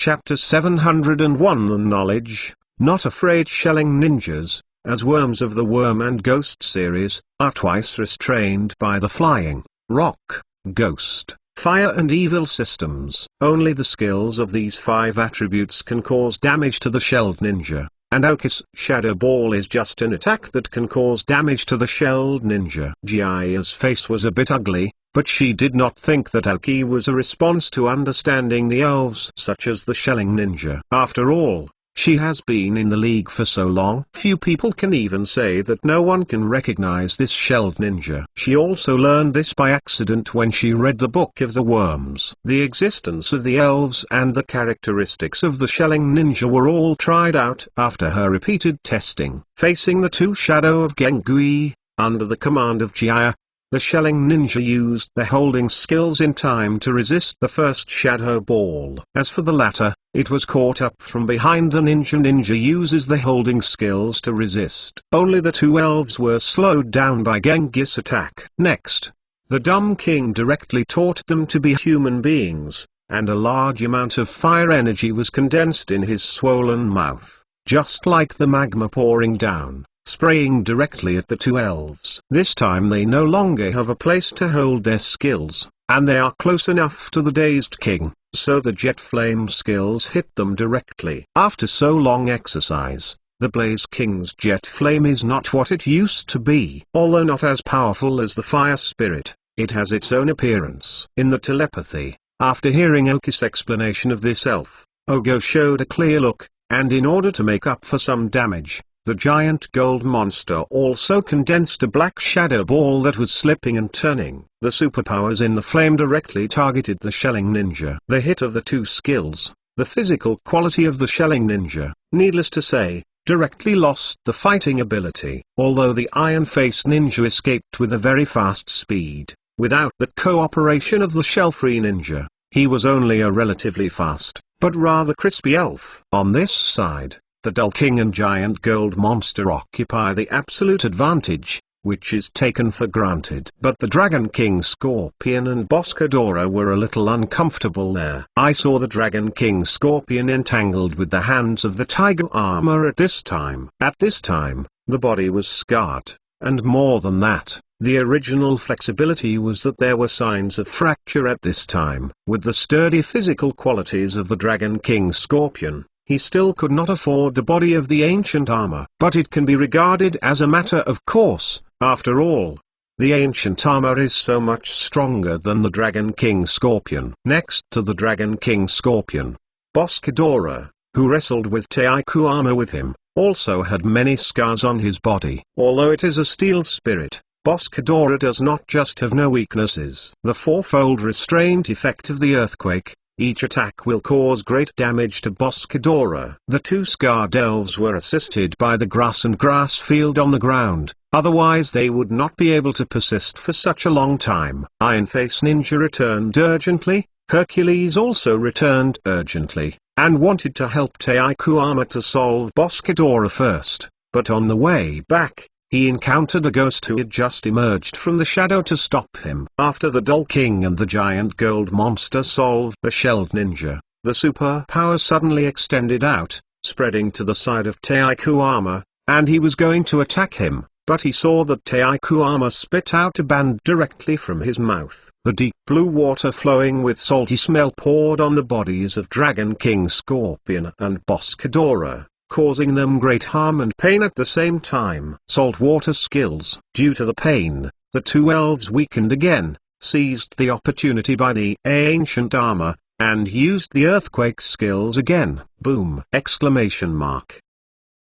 Chapter 701 The Knowledge, Not Afraid. Shelling ninjas, as worms of the Worm and Ghost series, are twice restrained by the flying, rock, ghost, fire and evil systems. Only the skills of these 5 attributes can cause damage to the shelled ninja, and Aoki's Shadow Ball is just an attack that can cause damage to the shelled ninja. Jiraiya's face was a bit ugly, but she did not think that Aoki was a response to understanding the elves such as the shelling ninja. After all, she has been in the league for so long. Few people can even say that no one can recognize this shelled ninja. She also learned this by accident when she read the Book of the Worms. The existence of the elves and the characteristics of the shelling ninja were all tried out after her repeated testing. Facing the 2 Shadow of Gengui, under the command of Jiraiya, the shelling ninja used the holding skills in time to resist the first Shadow Ball. As for the latter, it was caught up from behind the ninja. Ninja uses the holding skills to resist. Only the 2 elves were slowed down by Genghis' attack. Next, the Dumb King directly taught them to be human beings, and a large amount of fire energy was condensed in his swollen mouth, just like the magma pouring down, spraying directly at the 2 elves. This time they no longer have a place to hold their skills, and they are close enough to the dazed king, so the jet flame skills hit them directly. After so long exercise, the Blaze King's jet flame is not what it used to be. Although not as powerful as the fire spirit, it has its own appearance. In the telepathy, after hearing Aoki's explanation of this elf, Ogo showed a clear look, and in order to make up for some damage, the giant gold monster also condensed a black shadow ball that was slipping and turning. The superpowers in the flame directly targeted the shelling ninja. The hit of the 2 skills, the physical quality of the shelling ninja, needless to say, directly lost the fighting ability. Although the iron-faced ninja escaped with a very fast speed, without the cooperation of the shell-free ninja, he was only a relatively fast, but rather crispy elf. On this side, the Dull King and Giant Gold Monster occupy the absolute advantage, which is taken for granted. But the Dragon King Scorpion and Boss Ghidorah were a little uncomfortable there. I saw the Dragon King Scorpion entangled with the hands of the Tiger Armor at this time. At this time, the body was scarred, and more than that, the original flexibility was that there were signs of fracture at this time. With the sturdy physical qualities of the Dragon King Scorpion, he still could not afford the body of the ancient armor. But it can be regarded as a matter of course. After all, the ancient armor is so much stronger than the Dragon King Scorpion. Next to the Dragon King Scorpion, Boss Ghidorah, who wrestled with Taiku armor with him, also had many scars on his body. Although it is a steel spirit, Boss Ghidorah does not just have no weaknesses. The 4-fold restraint effect of the earthquake. Each attack will cause great damage to Boss Ghidorah. The 2 scarred elves were assisted by the grass and grass field on the ground, otherwise they would not be able to persist for such a long time. Iron Face Ninja returned urgently, Hercules also returned urgently, and wanted to help Taiku Armor to solve Boss Ghidorah first, but on the way back, he encountered a ghost who had just emerged from the shadow to stop him. After the Dull King and the giant gold monster solved the shelled ninja, the superpower suddenly extended out, spreading to the side of Taiku Armor, and he was going to attack him, but he saw that Taiku Armor spit out a band directly from his mouth. The deep blue water flowing with salty smell poured on the bodies of Dragon King Scorpion and Boss Ghidorah, causing them great harm and pain at the same time. Saltwater skills. Due to the pain, the 2 elves weakened again, seized the opportunity by the ancient armor, and used the earthquake skills again. Boom! Exclamation mark.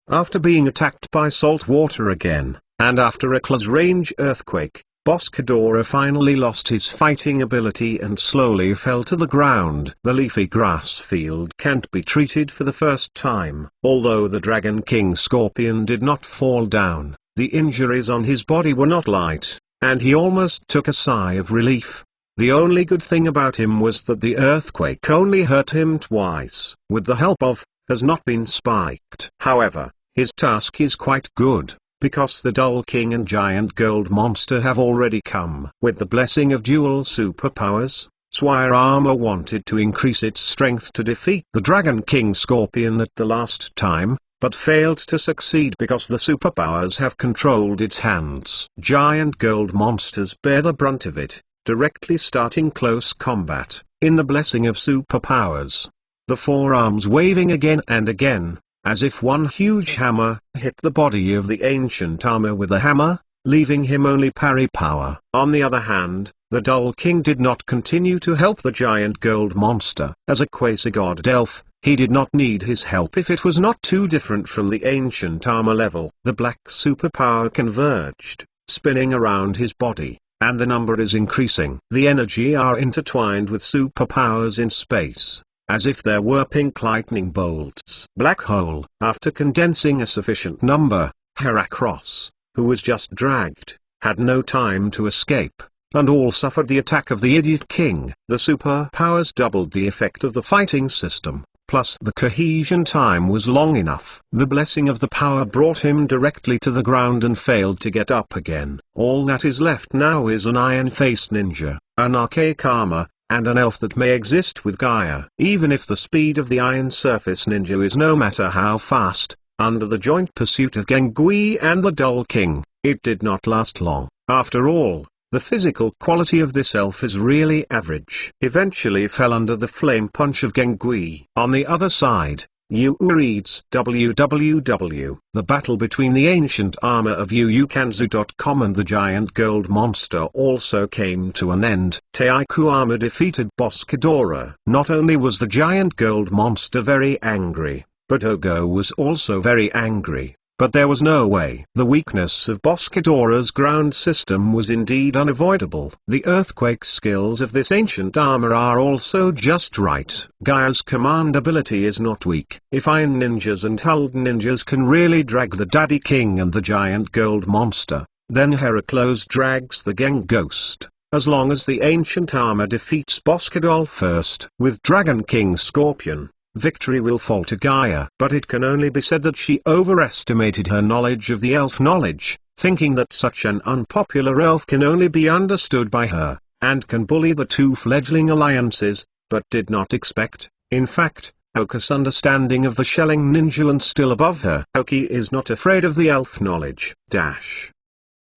After being attacked by saltwater again, and after a close-range earthquake, Boss Ghidorah finally lost his fighting ability and slowly fell to the ground. The leafy grass field can't be treated for the first time. Although the Dragon King Scorpion did not fall down, the injuries on his body were not light, and he almost took a sigh of relief. The only good thing about him was that the earthquake only hurt him twice. With the help of, has not been spiked. However, his task is quite good, because the Dull King and Giant Gold Monster have already come. With the blessing of dual superpowers, Swairama wanted to increase its strength to defeat the Dragon King Scorpion at the last time, but failed to succeed because the superpowers have controlled its hands. Giant gold monsters bear the brunt of it, directly starting close combat, in the blessing of superpowers. The forearms waving again and again, as if one huge hammer hit the body of the ancient armor with a hammer, leaving him only parry power. On the other hand, the Dull King did not continue to help the giant gold monster. As a quasi-god elf, he did not need his help if it was not too different from the ancient armor level. The black superpower converged, spinning around his body, and the number is increasing. The energy are intertwined with superpowers in space, as if there were pink lightning bolts. Black hole. After condensing a sufficient number, Heracross, who was just dragged, had no time to escape, and all suffered the attack of the Idiot King. The superpowers doubled the effect of the fighting system, plus the cohesion time was long enough. The blessing of the power brought him directly to the ground and failed to get up again. All that is left now is an iron-faced ninja, an archaic armor, and an elf that may exist with Gaia. Even if the speed of the Iron Surface Ninja is no matter how fast, under the joint pursuit of Gengui and the Dull King, it did not last long. After all, the physical quality of this elf is really average. Eventually fell under the flame punch of Gengui. On the other side, Yu reads www. The battle between the ancient armor of Yuukanzu.com and the giant gold monster also came to an end. Teikuyama defeated Boss Ghidorah. Not only was the giant gold monster very angry, but Ogo was also very angry. But there was no way. The weakness of Boss Ghidorah's ground system was indeed unavoidable. The earthquake skills of this ancient armor are also just right. Gaia's command ability is not weak. If Iron Ninjas and Hulled Ninjas can really drag the Daddy King and the giant gold monster, then Heracross drags the Geng Ghost. As long as the ancient armor defeats Boss Ghidorah first with Dragon King Scorpion, victory will fall to Gaia. But it can only be said that she overestimated her knowledge of the elf knowledge, thinking that such an unpopular elf can only be understood by her, and can bully the two fledgling alliances, but did not expect, in fact, Aoki's understanding of the shelling ninja and still above her. Aoki is not afraid of the elf knowledge.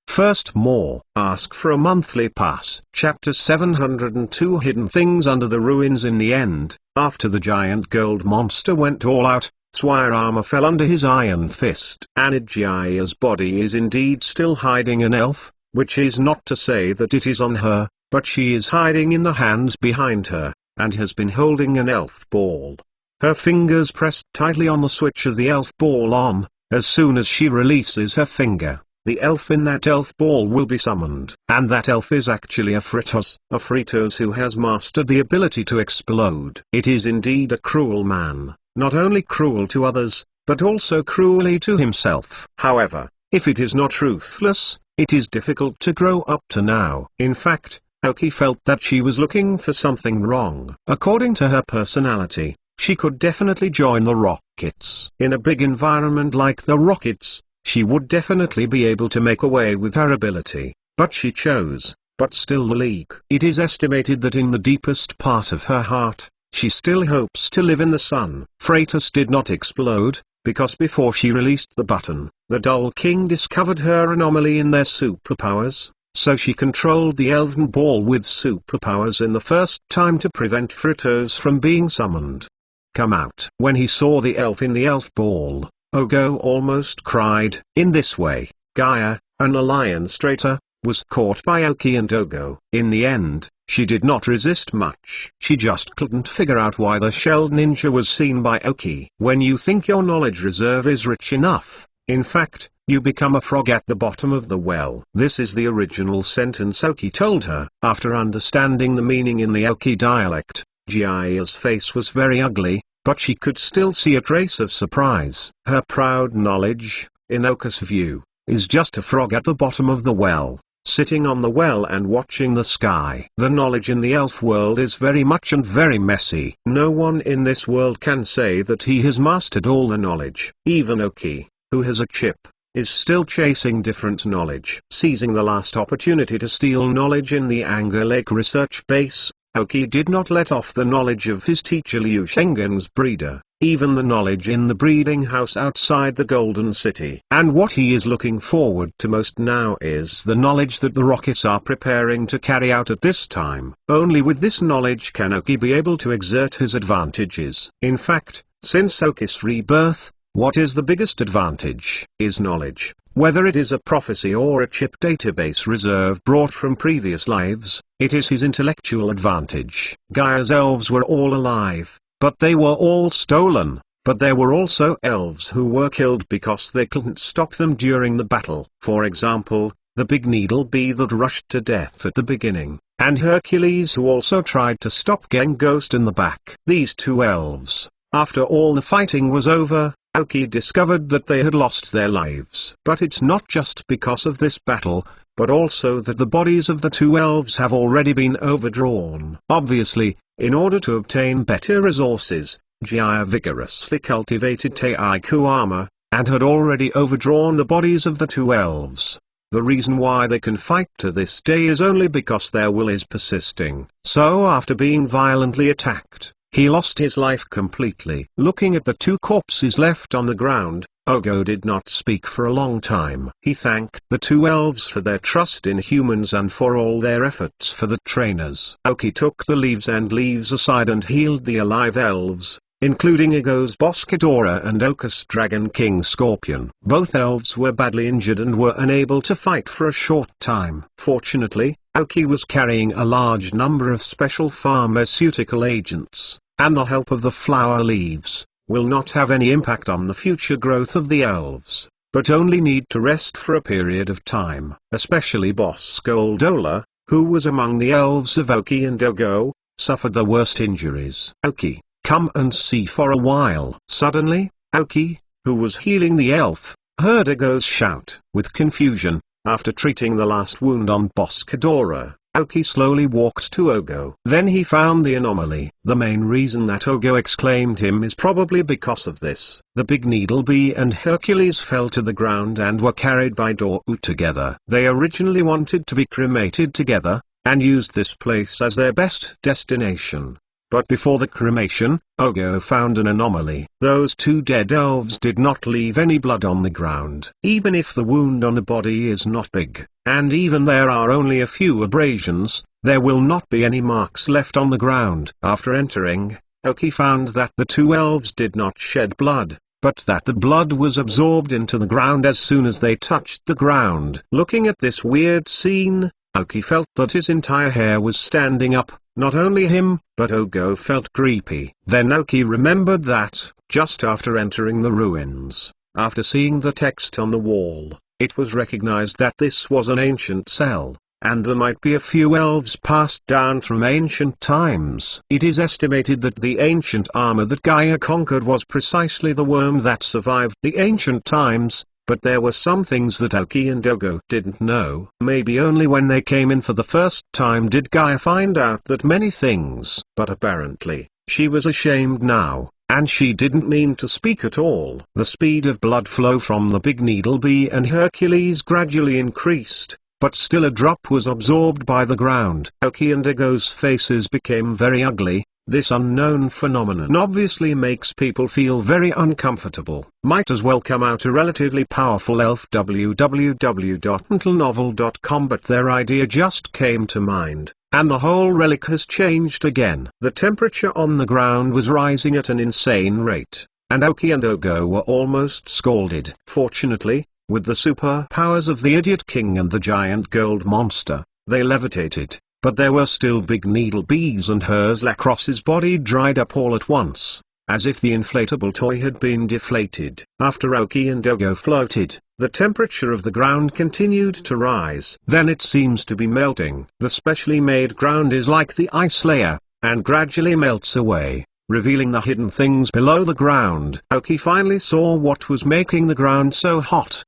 First more. Ask for a monthly pass. Chapter 702 Hidden Things Under the Ruins. In the end, after the giant gold monster went all out, Swairama fell under his iron fist. Anijia's body is indeed still hiding an elf, which is not to say that it is on her, but she is hiding in the hands behind her, and has been holding an elf ball. Her fingers pressed tightly on the switch of the elf ball on. As soon as she releases her finger, the elf in that elf ball will be summoned. And that elf is actually a Fritos who has mastered the ability to explode. It is indeed a cruel man, not only cruel to others, but also cruelly to himself. However, if it is not ruthless, it is difficult to grow up to now. In fact, Aoki felt that she was looking for something wrong. According to her personality, she could definitely join the Rockets. In a big environment like the Rockets, she would definitely be able to make away with her ability, but she chose, but still the League. It is estimated that in the deepest part of her heart, she still hopes to live in the sun. Freitas did not explode, because before she released the button, the Dull King discovered her anomaly in their superpowers, so she controlled the Elven Ball with superpowers in the first time to prevent Fritos from being summoned. Come out. When he saw the elf in the elf ball, Ogo almost cried. In this way, Gaia, an alliance traitor, was caught by Aoki and Ogo. In the end, she did not resist much. She just couldn't figure out why the shelled ninja was seen by Aoki. When you think your knowledge reserve is rich enough, in fact, you become a frog at the bottom of the well. This is the original sentence Aoki told her. After understanding the meaning in the Aoki dialect, Gia's face was very ugly, but she could still see a trace of surprise. Her proud knowledge, in Aoki's view, is just a frog at the bottom of the well, sitting on the well and watching the sky. The knowledge in the elf world is very much and very messy. No one in this world can say that he has mastered all the knowledge. Even Aoki, who has a chip, is still chasing different knowledge. Seizing the last opportunity to steal knowledge in the Anger Lake research base, Aoki did not let off the knowledge of his teacher Liu Shengen's breeder, even the knowledge in the breeding house outside the Golden City. And what he is looking forward to most now is the knowledge that the rockets are preparing to carry out at this time. Only with this knowledge can Aoki be able to exert his advantages. In fact, since Aoki's rebirth, what is the biggest advantage is knowledge. Whether it is a prophecy or a chip database reserve brought from previous lives, it is his intellectual advantage. Gaia's elves were all alive, but they were all stolen. But there were also elves who were killed because they couldn't stop them during the battle. For example, the big needle bee that rushed to death at the beginning, and Hercules who also tried to stop Gang Ghost in the back. These two elves, after all the fighting was over, Aoki discovered that they had lost their lives. But it's not just because of this battle, but also that the bodies of the two elves have already been overdrawn. Obviously, in order to obtain better resources, Gaia vigorously cultivated Taiku armor, and had already overdrawn the bodies of the two elves. The reason why they can fight to this day is only because their will is persisting. So after being violently attacked, he lost his life completely. Looking at the two corpses left on the ground, Ogo did not speak for a long time. He thanked the two elves for their trust in humans and for all their efforts for the trainers. Aoki took the leaves aside and healed the alive elves, including Ogo's boss Ghidorah and Oka's Dragon King Scorpion. Both elves were badly injured and were unable to fight for a short time. Fortunately, Aoki was carrying a large number of special pharmaceutical agents, and the help of the flower leaves will not have any impact on the future growth of the elves, but only need to rest for a period of time. Especially Boss Goldola, who was among the elves of Aoki and Ogo, suffered the worst injuries. Aoki, come and see for a while. Suddenly, Aoki, who was healing the elf, heard Ogo's shout. With confusion, after treating the last wound on Boss Ghidorah, Aoki slowly walked to Ogo. Then he found the anomaly. The main reason that Ogo exclaimed him is probably because of this. The big needle bee and Hercules fell to the ground and were carried by Dou together. They originally wanted to be cremated together, and used this place as their best destination. But before the cremation, Ogo found an anomaly. Those two dead elves did not leave any blood on the ground. Even if the wound on the body is not big, and even there are only a few abrasions, there will not be any marks left on the ground. After entering, Aoki found that the two elves did not shed blood, but that the blood was absorbed into the ground as soon as they touched the ground. Looking at this weird scene, Aoki felt that his entire hair was standing up. Not only him, but Ogo felt creepy. Then Aoki remembered that, just after entering the ruins, after seeing the text on the wall, it was recognized that this was an ancient cell, and there might be a few elves passed down from ancient times. It is estimated that the ancient armor that Gaia conquered was precisely the worm that survived the ancient times. But there were some things that Aoki and Ogo didn't know. Maybe only when they came in for the first time did Gaia find out that many things. But apparently, she was ashamed now, and she didn't mean to speak at all. The speed of blood flow from the big needle bee and Hercules gradually increased, but still a drop was absorbed by the ground. Aoki and Ogo's faces became very ugly. This unknown phenomenon obviously makes people feel very uncomfortable. Might as well come out a relatively powerful elf. www.mentalnovel.com. But their idea just came to mind, and the whole relic has changed again. The temperature on the ground was rising at an insane rate, and Aoki and Ogo were almost scalded. Fortunately, with the superpowers of the Idiot King and the giant gold monster, they levitated. But there were still big needle bees, and Hercules' body dried up all at once, as if the inflatable toy had been deflated. After Aoki and Ogo floated, the temperature of the ground continued to rise. Then it seems to be melting. The specially made ground is like the ice layer, and gradually melts away, revealing the hidden things below the ground. Aoki finally saw what was making the ground so hot.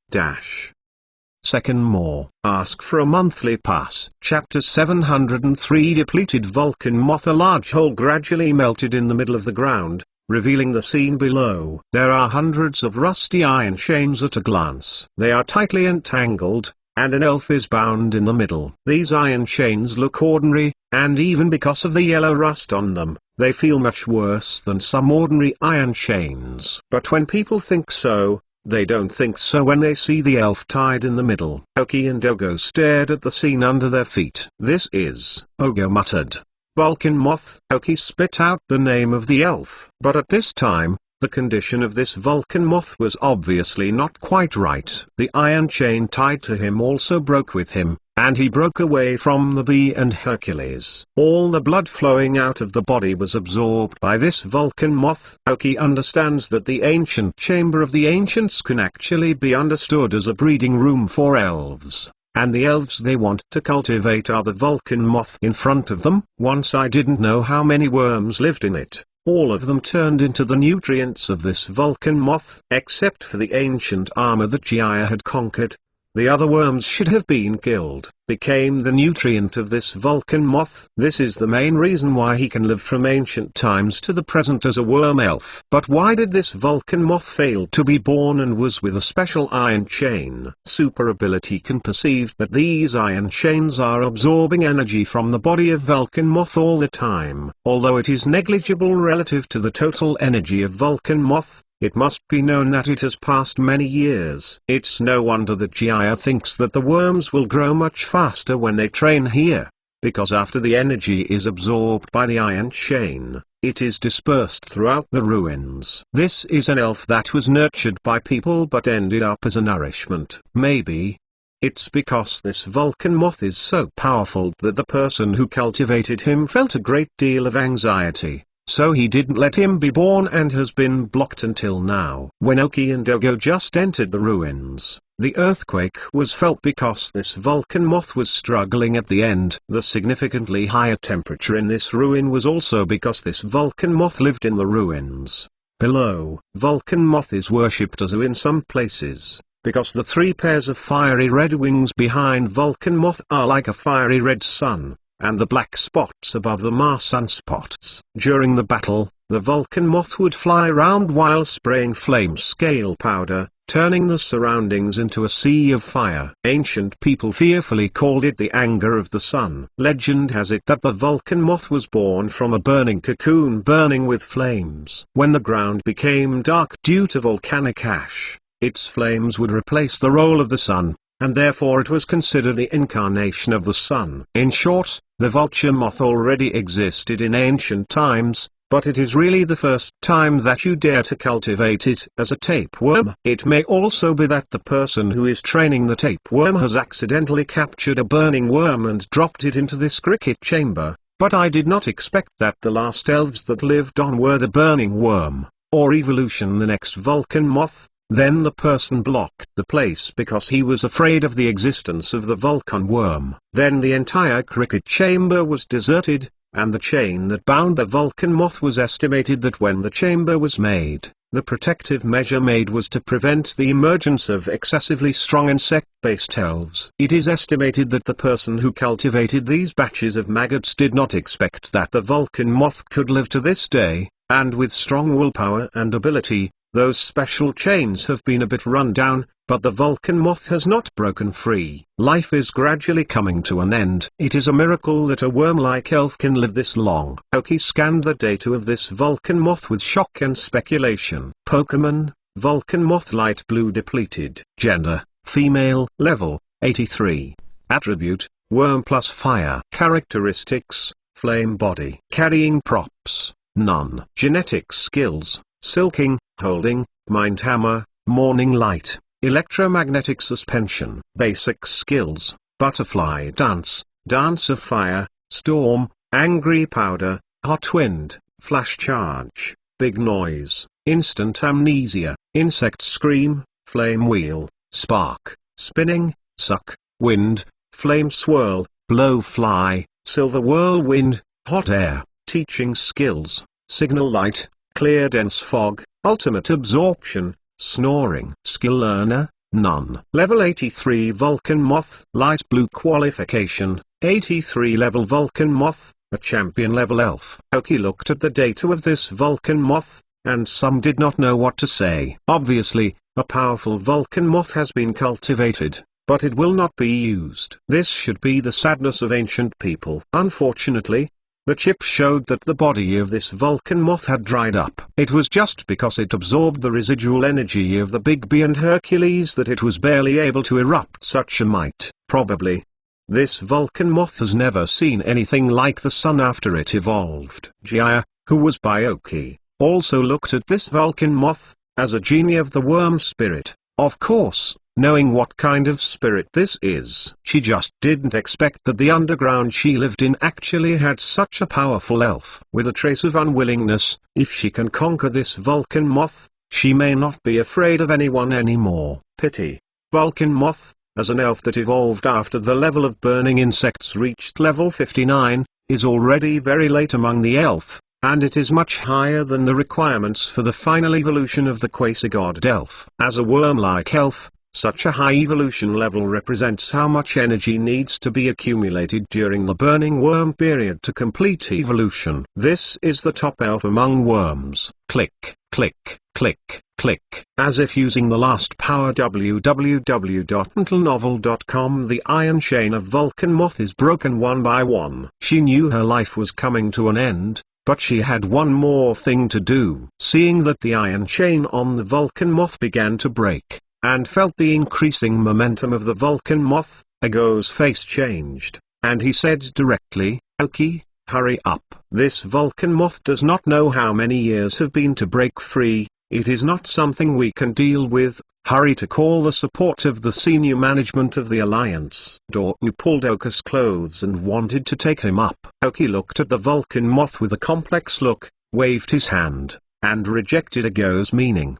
Second more. Ask for a monthly pass. Chapter 703. Depleted Vulcan moth. A large hole gradually melted in the middle of the ground, revealing the scene below. There are hundreds of rusty iron chains at a glance. They are tightly entangled, and an elf is bound in the middle. These iron chains look ordinary, and even because of the yellow rust on them, they feel much worse than some ordinary iron chains. But when people think so, they don't think so when they see the elf tied in the middle. Oki and Ogo stared at the scene under their feet. "This is," Ogo muttered. "Vulcan moth." Oki spit out the name of the elf. But at this time, the condition of this Vulcan moth was obviously not quite right. The iron chain tied to him also broke with him, and he broke away from the bee and Hercules. All the blood flowing out of the body was absorbed by this Vulcan moth. Oki understands that the ancient chamber of the ancients can actually be understood as a breeding room for elves, and the elves they want to cultivate are the Vulcan moth in front of them. Once I didn't know how many worms lived in it. All of them turned into the nutrients of this Vulcan moth, except for the ancient armor that Gaia had conquered. The other worms should have been killed, became the nutrient of this Vulcan moth. This is the main reason why he can live from ancient times to the present as a worm elf. But why did this Vulcan moth fail to be born and was with a special iron chain? Super ability can perceive that these iron chains are absorbing energy from the body of Vulcan moth all the time. Although it is negligible relative to the total energy of Vulcan moth, it must be known that it has passed many years. It's no wonder that Gaia thinks that the worms will grow much faster when they train here, because after the energy is absorbed by the iron chain, it is dispersed throughout the ruins. This is an elf that was nurtured by people but ended up as a nourishment. Maybe it's because this Vulcan moth is so powerful that the person who cultivated him felt a great deal of anxiety. So he didn't let him be born and has been blocked until now. When Oki and Ogo just entered the ruins, the earthquake was felt because this Vulcan moth was struggling at the end. The significantly higher temperature in this ruin was also because this Vulcan moth lived in the ruins. Below, Vulcan moth is worshipped as in some places, because the 3 pairs of fiery red wings behind Vulcan moth are like a fiery red sun, and the black spots above them are sunspots. During the battle, the Vulcan moth would fly around while spraying flame scale powder, turning the surroundings into a sea of fire. Ancient people fearfully called it the anger of the sun. Legend has it that the Vulcan moth was born from a burning cocoon burning with flames. When the ground became dark due to volcanic ash, its flames would replace the role of the sun, and therefore it was considered the incarnation of the sun. In short, the vulture moth already existed in ancient times, but it is really the first time that you dare to cultivate it as a tapeworm. It may also be that the person who is training the tapeworm has accidentally captured a burning worm and dropped it into this cricket chamber, but I did not expect that the last elves that lived on were the burning worm, or evolution the next Vulcan moth. Then the person blocked the place because he was afraid of the existence of the Vulcan worm. Then the entire cricket chamber was deserted, and the chain that bound the Vulcan moth was estimated that when the chamber was made, the protective measure made was to prevent the emergence of excessively strong insect-based elves. It is estimated that the person who cultivated these batches of maggots did not expect that the Vulcan moth could live to this day, and with strong willpower and ability. Those special chains have been a bit run down, but the Vulcan moth has not broken free. Life is gradually coming to an end. It is a miracle that a worm-like elf can live this long. Oki scanned the data of this Vulcan moth with shock and speculation. Pokemon, Vulcan moth light blue depleted. Gender, female. Level, 83. Attribute, worm plus fire. Characteristics, flame body. Carrying props, none. Genetic skills, silking, holding, mind hammer, morning light, electromagnetic suspension. Basic skills, butterfly dance, dance of fire, storm, angry powder, hot wind, flash charge, big noise, instant amnesia, insect scream, flame wheel, spark, spinning, suck, wind, flame swirl, blow fly, silver whirlwind, hot air. Teaching skills, signal light, clear dense fog, ultimate absorption, snoring. Skill learner, none. Level 83 Vulcan moth. Light blue qualification, 83 level Vulcan moth, a champion level elf. Oki looked at the data of this Vulcan moth, and some did not know what to say. Obviously, a powerful Vulcan moth has been cultivated, but it will not be used. This should be the sadness of ancient people. Unfortunately, the chip showed that the body of this Vulcan moth had dried up. It was just because it absorbed the residual energy of the Big B and Hercules that it was barely able to erupt such a might. Probably, this Vulcan moth has never seen anything like the sun after it evolved. Jaya, who was by Oki, also looked at this Vulcan moth, as a genie of the worm spirit. Of course, knowing what kind of spirit this is, she just didn't expect that the underground she lived in actually had such a powerful elf. With a trace of unwillingness, if she can conquer this Vulcan moth, she may not be afraid of anyone anymore. Pity. Vulcan moth, as an elf that evolved after the level of burning insects reached level 59, is already very late among the elf, and it is much higher than the requirements for the final evolution of the quasi-god elf. As a worm-like elf, such a high evolution level represents how much energy needs to be accumulated during the burning worm period to complete evolution. This is the top elf among worms. Click, click, click, click. As if using the last power www.mentalnovel.com, the iron chain of Vulcan moth is broken one by one. She knew her life was coming to an end, but she had one more thing to do. Seeing that the iron chain on the Vulcan moth began to break, and felt the increasing momentum of the Vulcan moth, Ago's face changed, and he said directly, "Oki, hurry up." This Vulcan moth does not know how many years have been to break free. It is not something we can deal with. Hurry to call the support of the senior management of the Alliance. Dorku pulled Oka's clothes and wanted to take him up. Oki looked at the Vulcan moth with a complex look, waved his hand, and rejected Ago's meaning.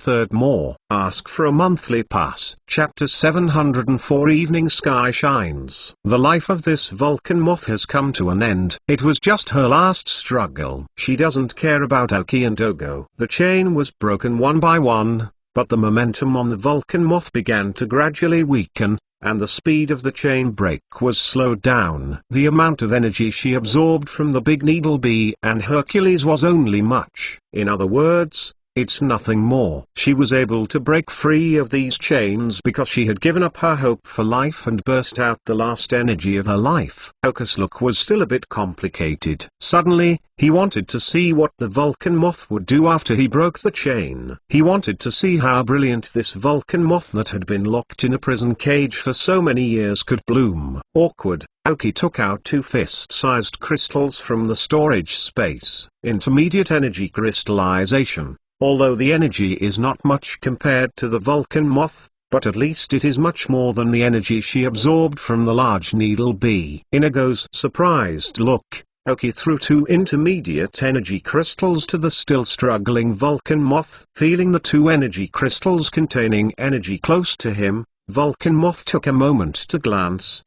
Third more. Ask for a monthly pass. Chapter 704. Evening sky shines. The life of this Vulcan moth has come to an end. It was just her last struggle. She doesn't care about Oki and Ogo. The chain was broken one by one, but the momentum on the Vulcan moth began to gradually weaken, and the speed of the chain break was slowed down. The amount of energy she absorbed from the Big Needle Bee and Hercules was only much. In other words, it's nothing more. She was able to break free of these chains because she had given up her hope for life and burst out the last energy of her life. Oka's look was still a bit complicated. Suddenly, he wanted to see what the Vulcan moth would do after he broke the chain. He wanted to see how brilliant this Vulcan moth that had been locked in a prison cage for so many years could bloom. Awkward. Oki took out two fist-sized crystals from the storage space. Intermediate energy crystallization. Although the energy is not much compared to the Vulcan moth, but at least it is much more than the energy she absorbed from the large needle bee. In Ago's surprised look, Oki threw two intermediate energy crystals to the still struggling Vulcan moth. Feeling the two energy crystals containing energy close to him, Vulcan moth took a moment to glanced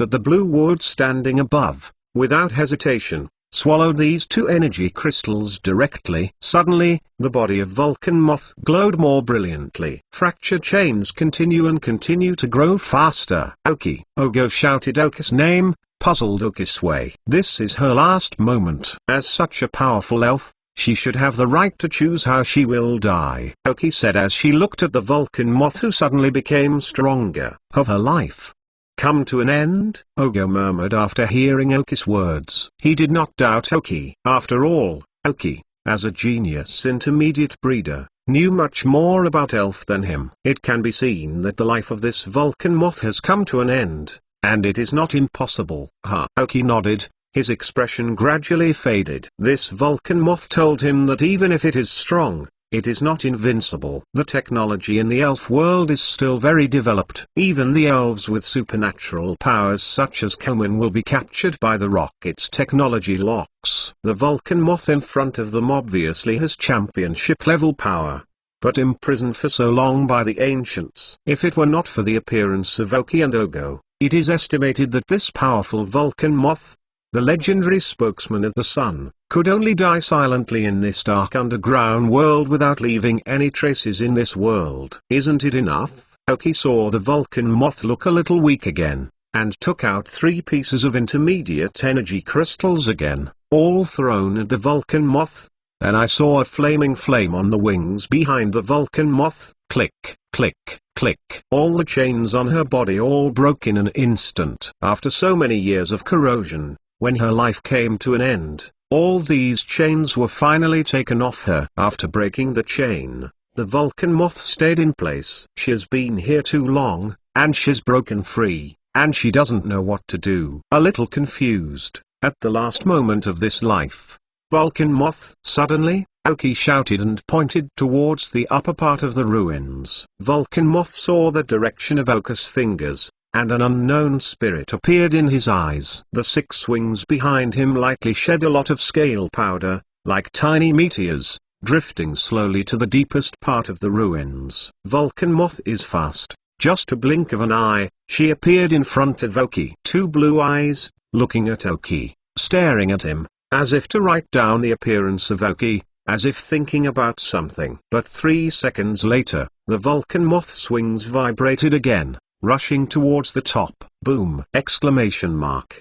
at the blue wood standing above, without hesitation, swallowed these two energy crystals directly. Suddenly, the body of Vulcan moth glowed more brilliantly. Fracture chains continue to grow faster. Oki. Ogo shouted Oka's name, puzzled Oki Sway. This is her last moment. As such a powerful elf, she should have the right to choose how she will die, Oki said as she looked at the Vulcan moth who suddenly became stronger. Of her life come to an end? Ogo murmured after hearing Oki's words. He did not doubt Oki. After all, Oki, as a genius intermediate breeder, knew much more about elf than him. It can be seen that the life of this Vulcan moth has come to an end, and it is not impossible. Oki nodded. His expression gradually faded. This Vulcan moth told him that even if it is strong, it is not invincible. The technology in the elf world is still very developed. Even the elves with supernatural powers such as Komen will be captured by the rocket's technology locks. The Vulcan moth in front of them obviously has championship level power, but imprisoned for so long by the ancients. If it were not for the appearance of Oki and Ogo, it is estimated that this powerful Vulcan moth, the legendary spokesman of the sun, could only die silently in this dark underground world without leaving any traces in this world. Isn't it enough? Oki saw the Vulcan moth look a little weak again, and took out 3 pieces of intermediate energy crystals again, all thrown at the Vulcan moth. Then I saw a flaming flame on the wings behind the Vulcan moth. Click, Click, click. All the chains on her body all broke in an instant. After so many years of corrosion, when her life came to an end, all these chains were finally taken off her. After breaking the chain, the Vulcan moth stayed in place. She has been here too long, and she's broken free, and she doesn't know what to do. A little confused, at the last moment of this life, Vulcan moth. Suddenly, Aoki shouted and pointed towards the upper part of the ruins. Vulcan moth saw the direction of Aoki's fingers, and an unknown spirit appeared in his eyes. The 6 wings behind him lightly shed a lot of scale powder, like tiny meteors, drifting slowly to the deepest part of the ruins. Vulcan moth is fast. Just a blink of an eye, she appeared in front of Aoki. 2 blue eyes, looking at Aoki, staring at him, as if to write down the appearance of Aoki, as if thinking about something. But 3 seconds later, the Vulcan moth's wings vibrated again, rushing towards the top. Boom! Exclamation mark.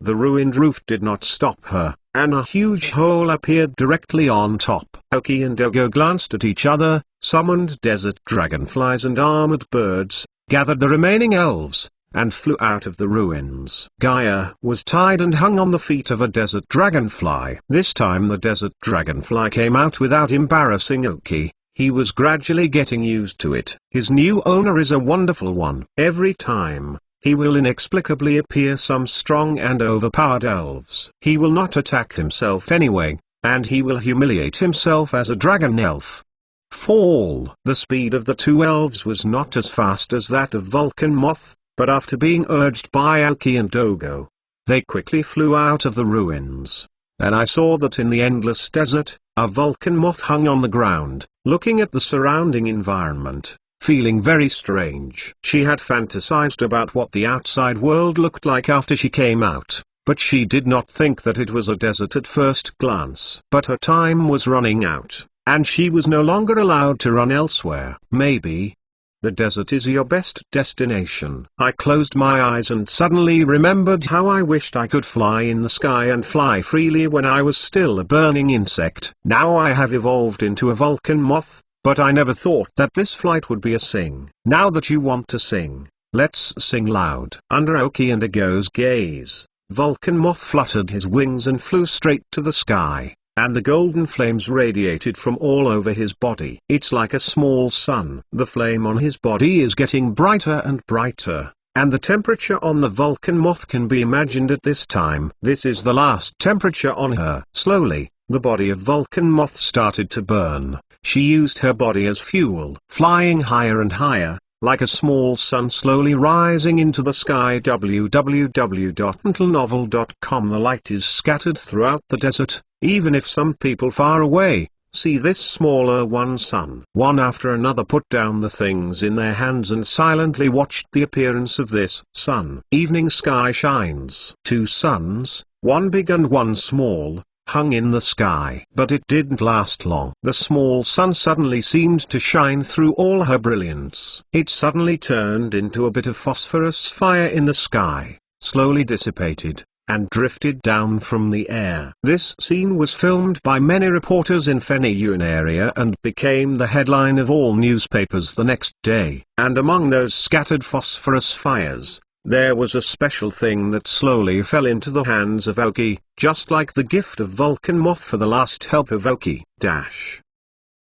The ruined roof did not stop her, and a huge hole appeared directly on top. Aoki and Dogo glanced at each other, summoned desert dragonflies and armored birds, gathered the remaining elves, and flew out of the ruins. Gaia was tied and hung on the feet of a desert dragonfly. This time the desert dragonfly came out without embarrassing Aoki. He was gradually getting used to it. His new owner is a wonderful one. Every time, he will inexplicably appear some strong and overpowered elves. He will not attack himself anyway, and he will humiliate himself as a dragon elf. Fall. The speed of the 2 elves was not as fast as that of Vulcan moth, but after being urged by Aoki and Dogo, they quickly flew out of the ruins. Then I saw that in the endless desert, a Vulcan moth hung on the ground, looking at the surrounding environment, feeling very strange. She had fantasized about what the outside world looked like after she came out, but she did not think that it was a desert at first glance. But her time was running out, and she was no longer allowed to run elsewhere. Maybe the desert is your best destination. I closed my eyes and suddenly remembered how I wished I could fly in the sky and fly freely when I was still a burning insect. Now I have evolved into a Vulcan moth, but I never thought that this flight would be a sing. Now that you want to sing, let's sing loud. Under Aoki and Dogo's gaze, Vulcan moth fluttered his wings and flew straight to the sky, and the golden flames radiated from all over his body. It's like a small sun. The flame on his body is getting brighter and brighter, and the temperature on the Vulcan moth can be imagined at this time. This is the last temperature on her. Slowly, the body of Vulcan moth started to burn. She used her body as fuel, flying higher and higher, like a small sun slowly rising into the sky. www.mentalnovel.com. The light is scattered throughout the desert, even if some people far away see this smaller one sun. One after another put down the things in their hands and silently watched the appearance of this sun. Evening sky shines. 2 suns, one big and one small, hung in the sky. But it didn't last long. The small sun suddenly seemed to shine through all her brilliance. It suddenly turned into a bit of phosphorus fire in the sky, slowly dissipated, and drifted down from the air. This scene was filmed by many reporters in Fenyun area and became the headline of all newspapers the next day. And among those scattered phosphorus fires, there was a special thing that slowly fell into the hands of Aoki, just like the gift of Vulcan moth for the last help of Aoki.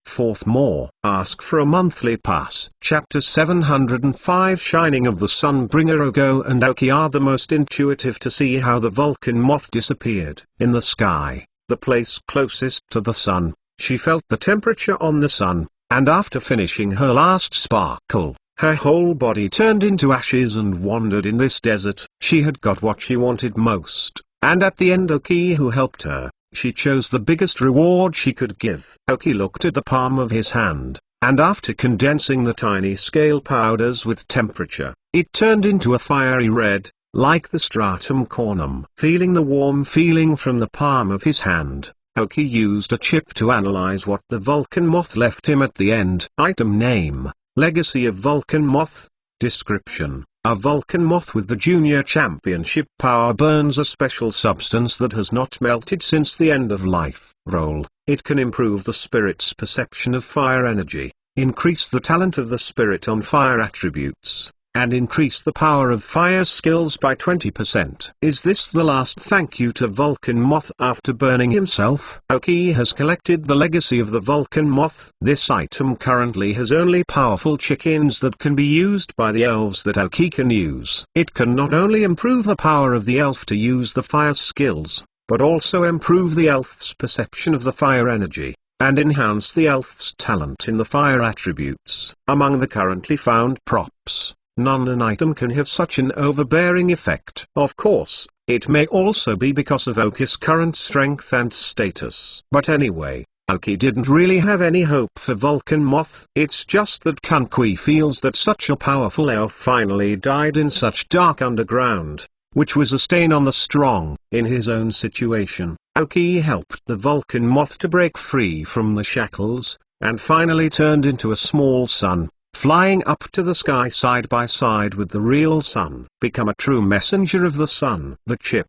Fourth more. Ask for a monthly pass. Chapter 705. Shining of the Sun. Bringer. Dogo and Aoki are the most intuitive to see how the Vulcan moth disappeared. In the sky, the place closest to the sun, she felt the temperature on the sun, and after finishing her last sparkle, her whole body turned into ashes and wandered in this desert. She had got what she wanted most, and at the end Aoki who helped her, she chose the biggest reward she could give. Aoki looked at the palm of his hand, and after condensing the tiny scale powders with temperature, it turned into a fiery red, like the stratum cornum. Feeling the warm feeling from the palm of his hand, Aoki used a chip to analyze what the Vulcan moth left him at the end. Item name: Legacy of Vulcan moth. Description: a Vulcan moth with the Junior Championship power burns a special substance that has not melted since the end of life. Role: it can improve the spirit's perception of fire energy. increase the talent of the spirit on fire attributes, and increase the power of fire skills by 20%. Is this the last thank you to Vulcan Moth after burning himself? Aoki has collected the legacy of the Vulcan Moth. This item currently has only powerful chickens that can be used by the elves that Aoki can use. It can not only improve the power of the elf to use the fire skills, but also improve the elf's perception of the fire energy, and enhance the elf's talent in the fire attributes. Among the currently found props, none an item can have such an overbearing effect. Of course, it may also be because of Aoki's current strength and status. But anyway, Aoki didn't really have any hope for Vulcan Moth. It's just that Kankui feels that such a powerful elf finally died in such dark underground, which was a stain on the strong. In his own situation, Aoki helped the Vulcan Moth to break free from the shackles, and finally turned into a small sun, flying up to the sky side by side with the real sun. Become a true messenger of the sun. The chip.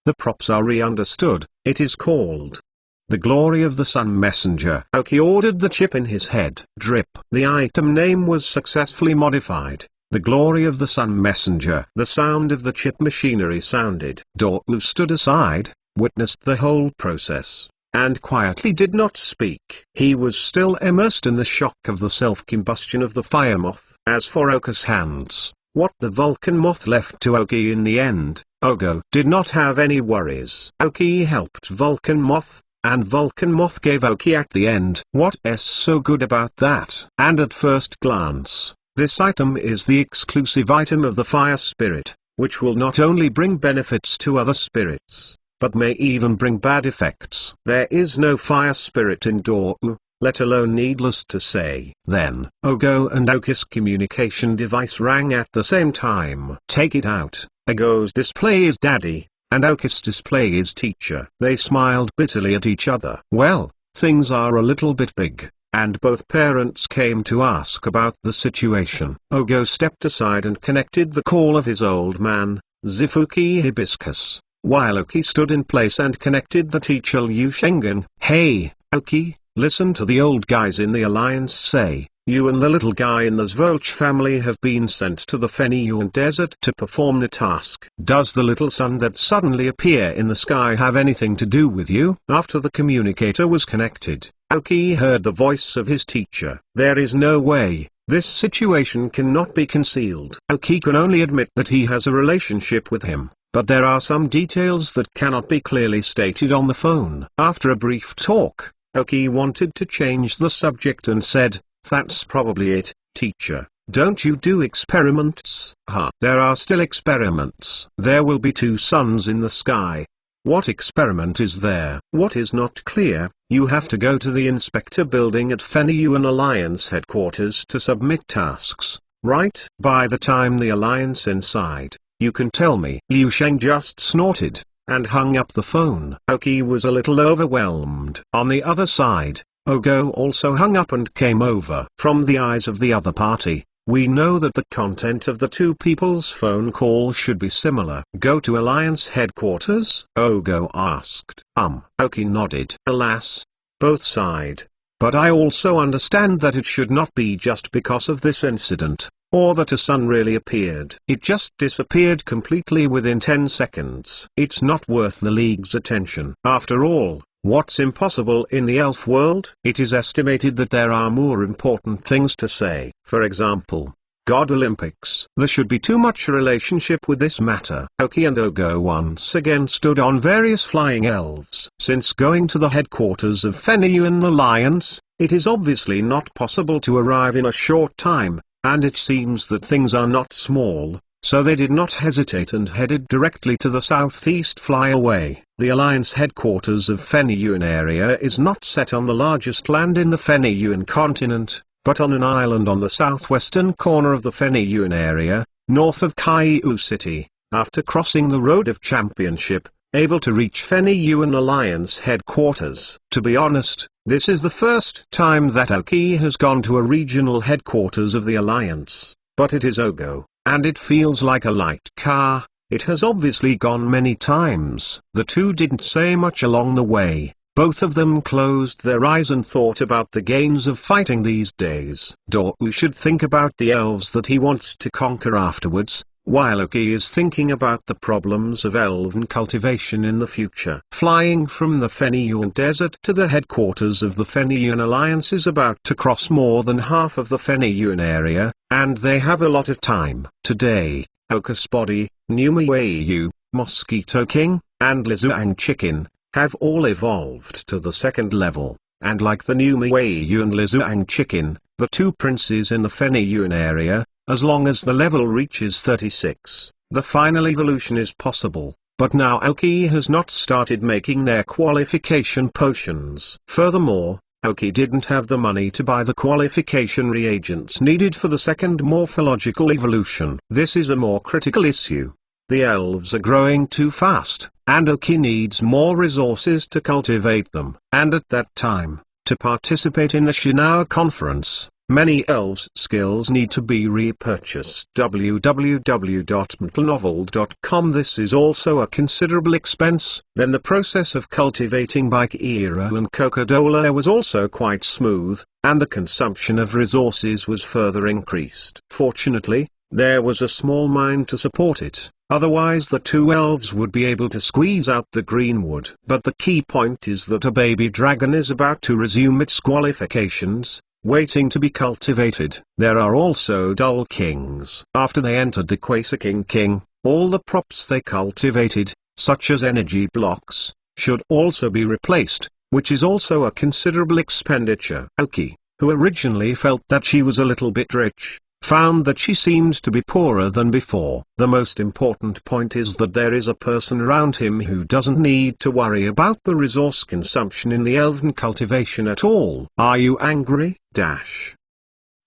The props are re-understood. It is called the Glory of the Sun Messenger. Aoki ordered the chip in his head. Drip. The item name was successfully modified. The Glory of the Sun Messenger. The sound of the chip machinery sounded. Dou stood aside, witnessed the whole process, and quietly did not speak. He was still immersed in the shock of the self-combustion of the fire moth. As for Oga's hands, what the Vulcan Moth left to Aoki in the end, Oga did not have any worries. Aoki helped Vulcan Moth, and Vulcan Moth gave Aoki at the end. What's so good about that? And at first glance, this item is the exclusive item of the fire spirit, which will not only bring benefits to other spirits, but may even bring bad effects. There is no fire spirit in Dou, let alone needless to say. Then, Ogo and Aoki's communication device rang at the same time. Take it out. Ogo's display is daddy, and Aoki's display is teacher. They smiled bitterly at each other. Well, things are a little bit big, and both parents came to ask about the situation. Ogo stepped aside and connected the call of his old man, Zifuki Hibiscus, while Aoki stood in place and connected the teacher Liu Shengen. Hey, Aoki, listen to the old guys in the Alliance say, you and the little guy in the Zvolch family have been sent to the Feniyuan desert to perform the task. Does the little sun that suddenly appear in the sky have anything to do with you? After the communicator was connected, Aoki heard the voice of his teacher. There is no way. This situation cannot be concealed. Aoki can only admit that he has a relationship with him, but there are some details that cannot be clearly stated on the phone. After a brief talk, Aoki wanted to change the subject and said, that's probably it, teacher. Don't you do experiments? There are still experiments. There will be 2 suns in the sky. What experiment is there? What is not clear? You have to go to the inspector building at Feniyuan Alliance headquarters to submit tasks, right? By the time the Alliance inside, you can tell me. Liu Sheng just snorted, and hung up the phone. Aoki was a little overwhelmed. On the other side, Ogo also hung up and came over. From the eyes of the other party, we know that the content of the 2 people's phone call should be similar. Go to Alliance headquarters? Ogo asked. Aoki nodded. Alas, both side. But I also understand that it should not be just because of this incident, or that a sun really appeared. It just disappeared completely within 10 seconds. It's not worth the League's attention. After all, what's impossible in the elf world? It is estimated that there are more important things to say. For example, God Olympics. There should be too much relationship with this matter. Aoki and Ogo once again stood on various flying elves. Since going to the headquarters of Feniyuan Alliance, it is obviously not possible to arrive in a short time, and it seems that things are not small, so they did not hesitate and headed directly to the southeast flyaway. The Alliance headquarters of Feniyuan area is not set on the largest land in the Feniyuan continent, but on an island on the southwestern corner of the Feniyuan area, north of Kaiu City. After crossing the Road of Championship, able to reach Feniyuan Alliance headquarters. To be honest, this is the first time that Aoki has gone to a regional headquarters of the Alliance, but it is Ogo, and it feels like a light car. It has obviously gone many times. The 2 didn't say much along the way, Both of them closed their eyes and thought about the gains of fighting these days. Dorwu should think about the elves that he wants to conquer afterwards, while Oki is thinking about the problems of elven cultivation in the future. Flying from the Feniyun Desert to the headquarters of the Feniyun Alliance is about to cross more than half of the Feniyun area, and they have a lot of time. Today, Okaspodi, Numawayu, Mosquito King, and Lizuang Chicken have all evolved to the second level, and like the Numawayu and Lizuang Chicken, the two princes in the Feniyun area, as long as the level reaches 36, the final evolution is possible. But now Aoki has not started making their qualification potions. Furthermore, Aoki didn't have the money to buy the qualification reagents needed for the second morphological evolution. This is a more critical issue. The elves are growing too fast, and Aoki needs more resources to cultivate them. And at that time, to participate in the Shinawa conference, many elves' skills need to be repurchased. www.mtnovel.com. This is also a considerable expense. Then the process of cultivating Bikeiro and Coca-Cola was also quite smooth, and the consumption of resources was further increased. Fortunately, there was a small mine to support it, otherwise the two elves would be able to squeeze out the green wood. But the key point is that a baby dragon is about to resume its qualifications, waiting to be cultivated. There are also dull kings. After they entered the Quasar King, all the props they cultivated, such as energy blocks, should also be replaced, which is also a considerable expenditure. Aoki, who originally felt that she was a little bit rich, found that she seemed to be poorer than before. The most important point is that there is a person around him who doesn't need to worry about the resource consumption in the elven cultivation at all. Are you angry?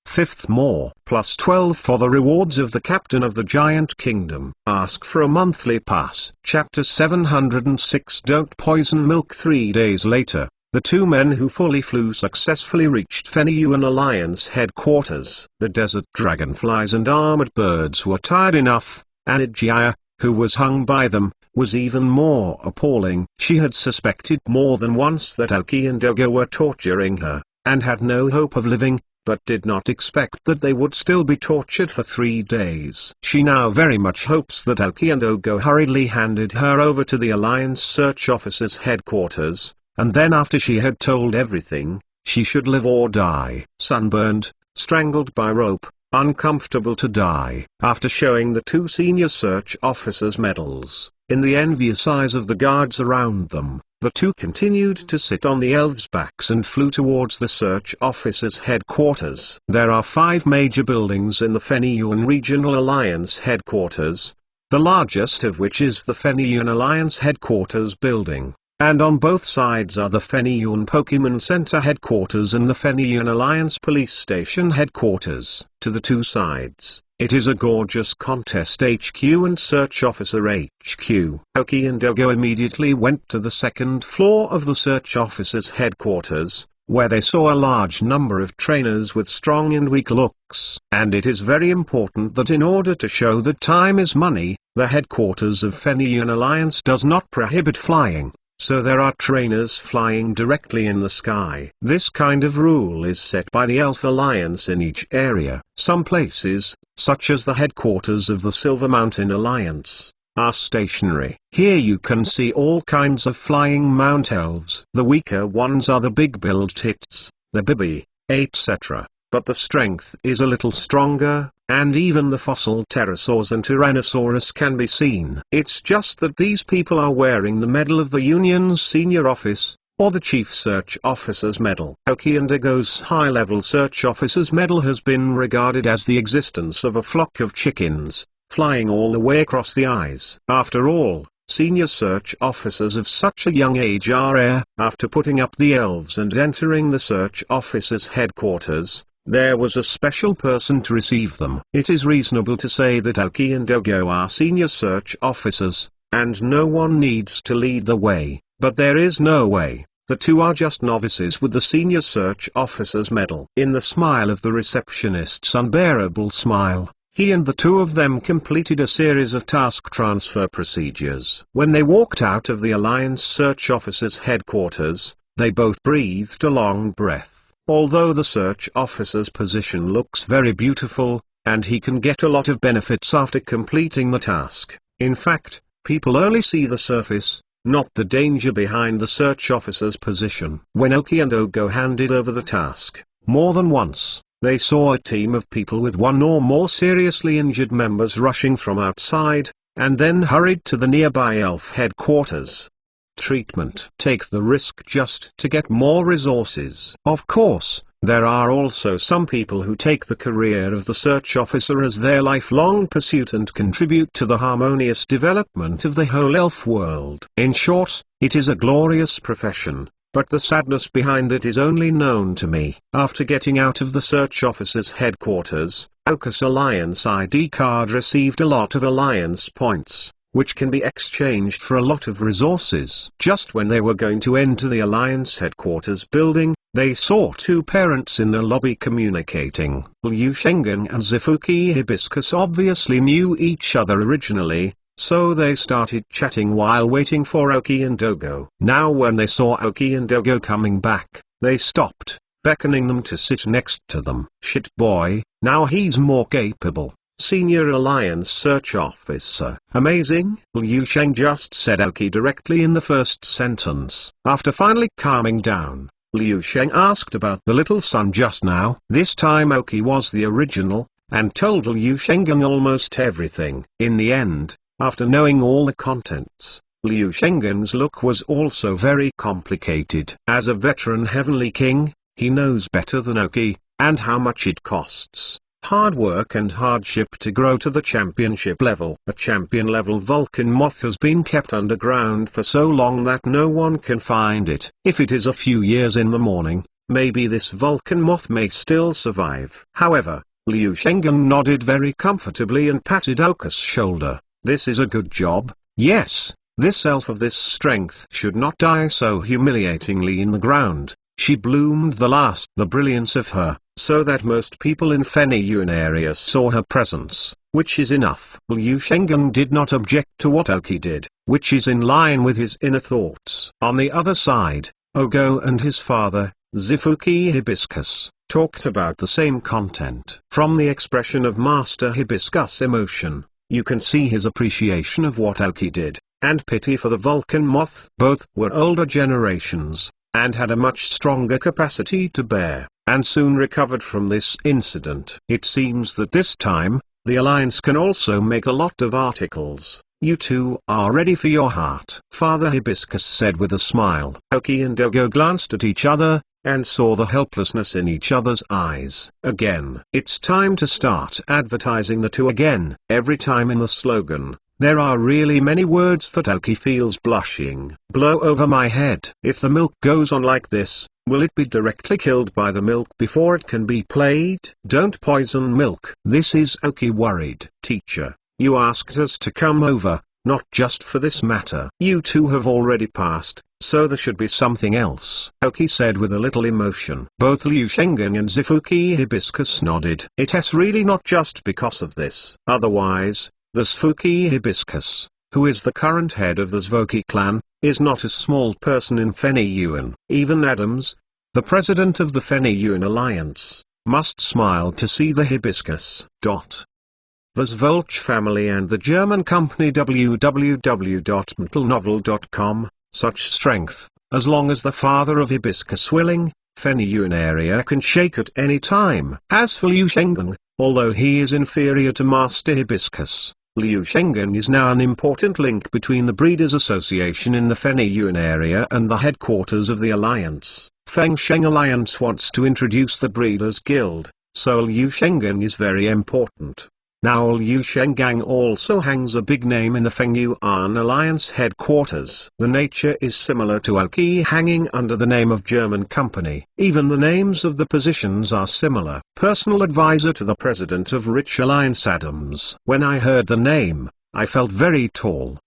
Fifth more +12 for the rewards of the captain of the giant kingdom. Ask for a monthly pass. Chapter 706. Don't poison milk. 3 days later, the two men who fully flew successfully reached Feniyun Alliance headquarters. The desert dragonflies and armored birds were tired enough, and Ijaya, who was hung by them, was even more appalling. She had suspected more than once that Aoki and Ogo were torturing her, and had no hope of living, but did not expect that they would still be tortured for 3 days. She now very much hopes that Aoki and Ogo hurriedly handed her over to the Alliance search officer's headquarters, and then after she had told everything, she should live or die. Sunburned, strangled by rope, uncomfortable to die. After showing the two senior search officers medals, in the envious eyes of the guards around them, the two continued to sit on the elves' backs and flew towards the search officers' headquarters. There are 5 major buildings in the Feniyun Regional Alliance headquarters, the largest of which is the Feniyun Alliance headquarters building. And on both sides are the Feniyun Pokemon Center headquarters and the Feniyun Alliance Police Station headquarters. To the two sides, it is a gorgeous contest HQ and search officer HQ. Aoki and Ogo immediately went to the second floor of the search officer's headquarters, where they saw a large number of trainers with strong and weak looks. And it is very important that in order to show that time is money, the headquarters of Feniyun Alliance does not prohibit flying. So there are trainers flying directly in the sky. This kind of rule is set by the Elf Alliance in each area. Some places, such as the headquarters of the Silver Mountain Alliance, are stationary. Here you can see all kinds of flying Mount Elves. The weaker ones are the big-billed tits, the bibi, etc. But the strength is a little stronger, and even the fossil pterosaurs and tyrannosaurus can be seen. It's just that these people are wearing the medal of the Union's senior office, or the Chief Search Officer's medal. Aoki and Ogo's high-level Search Officer's medal has been regarded as the existence of a flock of chickens, flying all the way across the eyes. After all, senior search officers of such a young age are rare. After putting up the elves and entering the search officer's headquarters, there was a special person to receive them. It is reasonable to say that Aoki and Ogo are senior search officers, and no one needs to lead the way, but there is no way. The two are just novices with the senior search officer's medal. In the smile of the receptionist's unbearable smile, He and the two of them completed a series of task transfer procedures. When they walked out of the Alliance search officer's headquarters, they both breathed a long breath. Although the search officer's position looks very beautiful, and he can get a lot of benefits after completing the task, in fact, people only see the surface, not the danger behind the search officer's position. When Oki and Ogo handed over the task, more than once, they saw a team of people with one or more seriously injured members rushing from outside, and then hurried to the nearby elf headquarters. Treatment. Take the risk just to get more resources. Of course, there are also some people who take the career of the search officer as their lifelong pursuit and contribute to the harmonious development of the whole elf world. In short, it is a glorious profession, but the sadness behind it is only known to me. After getting out of the search officer's headquarters, Okus Alliance ID card received a lot of Alliance points, which can be exchanged for a lot of resources. Just when they were going to enter the Alliance headquarters building, they saw two parents in the lobby communicating. Liu Shengen and Zifuki Hibiscus obviously knew each other originally, so they started chatting while waiting for Oki and Ogo. Now when they saw Oki and Ogo coming back, they stopped, beckoning them to sit next to them. Shit boy, now he's more capable. Senior Alliance Search Officer. Amazing, Liu Sheng just said Oki directly in the first sentence. After finally calming down, Liu Sheng asked about the little son just now. This time Oki was the original, and told Liu Shengen almost everything. In the end, after knowing all the contents, Liu Shengen's look was also very complicated. As a veteran Heavenly King, he knows better than Oki, and how much it costs. Hard work and hardship to grow to the championship level. A champion level Vulcan moth has been kept underground for so long that no one can find it. If it is a few years in the morning, maybe this Vulcan moth may still survive. However, Liu Shengen nodded very comfortably and patted Okus' shoulder. This is a good job. Yes, this elf of this strength should not die so humiliatingly in the ground. She bloomed the brilliance of her, so that most people in Feniyuan area saw her presence, which is enough. Liu Shengen did not object to what Oki did, which is in line with his inner thoughts. On the other side, Ogo and his father, Zifuki Hibiscus, talked about the same content. From the expression of Master Hibiscus' emotion, you can see his appreciation of what Oki did, and pity for the Vulcan moth. Both were older generations, and had a much stronger capacity to bear, and soon recovered from this incident. It seems that this time, the Alliance can also make a lot of articles. You two are ready for your heart. Father Hibiscus said with a smile. Oki and Ogo glanced at each other, and saw the helplessness in each other's eyes. Again, it's time to start advertising the two again. Every time in the slogan, there are really many words that Oki feels blushing. Blow over my head. If the milk goes on like this, will it be directly killed by the milk before it can be played? Don't poison milk. This is Oki worried. Teacher, you asked us to come over, not just for this matter. You two have already passed, so there should be something else. Oki said with a little emotion. Both Liu Shengen and Zifuki Hibiscus nodded. It's really not just because of this. Otherwise, the Zifuki Hibiscus, who is the current head of the Zvoki clan, is not a small person in Feniyuan. Even Adams, the president of the Feniyuan Alliance, must smile to see the hibiscus. The Zvolch family and the German company www.metalnovel.com, such strength, as long as the father of hibiscus willing, Feniyuan area can shake at any time. As for Liu Shengen, although he is inferior to Master Hibiscus, Liu Shengen is now an important link between the Breeders' Association in the Feniyuan area and the headquarters of the Alliance. Fengsheng Alliance wants to introduce the Breeders' Guild, so Liu Shengen is very important. Now Liu Shengang also hangs a big name in the Fengyuan Alliance headquarters. The nature is similar to Oki hanging under the name of German company. Even the names of the positions are similar. Personal advisor to the president of Rich Alliance Adams. When I heard the name, I felt very tall.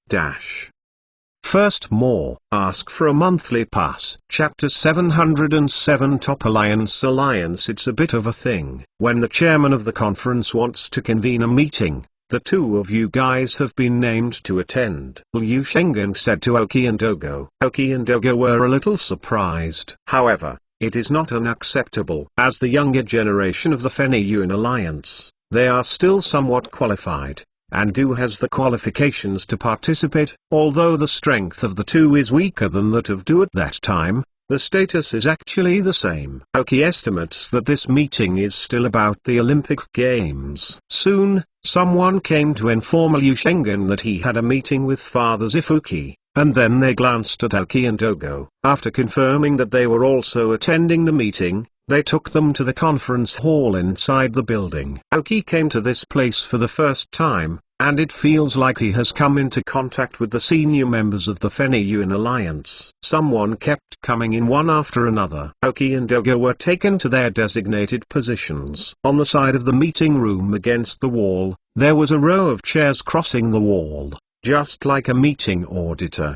First more. Ask for a monthly pass. Chapter 707 Top Alliance. It's a bit of a thing. When the chairman of the conference wants to convene a meeting, the two of you guys have been named to attend. Liu Shengen said to Oki and Ogo. Oki and Ogo were a little surprised. However, it is not unacceptable. As the younger generation of the Fenni-Yuan Alliance, they are still somewhat qualified, and do has the qualifications to participate. Although the strength of the two is weaker than that of Du at that time, the status is actually the same. Oki estimates that this meeting is still about the Olympic Games. Soon, someone came to inform Liu Shengen that he had a meeting with Father Zifuki, and then they glanced at Oki and Ogo. After confirming that they were also attending the meeting, they took them to the conference hall inside the building. Oki came to this place for the first time, and it feels like he has come into contact with the senior members of the Fenni-Yuan Alliance. Someone kept coming in one after another. Oki and Ogo were taken to their designated positions. On the side of the meeting room against the wall, there was a row of chairs crossing the wall, just like a meeting auditor.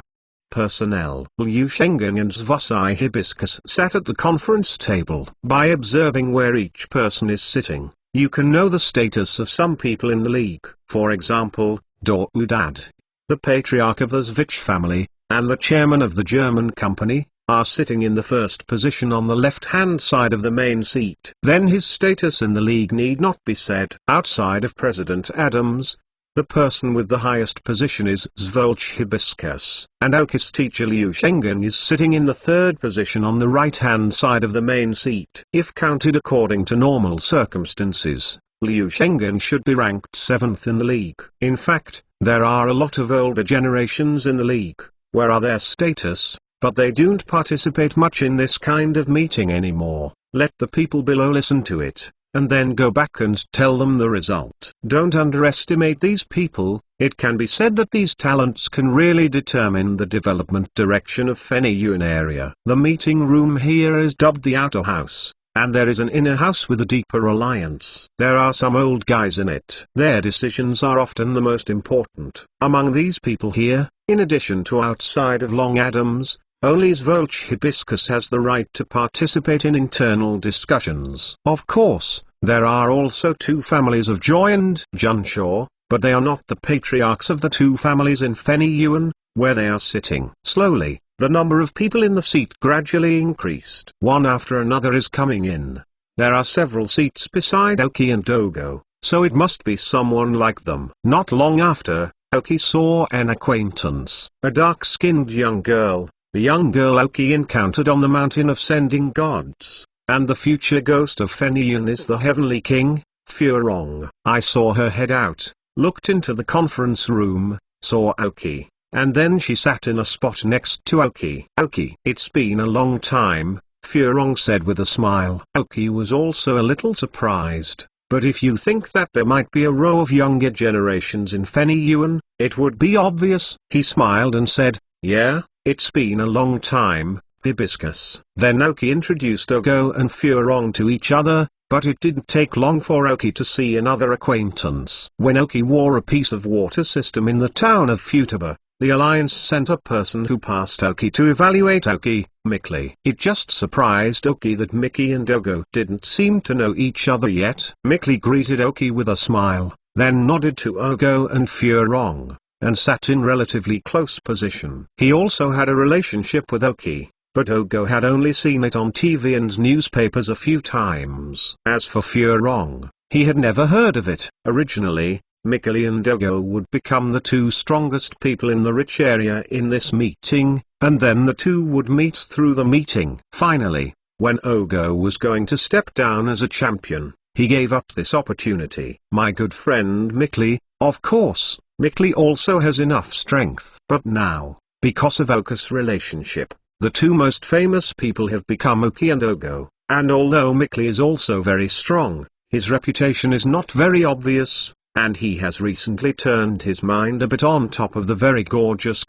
Personnel. Liu Shengen and Zvosai Hibiscus sat at the conference table. By observing where each person is sitting, you can know the status of some people in the league. For example, Udad, the patriarch of the Zvich family, and the chairman of the German company, are sitting in the first position on the left-hand side of the main seat. Then his status in the league need not be said. Outside of President Adams, the person with the highest position is Zvolch Hibiscus, and Oki's teacher Liu Shengen is sitting in the third position on the right-hand side of the main seat. If counted according to normal circumstances, Liu Shengen should be ranked 7th in the league. In fact, there are a lot of older generations in the league, where are their status, but they don't participate much in this kind of meeting anymore. Let the people below listen to it, and then go back and tell them the result. Don't underestimate these people. It can be said that these talents can really determine the development direction of Fenni-Yuan area. The meeting room here is dubbed the outer house, and there is an inner house with a deeper alliance. There are some old guys in it. Their decisions are often the most important. Among these people here, in addition to outside of Long Adams, only Zvolch Hibiscus has the right to participate in internal discussions. Of course, there are also two families of Joy and Junshaw, but they are not the patriarchs of the two families in Fenni-Yuan, where they are sitting. Slowly, the number of people in the seat gradually increased. One after another is coming in. There are several seats beside Oki and Ogo, so it must be someone like them. Not long after, Oki saw an acquaintance, a dark-skinned young girl. The young girl Oki encountered on the Mountain of Sending Gods, and the future ghost of Fenni-Yuan is the Heavenly King, Furong. I saw her head out, looked into the conference room, saw Oki, and then she sat in a spot next to Oki. Oki. It's been a long time, Furong said with a smile. Oki was also a little surprised, but if you think that there might be a row of younger generations in Fenni-Yuan, it would be obvious. He smiled and said, yeah. It's been a long time, Hibiscus. Then Oki introduced Ogo and Furong to each other, but it didn't take long for Oki to see another acquaintance. When Oki wore a piece of water system in the town of Futaba, the Alliance sent a person who passed Oki to evaluate Oki, Mickey. It just surprised Oki that Mickey and Ogo didn't seem to know each other yet. Mickey greeted Oki with a smile, then nodded to Ogo and Furong, and sat in relatively close position. He also had a relationship with Oki, but Ogo had only seen it on TV and newspapers a few times. As for Furong, he had never heard of it. Originally, Mickey and Ogo would become the two strongest people in the rich area in this meeting, and then the two would meet through the meeting. Finally, when Ogo was going to step down as a champion, he gave up this opportunity. My good friend Mickey, of course. Mickey also has enough strength. But now, because of Oki's relationship, the two most famous people have become Oki and Ogo, and although Mickey is also very strong, his reputation is not very obvious, and he has recently turned his mind a bit on top of the very gorgeous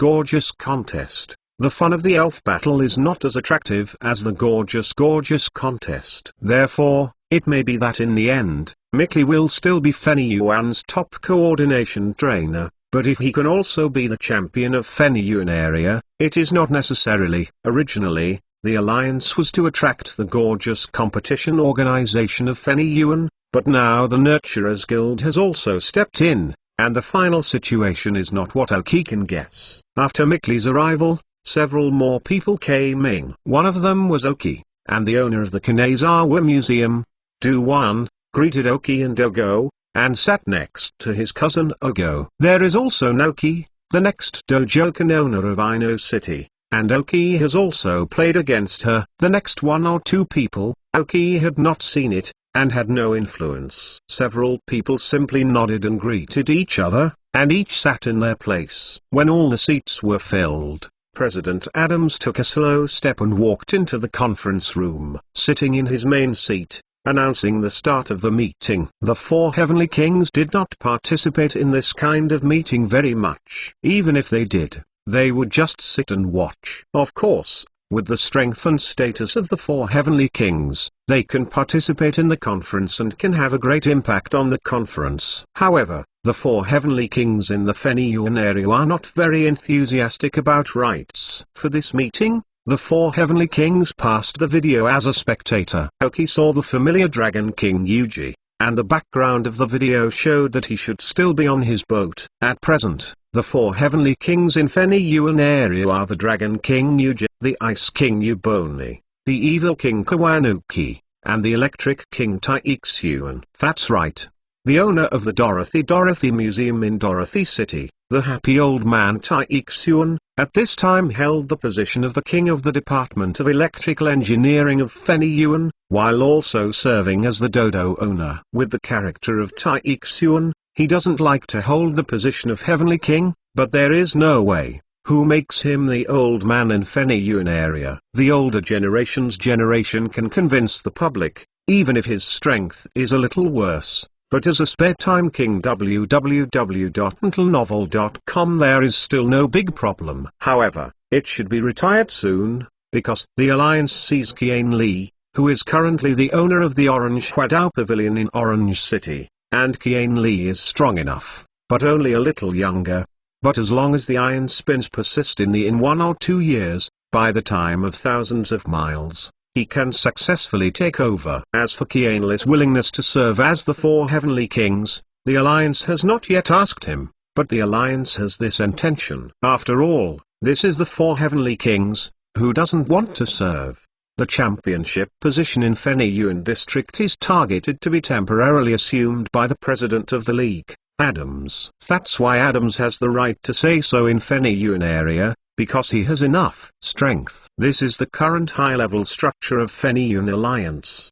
contest. The fun of the elf battle is not as attractive as the gorgeous contest. Therefore, it may be that in the end, Mickey will still be Fenni-Yuan's top coordination trainer, but if he can also be the champion of Feniyuan area, it is not necessarily. Originally, the alliance was to attract the gorgeous competition organization of Feniyuan, but now the Nurturers Guild has also stepped in, and the final situation is not what Oki can guess. After Mikli's arrival, several more people came in. One of them was Oki, and the owner of the Kanazawa Museum, Do-1, greeted Oki and Ogo, and sat next to his cousin Ogo. There is also Naoki, the next Dojokan owner of Ino City, and Oki has also played against her. The next one or two people, Oki had not seen it, and had no influence. Several people simply nodded and greeted each other, and each sat in their place. When all the seats were filled, President Adams took a slow step and walked into the conference room, sitting in his main seat, announcing the start of the meeting. The four Heavenly Kings did not participate in this kind of meeting very much. Even if they did, they would just sit and watch. Of course, with the strength and status of the four Heavenly Kings, they can participate in the conference and can have a great impact on the conference. However, the four Heavenly Kings in the Feniyuan area are not very enthusiastic about rights. For this meeting, the four Heavenly Kings passed the video as a spectator. Oki saw the familiar Dragon King Yuji, and the background of the video showed that he should still be on his boat. At present, the four Heavenly Kings in Feniyuan area are the Dragon King Yuji, the Ice King Yuboni, the Evil King Kawanuki, and the Electric King Taixuan. That's right. The owner of the Dorothy Museum in Dorothy City, the happy old man Taixuan, at this time held the position of the King of the Department of Electrical Engineering of Feniyuan, while also serving as the Dodo owner. With the character of Taixuan, he doesn't like to hold the position of Heavenly King, but there is no way. Who makes him the old man in Feniyuan area? The older generation's generation can convince the public, even if his strength is a little worse. But as a spare time king www.untlenovel.com there is still no big problem. However, it should be retired soon, because the alliance sees Kian Lee, who is currently the owner of the Orange Huadao Pavilion in Orange City, and Kian Lee is strong enough, but only a little younger. But as long as the iron spins persist in 1 or 2 years, by the time of thousands of miles, he can successfully take over. As for Kian Lee's willingness to serve as the four Heavenly Kings, the Alliance has not yet asked him, but the Alliance has this intention. After all, this is the four Heavenly Kings, who doesn't want to serve? The championship position in Feniyuan district is targeted to be temporarily assumed by the president of the league, Adams. That's why Adams has the right to say so in Feniyuan area, because he has enough strength. This is the current high-level structure of Feniyuan Alliance.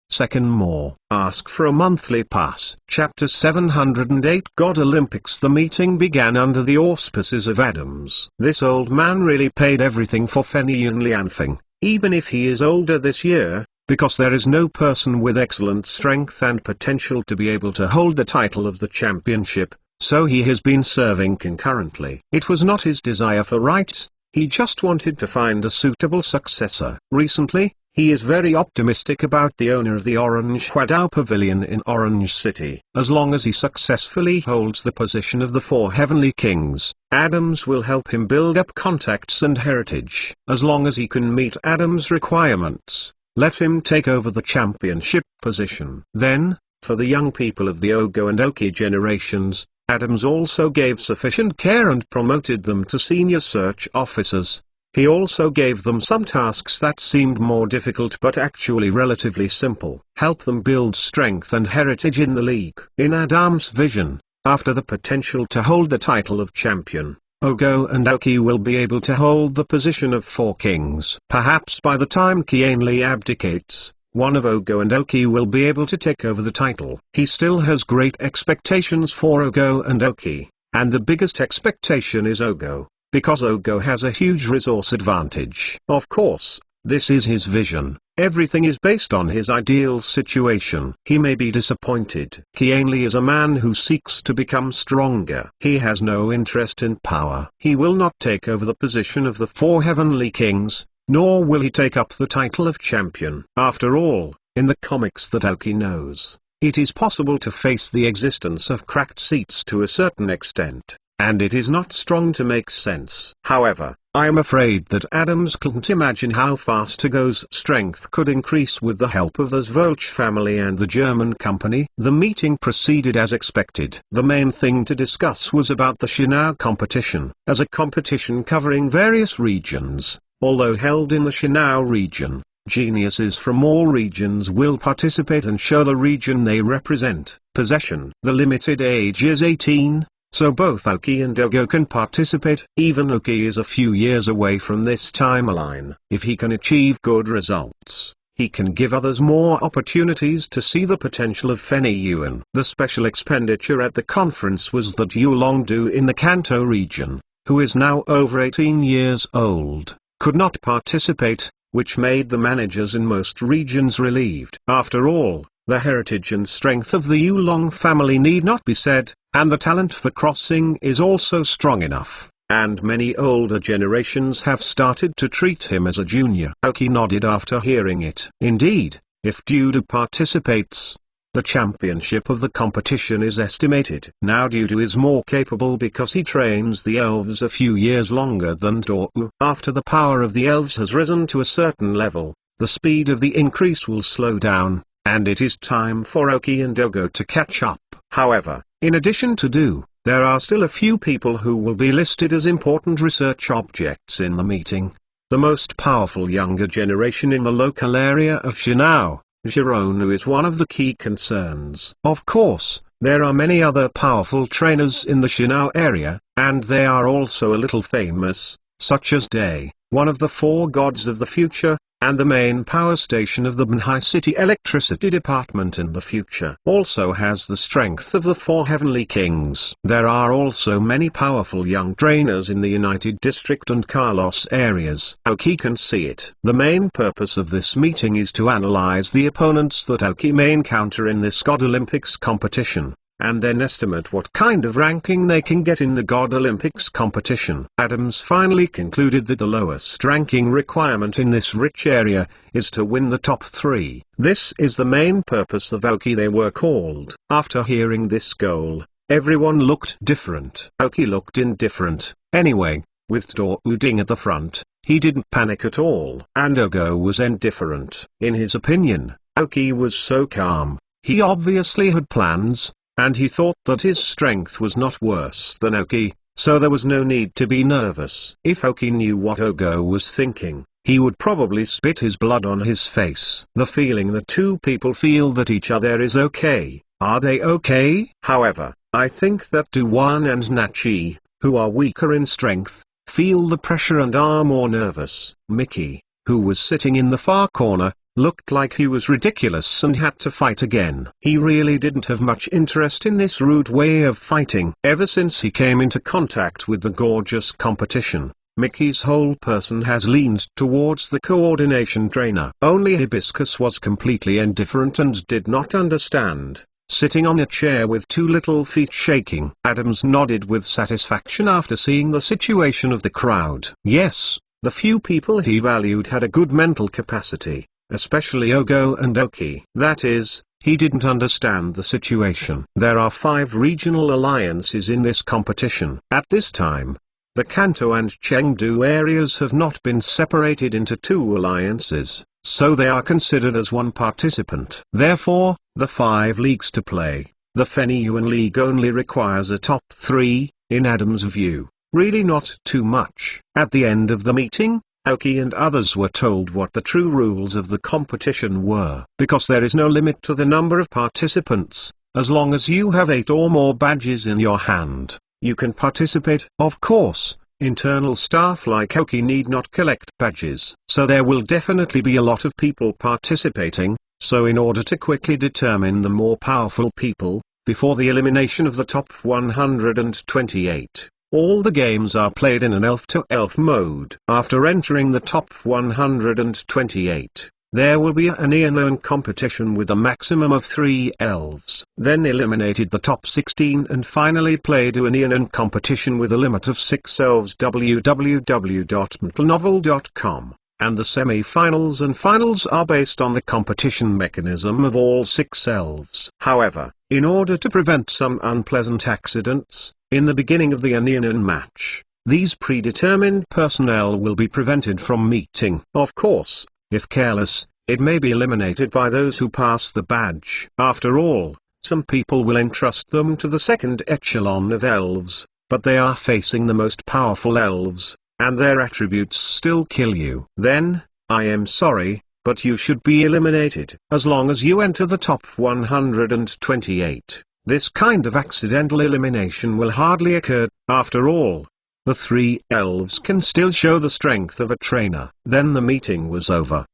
Second more. Ask for a monthly pass. Chapter 708 God Olympics. The meeting began under the auspices of Adams. This old man really paid everything for Feniyuan Lianfeng, even if he is older this year, because there is no person with excellent strength and potential to be able to hold the title of the championship. So he has been serving concurrently. It was not his desire for rights, he just wanted to find a suitable successor. Recently, he is very optimistic about the owner of the Orange Huadao Pavilion in Orange City. As long as he successfully holds the position of the four Heavenly Kings, Adams will help him build up contacts and heritage. As long as he can meet Adams' requirements, let him take over the championship position. Then, for the young people of the Ogo and Oki generations, Adams also gave sufficient care and promoted them to senior search officers. He also gave them some tasks that seemed more difficult but actually relatively simple. Help them build strength and heritage in the league. In Adams' vision, after the potential to hold the title of champion, Ogo and Oki will be able to hold the position of four kings. Perhaps by the time Kian Lee abdicates, one of Ogo and Oki will be able to take over the title. He still has great expectations for Ogo and Oki, and the biggest expectation is Ogo, because Ogo has a huge resource advantage. Of course, this is his vision. Everything is based on his ideal situation. He may be disappointed. Kian Lee is a man who seeks to become stronger. He has no interest in power. He will not take over the position of the four Heavenly Kings, nor will he take up the title of champion. After all, in the comics that Oki knows, It is possible to face the existence of cracked seats to a certain extent, and it is not strong to make sense. However, I am afraid that Adams couldn't imagine how fast Ugo's strength could increase with the help of the Zvolch family and the German company. The meeting proceeded as expected. The main thing to discuss was about the Shinao competition. As a competition covering various regions, although held in the Shinao region, geniuses from all regions will participate and show the region they represent. Possession. The limited age is 18. So both Aoki and Ugo can participate. Even Aoki is a few years away from this timeline. If he can achieve good results, he can give others more opportunities to see the potential of Fenny Yuan. The special expenditure at the conference was that Yu Longdu in the Kanto region, who is now over 18 years old, could not participate, which made the managers in most regions relieved. After all, the heritage and strength of the Yulong family need not be said, and the talent for crossing is also strong enough, and many older generations have started to treat him as a junior. Aoki nodded after hearing it. Indeed, if Dudu participates, the championship of the competition is estimated. Now Dudu is more capable because he trains the elves a few years longer than Dou. After the power of the elves has risen to a certain level, the speed of the increase will slow down, and it is time for Aoki and Ugo to catch up. However, in addition to Du, there are still a few people who will be listed as important research objects in the meeting. The most powerful younger generation in the local area of Shinao, Gironu, is one of the key concerns. Of course, there are many other powerful trainers in the Shinao area, and they are also a little famous, such as Day, one of the four gods of the future, and the main power station of the Banhai City Electricity Department in the future also has the strength of the four heavenly kings. There are also many powerful young trainers in the United District and Carlos areas. Aoki can see it. The main purpose of this meeting is to analyze the opponents that Aoki may encounter in this God Olympics competition, and then estimate what kind of ranking they can get in the God Olympics competition. Adams finally concluded that the lowest ranking requirement in this rich area is to win the top 3. This is the main purpose of Aoki. They were called. After hearing this goal, everyone looked different. Aoki looked indifferent. Anyway, with Dou Ding at the front, he didn't panic at all. And Ugo was indifferent. In his opinion, Aoki was so calm. He obviously had plans, and he thought that his strength was not worse than Aoki, so there was no need to be nervous. If Aoki knew what Ugo was thinking, he would probably spit his blood on his face. The feeling that two people feel that each other is okay. Are they okay? However, I think that Duan and Nachi, who are weaker in strength, feel the pressure and are more nervous. Mickey, who was sitting in the far corner, looked like he was ridiculous and had to fight again. He really didn't have much interest in this rude way of fighting. Ever since he came into contact with the gorgeous competition, Mickey's whole person has leaned towards the coordination trainer. Only Hibiscus was completely indifferent and did not understand, sitting on a chair with two little feet shaking. Adams nodded with satisfaction after seeing the situation of the crowd. Yes, the few people he valued had a good mental capacity, especially Ugo and Aoki. That is, he didn't understand the situation. There are 5 regional alliances in this competition. At this time, the Kanto and Chengdu areas have not been separated into 2 alliances, so they are considered as one participant. Therefore, the 5 leagues to play, the Fenny Yuan League only requires a top 3, in Adams' view. Really not too much. At the end of the meeting, Aoki and others were told what the true rules of the competition were. Because there is no limit to the number of participants, as long as you have 8 or more badges in your hand, you can participate. Of course, internal staff like Aoki need not collect badges. So there will definitely be a lot of people participating, so in order to quickly determine the more powerful people, before the elimination of the top 128, all the games are played in an elf-to-elf mode. After entering the top 128, there will be an Eon competition with a maximum of 3 elves. Then eliminated the top 16 and finally played an Eon competition with a limit of 6 elves. www.mtlnovel.com and the semi-finals and finals are based on the competition mechanism of all 6 elves. However, in order to prevent some unpleasant accidents, in the beginning of the Anian match, these predetermined personnel will be prevented from meeting. Of course, if careless, it may be eliminated by those who pass the badge. After all, some people will entrust them to the second echelon of elves, but they are facing the most powerful elves, and their attributes still kill you. Then, I am sorry, but you should be eliminated. As long as you enter the top 128, this kind of accidental elimination will hardly occur. After all, the 3 elves can still show the strength of a trainer. Then the meeting was over.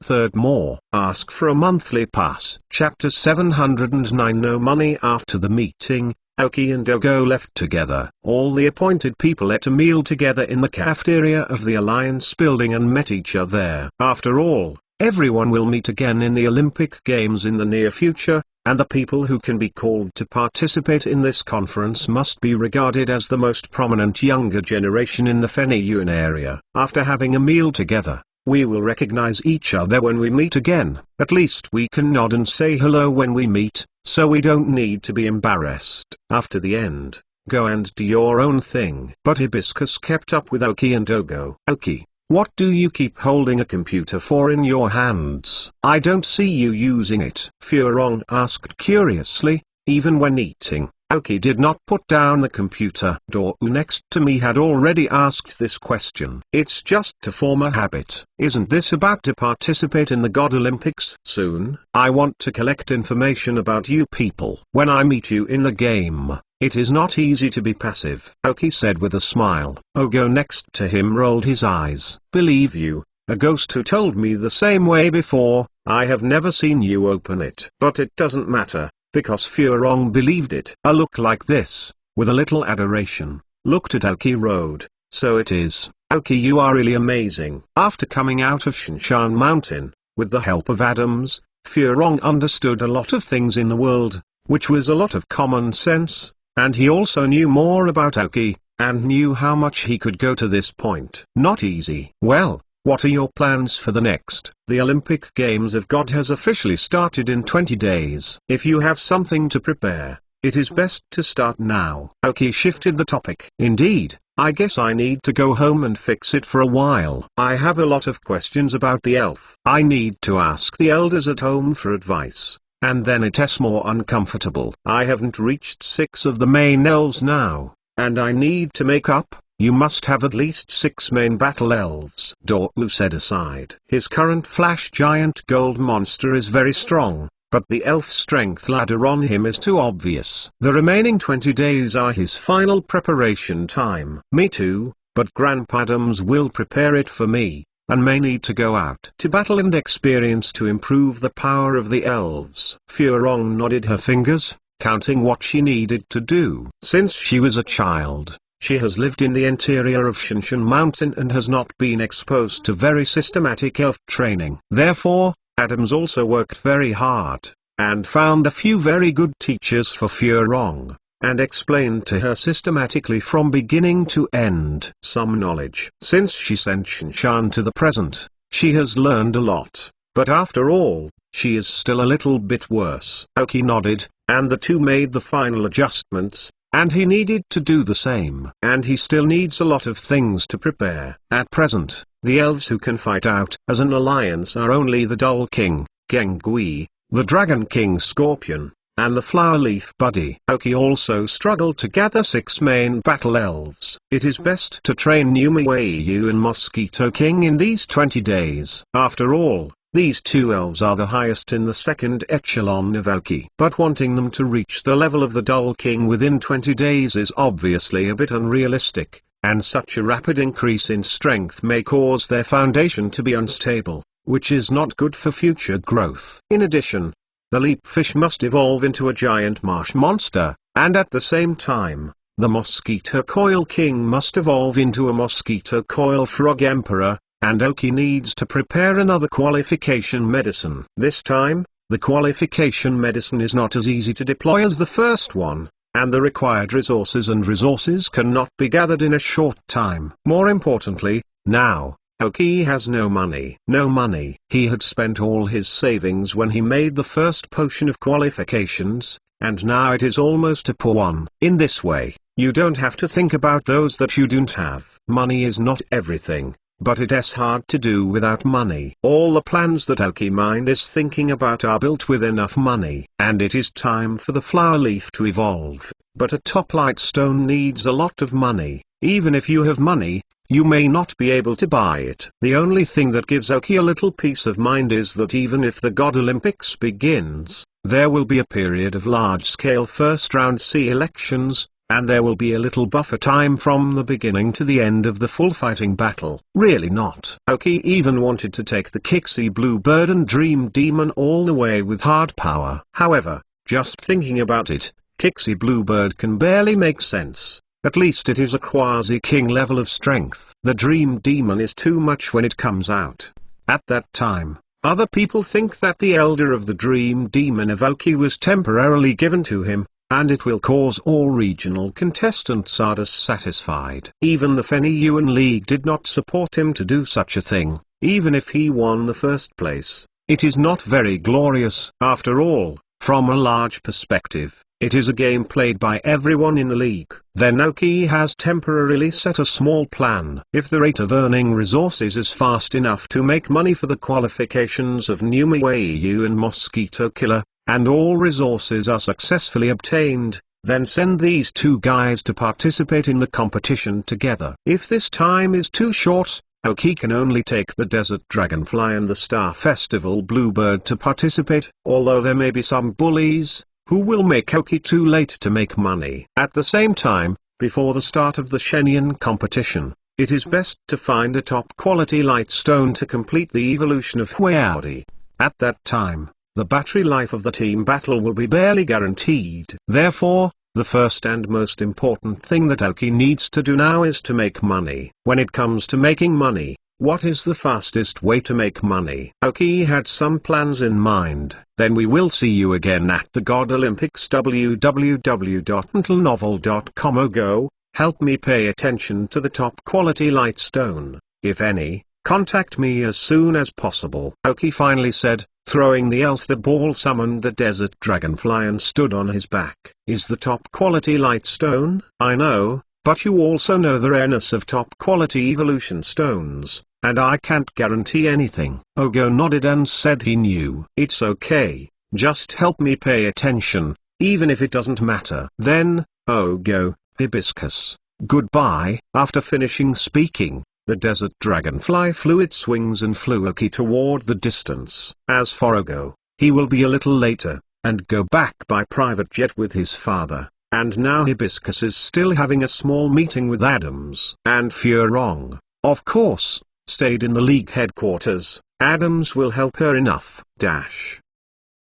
Third more. Ask for a monthly pass. Chapter 709. No money. After the meeting, Aoki and Ogo left together. All the appointed people ate a meal together in the cafeteria of the Alliance building and met each other there. After all, everyone will meet again in the Olympic Games in the near future, and the people who can be called to participate in this conference must be regarded as the most prominent younger generation in the Feniyuan area. After having a meal together, we will recognize each other when we meet again. At least we can nod and say hello when we meet, so we don't need to be embarrassed. After the end, go and do your own thing. But Hibiscus kept up with Aoki and Ogo. Aoki, what do you keep holding a computer for in your hands? I don't see you using it. Furong asked curiously. Even when eating, Aoki did not put down the computer. Doru next to me had already asked this question. It's just to form a habit. Isn't this about to participate in the God Olympics soon? I want to collect information about you people. When I meet you in the game, it is not easy to be passive, Aoki said with a smile. Ogo next to him rolled his eyes. Believe you, a ghost who told me the same way before. I have never seen you open it. But it doesn't matter, because Furong believed it. A look like this, with a little adoration, looked at Aoki Road. So it is. Aoki, you are really amazing. After coming out of Shinshan Mountain, with the help of Adams, Furong understood a lot of things in the world, which was a lot of common sense, and he also knew more about Aoki, and knew how much he could go to this point. Not easy. Well, what are your plans for the next? The Olympic Games of God has officially started in 20 days. If you have something to prepare, it is best to start now. Aoki shifted the topic. Indeed, I guess I need to go home and fix it for a while. I have a lot of questions about the elf. I need to ask the elders at home for advice, and then it's more uncomfortable. I haven't reached 6 of the main elves now, and I need to make up. You must have at least 6 main battle elves, Doru said aside. His current flash giant gold monster is very strong, but the elf strength ladder on him is too obvious. The remaining 20 days are his final preparation time. Me too, but Grandpa Adams will prepare it for me, and may need to go out to battle and experience to improve the power of the elves. Furong nodded her fingers, counting what she needed to do. Since she was a child, she has lived in the interior of Shinshan Mountain and has not been exposed to very systematic elf training. Therefore, Adams also worked very hard, and found a few very good teachers for Furong, and explained to her systematically from beginning to end some knowledge. Since she sent Shinshan to the present, she has learned a lot, but after all, she is still a little bit worse. Aoki nodded, and the two made the final adjustments, and he needed to do the same. And he still needs a lot of things to prepare. At present, the elves who can fight out as an alliance are only the Dull King, Gengui, the Dragon King Scorpion, and the Flower Leaf Buddy. Aoki also struggled to gather 6 main battle elves. It is best to train Numawayu and Mosquito King in these 20 days. After all, these 2 elves are the highest in the second echelon of Aoki. But wanting them to reach the level of the Dull King within 20 days is obviously a bit unrealistic, and such a rapid increase in strength may cause their foundation to be unstable, which is not good for future growth. In addition, the leap fish must evolve into a giant marsh monster, and at the same time, the Mosquito Coil King must evolve into a Mosquito Coil Frog Emperor, and Aoki needs to prepare another qualification medicine. This time, the qualification medicine is not as easy to deploy as the first one, and the required resources cannot be gathered in a short time. More importantly, now, Aoki has no money. No money. He had spent all his savings when he made the first potion of qualifications, and now it is almost a poor one. In this way, you don't have to think about those that you don't have. Money is not everything, but it is hard to do without money. All the plans that Aoki mind is thinking about are built with enough money. And it is time for the flower leaf to evolve. But a top light stone needs a lot of money. Even if you have money, you may not be able to buy it. The only thing that gives Aoki a little peace of mind is that even if the God Olympics begins, there will be a period of large-scale first-round C elections, and there will be a little buffer time from the beginning to the end of the full fighting battle. Really not. Aoki even wanted to take the Kixie Bluebird and Dream Demon all the way with hard power. However, just thinking about it, Kixie Bluebird can barely make sense. At least it is a quasi-king level of strength. The Dream Demon is too much when it comes out. At that time, other people think that the Elder of the Dream Demon of Aoki was temporarily given to him, and it will cause all regional contestants are dissatisfied. Even the Fenny-Yuan League did not support him to do such a thing, even if he won the first place. It is not very glorious. After all, from a large perspective, it is a game played by everyone in the league. Then Aoki has temporarily set a small plan. If the rate of earning resources is fast enough to make money for the qualifications of Numeweiyu and Mosquito Killer, and all resources are successfully obtained, then send these two guys to participate in the competition together. If this time is too short, Aoki can only take the Desert Dragonfly and the Star Festival Bluebird to participate, although there may be some bullies who will make Aoki too late to make money. At the same time, before the start of the Shenyang competition, it is best to find a top-quality light stone to complete the evolution of Huaodi. At that time, the battery life of the team battle will be barely guaranteed. Therefore, the first and most important thing that Aoki needs to do now is to make money. When it comes to making money, what is the fastest way to make money? Aoki had some plans in mind. Then we will see you again at the God Olympics. www.untilnovel.com. Oh, go, help me pay attention to the top quality light stone. If any, contact me as soon as possible. Aoki finally said, throwing the elf the ball summoned the Desert Dragonfly and stood on his back. Is the top quality light stone? I know, but you also know the rareness of top quality evolution stones, and I can't guarantee anything. Ogo nodded and said he knew. It's okay, just help me pay attention, even if it doesn't matter. Then, Ogo, Hibiscus, goodbye. After finishing speaking, the Desert Dragonfly flew its wings and flew Aoki toward the distance. As for Ogo, he will be a little later, and go back by private jet with his father. And now Hibiscus is still having a small meeting with Adams. And Furong, of course, stayed in the league headquarters. Adams will help her enough.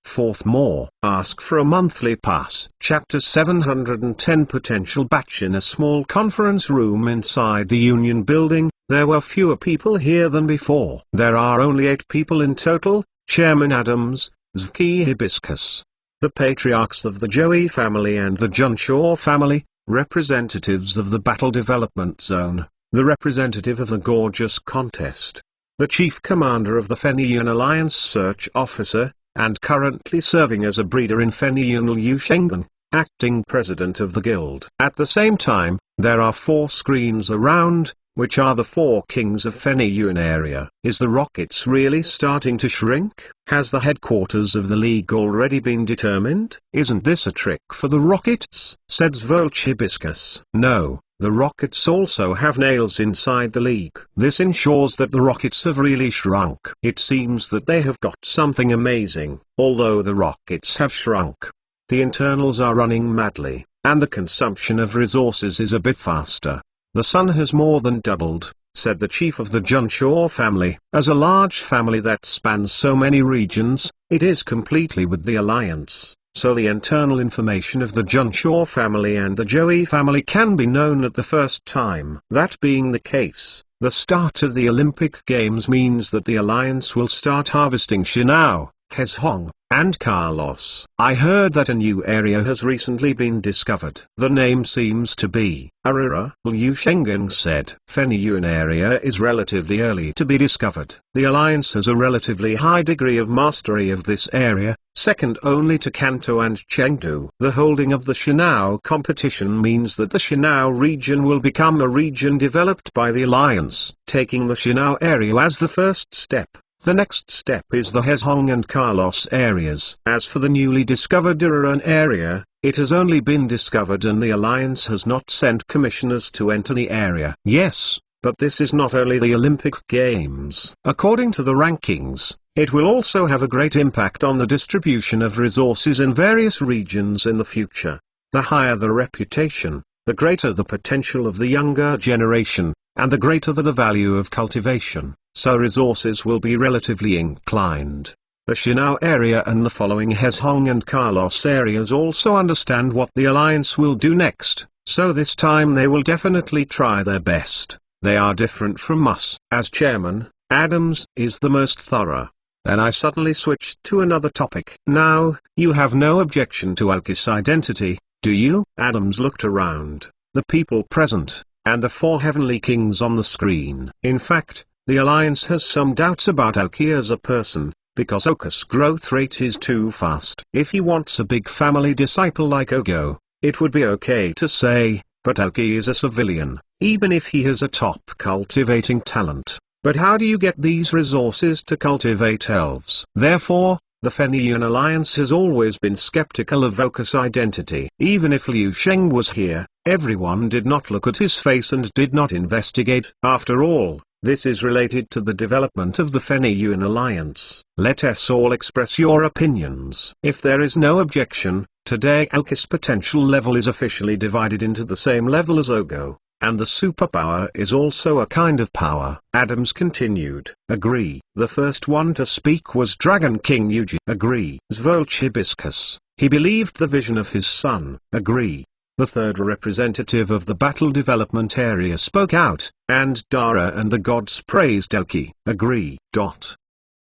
Fourth more. Ask for a monthly pass. Chapter 710. Potential batch. In a small conference room inside the Union building, there were fewer people here than before. There are only 8 people in total: Chairman Adams, Zki Hibiscus, the patriarchs of the Joey family and the Junshaw family, representatives of the Battle Development Zone, the representative of the Gorgeous Contest, the chief commander of the Fenny-Yun Alliance search officer, and currently serving as a breeder in Fenny-Yun Liu Shengban, acting president of the guild. At the same time, there are 4 screens around, which are the 4 kings of Fenny-Yun area. Is the rockets really starting to shrink? Has the headquarters of the league already been determined? Isn't this a trick for the rockets? Said Zvolch Hibiscus. No, the rockets also have nails inside the league. This ensures that the rockets have really shrunk. It seems that they have got something amazing. Although the rockets have shrunk, the internals are running madly, and the consumption of resources is a bit faster. The sun has more than doubled, said the chief of the Junshaw family. As a large family that spans so many regions, it is completely with the alliance, so the internal information of the Junshaw family and the Joey family can be known at the first time. That being the case, the start of the Olympic Games means that the alliance will start harvesting Shinao, Hezhong, and Carlos. I heard that a new area has recently been discovered. The name seems to be Aurora, Liu Shengen said. Fenyuan area is relatively early to be discovered. The Alliance has a relatively high degree of mastery of this area, second only to Kanto and Chengdu. The holding of the Shanao competition means that the Shanao region will become a region developed by the Alliance, taking the Shanao area as the first step. The next step is the Hezhong and Carlos areas. As for the newly discovered Iran area, it has only been discovered and the Alliance has not sent commissioners to enter the area. Yes, but this is not only the Olympic Games. According to the rankings, it will also have a great impact on the distribution of resources in various regions in the future. The higher the reputation, the greater the potential of the younger generation, and the greater the value of cultivation, so resources will be relatively inclined. The Shanao area and the following Hezhong and Carlos areas also understand what the Alliance will do next, so this time they will definitely try their best. They are different from us. As chairman, Adams is the most thorough. Then I suddenly switched to another topic. Now, you have no objection to Aoki's identity, do you? Adams looked around, the people present, and the four heavenly kings on the screen. In fact, the Alliance has some doubts about Aoki as a person, because Aoki's growth rate is too fast. If he wants a big family disciple like Ogo, it would be okay to say, but Aoki is a civilian, even if he has a top cultivating talent. But how do you get these resources to cultivate elves? Therefore, the Fenyuan Alliance has always been skeptical of Aoki's identity. Even if Liu Sheng was here, everyone did not look at his face and did not investigate. After all, this is related to the development of the Fenyuan Alliance. Let us all express your opinions. If there is no objection, today Aoki's potential level is officially divided into the same level as Ogo, and the superpower is also a kind of power. Adams continued. Agree. The first one to speak was Dragon King Yuji. Agree. Zvolch Hibiscus. He believed the vision of his son. Agree. The third representative of the battle development area spoke out, and Dara and the gods praised Aoki. Agree.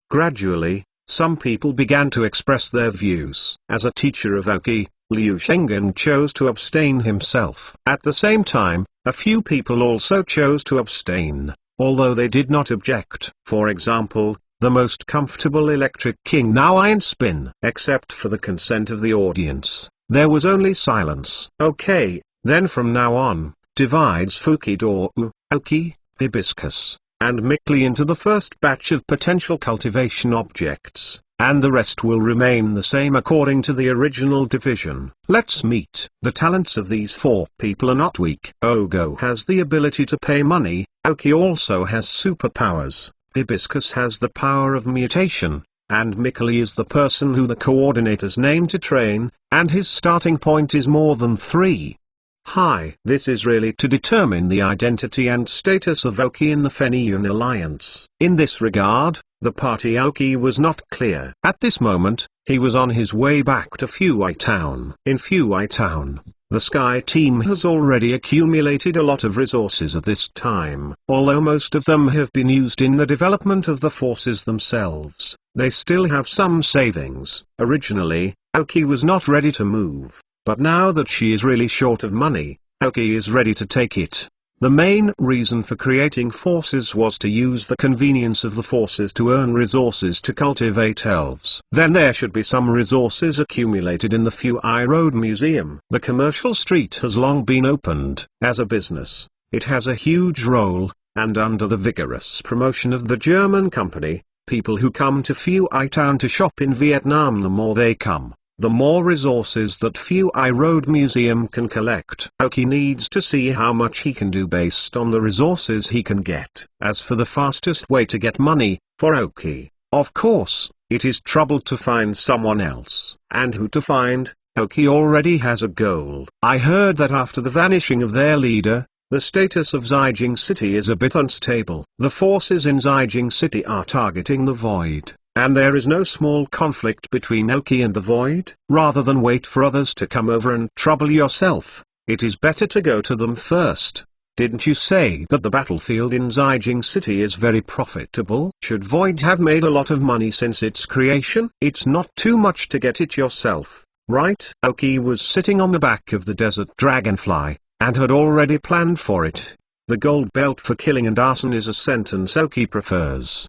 Gradually, some people began to express their views. As a teacher of Aoki, Liu Shengen chose to abstain himself. At the same time, a few people also chose to abstain, although they did not object. For example, the most comfortable Electric King now Einspin. Except for the consent of the audience, there was only silence. Okay, then from now on, divides Fukido, Aoki, Hibiscus, and Mikli into the first batch of potential cultivation objects, and the rest will remain the same according to the original division. Let's meet. The talents of these four people are not weak. Ogo has the ability to pay money, Aoki also has superpowers, Hibiscus has the power of mutation, and Mikli is the person who the coordinators name to train, and his starting point is more than 3. Hi. This is really to determine the identity and status of Aoki in the Fenyuan Alliance. In this regard, the party Aoki was not clear. At this moment, he was on his way back to Fuai Town. In Fuai Town, the Sky Team has already accumulated a lot of resources at this time. Although most of them have been used in the development of the forces themselves, they still have some savings. Originally, Aoki was not ready to move, but now that she is really short of money, Aoki is ready to take it. The main reason for creating forces was to use the convenience of the forces to earn resources to cultivate elves. Then there should be some resources accumulated in the Fuai Road Museum. The commercial street has long been opened. As a business, it has a huge role, and under the vigorous promotion of the German company, people who come to Fuai Town to shop in Vietnam, the more they come, the more resources that Fuai Road Museum can collect. Aoki needs to see how much he can do based on the resources he can get. As for the fastest way to get money, for Aoki, of course, it is trouble to find someone else. And who to find? Aoki already has a goal. I heard that after the vanishing of their leader, the status of Zijing City is a bit unstable. The forces in Zijing City are targeting the Void. And there is no small conflict between Aoki and the Void. Rather than wait for others to come over and trouble yourself, it is better to go to them first. Didn't you say that the battlefield in Zijing City is very profitable? Should Void have made a lot of money since its creation? It's not too much to get it yourself, right? Aoki was sitting on the back of the desert dragonfly, and had already planned for it. The gold belt for killing and arson is a sentence Aoki prefers.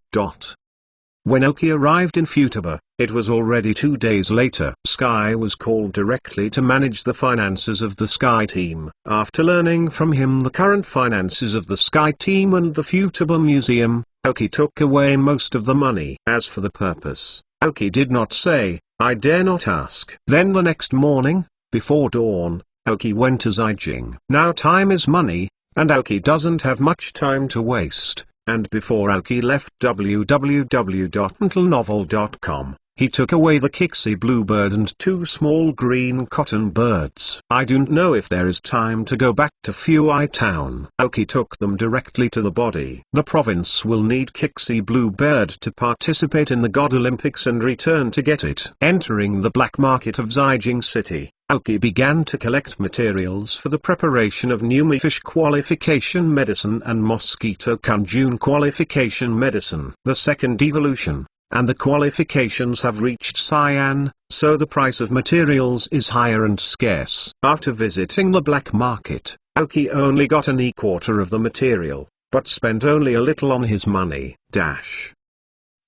When Aoki arrived in Futaba, it was already 2 days later. Sky was called directly to manage the finances of the Sky Team. After learning from him the current finances of the Sky Team and the Futaba Museum, Aoki took away most of the money. As for the purpose, Aoki did not say, I dare not ask. Then the next morning, before dawn, Aoki went to Zijing. Now time is money, and Aoki doesn't have much time to waste. And before Aoki left www.mentalnovel.com, he took away the Kixie bluebird and 2 small green cotton birds. I don't know if there is time to go back to Fuai Town. Aoki took them directly to the body. The province will need Kixie bluebird to participate in the God Olympics and return to get it. Entering the black market of Zijing City, Aoki began to collect materials for the preparation of Numifish qualification medicine and Mosquito Kunjun qualification medicine. The second evolution, and the qualifications have reached Cyan, so the price of materials is higher and scarce. After visiting the black market, Aoki only got an e-quarter of the material, but spent only a little on his money.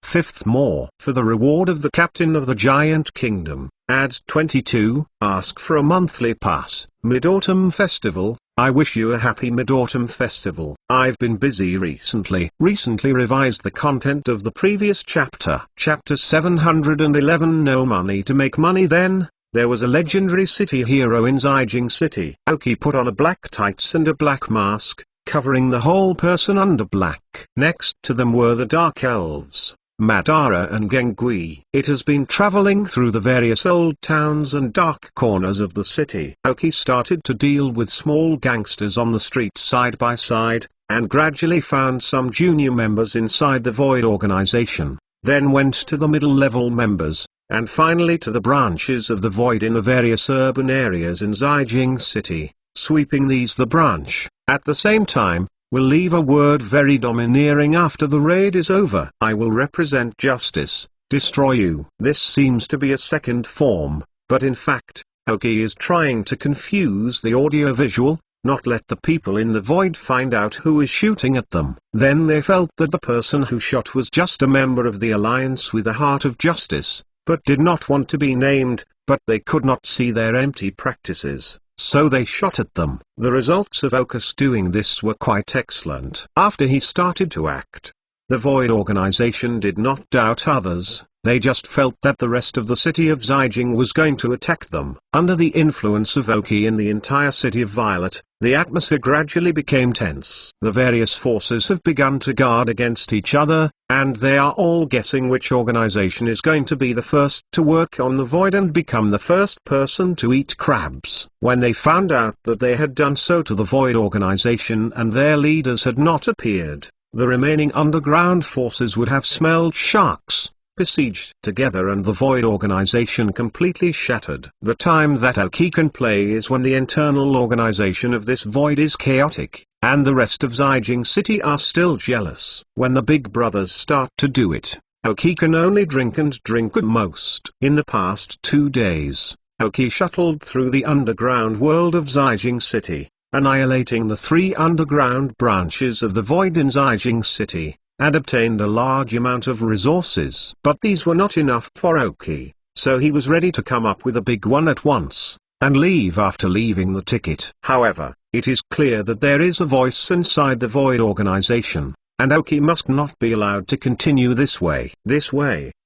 Fifth more. For the reward of the captain of the giant kingdom, add 22, ask for a monthly pass. Mid-Autumn Festival, I wish you a happy Mid-Autumn Festival. I've been busy recently. Recently revised the content of the previous chapter. Chapter 711. No money to make money. Then, there was a legendary city hero in Zijing City. Aoki put on a black tights and a black mask, covering the whole person under black. Next to them were the Dark Elves, Madara and Gengui. It has been traveling through the various old towns and dark corners of the city. Aoki started to deal with small gangsters on the street side by side, and gradually found some junior members inside the Void organization, then went to the middle-level members, and finally to the branches of the Void in the various urban areas in Zijing City. Sweeping these the branch, at the same time, will leave a word very domineering after the raid is over. I will represent justice, destroy you. This seems to be a second form, but in fact, Aoki is trying to confuse the audio-visual, not let the people in the Void find out who is shooting at them. Then they felt that the person who shot was just a member of the Alliance with a heart of justice, but did not want to be named, but they could not see their empty practices. So they shot at them. The results of Aoki's doing this were quite excellent. After he started to act, the Void organization did not doubt others, they just felt that the rest of the city of Zijing was going to attack them. Under the influence of Aoki in the entire city of Violet, the atmosphere gradually became tense. The various forces have begun to guard against each other, and they are all guessing which organization is going to be the first to work on the Void and become the first person to eat crabs. When they found out that they had done so to the Void organization and their leaders had not appeared, the remaining underground forces would have smelled sharks, besieged together, and the Void organization completely shattered. The time that Aoki can play is when the internal organization of this Void is chaotic, and the rest of Zijing City are still jealous. When the big brothers start to do it, Aoki can only drink and drink at most. In the past 2 days, Aoki shuttled through the underground world of Zijing City, annihilating the 3 underground branches of the Void in Zijing City, and obtained a large amount of resources. But these were not enough for Aoki, so he was ready to come up with a big one at once, and leave after leaving the ticket. However, it is clear that there is a voice inside the Void organization, and Aoki must not be allowed to continue this way.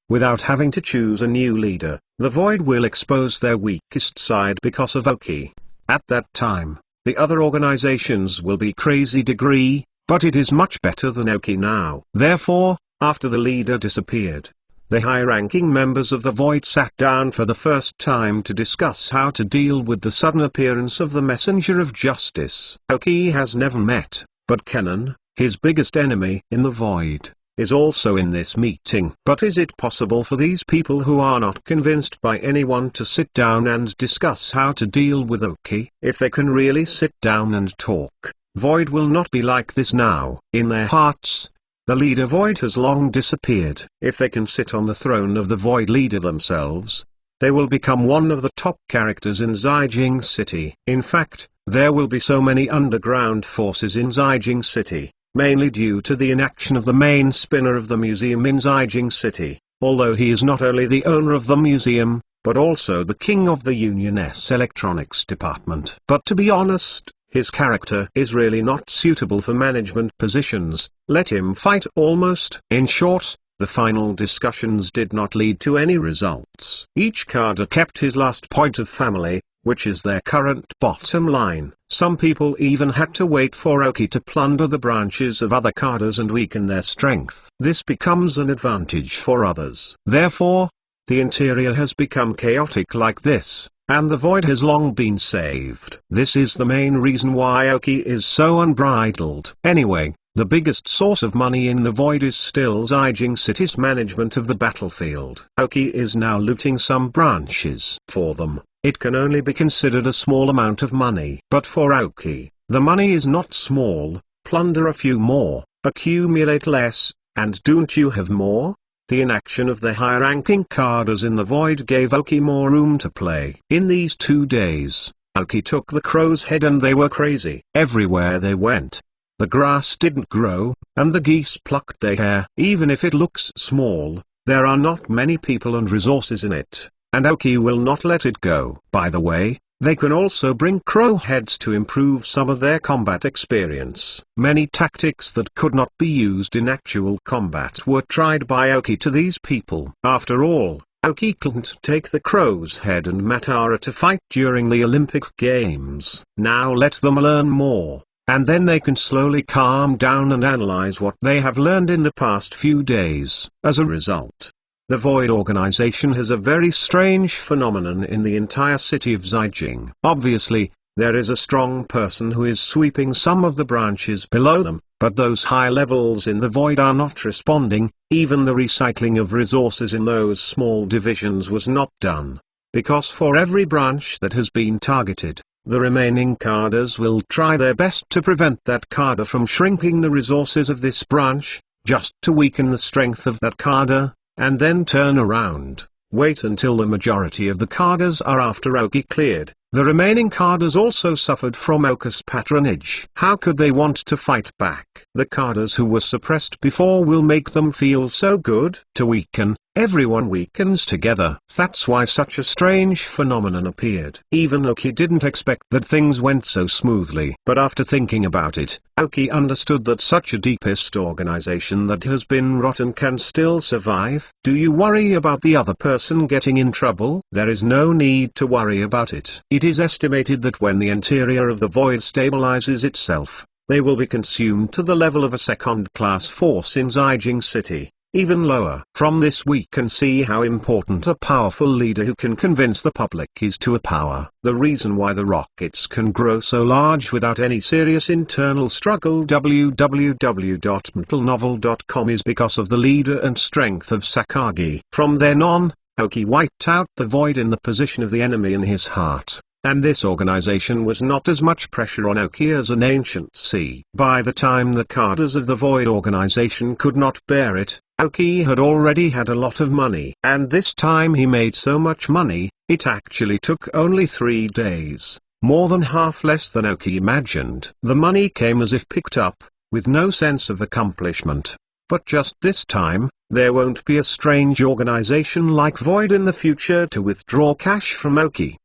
Without having to choose a new leader, the Void will expose their weakest side because of Aoki. At that time, the other organizations will be crazy degree, but it is much better than Aoki now. Therefore, after the leader disappeared, the high-ranking members of the Void sat down for the first time to discuss how to deal with the sudden appearance of the Messenger of Justice. Aoki has never met, but Kennen, his biggest enemy in the Void, is also in this meeting. But is it possible for these people who are not convinced by anyone to sit down and discuss how to deal with Aoki? If they can really sit down and talk, Void will not be like this now. In their hearts, the leader Void has long disappeared. If they can sit on the throne of the Void leader themselves, they will become one of the top characters in Zijing City. In fact, there will be so many underground forces in Zijing City, mainly due to the inaction of the main spinner of the museum in Zijing City, although he is not only the owner of the museum, but also the king of the Union's electronics department. But to be honest, his character is really not suitable for management positions. Let him fight almost. In short, the final discussions did not lead to any results. Each cadre kept his last point of family, which is their current bottom line. Some people even had to wait for Oki to plunder the branches of other cadres and weaken their strength. This becomes an advantage for others. Therefore, the interior has become chaotic like this, and the Void has long been saved. This is the main reason why Oki is so unbridled. Anyway, the biggest source of money in the Void is still Zijing City's management of the battlefield. Oki is now looting some branches for them. It can only be considered a small amount of money. But for Oki, the money is not small. Plunder a few more, accumulate less, and don't you have more? The inaction of the high-ranking cadres in the Void gave Oki more room to play. In these 2 days, Oki took the crow's head and they were crazy. Everywhere they went, the grass didn't grow, and the geese plucked their hair. Even if it looks small, there are not many people and resources in it, and Oki will not let it go. By the way, they can also bring crow heads to improve some of their combat experience. Many tactics that could not be used in actual combat were tried by Oki to these people. After all, Oki couldn't take the crow's head and Matara to fight during the Olympic Games. Now let them learn more, and then they can slowly calm down and analyze what they have learned in the past few days. As a result, the Void organization has a very strange phenomenon in the entire city of Zijing. Obviously, there is a strong person who is sweeping some of the branches below them, but those high levels in the Void are not responding. Even the recycling of resources in those small divisions was not done, because for every branch that has been targeted, the remaining cadres will try their best to prevent that cadre from shrinking the resources of this branch, just to weaken the strength of that cadre, and then turn around, wait until the majority of the cadres are after Oki cleared. The remaining cadres also suffered from Oki's patronage. How could they want to fight back? The cadres who were suppressed before will make them feel so good. To weaken, everyone weakens together. That's why such a strange phenomenon appeared. Even Oki didn't expect that things went so smoothly. But after thinking about it, Oki understood that such a deepest organization that has been rotten can still survive. Do you worry about the other person getting in trouble? There is no need to worry about it. It is estimated that when the interior of the Void stabilizes itself, they will be consumed to the level of a second-class force in Zijing City, even lower. From this we can see how important a powerful leader who can convince the public is to a power. The reason why the rockets can grow so large without any serious internal struggle www.metalnovel.com is because of the leader and strength of Sakagi. From then on, Oki wiped out the Void in the position of the enemy in his heart. And this organization was not as much pressure on Oki as an ancient sea. By the time the cadres of the Void organization could not bear it, Oki had already had a lot of money. And this time he made so much money, it actually took only 3 days, more than half less than Oki imagined. The money came as if picked up, with no sense of accomplishment. But just this time, there won't be a strange organization like Void in the future to withdraw cash from Oki.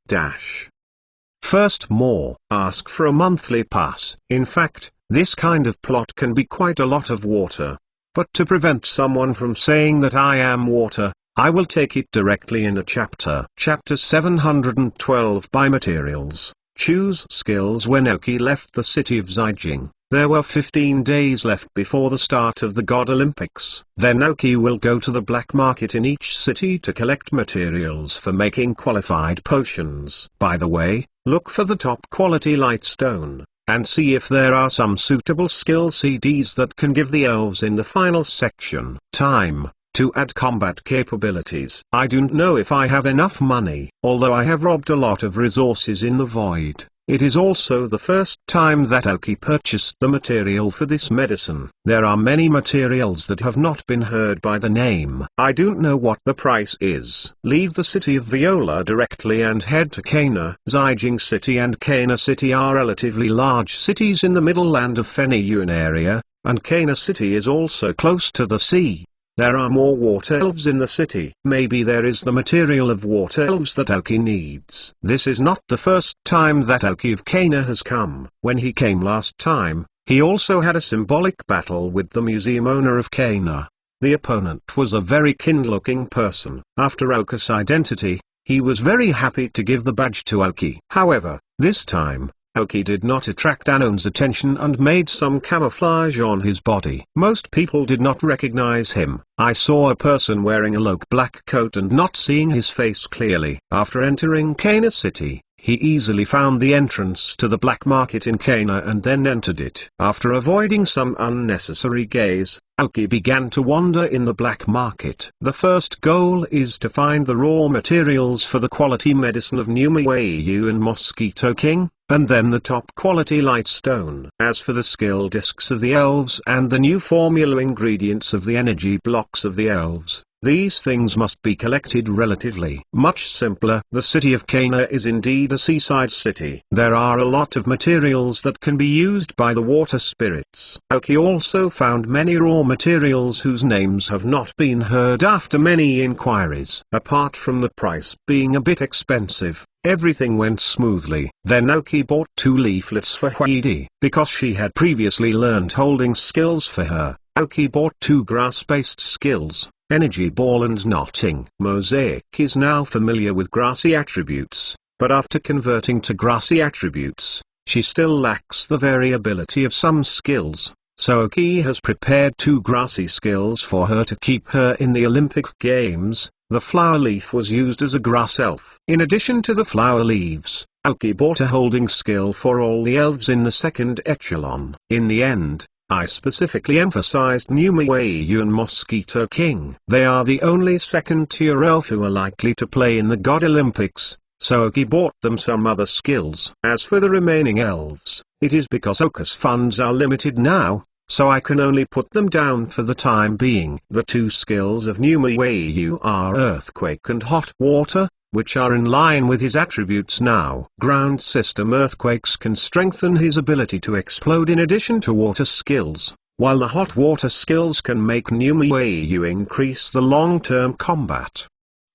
First, ask for a monthly pass. In fact, this kind of plot can be quite a lot of water. But to prevent someone from saying that I am water, I will take it directly in a chapter. Chapter 712 Buy materials. Choose skills. When Oki left the city of Zijing, there were 15 days left before the start of the God Olympics. Then Oki will go to the black market in each city to collect materials for making qualified potions. By the way, look for the top quality lightstone, and see if there are some suitable skill CDs that can give the elves in the final section. Time to add combat capabilities. I don't know if I have enough money, although I have robbed a lot of resources in the Void. It is also the first time that Aoki purchased the material for this medicine. There are many materials that have not been heard by the name. I don't know what the price is. Leave the city of Viola directly and head to Kana. Zijing City and Kana City are relatively large cities in the middle land of Fenyuan area, and Kana City is also close to the sea. There are more water elves in the city. Maybe there is the material of water elves that Aoki needs. This is not the first time that Aoki of Kana has come. When he came last time, he also had a symbolic battle with the museum owner of Kana. The opponent was a very kin-looking person. After Aoki's identity, he was very happy to give the badge to Aoki. However, this time, Aoki did not attract Anon's attention and made some camouflage on his body. Most people did not recognize him. I saw a person wearing a low black coat and not seeing his face clearly. After entering Kana City, he easily found the entrance to the black market in Kana and then entered it. After avoiding some unnecessary gaze, Aoki began to wander in the black market. The first goal is to find the raw materials for the quality medicine of Numawayu and Mosquito King, and then the top quality light stone. As for the skill discs of the elves and the new formula ingredients of the energy blocks of the elves, these things must be collected relatively much simpler. The city of Kana is indeed a seaside city. There are a lot of materials that can be used by the water spirits. Aoki also found many raw materials whose names have not been heard after many inquiries. Apart from the price being a bit expensive, everything went smoothly. Then Aoki bought 2 leaflets for Huidi. Because she had previously learned holding skills for her, Aoki bought 2 grass-based skills, Energy Ball and Knotting. Mosaic is now familiar with grassy attributes, but after converting to grassy attributes, she still lacks the variability of some skills. So Aoki has prepared 2 grassy skills for her to keep her in the Olympic Games. The flower leaf was used as a grass elf. In addition to the flower leaves, Aoki bought a holding skill for all the elves in the second echelon. In the end, I specifically emphasized Numawayu and Mosquito King. They are the only second-tier elf who are likely to play in the God Olympics, so Aoki bought them some other skills. As for the remaining elves, it is because Aoki's funds are limited now, so I can only put them down for the time being. The 2 skills of Numawayu are Earthquake and Hot Water, which are in line with his attributes now. Ground system earthquakes can strengthen his ability to explode in addition to water skills, while the hot water skills can make Numawayu increase the long-term combat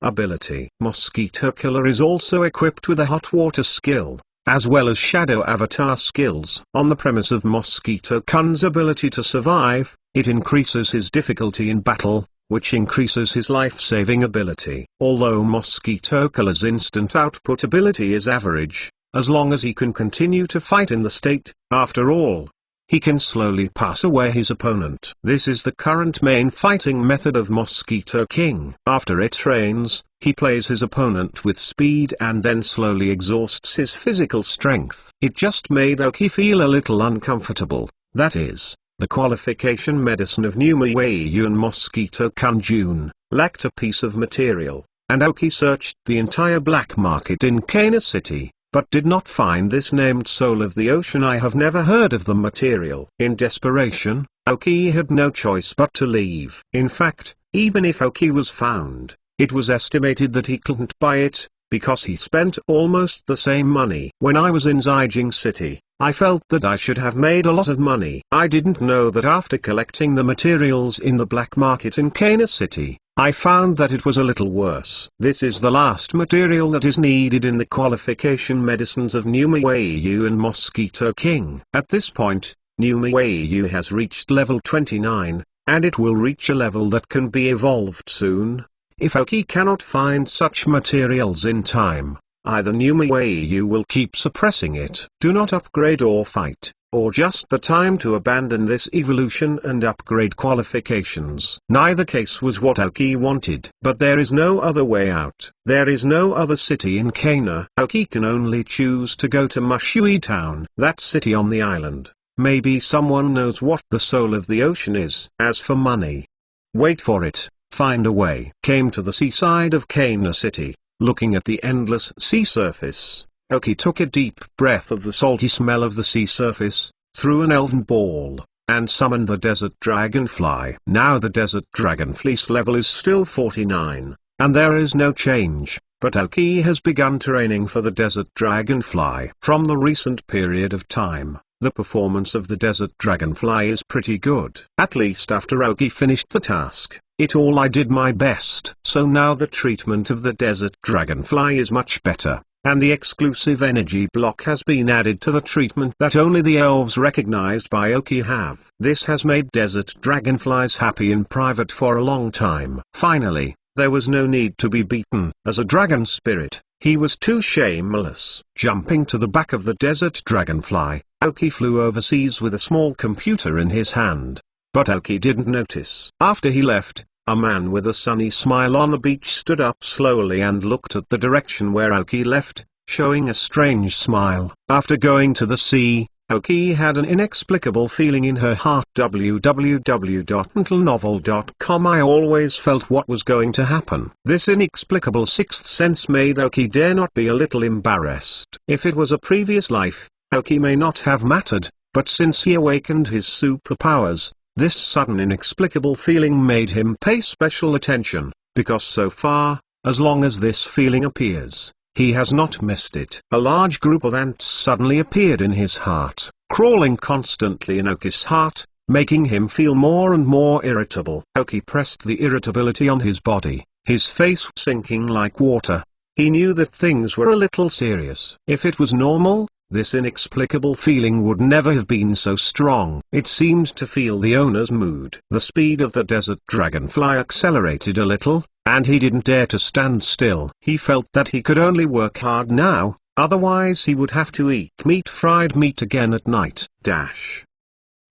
ability. Mosquito Killer is also equipped with a hot water skill, as well as Shadow Avatar skills. On the premise of Mosquito Kun's ability to survive, it increases his difficulty in battle, which increases his life-saving ability. Although Mosquito Killer's instant output ability is average, as long as he can continue to fight in the state, after all, he can slowly pass away his opponent. This is the current main fighting method of Mosquito King. After it rains, he plays his opponent with speed and then slowly exhausts his physical strength. It just made Aoki feel a little uncomfortable. That is, the qualification medicine of Numawayu and Mosquito Kun lacked a piece of material, and Aoki searched the entire black market in Kana City, but did not find this named Soul of the Ocean. I have never heard of the material. In desperation, Aoki had no choice but to leave. In fact, even if Aoki was found, it was estimated that he couldn't buy it, because he spent almost the same money. When I was in Zijing City, I felt that I should have made a lot of money. I didn't know that after collecting the materials in the black market in Kana City, I found that it was a little worse. This is the last material that is needed in the qualification medicines of Numawayu and Mosquito King. At this point, Numawayu has reached level 29, and it will reach a level that can be evolved soon. If Aoki cannot find such materials in time, either Numawayu will keep suppressing it. Do not upgrade or fight, or just the time to abandon this evolution and upgrade qualifications. Neither case was what Aoki wanted. But there is no other way out. There is no other city in Kana. Aoki can only choose to go to Mushui Town, that city on the island. Maybe someone knows what the Soul of the Ocean is. As for money, wait for it, find a way. Came to the seaside of Kana City. Looking at the endless sea surface, Oki took a deep breath of the salty smell of the sea surface, threw an elven ball, and summoned the desert dragonfly. Now the desert dragonfly's level is still 49, and there is no change, but Oki has begun training for the desert dragonfly. From the recent period of time, the performance of the desert dragonfly is pretty good. At least after Oki finished the task, I did my best. So now the treatment of the desert dragonfly is much better, and the exclusive energy block has been added to the treatment that only the elves recognized by Oki have. This has made desert dragonflies happy in private for a long time. Finally, there was no need to be beaten. As a dragon spirit, he was too shameless. Jumping to the back of the desert dragonfly, Oki flew overseas with a small computer in his hand. But Oki didn't notice. After he left, a man with a sunny smile on the beach stood up slowly and looked at the direction where Oki left, showing a strange smile. After going to the sea, Oki had an inexplicable feeling in her heart. www.mentalnovel.com. I always felt what was going to happen. This inexplicable sixth sense made Oki dare not be a little embarrassed. If it was a previous life, Oki may not have mattered, but since he awakened his superpowers, this sudden inexplicable feeling made him pay special attention, because so far, as long as this feeling appears, he has not missed it. A large group of ants suddenly appeared in his heart, crawling constantly in Oki's heart, making him feel more and more irritable. Oki pressed the irritability on his body, his face sinking like water. He knew that things were a little serious. If it was normal, this inexplicable feeling would never have been so strong. It seemed to feel the owner's mood. The speed of the desert dragonfly accelerated a little, and he didn't dare to stand still. He felt that he could only work hard now, otherwise he would have to eat fried meat again at night.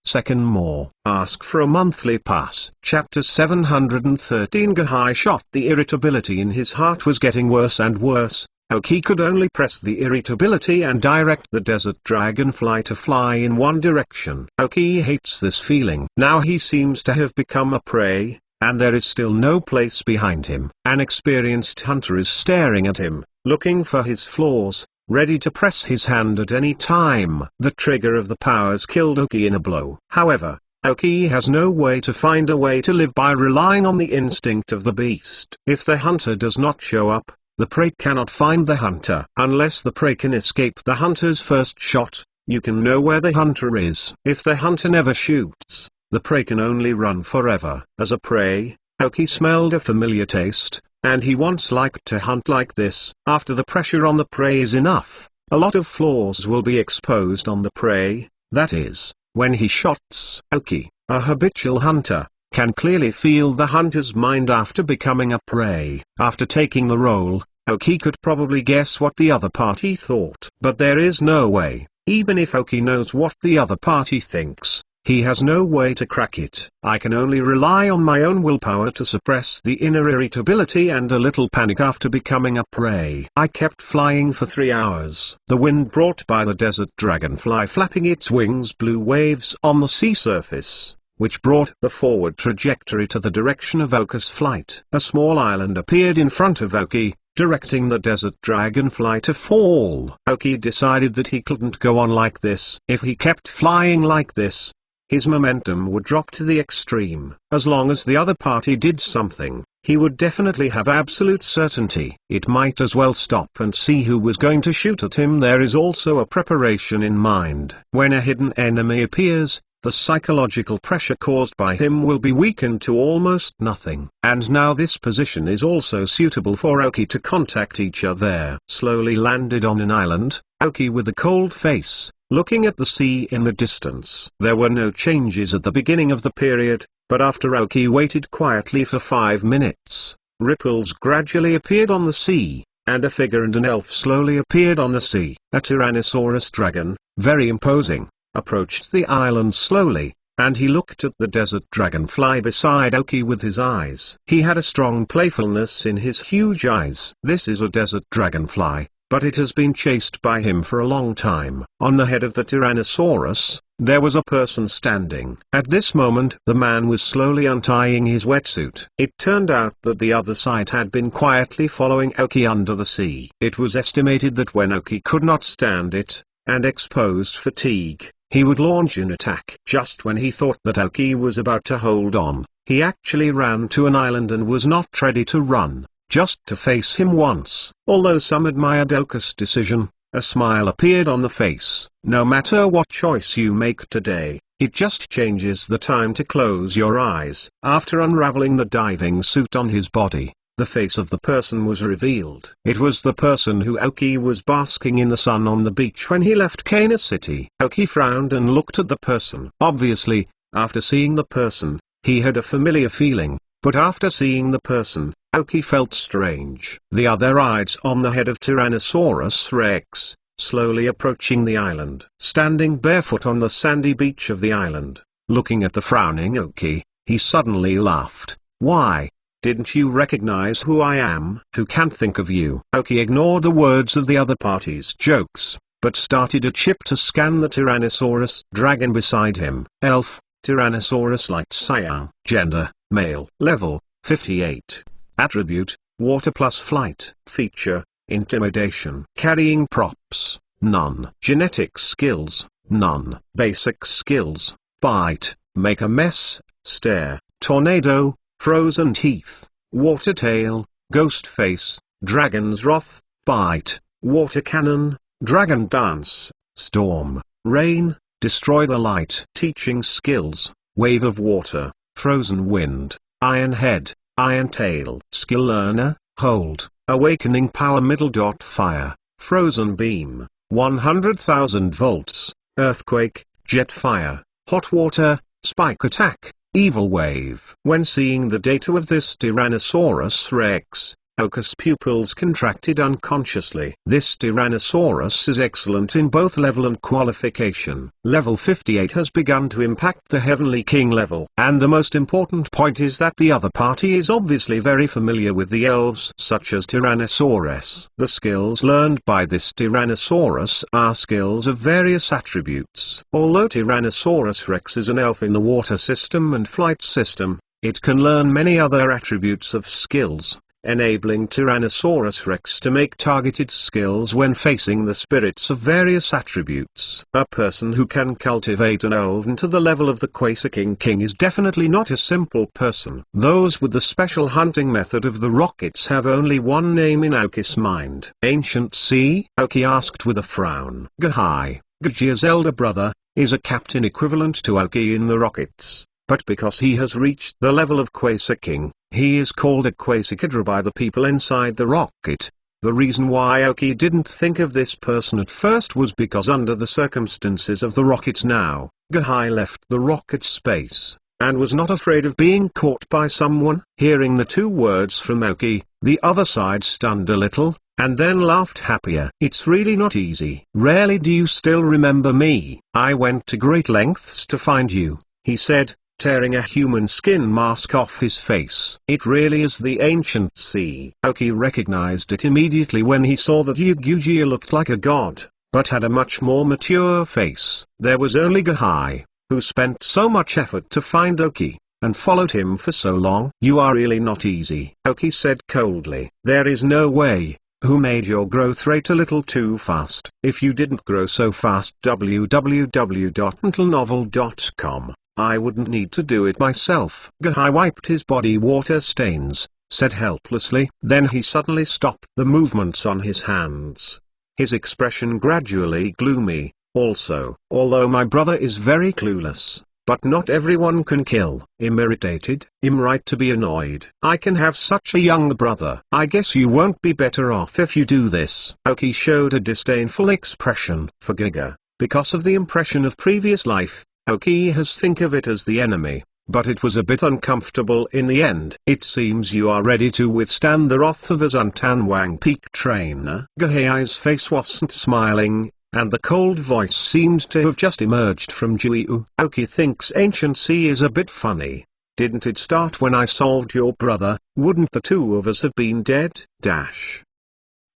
Second more. Ask for a monthly pass. Chapter 713. Gahai shot. The irritability in his heart was getting worse and worse. Oki could only press the irritability and direct the desert dragonfly to fly in one direction. Oki hates this feeling. Now he seems to have become a prey, and there is still no place behind him. An experienced hunter is staring at him, looking for his flaws, ready to press his hand at any time. The trigger of the powers killed Oki in a blow. However, Oki has no way to find a way to live by relying on the instinct of the beast. If the hunter does not show up, the prey cannot find the hunter. Unless the prey can escape the hunter's first shot, you can know where the hunter is. If the hunter never shoots, the prey can only run forever. As a prey, Oki smelled a familiar taste, and he once liked to hunt like this. After the pressure on the prey is enough, a lot of flaws will be exposed on the prey, that is, when he shots. Oki, a habitual hunter, can clearly feel the hunter's mind after becoming a prey. After taking the role, Oki could probably guess what the other party thought. But there is no way, even if Oki knows what the other party thinks, he has no way to crack it. I can only rely on my own willpower to suppress the inner irritability and a little panic after becoming a prey. I kept flying for 3 hours. The wind brought by the desert dragonfly flapping its wings blew waves on the sea surface, which brought the forward trajectory to the direction of Oki's flight. A small island appeared in front of Oki, directing the desert dragonfly to fall. Oki decided that he couldn't go on like this. If he kept flying like this, his momentum would drop to the extreme. As long as the other party did something, he would definitely have absolute certainty. It might as well stop and see who was going to shoot at him. There is also a preparation in mind. When a hidden enemy appears, the psychological pressure caused by him will be weakened to almost nothing. And now this position is also suitable for Oki to contact each other. Slowly landed on an island, Oki with a cold face, looking at the sea in the distance. There were no changes at the beginning of the period, but after Oki waited quietly for 5 minutes, ripples gradually appeared on the sea, and a figure and an elf slowly appeared on the sea. A Tyrannosaurus dragon, very imposing, approached the island slowly, and he looked at the desert dragonfly beside Oki with his eyes. He had a strong playfulness in his huge eyes. This is a desert dragonfly, but it has been chased by him for a long time. On the head of the Tyrannosaurus, there was a person standing. At this moment the man was slowly untying his wetsuit. It turned out that the other side had been quietly following Aoki under the sea. It was estimated that when Aoki could not stand it, and exposed fatigue, he would launch an attack. Just when he thought that Aoki was about to hold on, he actually ran to an island and was not ready to run, just to face him once. Although some admired Aoki's decision, a smile appeared on the face. No matter what choice you make today, it just changes the time to close your eyes. After unraveling the diving suit on his body, the face of the person was revealed. It was the person who Aoki was basking in the sun on the beach when he left Kena City. Aoki frowned and looked at the person. Obviously, after seeing the person, he had a familiar feeling, but after seeing the person, Aoki felt strange. The other eyes on the head of Tyrannosaurus Rex, slowly approaching the island. Standing barefoot on the sandy beach of the island, looking at the frowning Aoki, he suddenly laughed. "Why? Didn't you recognize who I am? Who can't think of you?" Aoki ignored the words of the other party's jokes, but started a chip to scan the Tyrannosaurus dragon beside him. Elf, Tyrannosaurus Light Cyan. Gender, male. Level, 58. Attribute, water plus flight. Feature, intimidation. Carrying props, none. Genetic skills, none. Basic skills, bite, make a mess, stare, tornado, frozen teeth, water tail, ghost face, dragon's wrath, bite, water cannon, dragon dance, storm, rain, destroy the light. Teaching skills, wave of water, frozen wind, iron head, iron tail. Skill learner, hold, awakening power middle dot fire, frozen beam, 100,000 volts, earthquake, jet fire, hot water, spike attack, evil wave. When seeing the data of this Tyrannosaurus Rex, Aoki's pupils contracted unconsciously. This Tyrannosaurus is excellent in both level and qualification. Level 58 has begun to impact the Heavenly King level. And the most important point is that the other party is obviously very familiar with the elves such as Tyrannosaurus. The skills learned by this Tyrannosaurus are skills of various attributes. Although Tyrannosaurus Rex is an elf in the water system and flight system, it can learn many other attributes of skills, enabling Tyrannosaurus Rex to make targeted skills when facing the spirits of various attributes. A person who can cultivate an elven to the level of the Quasaking King is definitely not a simple person. Those with the special hunting method of the rockets have only one name in Aoki's mind. Ancient Sea? Aoki asked with a frown. Gahai, Gajia's elder brother, is a captain equivalent to Aoki in the rockets, but because he has reached the level of Quasaking, he is called a Quasakidra by the people inside the rocket. The reason why Aoki didn't think of this person at first was because under the circumstances of the rocket now, Gahai left the rocket space, and was not afraid of being caught by someone. Hearing the two words from Aoki, the other side stunned a little, and then laughed happier. It's really not easy. Rarely do you still remember me. I went to great lengths to find you, he said, tearing a human skin mask off his face. It really is the Ancient Sea. Aoki recognized it immediately when he saw that Yugujia looked like a god, but had a much more mature face. There was only Gahai, who spent so much effort to find Aoki, and followed him for so long. You are really not easy, Aoki said coldly. There is no way. Who made your growth rate a little too fast? If you didn't grow so fast, www.mentalnovel.com. I wouldn't need to do it myself. Gahai wiped his body water stains, said helplessly. Then he suddenly stopped the movements on his hands. His expression gradually gloomy. Also, although my brother is very clueless, but not everyone can kill. I'm irritated. I'm right to be annoyed. I can have such a young brother. I guess you won't be better off if you do this. Aoki showed a disdainful expression. For Giga, because of the impression of previous life, Aoki has think of it as the enemy, but it was a bit uncomfortable in the end. It seems you are ready to withstand the wrath of a Zuntanwang Peak trainer. Gahai's face wasn't smiling, and the cold voice seemed to have just emerged from Juiu. Aoki thinks Ancient Sea is a bit funny. Didn't it start when I solved your brother? Wouldn't the two of us have been dead?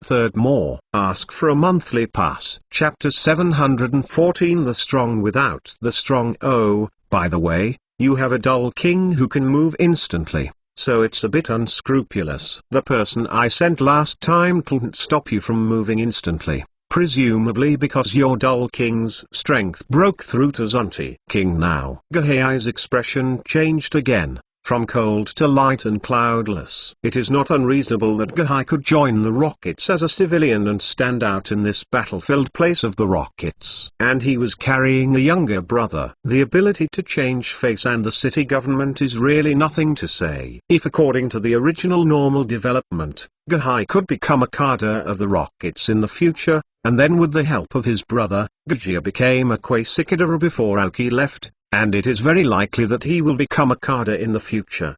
Third more. Ask for a monthly pass. Chapter 714 The Strong Without the Strong. Oh, by the way, you have a dull king who can move instantly, so it's a bit unscrupulous. The person I sent last time couldn't stop you from moving instantly, presumably because your dull king's strength broke through to Zunti King now. Gahai's expression changed again, from cold to light and cloudless. It is not unreasonable that Gahai could join the Rockets as a civilian and stand out in this battlefield place of the Rockets. And he was carrying a younger brother. The ability to change face and the city government is really nothing to say. If according to the original normal development, Gahai could become a cadre of the Rockets in the future, and then with the help of his brother, Gajia became a Quasicadra before Aoki left, and it is very likely that he will become a cadre in the future.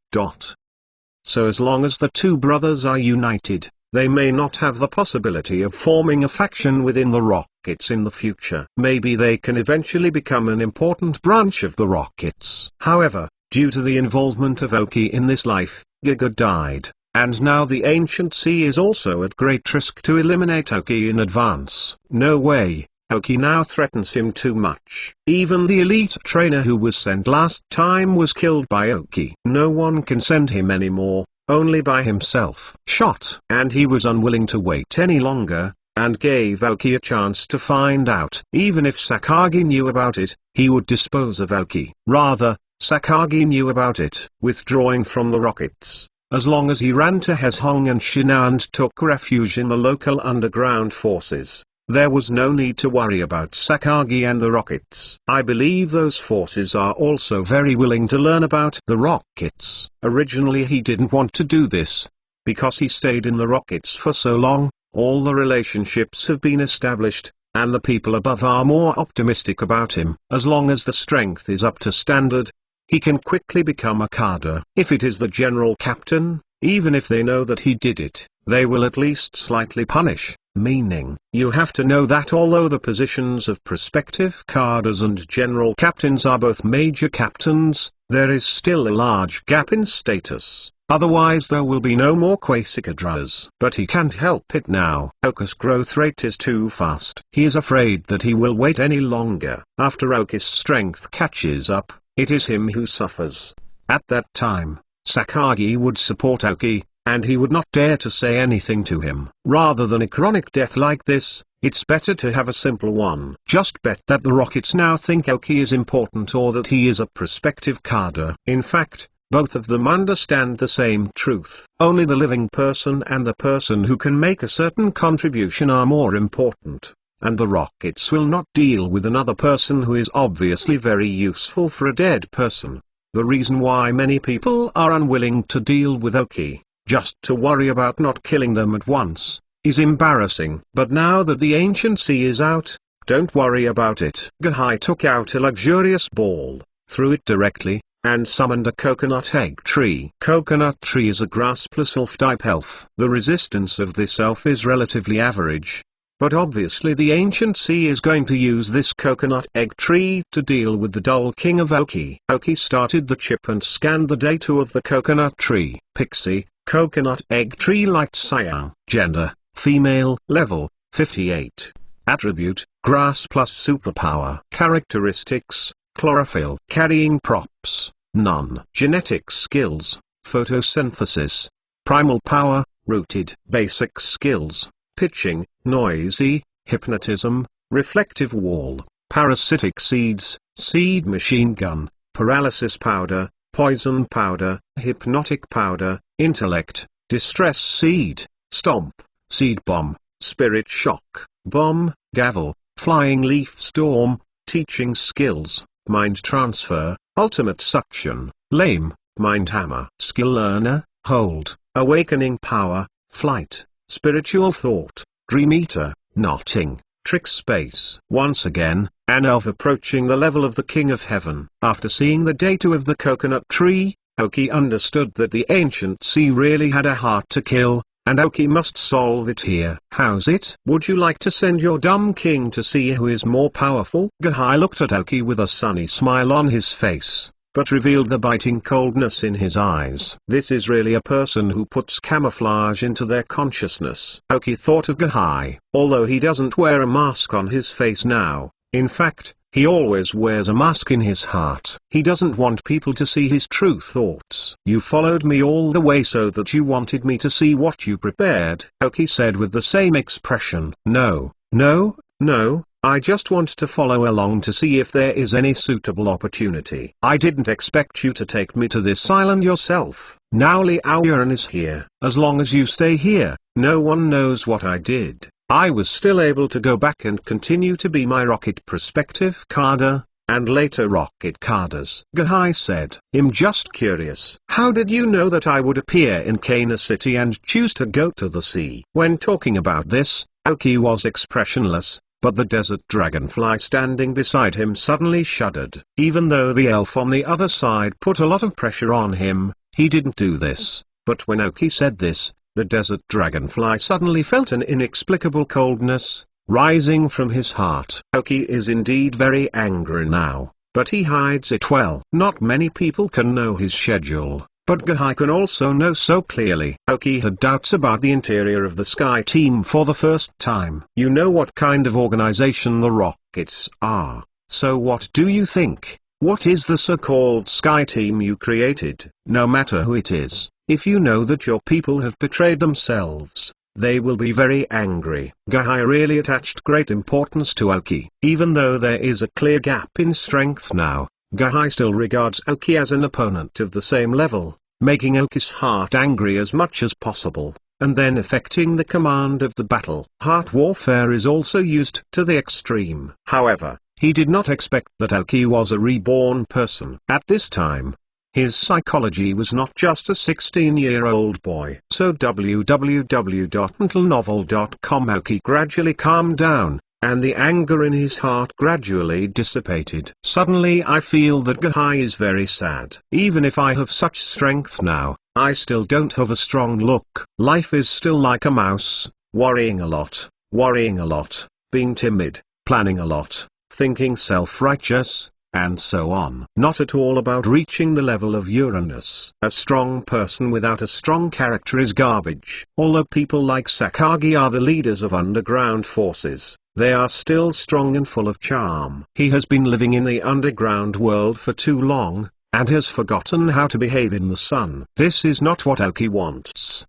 So as long as the two brothers are united, they may not have the possibility of forming a faction within the Rockets in the future. Maybe they can eventually become an important branch of the Rockets. However, due to the involvement of Aoki in this life, Giga died, and now the Ancient Sea is also at great risk to eliminate Aoki in advance. No way. Aoki now threatens him too much. Even the elite trainer who was sent last time was killed by Aoki. No one can send him anymore, only by himself. Shot. And he was unwilling to wait any longer, and gave Aoki a chance to find out. Even if Sakagi knew about it, he would dispose of Aoki. Rather, Sakagi knew about it, withdrawing from the Rockets. As long as he ran to Hezhong and Shinao and took refuge in the local underground forces, there was no need to worry about Sakagi and the Rockets. I believe those forces are also very willing to learn about the Rockets. Originally he didn't want to do this, because he stayed in the Rockets for so long, all the relationships have been established, and the people above are more optimistic about him. As long as the strength is up to standard, he can quickly become a cadre. If it is the general captain, even if they know that he did it, they will at least slightly punish. Meaning, you have to know that although the positions of prospective cadres and general captains are both major captains, there is still a large gap in status. Otherwise there will be no more Quasicadras. But he can't help it now. Aoki's growth rate is too fast. He is afraid that he will wait any longer. After Aoki's strength catches up, it is him who suffers. At that time, Sakagi would support Aoki, and he would not dare to say anything to him. Rather than a chronic death like this, it's better to have a simple one. Just bet that the Rockets now think Aoki is important or that he is a prospective cadre. In fact, both of them understand the same truth. Only the living person and the person who can make a certain contribution are more important, and the Rockets will not deal with another person who is obviously very useful for a dead person. The reason why many people are unwilling to deal with Aoki, just to worry about not killing them at once, is embarrassing. But now that the Ancient Sea is out, don't worry about it. Gahai took out a luxurious ball, threw it directly, and summoned a coconut egg tree. Coconut tree is a grass plus elf type elf. The resistance of this elf is relatively average, but obviously the Ancient Sea is going to use this coconut egg tree to deal with the dull king of Aoki. Aoki started the chip and scanned the data of the coconut tree. Pixie, coconut egg tree light cyan. Gender, female. Level, 58. Attribute, grass plus superpower. Characteristics, chlorophyll. Carrying props, none. Genetic skills, photosynthesis. Primal power, rooted. Basic skills, pitching, noisy, hypnotism, reflective wall, parasitic seeds, seed machine gun, paralysis powder, poison powder, hypnotic powder, intellect, distress seed, stomp, seed bomb, spirit shock, bomb, gavel, flying leaf storm, teaching skills, mind transfer, ultimate suction, lame, mind hammer, skill learner, hold, awakening power, flight, spiritual thought, dream eater, knotting, trick space. Once again, an elf approaching the level of the King of Heaven. After seeing the data of the coconut tree, Aoki understood that the Ancient Sea really had a heart to kill, and Aoki must solve it here. How's it? Would you like to send your dumb king to see who is more powerful? Gahai looked at Aoki with a sunny smile on his face. but revealed the biting coldness in his eyes. This is really a person who puts camouflage into their consciousness. Aoki thought of Gahai. Although he doesn't wear a mask on his face now, in fact, he always wears a mask in his heart. He doesn't want people to see his true thoughts. You followed me all the way so that you wanted me to see what you prepared, Aoki said with the same expression. No, I just want to follow along to see if there is any suitable opportunity. I didn't expect you to take me to this island yourself. Now Liao Yuan is here. As long as you stay here, no one knows what I did. I was still able to go back and continue to be my rocket perspective Kada, and later rocket Kadas. Gahai said. I'm just curious. How did you know that I would appear in Kana City and choose to go to the sea? When talking about this, Aoki was expressionless, but the desert dragonfly standing beside him suddenly shuddered. Even though the elf on the other side put a lot of pressure on him, he didn't do this. But when Aoki said this, the desert dragonfly suddenly felt an inexplicable coldness rising from his heart. Aoki is indeed very angry now, but he hides it well. Not many people can know his schedule, but Gahai can also know so clearly. Aoki had doubts about the interior of the Sky Team for the first time. You know what kind of organization the Rockets are, so what do you think? What is the so-called Sky Team you created? No matter who it is, if you know that your people have betrayed themselves, they will be very angry. Gahai really attached great importance to Aoki. Even though there is a clear gap in strength now, Gahai still regards Aoki as an opponent of the same level, making Aoki's heart angry as much as possible, and then affecting the command of the battle. Heart warfare is also used to the extreme. However, he did not expect that Aoki was a reborn person. At this time, his psychology was not just a 16-year-old boy. So www.mentalnovel.com. Aoki gradually calmed down, and the anger in his heart gradually dissipated. Suddenly I feel that Gahai is very sad. Even if I have such strength now, I still don't have a strong look. Life is still like a mouse, worrying a lot, being timid, planning a lot, thinking self-righteous, and so on. Not at all about reaching the level of Uranus. A strong person without a strong character is garbage. Although people like Sakagi are the leaders of underground forces, they are still strong and full of charm. He has been living in the underground world for too long, and has forgotten how to behave in the sun. This is not what Aoki wants.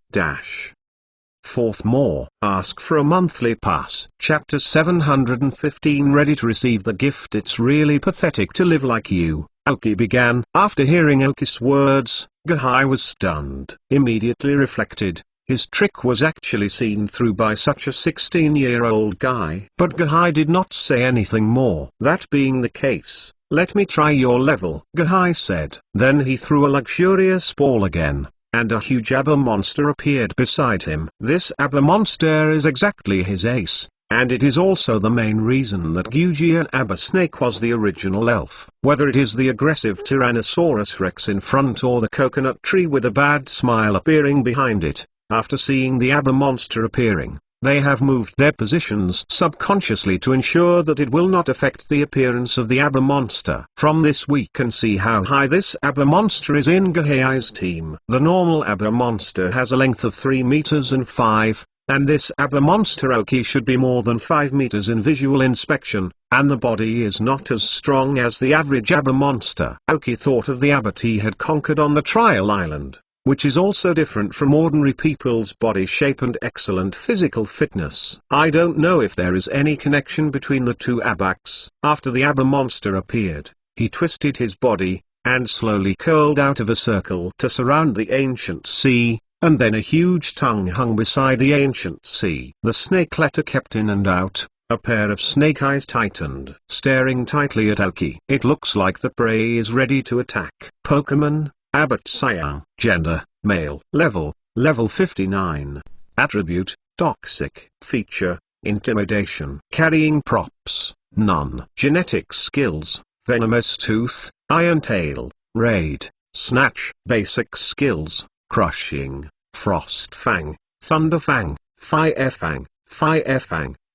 Fourth more. Ask for a monthly pass. Chapter 715. Ready to receive the gift. It's really pathetic to live like you, Aoki began. After hearing Aoki's words, Gahai was stunned. Immediately reflected, his trick was actually seen through by such a 16-year-old guy. But Gahai did not say anything more. That being the case, let me try your level, Gahai said. Then he threw a luxurious ball again, and a huge Abba monster appeared beside him. This Abba monster is exactly his ace, and it is also the main reason that Gyujian Abba Snake was the original elf. Whether it is the aggressive Tyrannosaurus Rex in front or the coconut tree with a bad smile appearing behind it, after seeing the Abba monster appearing, they have moved their positions subconsciously to ensure that it will not affect the appearance of the Abba monster. From this we can see how high this Abba monster is in Gahai's team. The normal Abba monster has a length of 3 meters and 5, and this Abba monster Aoki should be more than 5 meters in visual inspection, and the body is not as strong as the average Abba monster. Aoki thought of the Abba he had conquered on the trial island, which is also different from ordinary people's body shape and excellent physical fitness. I don't know if there is any connection between the two Abaks. After the Abba monster appeared, he twisted his body, and slowly curled out of a circle to surround the ancient sea, and then a huge tongue hung beside the ancient sea. The snake letter kept in and out. A pair of snake eyes tightened, staring tightly at Aoki. It looks like the prey is ready to attack. Pokemon, Abbot Sayang. Gender, male. Level 59. Attribute, toxic. Feature, intimidation. Carrying props, none. Genetic skills, venomous tooth, iron tail, raid, snatch. Basic skills, crushing, frost fang, thunder fang, fire fang,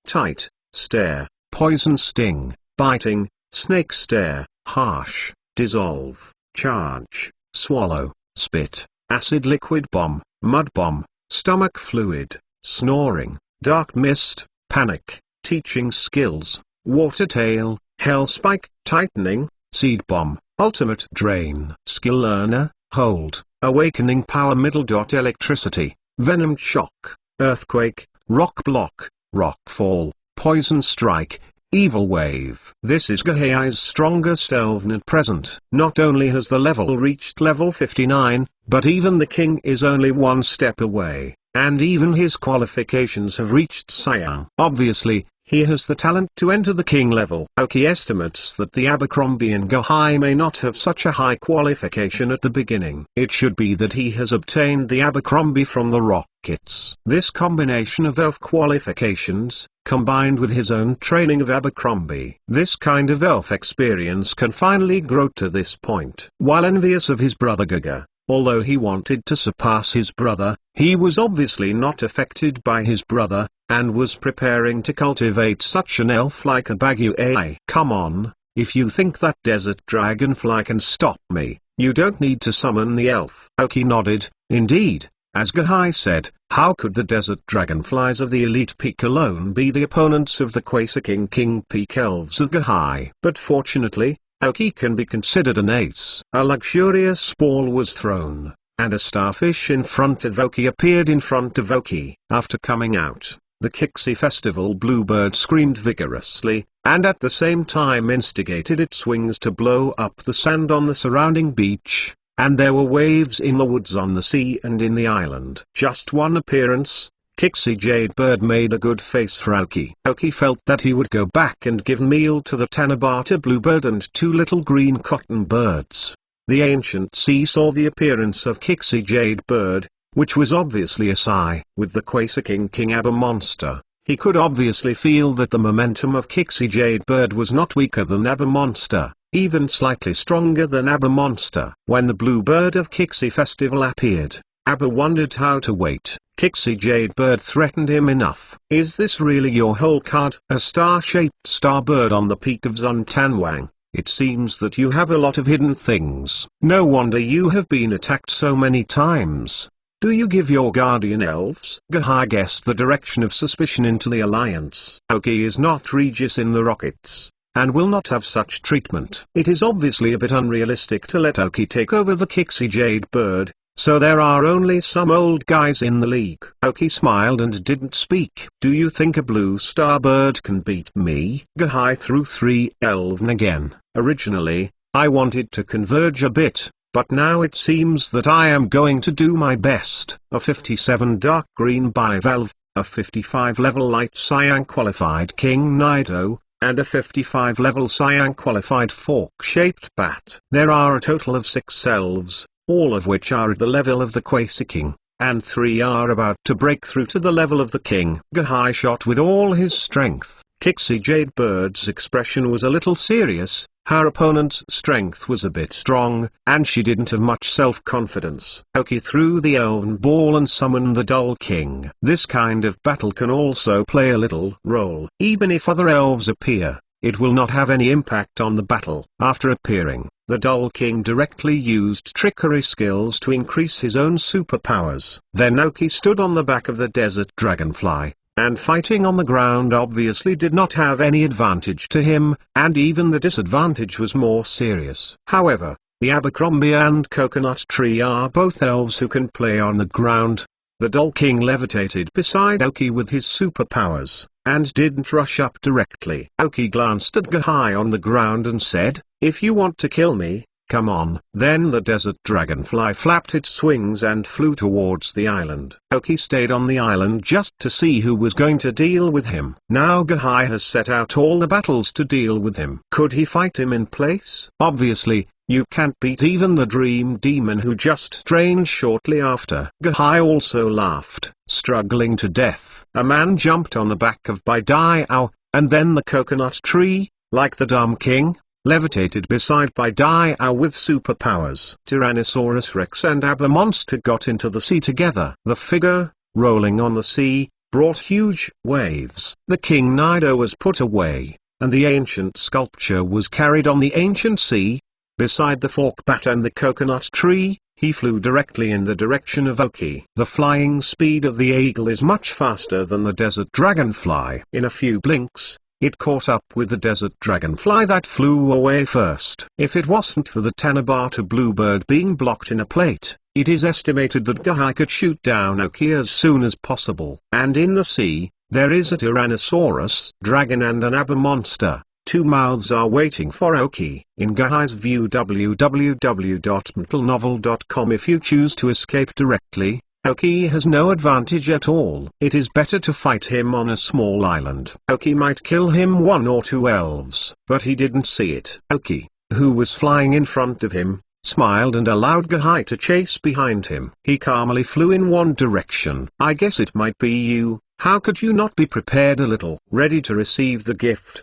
tight, stare, poison sting, biting, snake stare, harsh, dissolve, charge, swallow, spit, acid liquid bomb, mud bomb, stomach fluid, snoring, dark mist, panic, teaching skills, water tail, hell spike, tightening, seed bomb, ultimate drain, skill learner, hold, awakening power middle. Electricity, venom shock, earthquake, rock block, rock fall, poison strike, evil wave. This is Gahai's strongest elven at present. Not only has the level reached level 59, but even the king is only one step away, and even his qualifications have reached Cyan. Obviously, he has the talent to enter the king level. Aoki estimates that the Abercrombie and Gahai may not have such a high qualification at the beginning. It should be that he has obtained the Abercrombie from the Rockets. This combination of elf qualifications, combined with his own training of Abercrombie, this kind of elf experience can finally grow to this point. While envious of his brother Gaga, although he wanted to surpass his brother, he was obviously not affected by his brother, and was preparing to cultivate such an elf like a Bagu AI. Come on, if you think that desert dragonfly can stop me, you don't need to summon the elf. Aoki nodded. Indeed, as Gahai said, how could the desert dragonflies of the elite peak alone be the opponents of the Quasar King peak elves of Gahai? But fortunately, Aoki can be considered an ace. A luxurious ball was thrown, and a starfish in front of Aoki appeared in front of Aoki. After coming out, the Kixi Festival bluebird screamed vigorously, and at the same time instigated its wings to blow up the sand on the surrounding beach, and there were waves in the woods, on the sea and in the island. Just one appearance, Kixi Jadebird made a good face for Aoki. Aoki felt that he would go back and give meal to the Tanabata bluebird and two little green cotton birds. The ancient sea saw the appearance of Kixi Jadebird, which was obviously a sigh. With the Quasar King Aber Monster, he could obviously feel that the momentum of Kixi Jadebird was not weaker than Aber Monster, even slightly stronger than Aber Monster. When the bluebird of Kixi Festival appeared, Aber wondered how to wait. Kixi Jadebird threatened him enough. Is this really your whole card? A star-shaped starbird on the peak of Zuntanwang. It seems that you have a lot of hidden things. No wonder you have been attacked so many times. Do you give your guardian elves? Gahai guessed the direction of suspicion into the alliance. Aoki is not Regis in the Rockets, and will not have such treatment. It is obviously a bit unrealistic to let Aoki take over the Kixi Jadebird, so there are only some old guys in the league. Aoki smiled and didn't speak. Do you think a blue starbird can beat me? Gahai threw 3 elven again. Originally, I wanted to converge a bit, but now it seems that I am going to do my best. A 57 dark green bivalve, a 55 level light cyan qualified King Nido, and a 55 level cyan qualified fork-shaped bat. There are a total of 6 elves, all of which are at the level of the Quasar King, and 3 are about to break through to the level of the king. Gahai shot with all his strength. Kixi Jadebird's expression was a little serious. Her opponent's strength was a bit strong, and she didn't have much self-confidence. Aoki threw the elven ball and summoned the Dull King. This kind of battle can also play a little role. Even if other elves appear, it will not have any impact on the battle. After appearing, the Dull King directly used trickery skills to increase his own superpowers. Then Aoki stood on the back of the desert dragonfly, and fighting on the ground obviously did not have any advantage to him, and even the disadvantage was more serious. However, the Abercrombie and Coconut Tree are both elves who can play on the ground. The Dull King levitated beside Aoki with his superpowers, and didn't rush up directly. Aoki glanced at Gahai on the ground and said, "If you want to kill me, come on." Then the desert dragonfly flapped its wings and flew towards the island. Aoki stayed on the island just to see who was going to deal with him. Now Gahai has set out all the battles to deal with him. Could he fight him in place? Obviously, you can't beat even the Dream Demon who just drained shortly after. Gahai also laughed, struggling to death. A man jumped on the back of Baidiao, and then the Coconut Tree, like the Dumb King, levitated beside Baidiao with superpowers. Tyrannosaurus Rex and Aber Monster got into the sea together. The figure, rolling on the sea, brought huge waves. The King Nido was put away, and the ancient sculpture was carried on the ancient sea. Beside the fork bat and the coconut tree, he flew directly in the direction of Oki. The flying speed of the eagle is much faster than the desert dragonfly. In a few blinks, it caught up with the desert dragonfly that flew away first. If it wasn't for the Tanabata bluebird being blocked in a plate, it is estimated that Gahai could shoot down Oki as soon as possible. And in the sea, there is a Tyrannosaurus dragon and an Abba monster. Two mouths are waiting for Oki. In Gahai's view, www.mentalnovel.com. If you choose to escape directly, Oki has no advantage at all. It is better to fight him on a small island. Oki might kill him one or two elves, but he didn't see it. Oki, who was flying in front of him, smiled and allowed Gahai to chase behind him. He calmly flew in one direction. I guess it might be you. How could you not be prepared a little? Ready to receive the gift.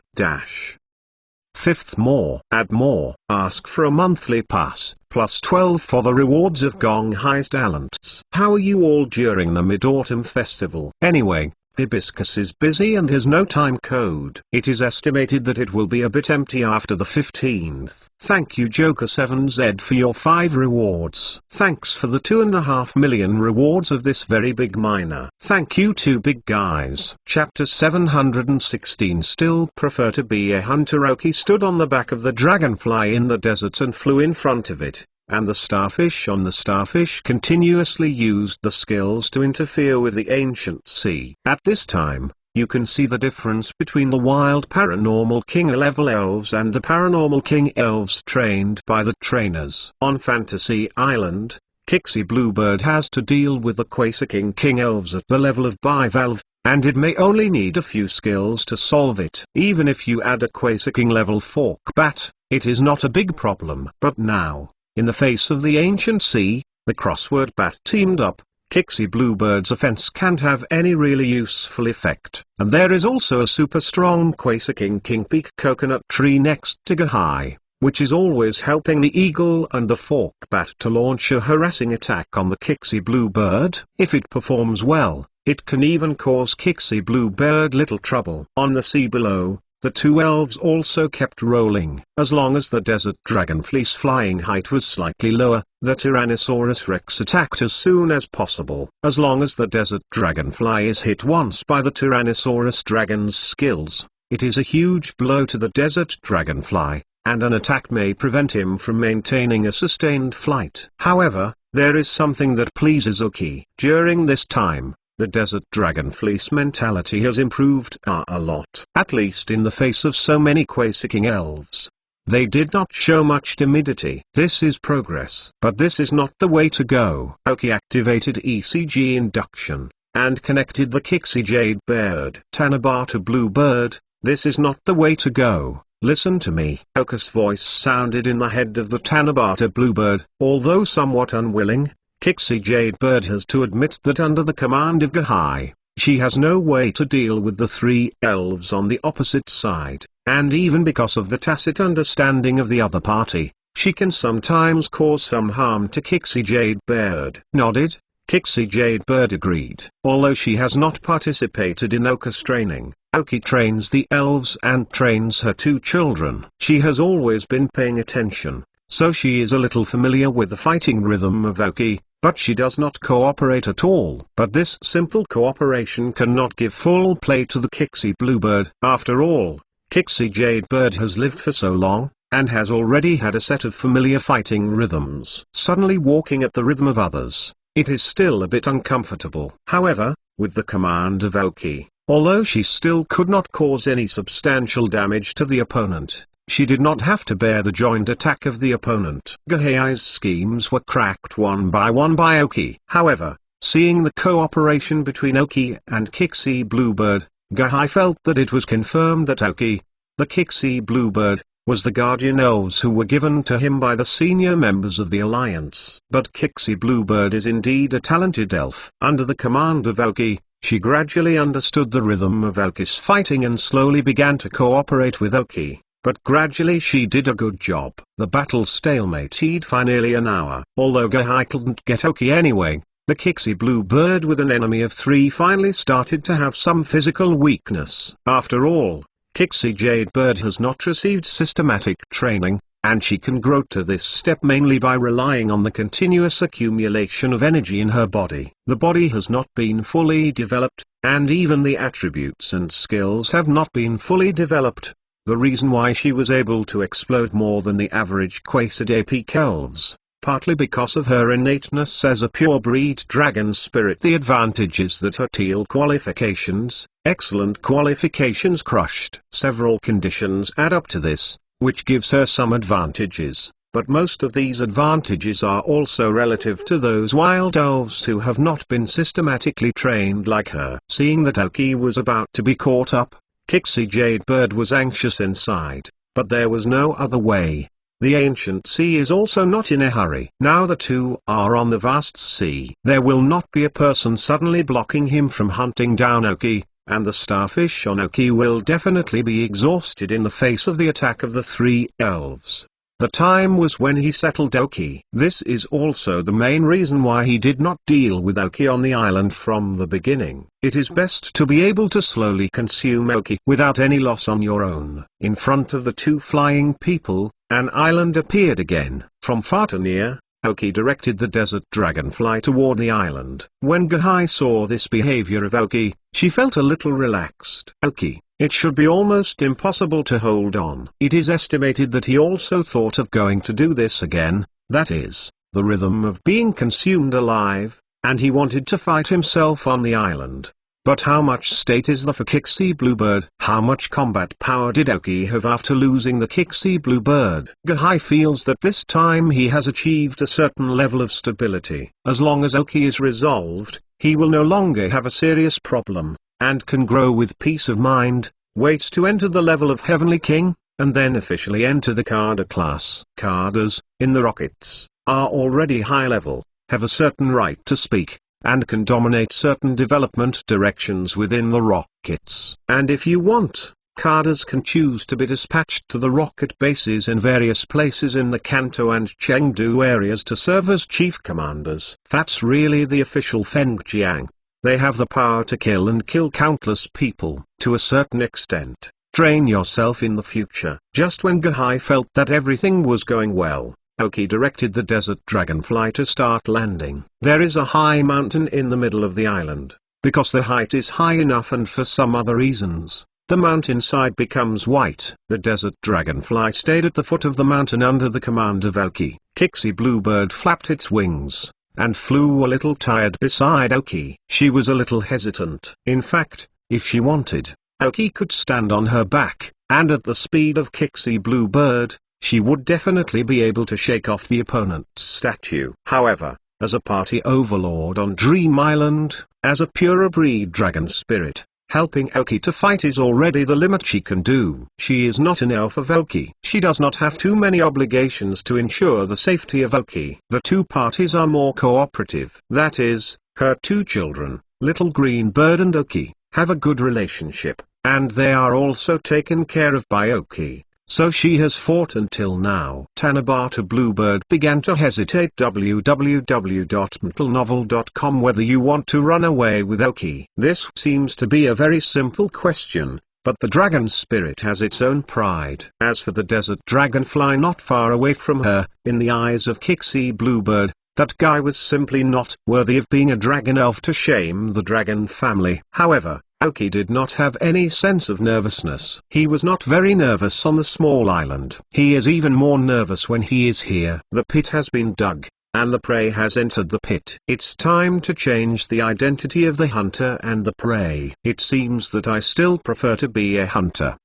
Fifth, more. Add more. Ask for a monthly pass, plus 12 for the rewards of Gonghai's talents. How are you all during the Mid-Autumn Festival? Anyway, Hibiscus is busy and has no time code. It is estimated that it will be a bit empty after the 15th. Thank you Joker7Z for your 5 rewards. Thanks for the 2.5 million rewards of this very big miner. Thank you two big guys. Chapter 716. Still prefer to be a hunter. Oki stood on the back of the dragonfly in the desert and flew in front of it. And the starfish on the starfish continuously used the skills to interfere with the ancient sea. At this time, you can see the difference between the wild Paranormal King level elves and the Paranormal King elves trained by the trainers. On Fantasy Island, Kixie Bluebird has to deal with the Quasaking King elves at the level of Bivalve, and it may only need a few skills to solve it. Even if you add a Quasaking level fork bat, it is not a big problem. But now, in the face of the ancient sea, the crossword bat teamed up, Kixie Bluebird's offense can't have any really useful effect. And there is also a super strong Quasaking Kingpeak coconut tree next to Gahai, which is always helping the eagle and the fork bat to launch a harassing attack on the Kixie Bluebird. If it performs well, it can even cause Kixie Bluebird little trouble. On the sea below, the two elves also kept rolling. As long as the desert dragonfly's flying height was slightly lower, the Tyrannosaurus Rex attacked as soon as possible. As long as the desert dragonfly is hit once by the Tyrannosaurus dragon's skills, it is a huge blow to the desert dragonfly, and an attack may prevent him from maintaining a sustained flight. However, there is something that pleases Oki. During this time, the desert dragonfly's mentality has improved a lot. At least in the face of so many Quasaking elves, they did not show much timidity. This is progress. But this is not the way to go. Oki activated ECG induction, and connected the Kixie Jade Bird. Tanabata Bluebird, this is not the way to go. Listen to me. Oki's voice sounded in the head of the Tanabata Bluebird. Although somewhat unwilling, Kixie Jade Bird has to admit that under the command of Gahai, she has no way to deal with the 3 elves on the opposite side, and even because of the tacit understanding of the other party, she can sometimes cause some harm to Kixie Jade Bird. Nodded, Kixie Jade Bird agreed. Although she has not participated in Oki's training, Oki trains the elves and trains her 2 children. She has always been paying attention, so she is a little familiar with the fighting rhythm of Oki, but she does not cooperate at all. But this simple cooperation cannot give full play to the Kixie Bluebird. After all, Kixie Jade Bird has lived for so long, and has already had a set of familiar fighting rhythms. Suddenly walking at the rhythm of others, it is still a bit uncomfortable. However, with the command of Oki, although she still could not cause any substantial damage to the opponent, she did not have to bear the joint attack of the opponent. Gahai's schemes were cracked one by Oki. However, seeing the cooperation between Oki and Kixie Bluebird, Gahai felt that it was confirmed that Oki, the Kixie Bluebird, was the guardian elves who were given to him by the senior members of the Alliance. But Kixie Bluebird is indeed a talented elf. Under the command of Oki, she gradually understood the rhythm of Oki's fighting and slowly began to cooperate with Oki. But gradually she did a good job. The battle stalemated for nearly an hour. Although Gahai couldn't get Oki anyway, the Kixie Bluebird with an enemy of 3 finally started to have some physical weakness. After all, Kixie Jade Bird has not received systematic training, and she can grow to this step mainly by relying on the continuous accumulation of energy in her body. The body has not been fully developed, and even the attributes and skills have not been fully developed. The reason why she was able to explode more than the average Quaesidae peak elves, partly because of her innateness as a pure-breed dragon spirit. The advantage is that her teal qualifications, excellent qualifications, crushed. Several conditions add up to this, which gives her some advantages, but most of these advantages are also relative to those wild elves who have not been systematically trained like her. Seeing that Aoki was about to be caught up, Kixie Jadebird was anxious inside, but there was no other way. The ancient sea is also not in a hurry. Now the two are on the vast sea. There will not be a person suddenly blocking him from hunting down Aoki, and the starfish on Aoki will definitely be exhausted in the face of the attack of the three elves. The time was when he settled Aoki. This is also the main reason why he did not deal with Aoki on the island from the beginning. It is best to be able to slowly consume Aoki without any loss on your own. In front of the two flying people, an island appeared again. From far to near, Aoki directed the desert dragonfly toward the island. When Gahai saw this behavior of Aoki, she felt a little relaxed. Aoki, it should be almost impossible to hold on. It is estimated that he also thought of going to do this again, that is, the rhythm of being consumed alive, and he wanted to fight himself on the island. But how much state is there for Kixie Bluebird? How much combat power did Aoki have after losing the Kixie Bluebird? Gahai feels that this time he has achieved a certain level of stability. As long as Aoki is resolved, he will no longer have a serious problem, and can grow with peace of mind, wait to enter the level of Heavenly King, and then officially enter the Karda class. Kardas, in the rockets, are already high level, have a certain right to speak, and can dominate certain development directions within the rockets. And if you want, Kardas can choose to be dispatched to the rocket bases in various places in the Kanto and Chengdu areas to serve as chief commanders. That's really the official Fengjiang. They have the power to kill and kill countless people. To a certain extent, train yourself in the future. Just when Gahai felt that everything was going well, Aoki directed the desert dragonfly to start landing. There is a high mountain in the middle of the island. Because the height is high enough and for some other reasons, the mountainside becomes white. The desert dragonfly stayed at the foot of the mountain under the command of Aoki. Kixie Bluebird flapped its wings, and flew a little tired beside Aoki. She was a little hesitant. In fact, if she wanted, Aoki could stand on her back, and at the speed of Kixie Bluebird, she would definitely be able to shake off the opponent's statue. However, as a party overlord on Dream Island, as a pure-breed dragon spirit, helping Aoki to fight is already the limit she can do. She is not an elf of Aoki. She does not have too many obligations to ensure the safety of Aoki. The two parties are more cooperative. That is, her two children, Little Green Bird and Aoki, have a good relationship, and they are also taken care of by Aoki. So she has fought until now. Tanabata Bluebird began to hesitate. www.mentalnovel.com Whether you want to run away with Aoki. This seems to be a very simple question, but the dragon spirit has its own pride. As for the desert dragonfly not far away from her, in the eyes of Kixie Bluebird, that guy was simply not worthy of being a dragon elf to shame the dragon family. However, Aoki did not have any sense of nervousness. He was not very nervous on the small island. He is even more nervous when he is here. The pit has been dug, and the prey has entered the pit. It's time to change the identity of the hunter and the prey. It seems that I still prefer to be a hunter.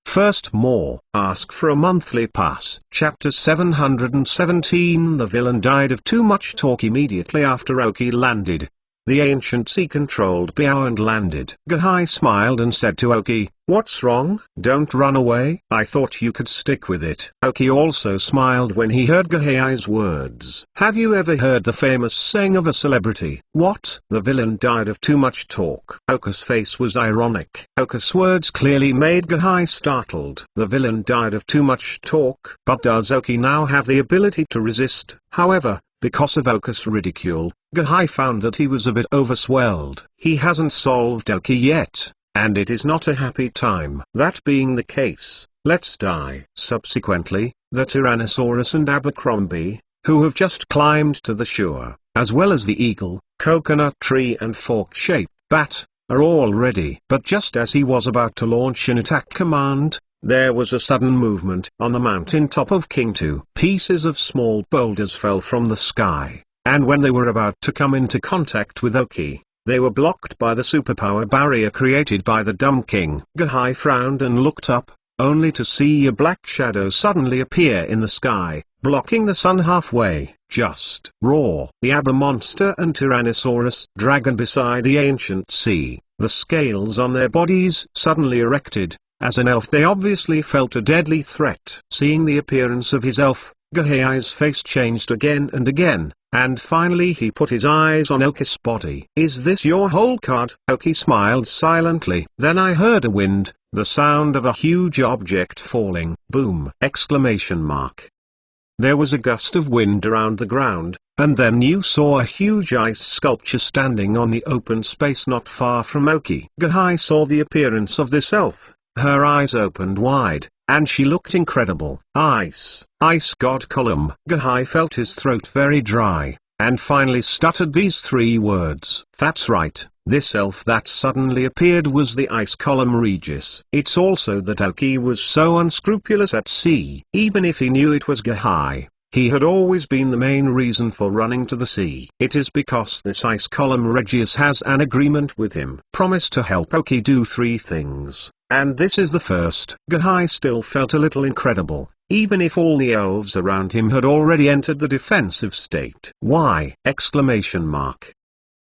First more. Ask for a monthly pass. Chapter 717 The villain died of too much talk immediately after Aoki landed. The ancient sea controlled Biao and landed. Gahai smiled and said to Aoki, "What's wrong? Don't run away. I thought you could stick with it." Aoki also smiled when he heard Gahai's words. Have you ever heard the famous saying of a celebrity? What? The villain died of too much talk. Aoki's face was ironic. Aoki's words clearly made Gahai startled. The villain died of too much talk. But does Aoki now have the ability to resist? However, because of Aoki's ridicule, Gahai found that he was a bit overswelled. He hasn't solved Aoki yet, and it is not a happy time. That being the case, let's die. Subsequently, the Tyrannosaurus and Abercrombie, who have just climbed to the shore, as well as the eagle, coconut tree and fork-shaped bat, are all ready. But just as he was about to launch an attack command, there was a sudden movement on the mountain top of King 2. Pieces of small boulders fell from the sky, and when they were about to come into contact with Oki, they were blocked by the superpower barrier created by the dumb king. Gahai frowned and looked up, only to see a black shadow suddenly appear in the sky, blocking the sun halfway. Just roar! The Aber monster and Tyrannosaurus dragon beside the ancient sea, the scales on their bodies suddenly erected. As an elf they obviously felt a deadly threat. Seeing the appearance of his elf, Gahai's face changed again and again, and finally he put his eyes on Oki's body. "Is this your whole card?" Oki smiled silently. Then I heard a wind, the sound of a huge object falling. Boom! Exclamation mark. There was a gust of wind around the ground, and then you saw a huge ice sculpture standing on the open space not far from Oki. Gahai saw the appearance of this elf. Her eyes opened wide, and she looked incredible. Ice god column. Gahai felt his throat very dry, and finally stuttered these three words. That's right, this elf that suddenly appeared was the Ice Column Regis. It's also that Oki was so unscrupulous at sea. Even if he knew it was Gahai, he had always been the main reason for running to the sea. It is because this Ice Column Regis has an agreement with him. Promise to help Oki do 3 things. And this is the first. Gahai still felt a little incredible, even if all the elves around him had already entered the defensive state. Why? Exclamation mark.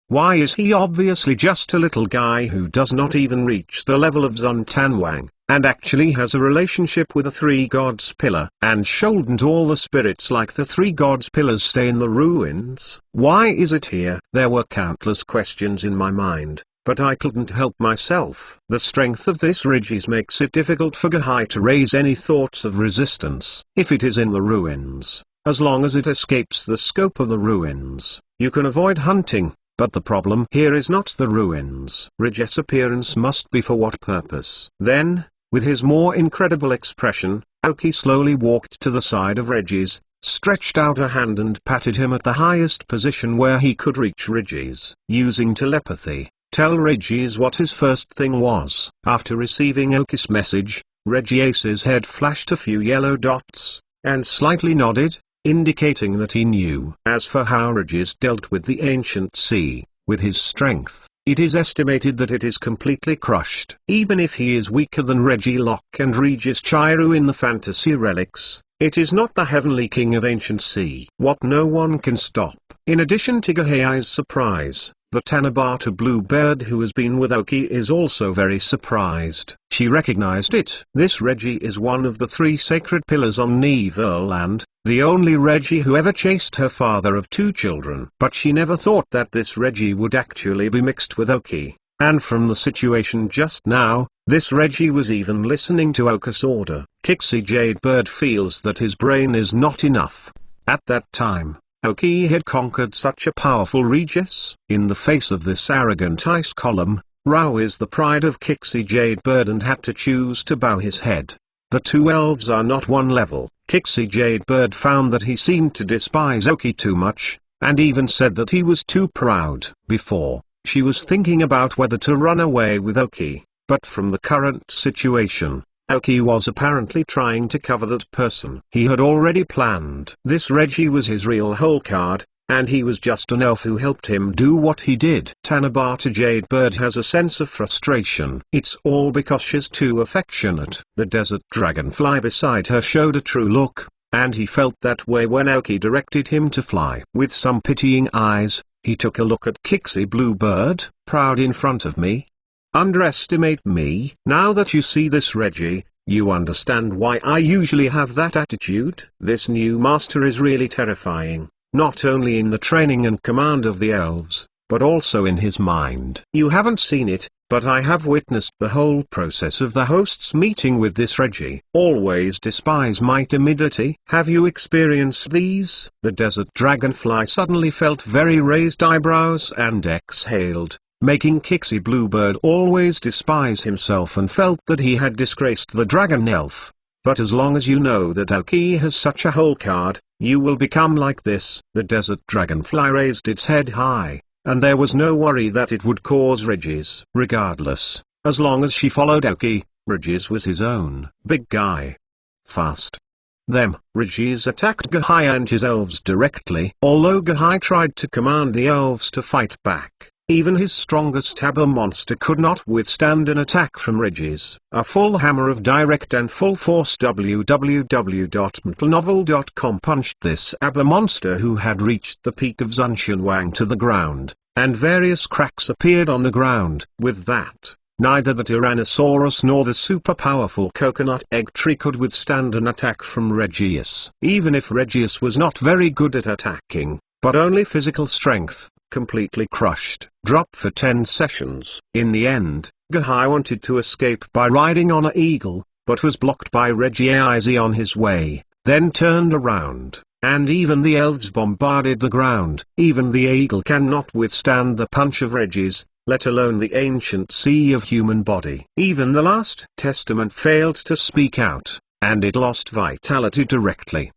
Why is he obviously just a little guy who does not even reach the level of Zuntanwang, and actually has a relationship with the 3 gods pillar? And shouldn't all the spirits like the 3 gods pillars stay in the ruins? Why is it here? There were countless questions in my mind, but I couldn't help myself. The strength of this Regis makes it difficult for Gahai to raise any thoughts of resistance. If it is in the ruins, as long as it escapes the scope of the ruins, you can avoid hunting. But the problem here is not the ruins. Regis' appearance must be for what purpose? Then, with his more incredible expression, Oki slowly walked to the side of Regis, stretched out a hand and patted him at the highest position where he could reach Regis. Using telepathy, tell Regis what his first thing was. After receiving Oki's message, Regis's head flashed a few yellow dots, and slightly nodded, indicating that he knew. As for how Regis dealt with the ancient sea, with his strength, it is estimated that it is completely crushed. Even if he is weaker than Regilock and Regis Chiru in the fantasy relics, it is not the heavenly king of ancient sea. What no one can stop. In addition to Gahai's surprise, the Tanabata bluebird who has been with Oki is also very surprised. She recognized it. This Regi is one of the 3 sacred pillars on Neverland, the only Regi who ever chased her father of 2 children. But she never thought that this Regi would actually be mixed with Oki, and from the situation just now, this Regi was even listening to Oki's order. Kixie Jadebird feels that his brain is not enough. At that time, Oki had conquered such a powerful Regis. In the face of this arrogant ice column, Rao is the pride of Kixie Jadebird and had to choose to bow his head. The 2 elves are not one level. Kixie Jadebird found that he seemed to despise Oki too much, and even said that he was too proud. Before, she was thinking about whether to run away with Oki, but from the current situation, Oki was apparently trying to cover that person. He had already planned. This Regi was his real whole card, and he was just an elf who helped him do what he did. Tanabata Jadebird has a sense of frustration. It's all because she's too affectionate. The desert dragonfly beside her showed a true look, and he felt that way when Oki directed him to fly. With some pitying eyes, he took a look at Kixie Bluebird. Proud in front of me? Underestimate me? Now that you see this Regi, you understand why I usually have that attitude? This new master is really terrifying, not only in the training and command of the elves, but also in his mind. You haven't seen it, but I have witnessed the whole process of the hosts meeting with this Regi. Always despise my timidity. Have you experienced these? The desert dragonfly suddenly felt very raised eyebrows and exhaled, making Kixie Bluebird always despise himself and felt that he had disgraced the dragon elf. But as long as you know that Aoki has such a whole card, you will become like this. The desert dragonfly raised its head high, and there was no worry that it would cause Regis. Regardless, as long as she followed Aoki, Regis was his own big guy. Fast. Regis attacked Gahai and his elves directly. Although Gahai tried to command the elves to fight back, even his strongest Abba monster could not withstand an attack from Regis. A full hammer of direct and full force. www.mtlnovel.com punched this Abba monster, who had reached the peak of Zunshunwang, to the ground, and various cracks appeared on the ground. With that, neither the Tyrannosaurus nor the super-powerful coconut egg tree could withstand an attack from Regis. Even if Regis was not very good at attacking, but only physical strength, completely crushed. Drop for 10 sessions. In the end, Gahai wanted to escape by riding on an eagle, but was blocked by Regis on his way, then turned around, and even the elves bombarded the ground. Even the eagle cannot withstand the punch of Regis, let alone the ancient sea of human body. Even the last testament failed to speak out, and it lost vitality directly.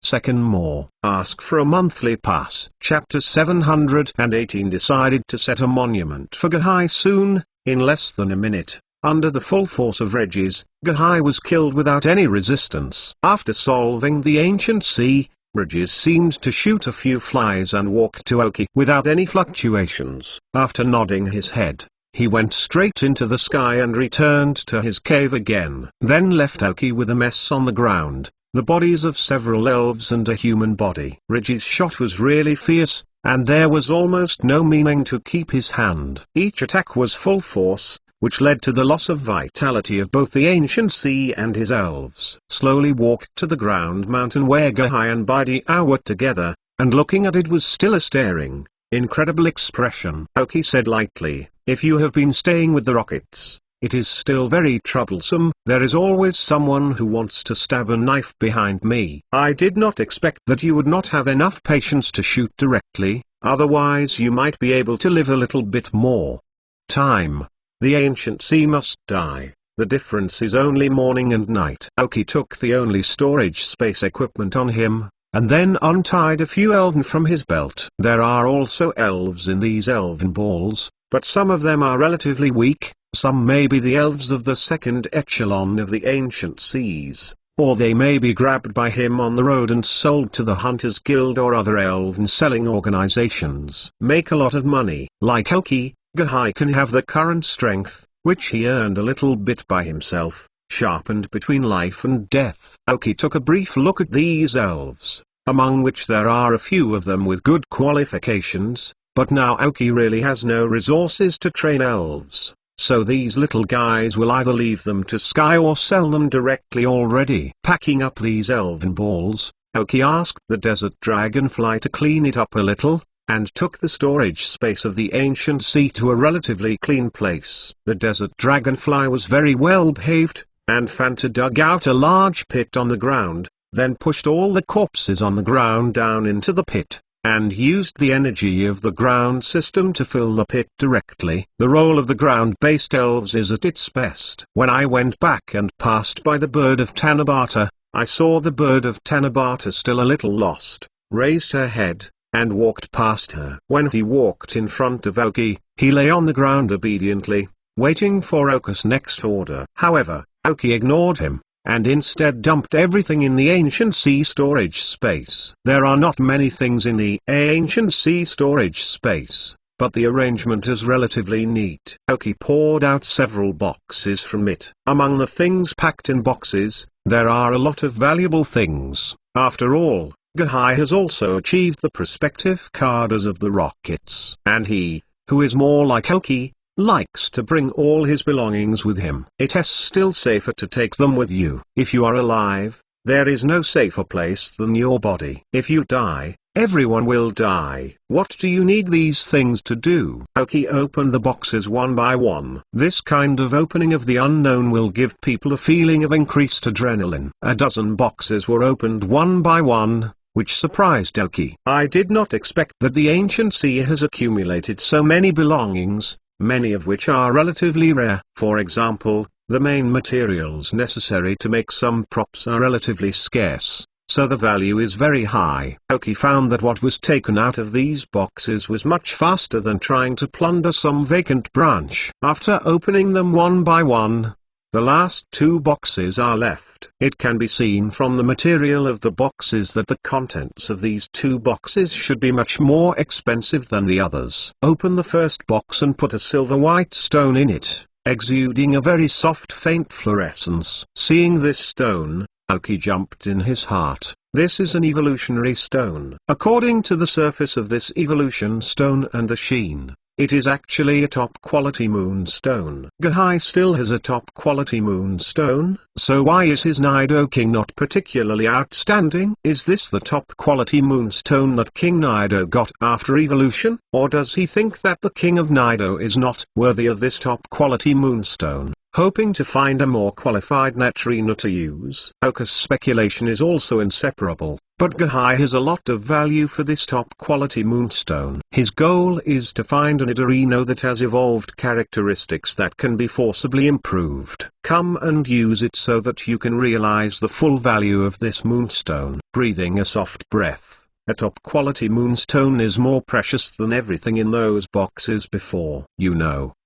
Second more. Ask for a monthly pass. Chapter 718 decided to set a monument for Gahai soon. In less than a minute, under the full force of Regis, Gahai was killed without any resistance. After solving the ancient sea, Regis seemed to shoot a few flies and walk to Aoki without any fluctuations. After nodding his head, he went straight into the sky and returned to his cave again. Then left Aoki with a mess on the ground, the bodies of several elves and a human body. Regis' shot was really fierce, and there was almost no meaning to keep his hand. Each attack was full force, which led to the loss of vitality of both the ancient sea and his elves. Slowly walked to the ground mountain where Gahai and Baidiao were together, and looking at it was still a staring, incredible expression. Aoki said lightly, "If you have been staying with the rockets, it is still very troublesome. There is always someone who wants to stab a knife behind me. I did not expect that you would not have enough patience to shoot directly, otherwise you might be able to live a little bit more time. The ancient sea must die. The difference is only morning and night." Aoki took the only storage space equipment on him, and then untied a few elven from his belt. There are also elves in these elven balls, but some of them are relatively weak. Some may be the elves of the second echelon of the ancient seas, or they may be grabbed by him on the road and sold to the Hunters Guild or other elven selling organizations. Make a lot of money. Like Aoki, Gahai can have the current strength, which he earned a little bit by himself, sharpened between life and death. Aoki took a brief look at these elves, among which there are a few of them with good qualifications, but now Aoki really has no resources to train elves. So these little guys will either leave them to Sky or sell them directly. Already packing up these elven balls, Aoki asked the desert dragonfly to clean it up a little, and took the storage space of the ancient sea to a relatively clean place. The desert dragonfly was very well behaved, and Fanta dug out a large pit on the ground, then pushed all the corpses on the ground down into the pit, and used the energy of the ground system to fill the pit directly. The role of the ground-based elves is at its best. When I went back and passed by the bird of Tanabata, I saw the bird of Tanabata still a little lost, raised her head, and walked past her. When he walked in front of Aoki, he lay on the ground obediently, waiting for Aoki's next order. However, Aoki ignored him, and instead dumped everything in the ancient sea storage space. There are not many things in the ancient sea storage space, but the arrangement is relatively neat. Aoki poured out several boxes from it. Among the things packed in boxes, there are a lot of valuable things. After all, Gahai has also achieved the prospective carders of the rockets, and he, who is more like Aoki, likes to bring all his belongings with him. It is still safer to take them with you. If you are alive, there is no safer place than your body. If you die, everyone will die. What do you need these things to do? Aoki opened the boxes one by one. This kind of opening of the unknown will give people a feeling of increased adrenaline. A dozen boxes were opened one by one, which surprised Aoki. I did not expect that the ancient sea has accumulated so many belongings, many of which are relatively rare. For example, The main materials necessary to make some props are relatively scarce, so the value is very high. Oki found that what was taken out of these boxes was much faster than trying to plunder some vacant branch. After opening them one by one, the last 2 boxes are left. It can be seen from the material of the boxes that the contents of these 2 boxes should be much more expensive than the others. Open the first box and put a silver white stone in it, exuding a very soft faint fluorescence. Seeing this stone, Oki jumped in his heart. This is an evolutionary stone. According to the surface of this evolution stone and the sheen, it is actually a top-quality moonstone. Gahai still has a top-quality moonstone, so why is his Nido King not particularly outstanding? Is this the top-quality moonstone that King Nido got after evolution? Or does he think that the King of Nido is not worthy of this top-quality moonstone? Hoping to find a more qualified neutrino to use, Oka's speculation is also inseparable. But Gahai has a lot of value for this top-quality moonstone. His goal is to find an Nidorino that has evolved characteristics that can be forcibly improved. Come and use it so that you can realize the full value of this moonstone. Breathing a soft breath, a top-quality moonstone is more precious than everything in those boxes before.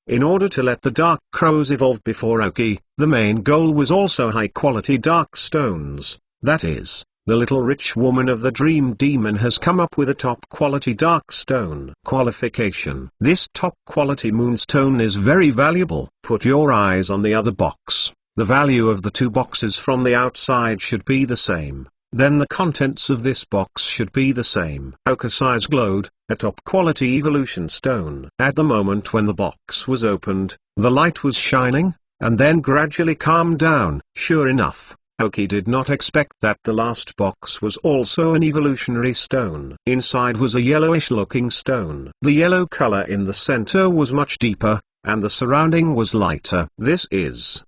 In order to let the Dark Crows evolve before Oki, the main goal was also high-quality dark stones, that is, the little rich woman of the Dream Demon has come up with a top-quality dark stone qualification. This top-quality moonstone is very valuable. Put your eyes on the other box. The value of the 2 boxes from the outside should be the same. Then the contents of this box should be the same. Oka's eyes glowed, a top-quality evolution stone. At the moment when the box was opened, the light was shining, and then gradually calmed down. Sure enough, Oki did not expect that the last box was also an evolutionary stone. Inside was a yellowish-looking stone. The yellow color in the center was much deeper, and the surrounding was lighter.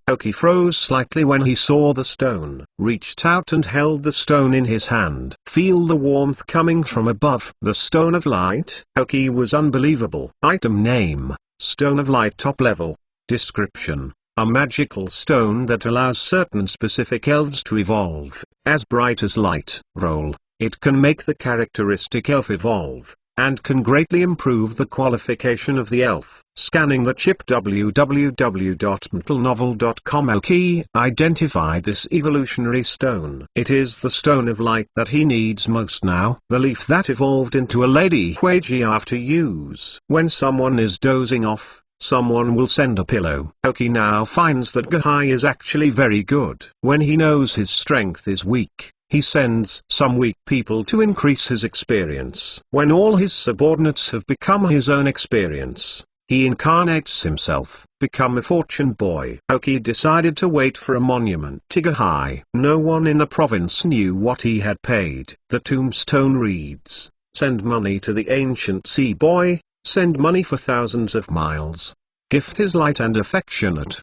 Oki froze slightly when he saw the stone, reached out and held the stone in his hand. Feel the warmth coming from above. The Stone of Light? Oki was unbelievable. Item name, Stone of Light top level. Description: a magical stone that allows certain specific elves to evolve, as bright as light. Role: it can make the characteristic elf evolve, and can greatly improve the qualification of the elf. Scanning the chip www.mtlnovel.com. Oki identified this evolutionary stone. It is the Stone of Light that he needs most now. The leaf that evolved into a Lady Huiji after use. When someone is dozing off, someone will send a pillow. Oki now finds that Gahai is actually very good. When he knows his strength is weak, he sends some weak people to increase his experience. When all his subordinates have become his own experience, he incarnates himself, become a fortune boy. Oki decided to wait for a monument to Gahai. No one in the province knew what he had paid. The tombstone reads, "Send money to the ancient sea boy, send money for thousands of miles. Gift is light and affectionate.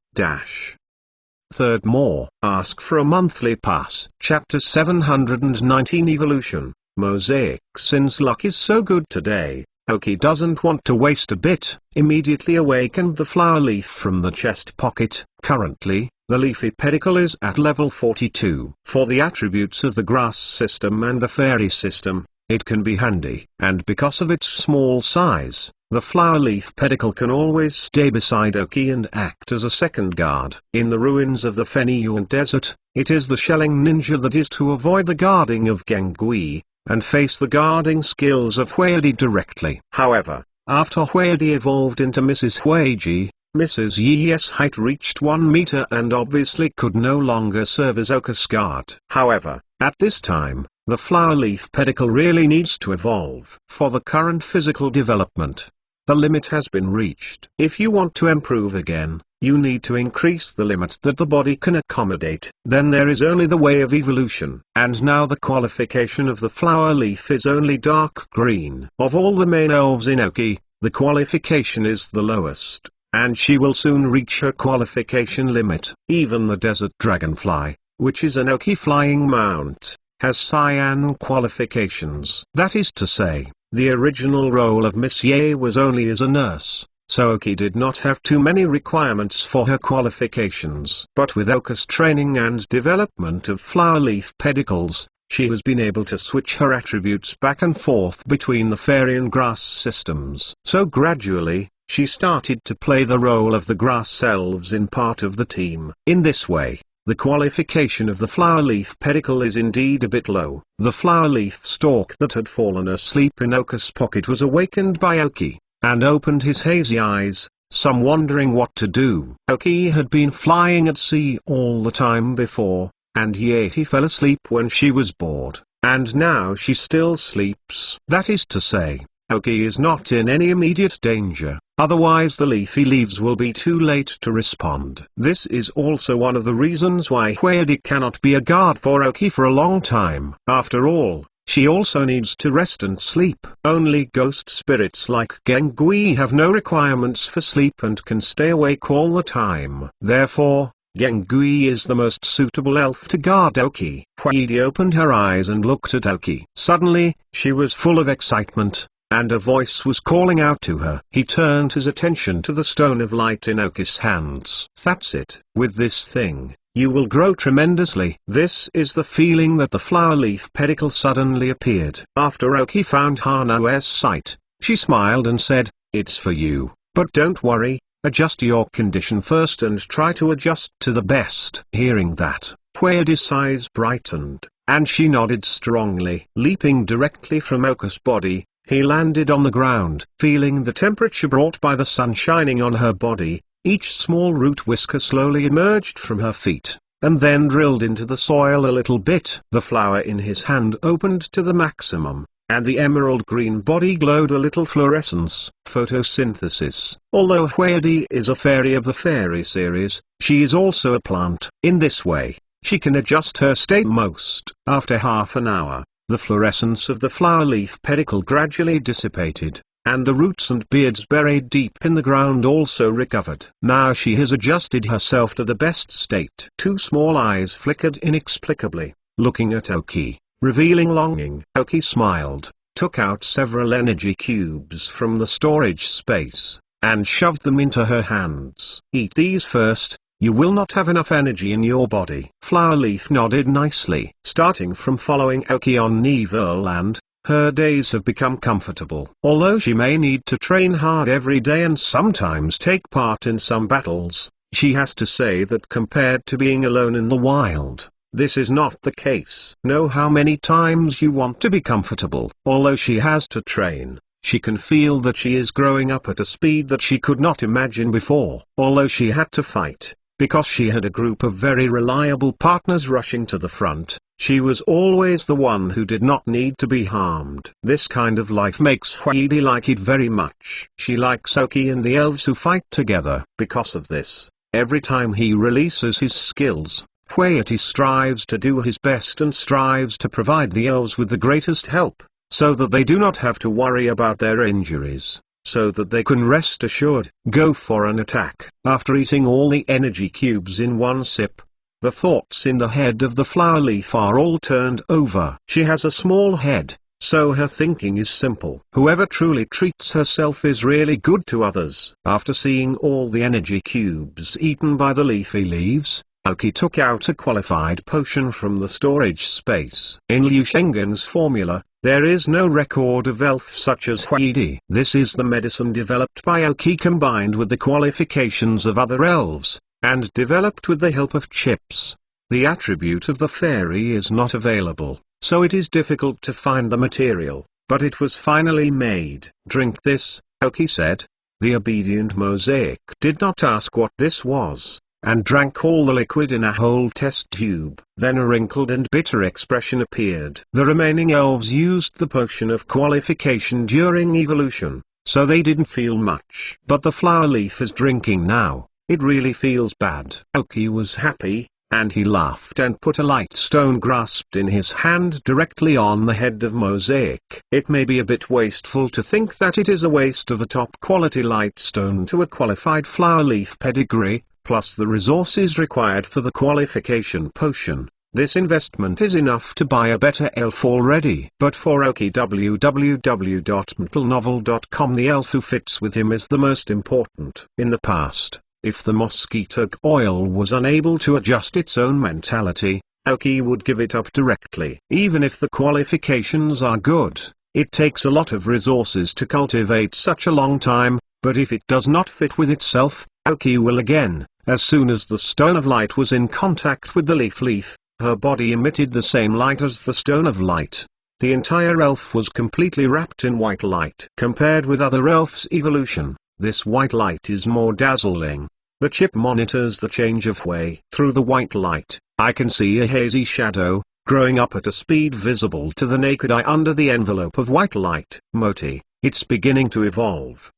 Third more. Ask for a monthly pass." Chapter 719 Evolution, Mosaic. Since luck is so good today, Oki doesn't want to waste a bit. Immediately awakened the flower leaf from the chest pocket. Currently, the leafy pedicle is at level 42. For the attributes of the grass system and the fairy system, it can be handy. And because of its small size, the flower leaf pedicle can always stay beside Oki and act as a second guard. In the ruins of the Feniyuan Desert, it is the shelling ninja that is to avoid the guarding of Gangui, and face the guarding skills of Huedi directly. However, after Huedi evolved into Mrs. Hueji, Mrs. Yi's height reached 1 meter and obviously could no longer serve as Oka's guard. However, at this time, the flower leaf pedicle really needs to evolve. For the current physical development, the limit has been reached. If you want to improve again, you need to increase the limit that the body can accommodate. Then there is only the way of evolution. And now the qualification of the flower leaf is only dark green. Of all the main elves in Oki, the qualification is the lowest, and she will soon reach her qualification limit. Even the desert dragonfly, which is an Oki flying mount, has cyan qualifications. That is to say, the original role of Miss Ye was only as a nurse, so Oki did not have too many requirements for her qualifications. But with Oka's training and development of flower leaf pedicles, she has been able to switch her attributes back and forth between the fairy and grass systems. So gradually, she started to play the role of the grass elves in part of the team. In this way, the qualification of the flower leaf pedicle is indeed a bit low. The flower leaf stalk that had fallen asleep in Oka's pocket was awakened by Oki, and opened his hazy eyes, some wondering what to do. Oki had been flying at sea all the time before, and yet he fell asleep when she was bored, and now she still sleeps. That is to say, Oki is not in any immediate danger, otherwise the leafy leaves will be too late to respond. This is also one of the reasons why Hwayadi cannot be a guard for Oki for a long time. After all, she also needs to rest and sleep. Only ghost spirits like Gengui have no requirements for sleep and can stay awake all the time. Therefore, Gengui is the most suitable elf to guard Oki. Hwayadi opened her eyes and looked at Oki. Suddenly, she was full of excitement, and a voice was calling out to her. He turned his attention to the stone of light in Oki's hands. That's it. With this thing, you will grow tremendously. This is the feeling that the flower leaf pedicle suddenly appeared. After Oki found Hanao's sight, she smiled and said, "It's for you, but don't worry. Adjust your condition first and try to adjust to the best." Hearing that, Hwayadi's eyes brightened, and she nodded strongly. Leaping directly from Oka's body, he landed on the ground. Feeling the temperature brought by the sun shining on her body, each small root whisker slowly emerged from her feet, and then drilled into the soil a little bit. The flower in his hand opened to the maximum, and the emerald green body glowed a little fluorescence. Photosynthesis. Although Hwayadi is a fairy of the fairy series, she is also a plant. In this way, she can adjust her state most. After half an hour, the fluorescence of the flower leaf pedicle gradually dissipated, and the roots and beards buried deep in the ground also recovered. Now she has adjusted herself to the best state. Two small eyes flickered inexplicably, looking at Oki, revealing longing. Oki smiled, took out several energy cubes from the storage space, and shoved them into her hands. "Eat these first, you will not have enough energy in your body." Flower Leaf nodded nicely. Starting from following Oki on Neverland, her days have become comfortable. Although she may need to train hard every day and sometimes take part in some battles, she has to say that compared to being alone in the wild, this is not the case. Know how many times you want to be comfortable. Although she has to train, she can feel that she is growing up at a speed that she could not imagine before. Although she had to fight, because she had a group of very reliable partners rushing to the front, she was always the one who did not need to be harmed. This kind of life makes Hwayadi like it very much. She likes Oki and the elves who fight together. Because of this, every time he releases his skills, Hwayadi strives to do his best and strives to provide the elves with the greatest help, so that they do not have to worry about their injuries, so that they can rest assured, go for an attack. After eating all the energy cubes in one sip, the thoughts in the head of the flower leaf are all turned over. She has a small head, so her thinking is simple. Whoever truly treats herself is really good to others. After seeing all the energy cubes eaten by the leafy leaves, Oki took out a qualified potion from the storage space. In Liu Shengen's formula, there is no record of elf such as Hwayadi. This is the medicine developed by Oki combined with the qualifications of other elves, and developed with the help of chips. The attribute of the fairy is not available, so it is difficult to find the material, but it was finally made. Drink this, Oki said. The obedient Mosaic did not ask what this was, and drank all the liquid in a whole test tube. Then a wrinkled and bitter expression appeared. The remaining elves used the potion of qualification during evolution, so they didn't feel much. But the flower leaf is drinking now. It really feels bad. Oki was happy, and he laughed and put a light stone grasped in his hand directly on the head of Mosaic. It may be a bit wasteful to think that it is a waste of a top-quality light stone to a qualified flower leaf pedigree, plus the resources required for the qualification potion, This investment is enough to buy a better elf already. But for Oki, www.mentalnovel.com, the elf who fits with him is the most important. In the past, if the mosquito oil was unable to adjust its own mentality, Oki would give it up directly. Even if the qualifications are good, it takes a lot of resources to cultivate such a long time, but if it does not fit with itself, Oki will again. As soon as the stone of light was in contact with the leaf, her body emitted the same light as the stone of light. The entire elf was completely wrapped in white light. Compared with other elf's evolution, this white light is more dazzling. The chip monitors the change of way. Through the white light, I can see a hazy shadow, growing up at a speed visible to the naked eye under the envelope of white light. Moti, it's beginning to evolve.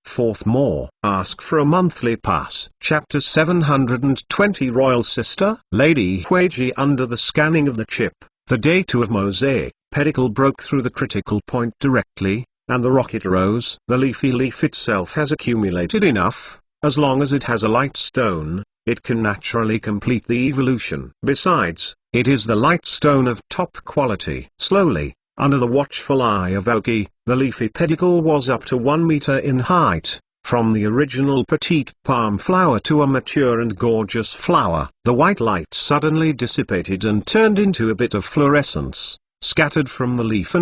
Fourth more. Ask for a monthly pass. Chapter 720. Royal Sister. Lady Huiji. Under the scanning of the chip, the data of Mosaic Pedicle broke through the critical point directly, and the rocket rose. The leafy leaf itself has accumulated enough. As long as it has a light stone, it can naturally complete the evolution. Besides, it is the light stone of top quality. Slowly, under the watchful eye of Oki, the leafy pedicle was up to 1 meter in height. From the original petite palm flower to a mature and gorgeous flower, the white light suddenly dissipated and turned into a bit of fluorescence, scattered from the leaf,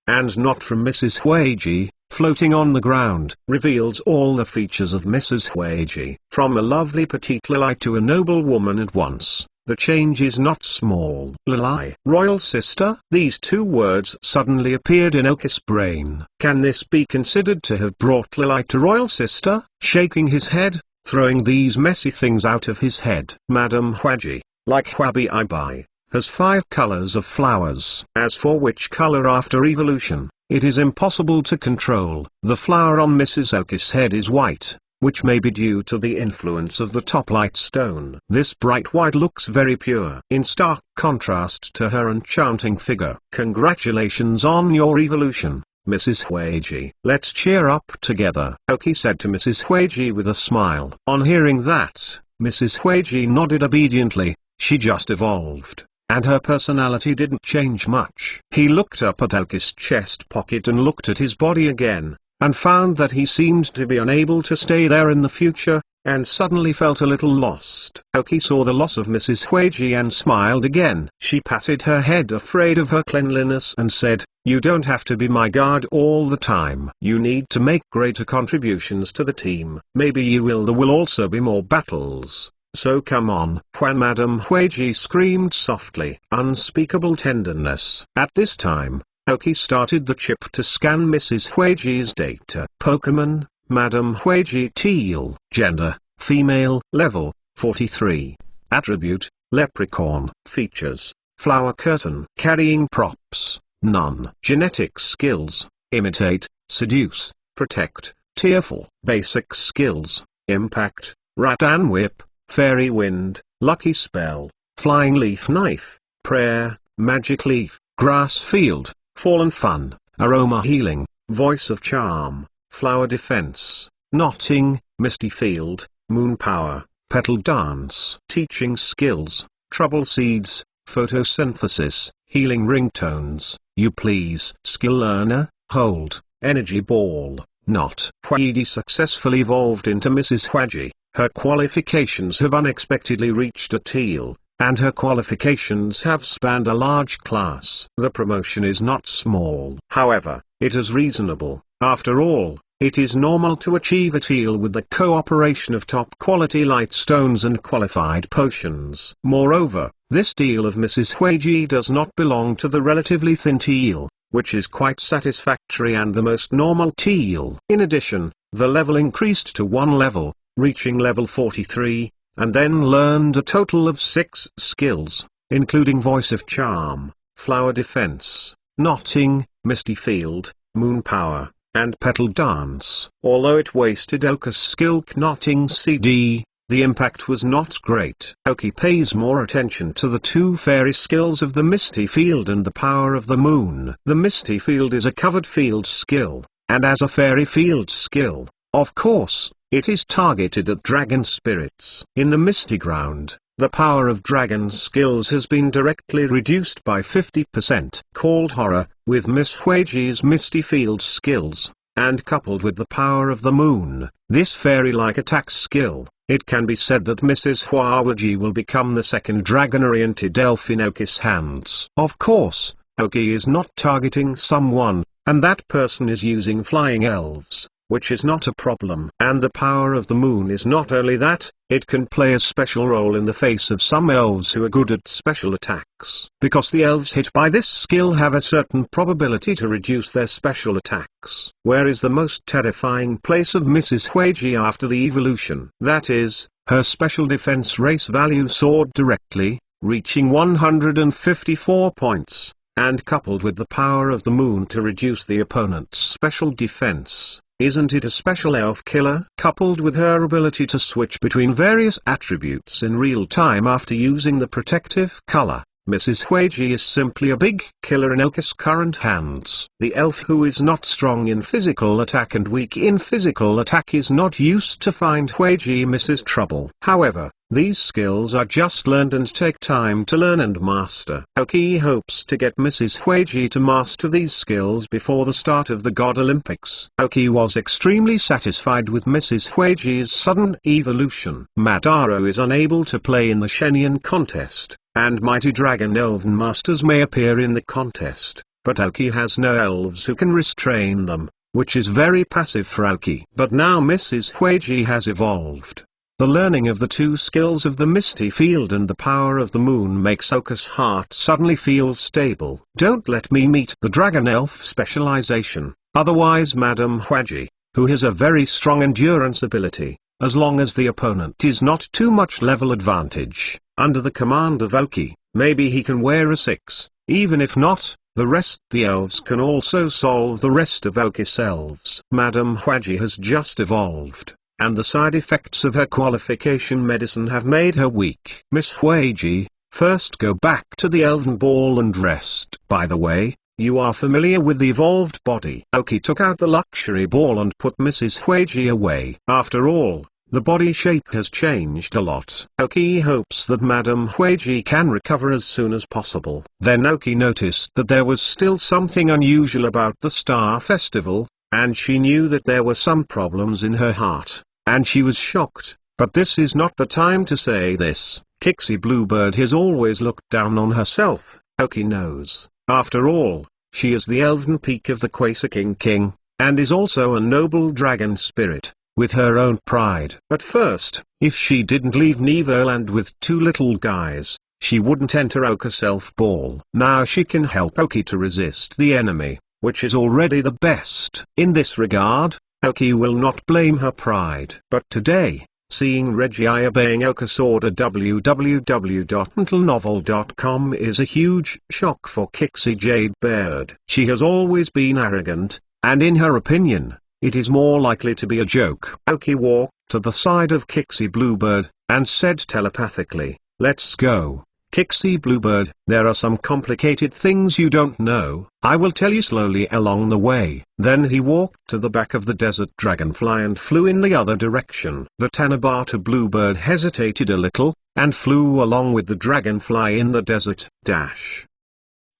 and not from Mrs. Huiji, floating on the ground. Reveals all the features of Mrs. Huiji. From a lovely petite lily to a noble woman at once. The change is not small. Lily. Royal Sister. These two words suddenly appeared in Oki's brain. Can this be considered to have brought Lily to Royal Sister? Shaking his head, throwing these messy things out of his head. Madame Huiji, like Huabi Ibai, has 5 colors of flowers. As for which color after evolution, it is impossible to control. The flower on Mrs. Oki's head is white, which may be due to the influence of the top light stone. This bright white looks very pure, in stark contrast to her enchanting figure. Congratulations on your evolution, Mrs. Huiji. Let's cheer up together, Oki said to Mrs. Huiji with a smile. On hearing that, Mrs. Huiji nodded obediently. She just evolved, and her personality didn't change much. He looked up at Oki's chest pocket and looked at his body again, and found that he seemed to be unable to stay there in the future, and suddenly felt a little lost. Oki saw the loss of Mrs. Huiji and smiled again. She patted her head, afraid of her cleanliness, and said, "You don't have to be my guard all the time. You need to make greater contributions to the team. Maybe you will. There will also be more battles. So come on." When Madame Huiji screamed softly, unspeakable tenderness. At this time, Oki started the chip to scan Mrs. Huiji's data. Pokemon, Madame Huiji. Teal. Gender, female. Level, 43. Attribute, leprechaun. Features, flower curtain. Carrying props, none. Genetic skills, imitate, seduce, protect, tearful. Basic skills, impact, rattan whip, fairy wind, lucky spell, flying leaf knife, prayer, magic leaf, grass field, fallen fun, aroma healing, voice of charm, flower defense, knotting, misty field, moon power, petal dance. Teaching skills, trouble seeds, photosynthesis, healing ringtones, you please. Skill learner, hold, energy ball, knot. Huiji successfully evolved into Mrs. Huiji. Her qualifications have unexpectedly reached a teal, and her qualifications have spanned a large class. The promotion is not small. However, it is reasonable. After all, it is normal to achieve a teal with the cooperation of top-quality light stones and qualified potions. Moreover, this teal of Mrs. Huiji does not belong to the relatively thin teal, which is quite satisfactory and the most normal teal. In addition, the level increased to 1 level, reaching level 43, and then learned a total of 6 skills, including voice of charm, flower defense, knotting, misty field, moon power, and petal dance. Although it wasted Oki's skill knotting CD, the impact was not great. Oki pays more attention to the 2 fairy skills of the misty field and the power of the moon. The misty field is a covered field skill, and as a fairy field skill, of course, it is targeted at dragon spirits. In the misty ground, the power of dragon skills has been directly reduced by 50%. Called Horror, with Miss Huiji's Misty Field skills, and coupled with the power of the moon, this fairy-like attack skill, it can be said that Mrs. Huiji will become the second dragon-oriented elf in Oki's hands. Of course, Oki is not targeting someone, and that person is using flying elves, which is not a problem. And the power of the moon is not only that, it can play a special role in the face of some elves who are good at special attacks. Because the elves hit by this skill have a certain probability to reduce their special attacks. Where is the most terrifying place of Mrs. Huiji after the evolution? That is, her special defense race value soared directly, reaching 154 points, and coupled with the power of the moon to reduce the opponent's special defense. Isn't it a special elf killer? Coupled with her ability to switch between various attributes in real time after using the protective color, Mrs. Huiji is simply a big killer in Oki's current hands. The elf who is not strong in physical attack and weak in physical attack is not used to find Huiji misses trouble. However, these skills are just learned and take time to learn and master. Oki hopes to get Mrs. Huiji to master these skills before the start of the God Olympics. Oki was extremely satisfied with Mrs. Huiji's sudden evolution. Madara is unable to play in the Shenyang contest, and mighty dragon elven masters may appear in the contest, but Oki has no elves who can restrain them, which is very passive for Oki. But now Mrs. Huiji has evolved. The learning of the two skills of the Misty Field and the power of the moon makes Oka's heart suddenly feel stable. Don't let me meet the Dragon Elf specialization, otherwise Madame Huiji, who has a very strong endurance ability, as long as the opponent is not too much level advantage. Under the command of Oki, maybe he can wear a 6, even if not, the elves can also solve the rest of Oki's elves. Madame Huiji has just evolved, and the side effects of her qualification medicine have made her weak. Miss Huiji, first go back to the elven ball and rest. By the way, you are familiar with the evolved body. Oki took out the luxury ball and put Mrs. Huiji away. After all, the body shape has changed a lot. Oki hopes that Madame Huiji can recover as soon as possible. Then Oki noticed that there was still something unusual about the Star Festival, and she knew that there were some problems in her heart. And she was shocked, but this is not the time to say this. Kixie Bluebird has always looked down on herself, Oki knows. After all, she is the elven peak of the Quasar King, and is also a noble dragon spirit, with her own pride. At first, if she didn't leave Neverland with two little guys, she wouldn't enter Oka's Self Ball. Now she can help Oki to resist the enemy, which is already the best. In this regard, Oki will not blame her pride. But today, seeing Reggie obeying Oka's order www.mentalnovel.com is a huge shock for Kixie Jade Bird. She has always been arrogant, and in her opinion, it is more likely to be a joke. Oki walked to the side of Kixie Bluebird, and said telepathically, "Let's go. Kixie Bluebird, there are some complicated things you don't know. I will tell you slowly along the way." Then he walked to the back of the desert dragonfly and flew in the other direction. The Tanabata Bluebird hesitated a little, and flew along with the dragonfly in the desert.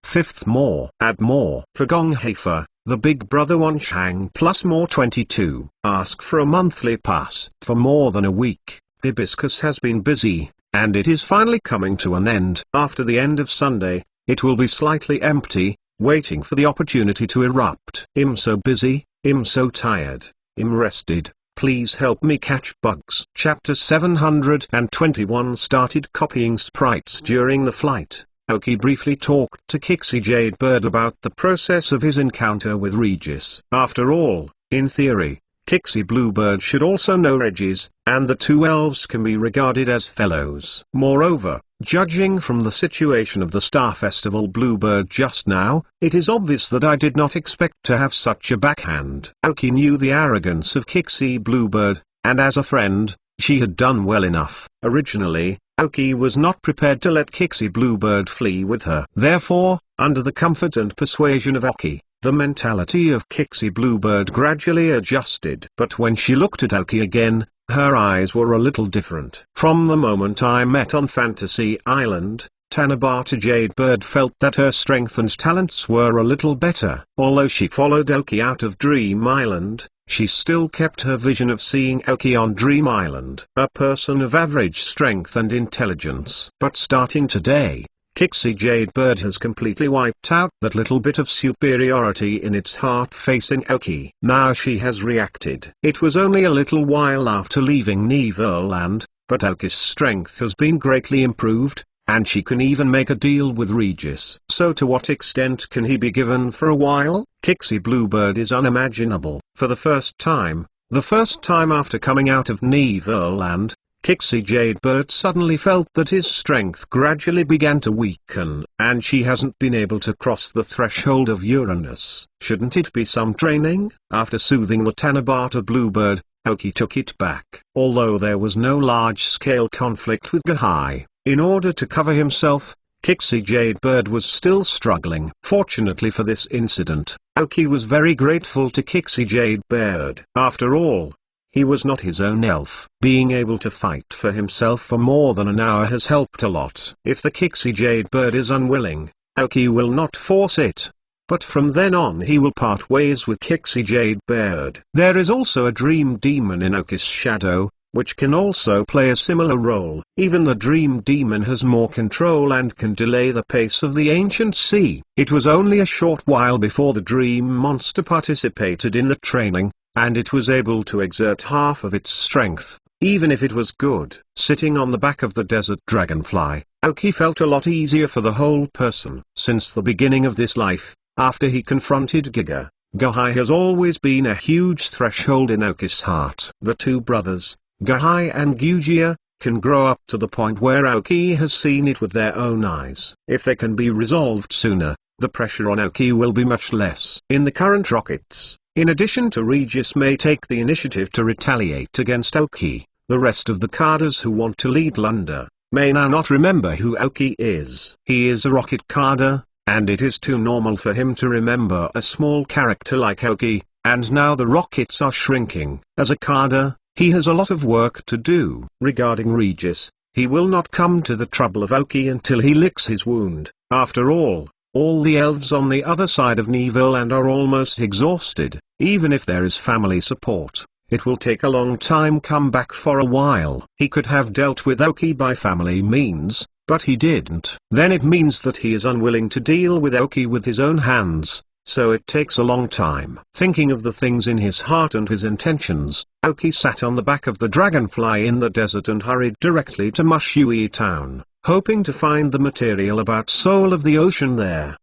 Fifth more. Add more. For Gong Heifer, the big brother Wanshang plus more 22. Ask for a monthly pass. For more than a week, Hibiscus has been busy, and it is finally coming to an end. After the end of Sunday, it will be slightly empty, waiting for the opportunity to erupt. I'm so busy, I'm so tired, I'm rested, please help me catch bugs. Chapter 721 started copying sprites during the flight. Oki briefly talked to Kixie Jade Bird about the process of his encounter with Regis. After all, in theory, Kixie Bluebird should also know Regis, and the two elves can be regarded as fellows. Moreover, judging from the situation of the Star Festival Bluebird just now, it is obvious that I did not expect to have such a backhand. Oki knew the arrogance of Kixie Bluebird, and as a friend, she had done well enough. Originally, Oki was not prepared to let Kixie Bluebird flee with her. Therefore, under the comfort and persuasion of Oki, the mentality of Kixie Bluebird gradually adjusted. But when she looked at Oki again, Her eyes were a little different. From the moment I met on Fantasy Island, Tanabata Jadebird felt that her strength and talents were a little better. Although she followed Aoki out of Dream Island, she still kept her vision of seeing Aoki on Dream Island, a person of average strength and intelligence. But starting today, Kixie Jadebird has completely wiped out that little bit of superiority in its heart facing Aoki. Now she has reacted. It was only a little while after leaving Neverland, but Aoki's strength has been greatly improved, and she can even make a deal with Regis. So to what extent can he be given for a while? Kixie Bluebird is unimaginable. For the first time after coming out of Neverland, Kixie Jadebird suddenly felt that his strength gradually began to weaken, and she hasn't been able to cross the threshold of Uranus. Shouldn't it be some training? After soothing the Tanabata Bluebird, Aoki took it back. Although there was no large-scale conflict with Gahai, in order to cover himself, Kixie Jadebird was still struggling. Fortunately for this incident, Aoki was very grateful to Kixie Jadebird. After all, he was not his own elf. Being able to fight for himself for more than an hour has helped a lot. If the Kixie Jadebird is unwilling, Aoki will not force it. But from then on he will part ways with Kixie Jadebird. There is also a dream demon in Aoki's shadow, which can also play a similar role. Even the dream demon has more control and can delay the pace of the ancient sea. It was only a short while before the dream monster participated in the training, and it was able to exert half of its strength, even if it was good. Sitting on the back of the desert dragonfly, Aoki felt a lot easier for the whole person. Since the beginning of this life, after he confronted Giga, Gahai has always been a huge threshold in Aoki's heart. The two brothers, Gahai and Gyugia, can grow up to the point where Aoki has seen it with their own eyes. If they can be resolved sooner, the pressure on Aoki will be much less. In the current rockets, in addition to Regis may take the initiative to retaliate against Aoki, the rest of the cadres who want to lead Lunder, may now not remember who Aoki is. He is a rocket cadre, and it is too normal for him to remember a small character like Aoki, and now the rockets are shrinking. As a cadre, he has a lot of work to do. Regarding Regis, he will not come to the trouble of Aoki until he licks his wound. After all the elves on the other side of Neverland are almost exhausted. Even if there is family support, it will take a long time come back for a while. He could have dealt with Aoki by family means, but he didn't. Then it means that he is unwilling to deal with Aoki with his own hands, so it takes a long time. Thinking of the things in his heart and his intentions, Aoki sat on the back of the dragonfly in the desert and hurried directly to Mushui town, hoping to find the material about Soul of the Ocean there.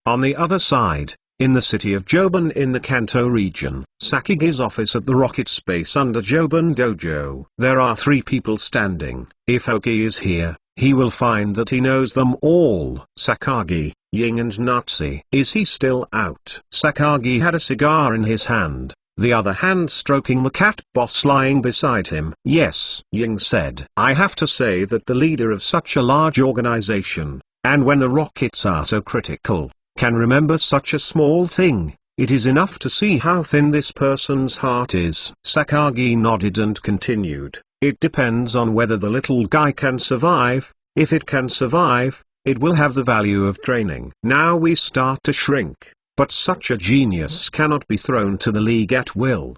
On the other side, in the city of Joban in the Kanto region, Sakigi's office at the rocket space under Joban Dojo. There are 3 people standing. If Aoki is here, he will find that he knows them all. Sakagi, Ying and Natsu. Is he still out? Sakagi had a cigar in his hand, the other hand stroking the cat boss lying beside him. Yes, Ying said. I have to say that the leader of such a large organization, and when the rockets are so critical, can remember such a small thing. It is enough to see how thin this person's heart is. Sakagi nodded and continued. It depends on whether the little guy can survive. If it can survive, it will have the value of training. Now we start to shrink, but such a genius cannot be thrown to the league at will.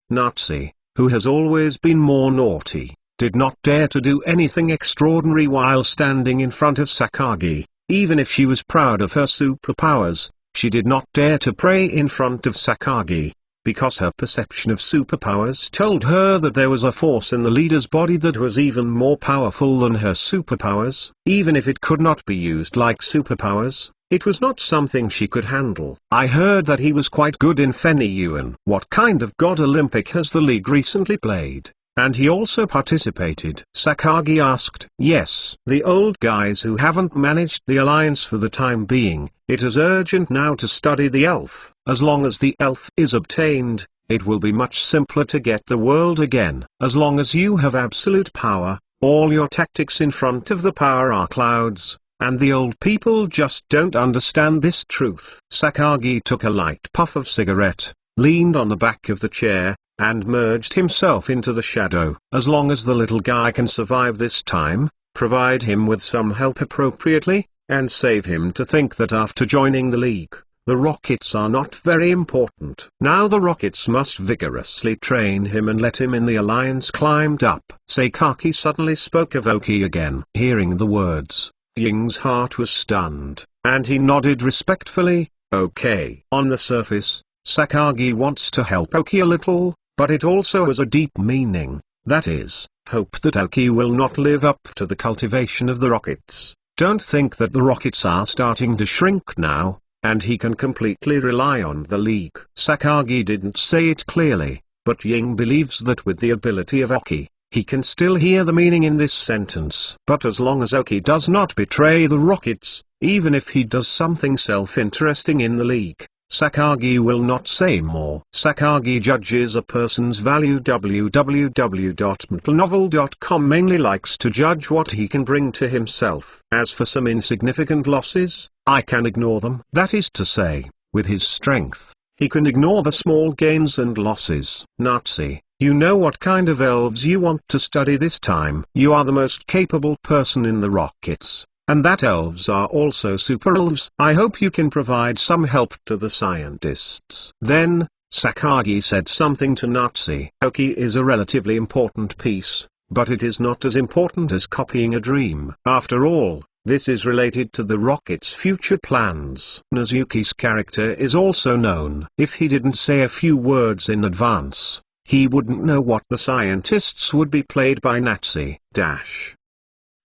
Natsu, who has always been more naughty, did not dare to do anything extraordinary while standing in front of Sakagi. Even if she was proud of her superpowers, she did not dare to pray in front of Sakagi, because her perception of superpowers told her that there was a force in the leader's body that was even more powerful than her superpowers. Even if it could not be used like superpowers, it was not something she could handle. I heard that he was quite good in Fenny Yuan. What kind of God Olympic has the league recently played? And he also participated? Sakagi asked. Yes. The old guys who haven't managed the alliance for the time being, it is urgent now to study the elf. As long as the elf is obtained, it will be much simpler to get the world again. As long as you have absolute power, all your tactics in front of the power are clouds, and the old people just don't understand this truth. Sakagi took a light puff of cigarette, leaned on the back of the chair, and merged himself into the shadow. As long as the little guy can survive this time, provide him with some help appropriately, and save him to think that after joining the League, the Rockets are not very important. Now the Rockets must vigorously train him and let him in. The Alliance climbed up. Seikaki suddenly spoke of Oki again. Hearing the words, Ying's heart was stunned, and he nodded respectfully. Okay. On the surface, Sakagi wants to help Oki a little, but it also has a deep meaning, that is, hope that Oki will not live up to the cultivation of the Rockets. Don't think that the Rockets are starting to shrink now, and he can completely rely on the League. Sakagi didn't say it clearly, but Ying believes that with the ability of Oki, he can still hear the meaning in this sentence. But as long as Oki does not betray the Rockets, even if he does something self-interesting in the League, Sakagi will not say more. Sakagi judges a person's value. www.mentalnovel.com mainly likes to judge what he can bring to himself. As for some insignificant losses, I can ignore them. That is to say, with his strength, he can ignore the small gains and losses. Nazi, you know what kind of elves you want to study this time. You are the most capable person in the Rockets. And that elves are also super elves. I hope you can provide some help to the scientists. Then, Sakagi said something to Nazi. Oki is a relatively important piece, but it is not as important as copying a dream. After all, this is related to the Rockets' future plans. Nazuki's character is also known. If he didn't say a few words in advance, he wouldn't know what the scientists would be played by Nazi.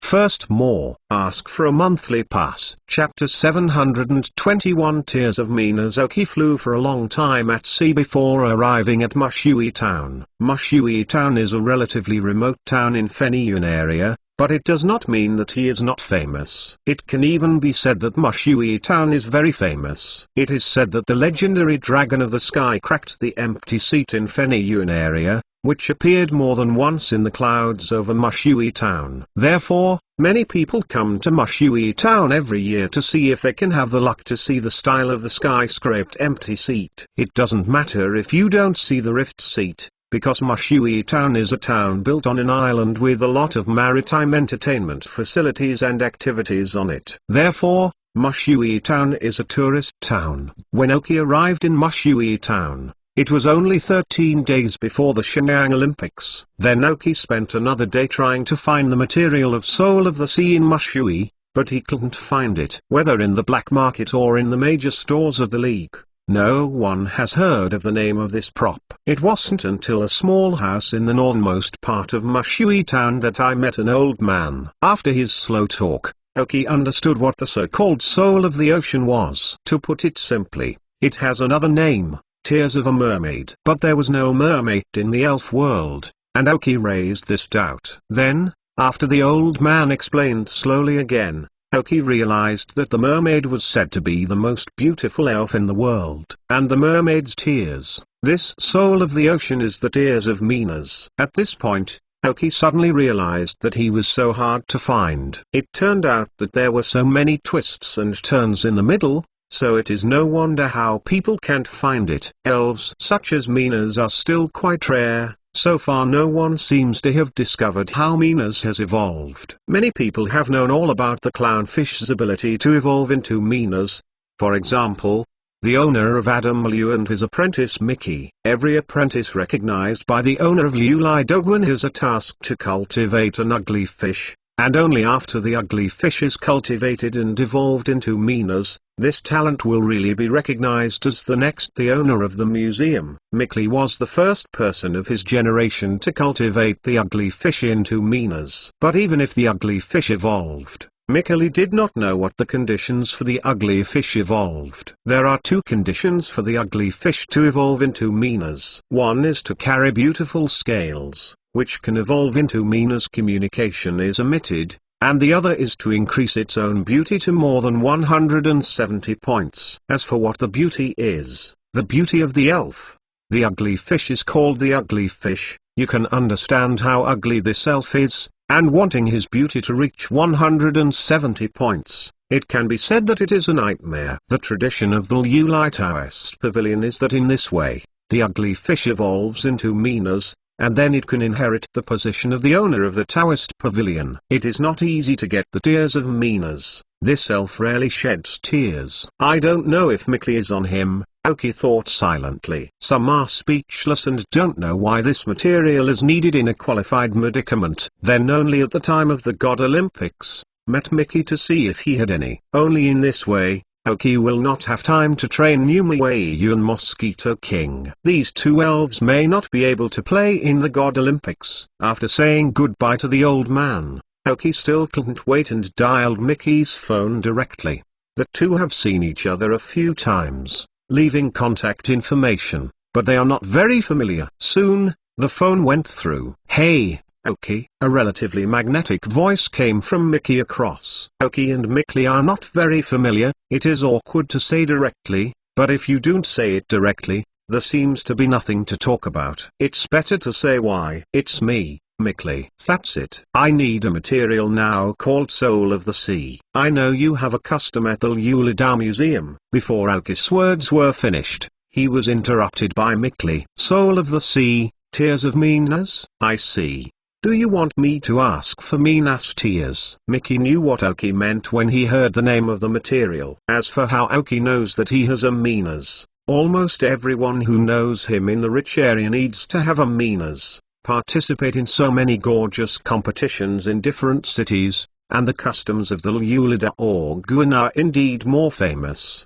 First more. Ask for a monthly pass. Chapter 721. Tears of Minazuki flew for a long time at sea before arriving at Mushui Town. Mushui Town is a relatively remote town in Feniyun area, but it does not mean that he is not famous. It can even be said that Mushui Town is very famous. It is said that the legendary Dragon of the Sky cracked the empty seat in Feniyun area, which appeared more than once in the clouds over Mushui Town. Therefore, many people come to Mushui Town every year to see if they can have the luck to see the style of the sky-scraped empty seat. It doesn't matter if you don't see the rift seat, because Mushui Town is a town built on an island with a lot of maritime entertainment facilities and activities on it. Therefore, Mushui Town is a tourist town. When Oki arrived in Mushui Town, it was only 13 days before the Shenyang Olympics. Then Oki spent another day trying to find the material of Soul of the Sea in Mushui, but he couldn't find it. Whether in the black market or in the major stores of the League, no one has heard of the name of this prop. It wasn't until a small house in the northernmost part of Mushui Town that I met an old man. After his slow talk, Oki understood what the so-called Soul of the Ocean was. To put it simply, it has another name, Tears of a Mermaid. But there was no mermaid in the elf world, and Oki raised this doubt. Then, after the old man explained slowly again, Oki realized that the mermaid was said to be the most beautiful elf in the world. And the mermaid's tears, this Soul of the Ocean, is the tears of Minas. At this point, Oki suddenly realized that he was so hard to find. It turned out that there were so many twists and turns in the middle, so it is no wonder how people can't find it. Elves such as Minas are still quite rare. So far no one seems to have discovered how Minas has evolved. Many people have known all about the clownfish's ability to evolve into Minas. For example, the owner of Adam Liu and his apprentice Mickey. Every apprentice recognized by the owner of Liu Lai Doguan has a task to cultivate an ugly fish, and only after the ugly fish is cultivated and evolved into Minas, this talent will really be recognized as the next. The owner of the museum, Mickey, was the first person of his generation to cultivate the ugly fish into Minas. But even if the ugly fish evolved, Mickey did not know what the conditions for the ugly fish evolved. There are two conditions for the ugly fish to evolve into Minas. One is to carry beautiful scales, which can evolve into Minas. Communication is omitted, and the other is to increase its own beauty to more than 170 points. As for what the beauty is, the beauty of the elf, the ugly fish is called the ugly fish. You can understand how ugly this elf is, and wanting his beauty to reach 170 points, it can be said that it is a nightmare. The tradition of the Liu Lai Taoist Pavilion is that in this way, the ugly fish evolves into Minas, and then it can inherit the position of the owner of the Taoist pavilion. It is not easy to get the tears of Minas. This elf rarely sheds tears. I don't know if Mickley is on him, Aoki thought silently. Some are speechless and don't know why this material is needed in a qualified medicament. Then only at the time of the God Olympics, met Mickey to see if he had any. Only in this way, Aoki will not have time to train Numawayu and Mosquito King. These two elves may not be able to play in the God Olympics. After saying goodbye to the old man, Aoki still couldn't wait and dialed Mickey's phone directly. The two have seen each other a few times, leaving contact information, but they are not very familiar. Soon, the phone went through. "Hey, Aoki," a relatively magnetic voice came from Mickey across. Aoki and Mickley are not very familiar. It is awkward to say directly, but if you don't say it directly, there seems to be nothing to talk about. It's better to say why. "It's me, Mickley." "That's it. I need a material now called Soul of the Sea. I know you have a custom at the Uleda Museum." Before Aoki's words were finished, he was interrupted by Mickley. "Soul of the Sea, Tears of Minas? I see. Do you want me to ask for Minas tears?" Mickey knew what Aoki meant when he heard the name of the material. As for how Aoki knows that he has a Minas, almost everyone who knows him in the rich area needs to have a Minas, participate in so many gorgeous competitions in different cities, and the customs of the Uleda or Guan are indeed more famous.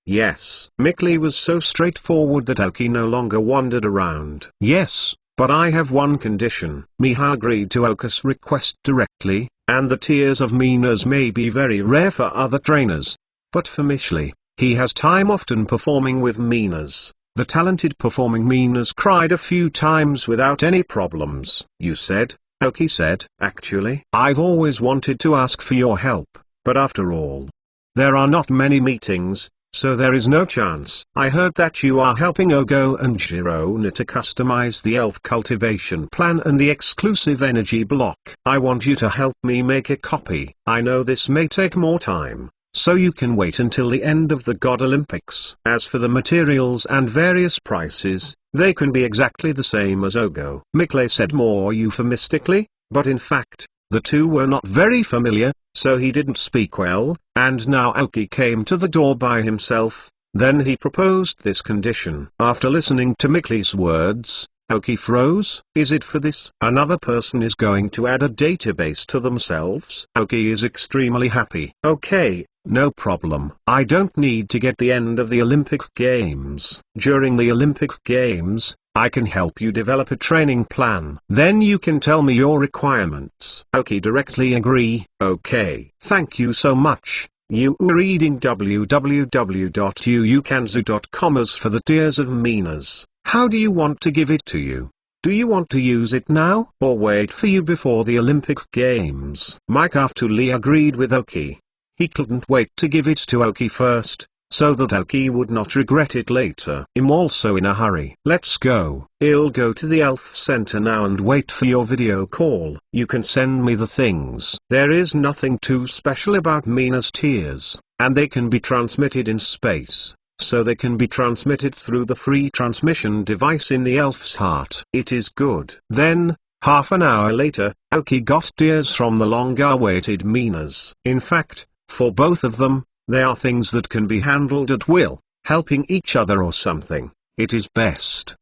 Yes. Mickley was so straightforward that Aoki no longer wandered around. "Yes. But I have one condition." Miha agreed to Aoki's request directly, and the tears of Minas may be very rare for other trainers. But for Mickley, he has time often performing with Minas. The talented performing Minas cried a few times without any problems. "You said," Aoki said. "Actually, I've always wanted to ask for your help, but after all, there are not many meetings, so there is no chance. I heard that you are helping Ogo and Girona to customize the elf cultivation plan and the exclusive energy block. I want you to help me make a copy. I know this may take more time, so you can wait until the end of the God Olympics. As for the materials and various prices, they can be exactly the same as Ogo." Mickley said more euphemistically, but in fact, the two were not very familiar, so he didn't speak well, and now Aoki came to the door by himself. Then he proposed this condition. After listening to Mickley's words, Aoki froze. "Is it for this? Another person is going to add a database to themselves?" Aoki is extremely happy. "Okay, no problem. I don't need to get the end of the Olympic Games. During the Olympic Games, I can help you develop a training plan. Then you can tell me your requirements." Aoki directly agree. "Okay. Thank you so much. You are reading www.uukanzu.com. As for the Tears of Minas, how do you want to give it to you? Do you want to use it now, or wait for you before the Olympic Games?" Mike Aftuli agreed with Aoki. He couldn't wait to give it to Aoki first, so that Aoki would not regret it later. I'm also in a hurry. "Let's go. I'll go to the Elf Center now and wait for your video call. You can send me the things." There is nothing too special about Minas tears, and they can be transmitted in space, so they can be transmitted through the free transmission device in the elf's heart. It is good. Then, half an hour later, Aoki got tears from the long-awaited Minas. In fact, for both of them, they are things that can be handled at will, helping each other or something. It is best.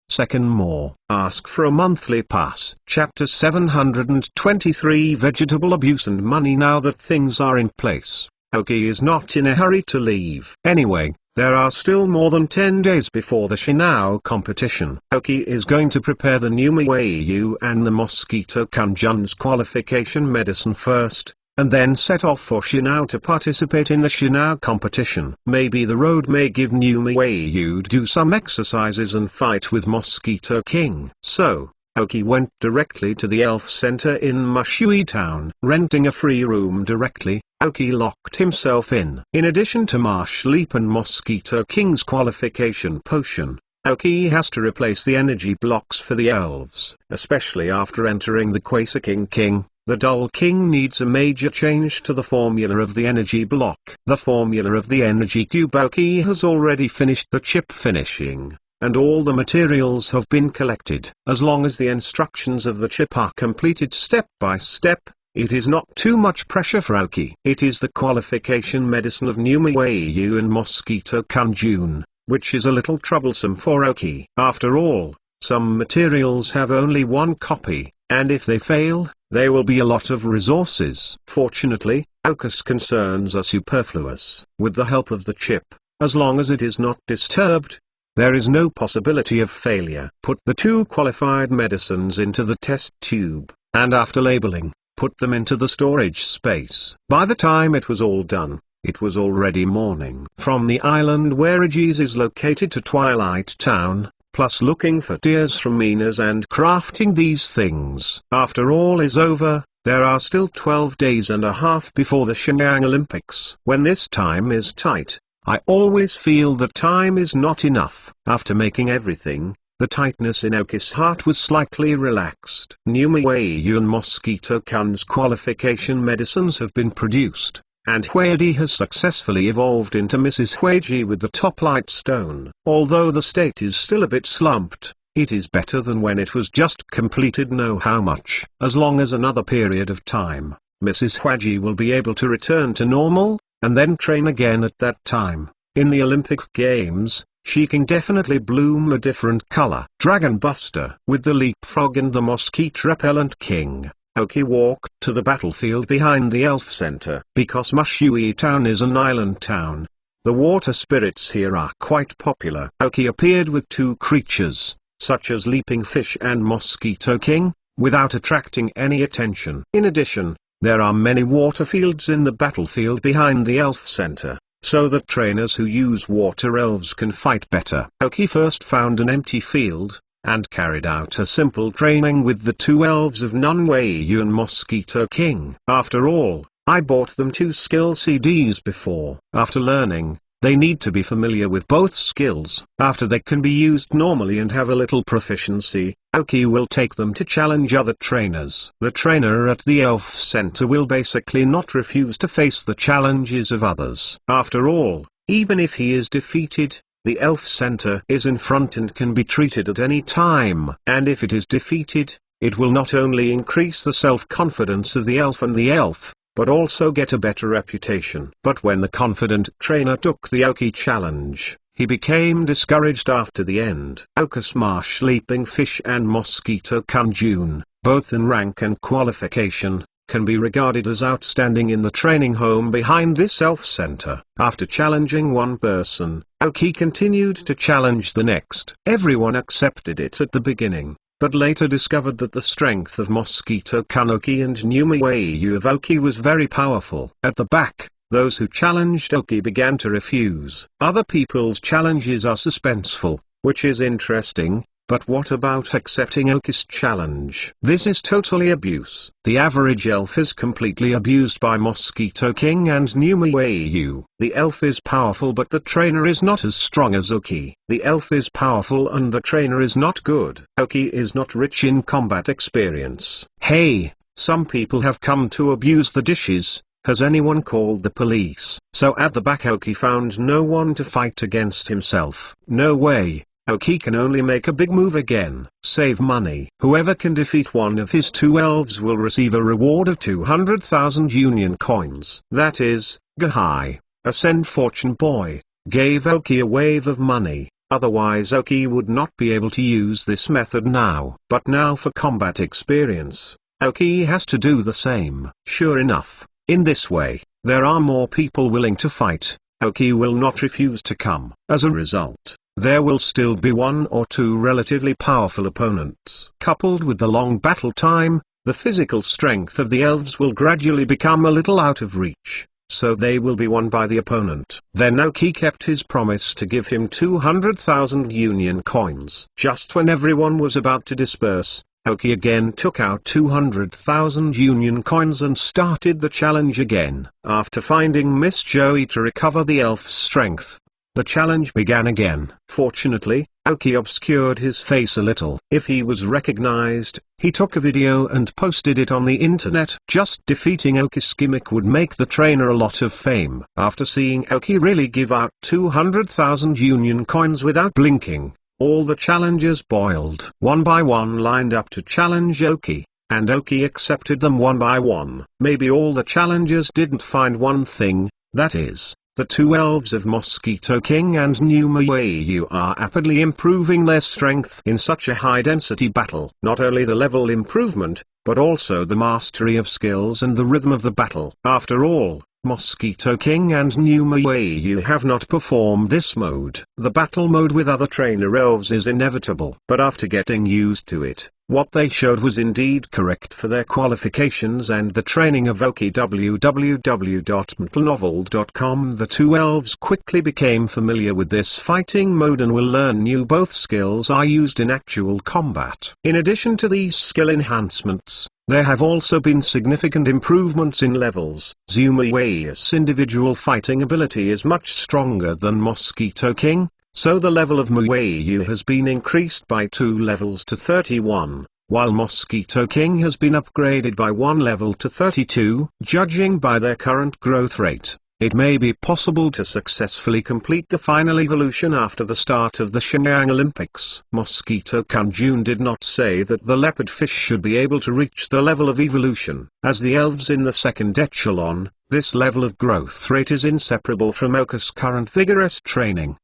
Second more. Ask for a monthly pass. Chapter 723 Vegetable Abuse and Money. Now that things are in place, Aoki is not in a hurry to leave. Anyway, there are still more than 10 days before the Shinao competition. Aoki is going to prepare the Numawayu and the Mosquito Kanjun's qualification medicine first, and then set off for Shinao to participate in the Shinao competition. Maybe the road may give Numawayu do some exercises and fight with Mosquito King. So, Aoki went directly to the Elf Center in Mashui Town. Renting a free room directly, Aoki locked himself in. In addition to Marsh Leap and Mosquito King's qualification potion, Aoki has to replace the energy blocks for the elves, especially after entering the Quasar King. The Dull King needs a major change to the formula of the energy block. The formula of the energy cube. Aoki has already finished the chip finishing, and all the materials have been collected. As long as the instructions of the chip are completed step by step, it is not too much pressure for Aoki. It is the qualification medicine of Numeiyu and Mosquito Kanjun, which is a little troublesome for Aoki. After all, some materials have only one copy, and if they fail, there will be a lot of resources. Fortunately, Aoki's concerns are superfluous. With the help of the chip, as long as it is not disturbed, there is no possibility of failure. Put the 2 qualified medicines into the test tube, and after labeling, put them into the storage space. By the time it was all done, it was already morning. From the island where Aegis is located to Twilight Town, plus looking for tears from Minas and crafting these things. After all is over, there are still 12 days and a half before the Shenyang Olympics. When this time is tight, I always feel that time is not enough. After making everything, the tightness in Aoki's heart was slightly relaxed. Numeiyu and Mosquito Kun's qualification medicines have been produced, and Huedi has successfully evolved into Mrs. Huiji with the top light stone. Although the state is still a bit slumped, it is better than when it was just completed. Know how much. As long as another period of time, Mrs. Huiji will be able to return to normal, and then train again at that time. In the Olympic Games, she can definitely bloom a different color. Dragon Buster. With the leapfrog and the mosquito repellent king, Aoki walked to the battlefield behind the Elf Center. Because Mushui Town is an island town, the water spirits here are quite popular. Aoki appeared with 2 creatures, such as Leaping Fish and Mosquito King, without attracting any attention. In addition, there are many water fields in the battlefield behind the Elf Center, so that trainers who use water elves can fight better. Aoki first found an empty field, and carried out a simple training with the 2 elves of Numeiyu and Mosquito King. After all, I bought them 2 skill CDs before. After learning, they need to be familiar with both skills. After they can be used normally and have a little proficiency, Aoki will take them to challenge other trainers. The trainer at the Elf Center will basically not refuse to face the challenges of others. After all, even if he is defeated, the Elf Center is in front and can be treated at any time. And if it is defeated, it will not only increase the self-confidence of the elf and the elf, but also get a better reputation. But when the confident trainer took the Aoki challenge, he became discouraged after the end. Aoki's Marsh Leaping Fish and Mosquito Kanjun, both in rank and qualification, can be regarded as outstanding in the training home behind this Elf Center. After challenging one person, Aoki continued to challenge the next. Everyone accepted it at the beginning, but later discovered that the strength of Mosquito Kanoki and Numeiyu of Aoki was very powerful. At the back, those who challenged Aoki began to refuse. Other people's challenges are suspenseful, which is interesting, but what about accepting Aoki's challenge? This is totally abuse. The average elf is completely abused by Mosquito King and Numeiyu. The elf is powerful but the trainer is not as strong as Aoki. The elf is powerful and the trainer is not good. Aoki is not rich in combat experience. Hey, some people have come to abuse the dishes. Has anyone called the police? So at the back Aoki found no one to fight against himself. No way. Aoki can only make a big move again. Save money. Whoever can defeat one of his 2 elves will receive a reward of 200,000 union coins. That is, Gahai, a Send Fortune boy, gave Aoki a wave of money. Otherwise Aoki would not be able to use this method now. But now for combat experience, Aoki has to do the same. Sure enough, in this way, there are more people willing to fight. Aoki will not refuse to come. As a result, there will still be 1 or 2 relatively powerful opponents. Coupled with the long battle time, the physical strength of the elves will gradually become a little out of reach, so they will be won by the opponent. Then Aoki kept his promise to give him 200,000 union coins. Just when everyone was about to disperse, Aoki again took out 200,000 union coins and started the challenge again. After finding Miss Joey to recover the elf's strength, The challenge began again. Fortunately, Aoki obscured his face a little. If he was recognized, he took a video and posted it on the internet. Just defeating Aoki's gimmick would make the trainer a lot of fame. After seeing Aoki really give out 200,000 union coins without blinking, all the challengers boiled. One by one lined up to challenge Aoki, and Aoki accepted them one by one. Maybe all the challengers didn't find one thing, that is, the two elves of Mosquito King and Numa Wayu are rapidly improving their strength in such a high-density battle. Not only the level improvement, but also the mastery of skills and the rhythm of the battle. After all, Mosquito King and Numa Wayu have not performed this mode. The battle mode with other trainer elves is inevitable. But after getting used to it, what they showed was indeed correct for their qualifications and the training of Aoki. www.mtlnovel.com. The two elves quickly became familiar with this fighting mode and will learn new both skills are used in actual combat. In addition to these skill enhancements, there have also been significant improvements in levels. Numa Wayu's individual fighting ability is much stronger than Mosquito King, so the level of Wayu has been increased by 2 levels to 31, while Mosquito King has been upgraded by 1 level to 32. Judging by their current growth rate, it may be possible to successfully complete the final evolution after the start of the Shenyang Olympics. Mosquito Kanjun did not say that the leopard fish should be able to reach the level of evolution. As the elves in the second echelon, this level of growth rate is inseparable from Aoki's current vigorous training.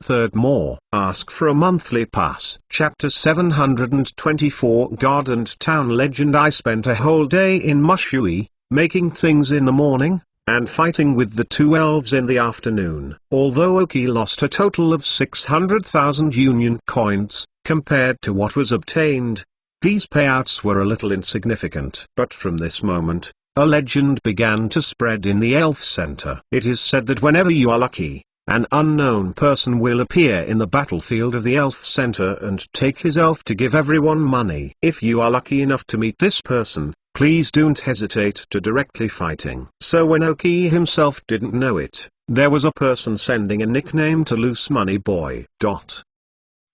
Third more. Ask for a monthly pass. Chapter 724 God and Town Legend. I spent a whole day in Mushui, making things in the morning, and fighting with the two elves in the afternoon. Although Aoki lost a total of 600,000 union coins, compared to what was obtained, these payouts were a little insignificant. But from this moment, a legend began to spread in the Elf Center. It is said that whenever you are lucky, an unknown person will appear in the battlefield of the Elf Center and take his elf to give everyone money. If you are lucky enough to meet this person, please don't hesitate to directly fighting. So when Aoki himself didn't know it, there was a person sending a nickname to Loose Money Boy.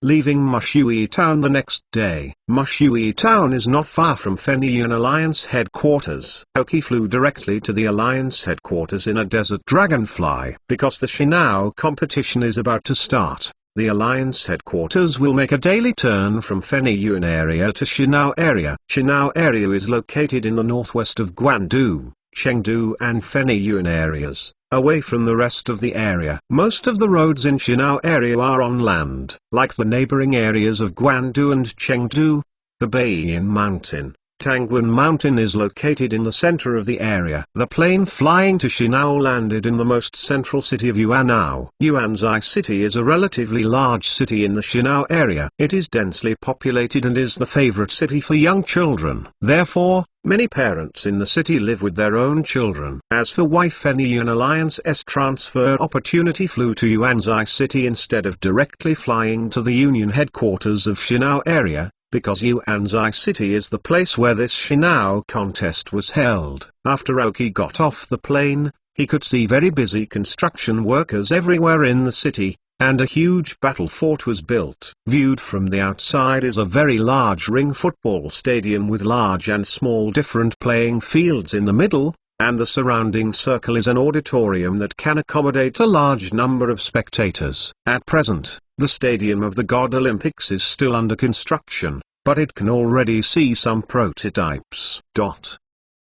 Leaving Mushui Town the next day. Mushui Town is not far from Fenyun Alliance headquarters. Aoki flew directly to the Alliance headquarters in a desert dragonfly. Because the Shinao competition is about to start, the Alliance headquarters will make a daily turn from Fenyun area to Shinao area. Shinao area is located in the northwest of Guandu, Chengdu and Fenyun areas, away from the rest of the area. Most of the roads in Shinao area are on land. Like the neighboring areas of Guandu and Chengdu, the Beiyin Mountain, Tangwan Mountain is located in the center of the area. The plane flying to Shinao landed in the most central city of Yuanao. Yuanzai City is a relatively large city in the Shinao area. It is densely populated and is the favorite city for young children. Therefore, many parents in the city live with their own children. As for why Fenyun Alliance's transfer opportunity flew to Yuanzai City instead of directly flying to the Union headquarters of Shinao area, because Yuanzai City is the place where this Shinao contest was held. After Aoki got off the plane, he could see very busy construction workers everywhere in the city, and a huge battle fort was built. Viewed from the outside is a very large ring football stadium with large and small different playing fields in the middle, and the surrounding circle is an auditorium that can accommodate a large number of spectators. At present, the Stadium of the God Olympics is still under construction, but it can already see some prototypes.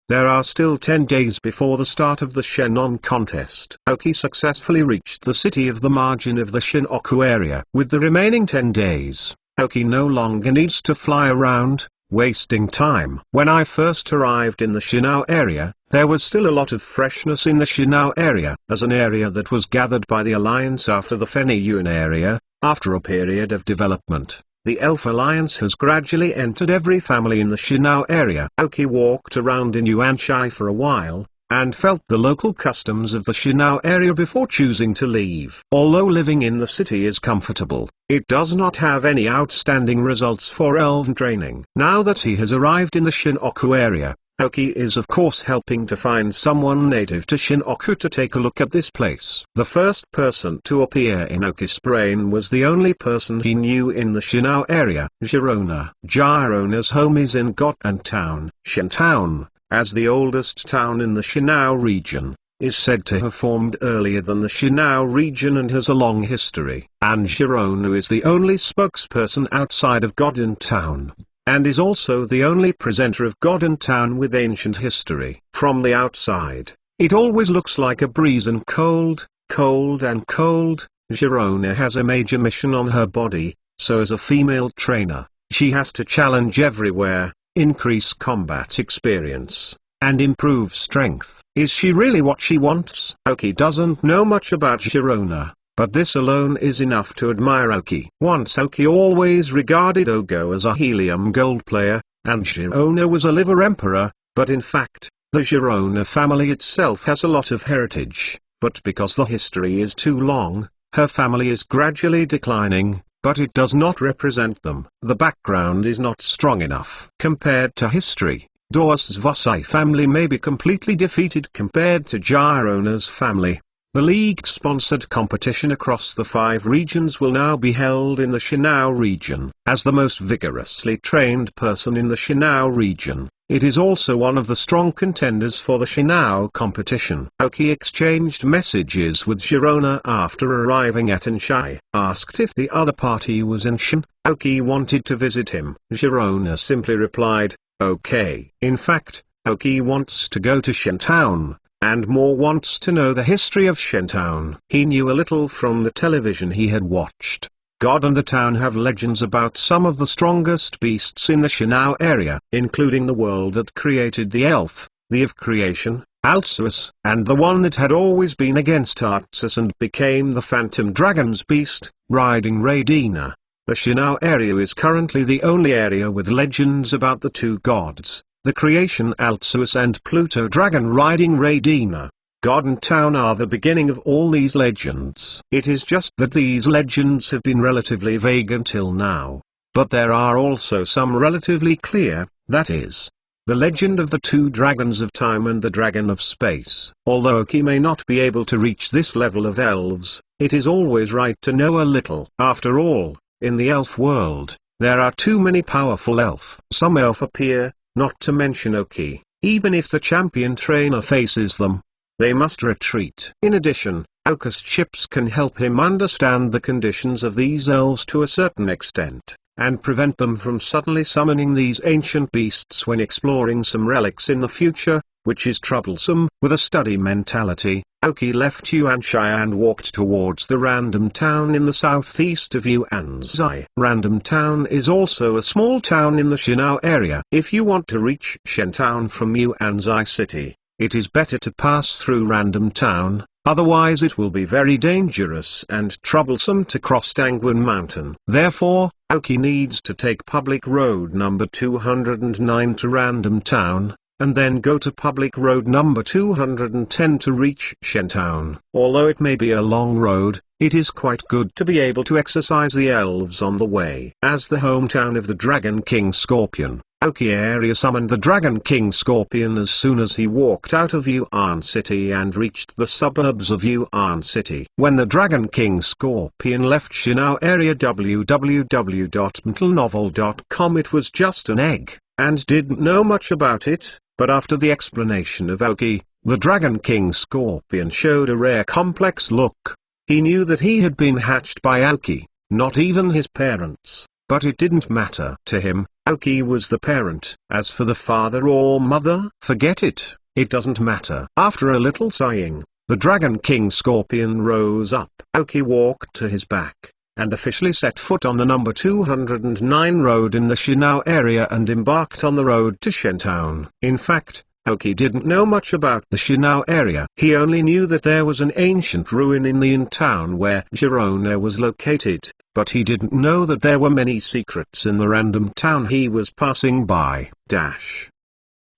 There are still 10 days before the start of the Shennon contest. Aoki successfully reached the city of the margin of the Shinoku area. With the remaining 10 days, Aoki no longer needs to fly around, wasting time. When I first arrived in the Shinao area, there was still a lot of freshness in the Shinao area. As an area that was gathered by the Alliance after the Fenyun area, after a period of development, the Elf Alliance has gradually entered every family in the Shinao area. Aoki walked around in Yuanshai for a while, and felt the local customs of the Shinao area before choosing to leave. Although living in the city is comfortable, it does not have any outstanding results for elven training. Now that he has arrived in the Shinoku area, Aoki is of course helping to find someone native to Shinoku to take a look at this place. The first person to appear in Aoki's brain was the only person he knew in the Shinao area, Girona. Girona's home is in Goten Town. Shintown, as the oldest town in the Shinao region, is said to have formed earlier than the Shinao region and has a long history. And Girona is the only spokesperson outside of Goten Town, and is also the only presenter of Goten Town with ancient history. From the outside, it always looks like a breeze and cold, cold and cold. Girona has a major mission on her body, so as a female trainer, she has to challenge everywhere, increase combat experience, and improve strength. Is she really what she wants? Aoki doesn't know much about Girona, but this alone is enough to admire Aoki. Once Aoki always regarded Ogo as a helium gold player, and Girona was a liver emperor, but in fact, the Girona family itself has a lot of heritage, but because the history is too long, her family is gradually declining, but it does not represent them. The background is not strong enough. Compared to history, Doa's Vasai family may be completely defeated compared to Girona's family. The league-sponsored competition across the 5 regions will now be held in the Shinao region. As the most vigorously trained person in the Shinao region, it is also one of the strong contenders for the Shinao competition. Aoki exchanged messages with Girona after arriving at Enshai. Asked if the other party was in Shin, Aoki wanted to visit him. Girona simply replied, "Okay." In fact, Aoki wants to go to Shintown, and more wants to know the history of Shintown. He knew a little from the television he had watched. God and the town have legends about some of the strongest beasts in the Shinao area, including the world that created the elf, the of creation, Altsus, and the one that had always been against Altsus and became the phantom dragon's beast, riding Raidina. The Shinao area is currently the only area with legends about the 2 gods, the creation Altsus and Pluto dragon riding Raidina. Goten Town are the beginning of all these legends. It is just that these legends have been relatively vague until now. But there are also some relatively clear, that is, the legend of the 2 dragons of time and the dragon of space. Although Aoki may not be able to reach this level of elves, it is always right to know a little. After all, in the elf world, there are too many powerful elf. Some elf appear, not to mention Aoki. Even if the champion trainer faces them, they must retreat. In addition, Aoki's chips can help him understand the conditions of these elves to a certain extent, and prevent them from suddenly summoning these ancient beasts when exploring some relics in the future, which is troublesome. With a study mentality, Aoki left Yuanshai and walked towards the Random Town in the southeast of Yuanzai. Random Town is also a small town in the Shinao area. If you want to reach Shintown from Yuanzai City, it is better to pass through Random Town, otherwise it will be very dangerous and troublesome to cross Dangwon Mountain. Therefore, Aoki needs to take public road number 209 to Random Town, and then go to public road number 210 to reach Shintown. Although it may be a long road, it is quite good to be able to exercise the elves on the way. As the hometown of the Dragon King Scorpion, Aoki area summoned the Dragon King Scorpion as soon as he walked out of Yuan City and reached the suburbs of Yuan City. When the Dragon King Scorpion left Shinao area www.mentalnovel.com, it was just an egg, and didn't know much about it, but after the explanation of Aoki, the Dragon King Scorpion showed a rare complex look. He knew that he had been hatched by Aoki, not even his parents, but it didn't matter to him. Aoki was the parent. As for the father or mother, forget it, it doesn't matter. After a little sighing, the Dragon King Scorpion rose up. Aoki walked to his back, and officially set foot on the number 209 road in the Shinao area and embarked on the road to Shintown. In fact, Aoki didn't know much about the Shinao area. He only knew that there was an ancient ruin in the town where Girona was located, but he didn't know that there were many secrets in the random town he was passing by.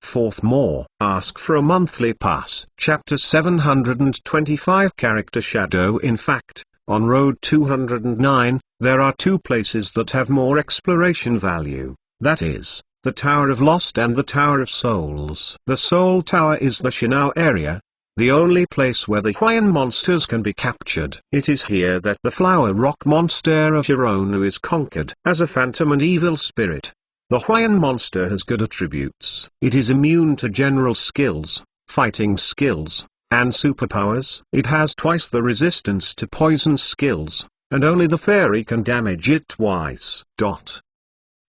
Fourth more. Ask for a monthly pass. Chapter 725 Character Shadow. In fact, on Road 209, there are 2 places that have more exploration value. That is, the Tower of Lost and the Tower of Souls. The Soul Tower is the Shinao area, the only place where the Hwayan monsters can be captured. It is here that the Flower Rock monster of Shironu is conquered. As a phantom and evil spirit, the Hwayan monster has good attributes. It is immune to general skills, fighting skills, and superpowers. It has twice the resistance to poison skills, and only the fairy can damage it twice.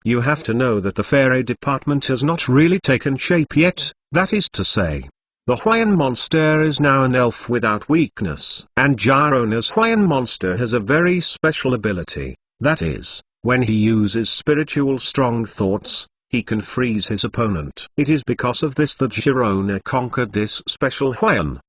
You have to know that the fairy department has not really taken shape yet, that is to say, the Hwayan monster is now an elf without weakness. And Jirona's Hwayan monster has a very special ability, that is, when he uses spiritual strong thoughts, he can freeze his opponent. It is because of this that Jirona conquered this special Hwayan.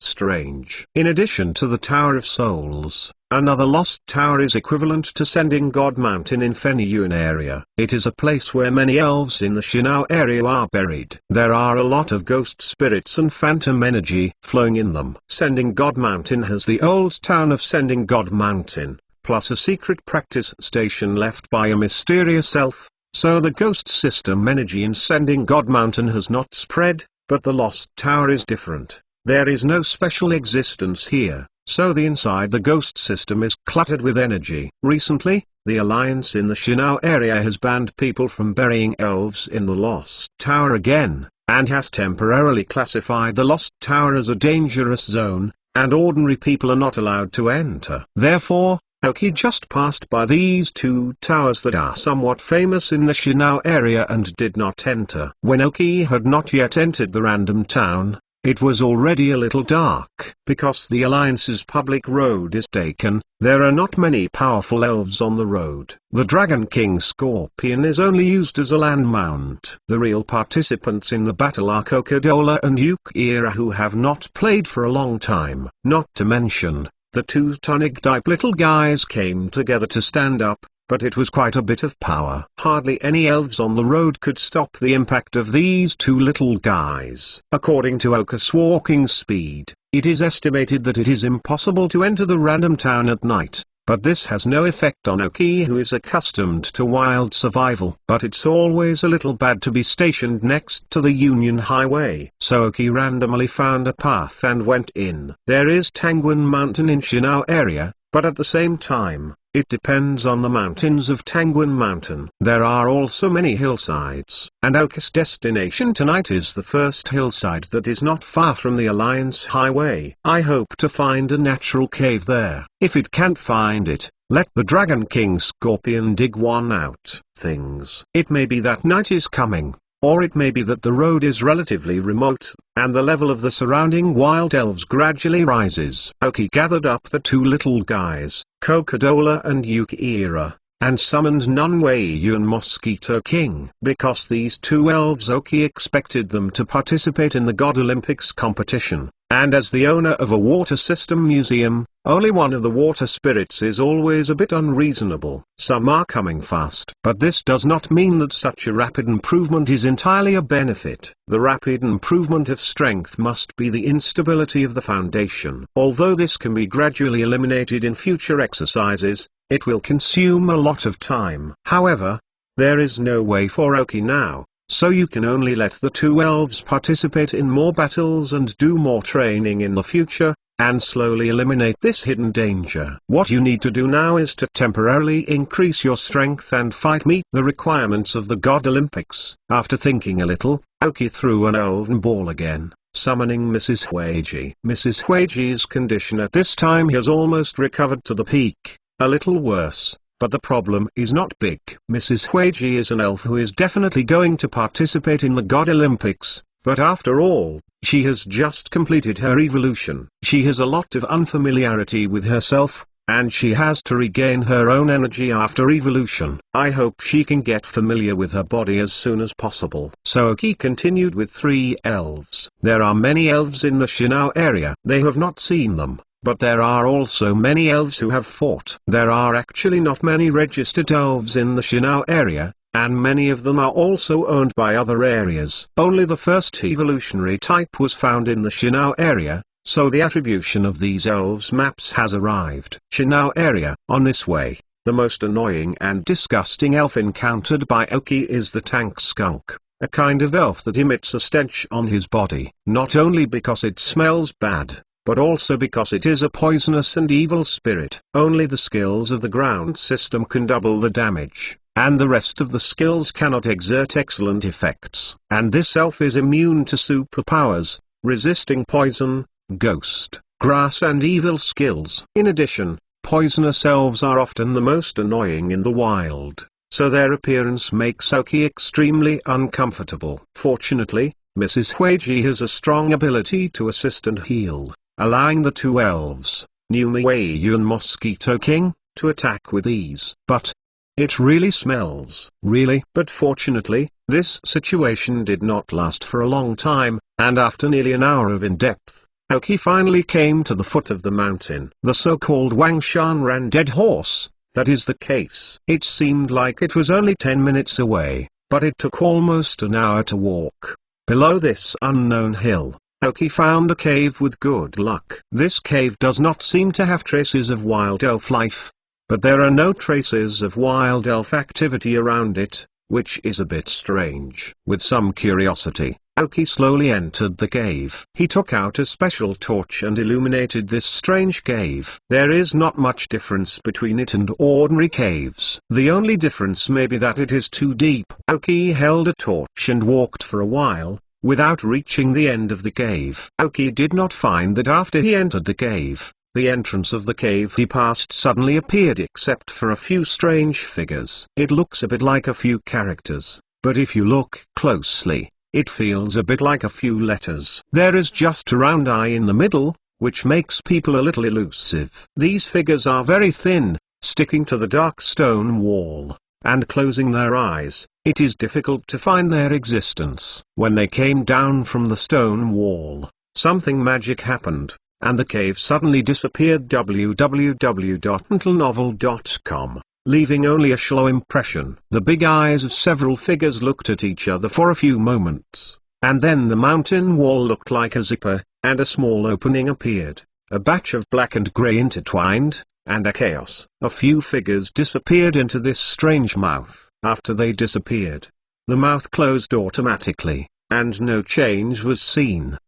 Strange. In addition to the Tower of Souls, another lost tower is equivalent to Sending God Mountain in Feniyuan area. It is a place where many elves in the Shinao area are buried. There are a lot of ghost spirits and phantom energy flowing in them. Sending God Mountain has the old town of Sending God Mountain, plus a secret practice station left by a mysterious elf, so the ghost system energy in Sending God Mountain has not spread, but the lost tower is different. There is no special existence here, so the inside the ghost system is cluttered with energy. Recently, the Alliance in the Shinao area has banned people from burying elves in the Lost Tower again, and has temporarily classified the Lost Tower as a dangerous zone, and ordinary people are not allowed to enter. Therefore, Oki just passed by these two towers that are somewhat famous in the Shinao area and did not enter. When Oki had not yet entered the random town, it was already a little dark. Because the Alliance's public road is taken, there are not many powerful elves on the road. The Dragon King Scorpion is only used as a land mount. The real participants in the battle are Coca-Cola and Yukira, who have not played for a long time. Not to mention, the two tonic-type little guys came together to stand up, but it was quite a bit of power. Hardly any elves on the road could stop the impact of these two little guys. According to Oka's walking speed, it is estimated that it is impossible to enter the random town at night, but this has no effect on Oki, who is accustomed to wild survival. But it's always a little bad to be stationed next to the Union Highway. So Oki randomly found a path and went in. There is Tangwan Mountain in Shinao area, but at the same time, it depends on the mountains of Tangwan Mountain. There are also many hillsides, and Oka's destination tonight is the first hillside that is not far from the Alliance Highway. I hope to find a natural cave there. If it can't find it, let the Dragon King Scorpion dig one out. It may be that night is coming, or it may be that the road is relatively remote, and the level of the surrounding wild elves gradually rises. Oki gathered up the two little guys, Coca-Cola and Yukira, and summoned Nunwei and Mosquito King. Because these two elves, Oki expected them to participate in the God Olympics competition, and as the owner of a water system museum, only one of the water spirits is always a bit unreasonable. Some are coming fast, but this does not mean that such a rapid improvement is entirely a benefit. The rapid improvement of strength must be the instability of the foundation. Although this can be gradually eliminated in future exercises, it will consume a lot of time. However, there is no way for Oki now, so you can only let the two elves participate in more battles and do more training in the future, and slowly eliminate this hidden danger. What you need to do now is to temporarily increase your strength and meet the requirements of the God Olympics. After thinking a little, Oki threw an elven ball again, summoning Mrs. Huiji. Mrs. Huiji's condition at this time has almost recovered to the peak, a little worse, but the problem is not big. Mrs. Huiji is an elf who is definitely going to participate in the God Olympics, but after all, she has just completed her evolution. She has a lot of unfamiliarity with herself, and she has to regain her own energy after evolution. I hope she can get familiar with her body as soon as possible. So Oki continued with 3 elves. There are many elves in the Shinao area. They have not seen them, but there are also many elves who have fought. There are actually not many registered elves in the Shinao area, and many of them are also owned by other areas. Only the first evolutionary type was found in the Shinao area, so the attribution of these elves maps has arrived. Shinao area. On this way, The most annoying and disgusting elf encountered by Aoki is the tank skunk, a kind of elf that emits a stench on his body. Not only because it smells bad, but also because it is a poisonous and evil spirit. Only the skills of the ground system can double the damage, and the rest of the skills cannot exert excellent effects. And this elf is immune to superpowers, resisting poison, ghost, grass and evil skills. In addition, poisonous elves are often the most annoying in the wild, so their appearance makes Aoki extremely uncomfortable. Fortunately, Mrs. Huiji has a strong ability to assist and heal, allowing the two elves, Numeyu and Mosquito King, to attack with ease. But it really smells. Really? But fortunately, this situation did not last for a long time, and after nearly an hour of in-depth, Aoki finally came to the foot of the mountain. The so-called Wangshan Ran dead horse, that is the case. It seemed like it was only 10 minutes away, but it took almost an hour to walk. Below this unknown hill, Aoki found a cave with good luck. This cave does not seem to have traces of wild elf life, but there are no traces of wild elf activity around it, which is a bit strange. With some curiosity, Aoki slowly entered the cave. He took out a special torch and illuminated this strange cave. There is not much difference between it and ordinary caves. The only difference may be that it is too deep. Aoki held a torch and walked for a while, without reaching the end of the cave. Aoki did not find that after he entered the cave, the entrance of the cave he passed suddenly appeared except for a few strange figures. It looks a bit like a few characters, but if you look closely, it feels a bit like a few letters. There is just a round eye in the middle, which makes people a little elusive. These figures are very thin, sticking to the dark stone wall, and closing their eyes. It is difficult to find their existence. When they came down from the stone wall, something magic happened, and the cave suddenly disappeared. www.mentalnovel.com, leaving only a shallow impression. The big eyes of several figures looked at each other for a few moments, and then the mountain wall looked like a zipper, and a small opening appeared. A batch of black and grey intertwined, and a chaos. A few figures disappeared into this strange mouth. After they disappeared, the mouth closed automatically, and no change was seen.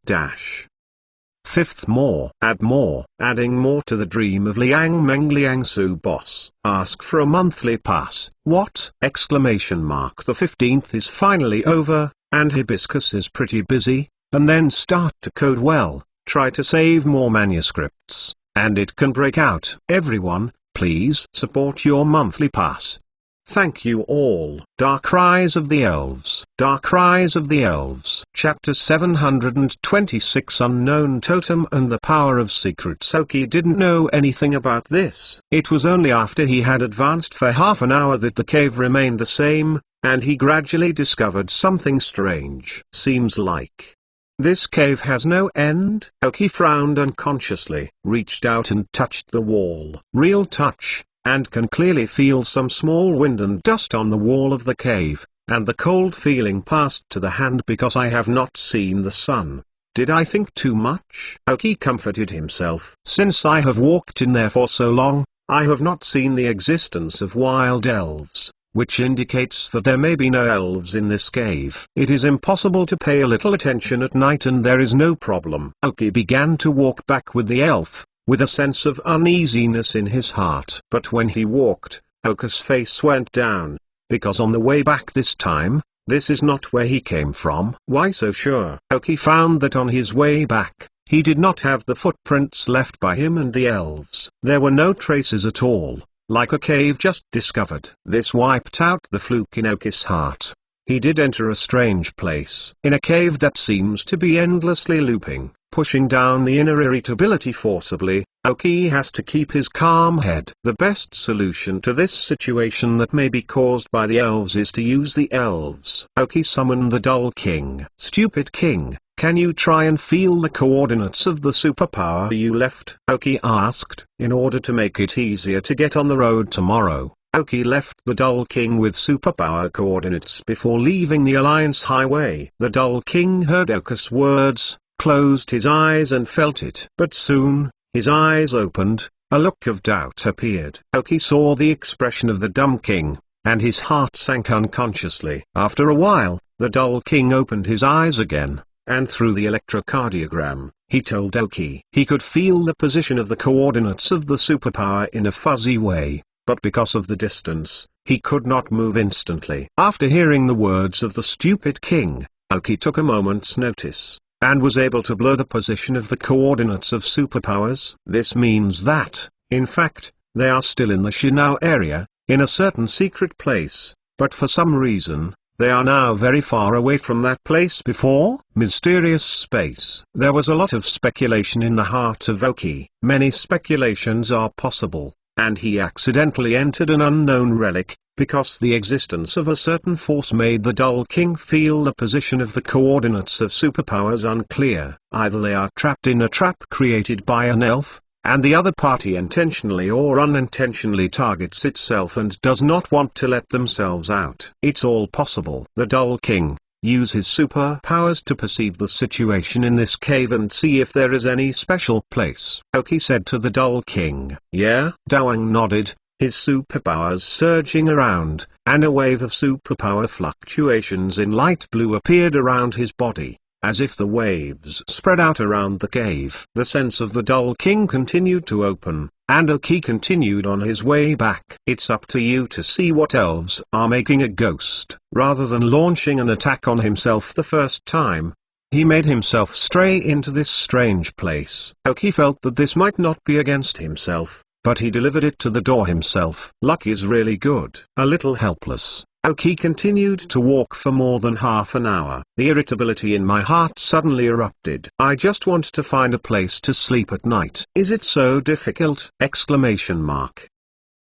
Fifth, more. Add more. Adding more to the dream of Liang Meng Liangsu boss. Ask for a monthly pass. What? Exclamation mark. The 15th is finally over, and Hibiscus is pretty busy, and then start to code well, try to save more manuscripts, and it can break out. Everyone, please support your monthly pass. Thank you all. Dark Rise of the Elves. Dark Rise of the Elves. Chapter 726, Unknown Totem and the Power of Secrets. Aoki didn't know anything about this. It was only after he had advanced for half an hour that the cave remained the same, and he gradually discovered something strange. Seems like this cave has no end. Aoki frowned unconsciously, reached out and touched the wall. Real touch, and can clearly feel some small wind and dust on the wall of the cave, and the cold feeling passed to the hand because I have not seen the sun. Did I think too much? Aoki comforted himself. Since I have walked in there for so long, I have not seen the existence of wild elves, which indicates that there may be no elves in this cave. It is impossible to pay a little attention at night and there is no problem. Aoki began to walk back with the elf, with a sense of uneasiness in his heart. But when he walked, Aoki's face went down, because on the way back this time, this is not where he came from. Why so sure? Aoki found that on his way back, he did not have the footprints left by him and the elves. There were no traces at all, like a cave just discovered. This wiped out the fluke in Aoki's heart. He did enter a strange place. In a cave that seems to be endlessly looping, pushing down the inner irritability forcibly, Aoki has to keep his calm head. The best solution to this situation that may be caused by the elves is to use the elves. Aoki summoned the Dull King. Stupid King, can you try and feel the coordinates of the superpower you left? Aoki asked. In order to make it easier to get on the road tomorrow, Aoki left the Dull King with superpower coordinates before leaving the Alliance Highway. The Dull King heard Aoki's words, closed his eyes and felt it. But soon, his eyes opened, a look of doubt appeared. Aoki saw the expression of the dumb king, and his heart sank unconsciously. After a while, the dull king opened his eyes again, and through the electrocardiogram, he told Aoki he could feel the position of the coordinates of the superpower in a fuzzy way, but because of the distance, he could not move instantly. After hearing the words of the stupid king, Aoki took a moment's notice, and was able to blur the position of the coordinates of superpowers. This means that, in fact, they are still in the Shinao area, in a certain secret place, but for some reason, they are now very far away from that place before. Mysterious space. There was a lot of speculation in the heart of Aoki. Many speculations are possible, and he accidentally entered an unknown relic, because the existence of a certain force made the dull king feel the position of the coordinates of superpowers unclear. Either they are trapped in a trap created by an elf, and the other party intentionally or unintentionally targets itself and does not want to let themselves out. It's all possible. The dull king use his superpowers to perceive the situation in this cave and see if there is any special place. Aoki said to the dull king. Yeah? Dawang nodded, his superpowers surging around, and a wave of superpower fluctuations in light blue appeared around his body, as if the waves spread out around the cave. The sense of the dull king continued to open, and Aoki continued on his way back. It's up to you to see what elves are making a ghost. Rather than launching an attack on himself the first time, he made himself stray into this strange place. Aoki felt that this might not be against himself, but he delivered it to the door himself. Luck is really good. A little helpless, Aoki continued to walk for more than half an hour. The irritability in my heart suddenly erupted. I just want to find a place to sleep at night. Is it so difficult? Exclamation mark.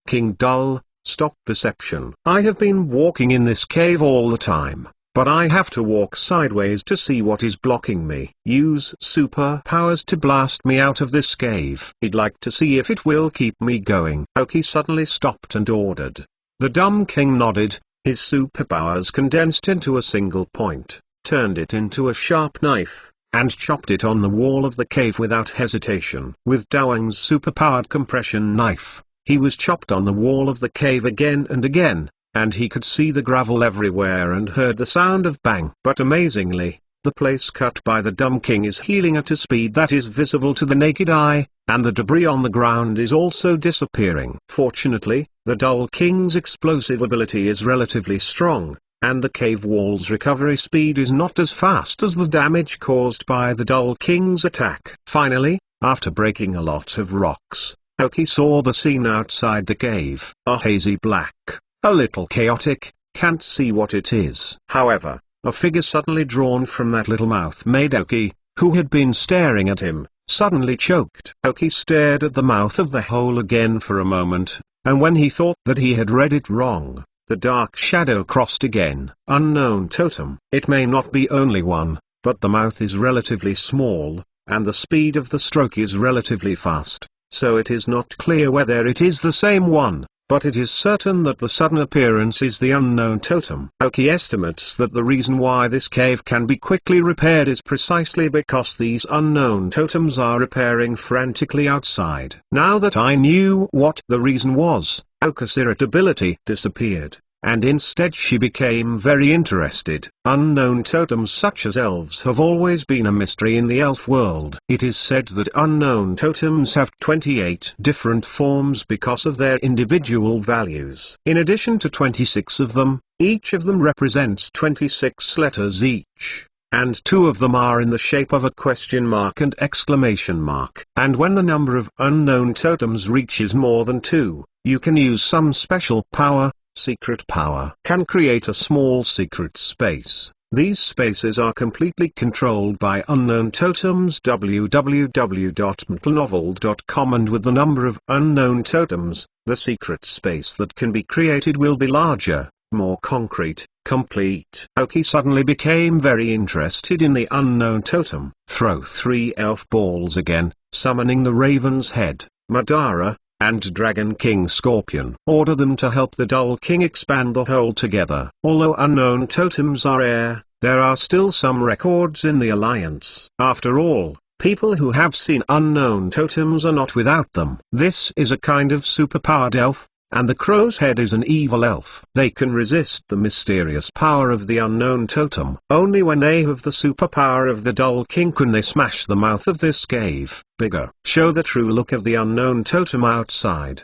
King Dull, stop perception. I have been walking in this cave all the time, but I have to walk sideways to see what is blocking me. Use superpowers to blast me out of this cave. I'd like to see if it will keep me going. Aoki suddenly stopped and ordered. The dumb king nodded. His superpowers condensed into a single point, turned it into a sharp knife, and chopped it on the wall of the cave without hesitation. With Dawang's superpowered compression knife, he was chopped on the wall of the cave again and again, and he could see the gravel everywhere and heard the sound of bang. But amazingly, the place cut by the dumb king is healing at a speed that is visible to the naked eye, and the debris on the ground is also disappearing. Fortunately, the dull king's explosive ability is relatively strong, and the cave wall's recovery speed is not as fast as the damage caused by the dull king's attack. Finally, after breaking a lot of rocks, Aoki saw the scene outside the cave. A hazy black, a little chaotic, can't see what it is. However, a figure suddenly drawn from that little mouth made Aoki, who had been staring at him, suddenly choked. Aoki stared at the mouth of the hole again for a moment, and when he thought that he had read it wrong, the dark shadow crossed again. Unknown totem. It may not be only one, but the mouth is relatively small, and the speed of the stroke is relatively fast, so it is not clear whether it is the same one. But it is certain that the sudden appearance is the unknown totem. Aoki estimates that the reason why this cave can be quickly repaired is precisely because these unknown totems are repairing frantically outside. Now that I knew what the reason was, Aoki's irritability disappeared, and instead she became very interested. Unknown totems such as elves have always been a mystery in the elf world. It is said that unknown totems have 28 different forms because of their individual values. In addition to 26 of them, each of them represents 26 letters each, and 2 of them are in the shape of a question mark and exclamation mark. And when the number of unknown totems reaches more than 2, you can use some special power. Secret power can create a small secret space. These spaces are completely controlled by unknown totems. www.mtlnovel.com. And with the number of unknown totems, the secret space that can be created will be larger, more concrete, complete. Aoki suddenly became very interested in the unknown totem. Throw 3 elf balls again, summoning the Raven's Head, Madara, and Dragon King Scorpion. Order them to help the dull king expand the hole together. Although unknown totems are rare, there are still some records in the alliance. After all, People who have seen unknown totems are not without them. This is a kind of superpowered elf, and the crow's head is an evil elf. They can resist the mysterious power of the unknown totem. Only when they have the superpower of the Dull King can they smash the mouth of this cave bigger. Show the true look of the unknown totem outside.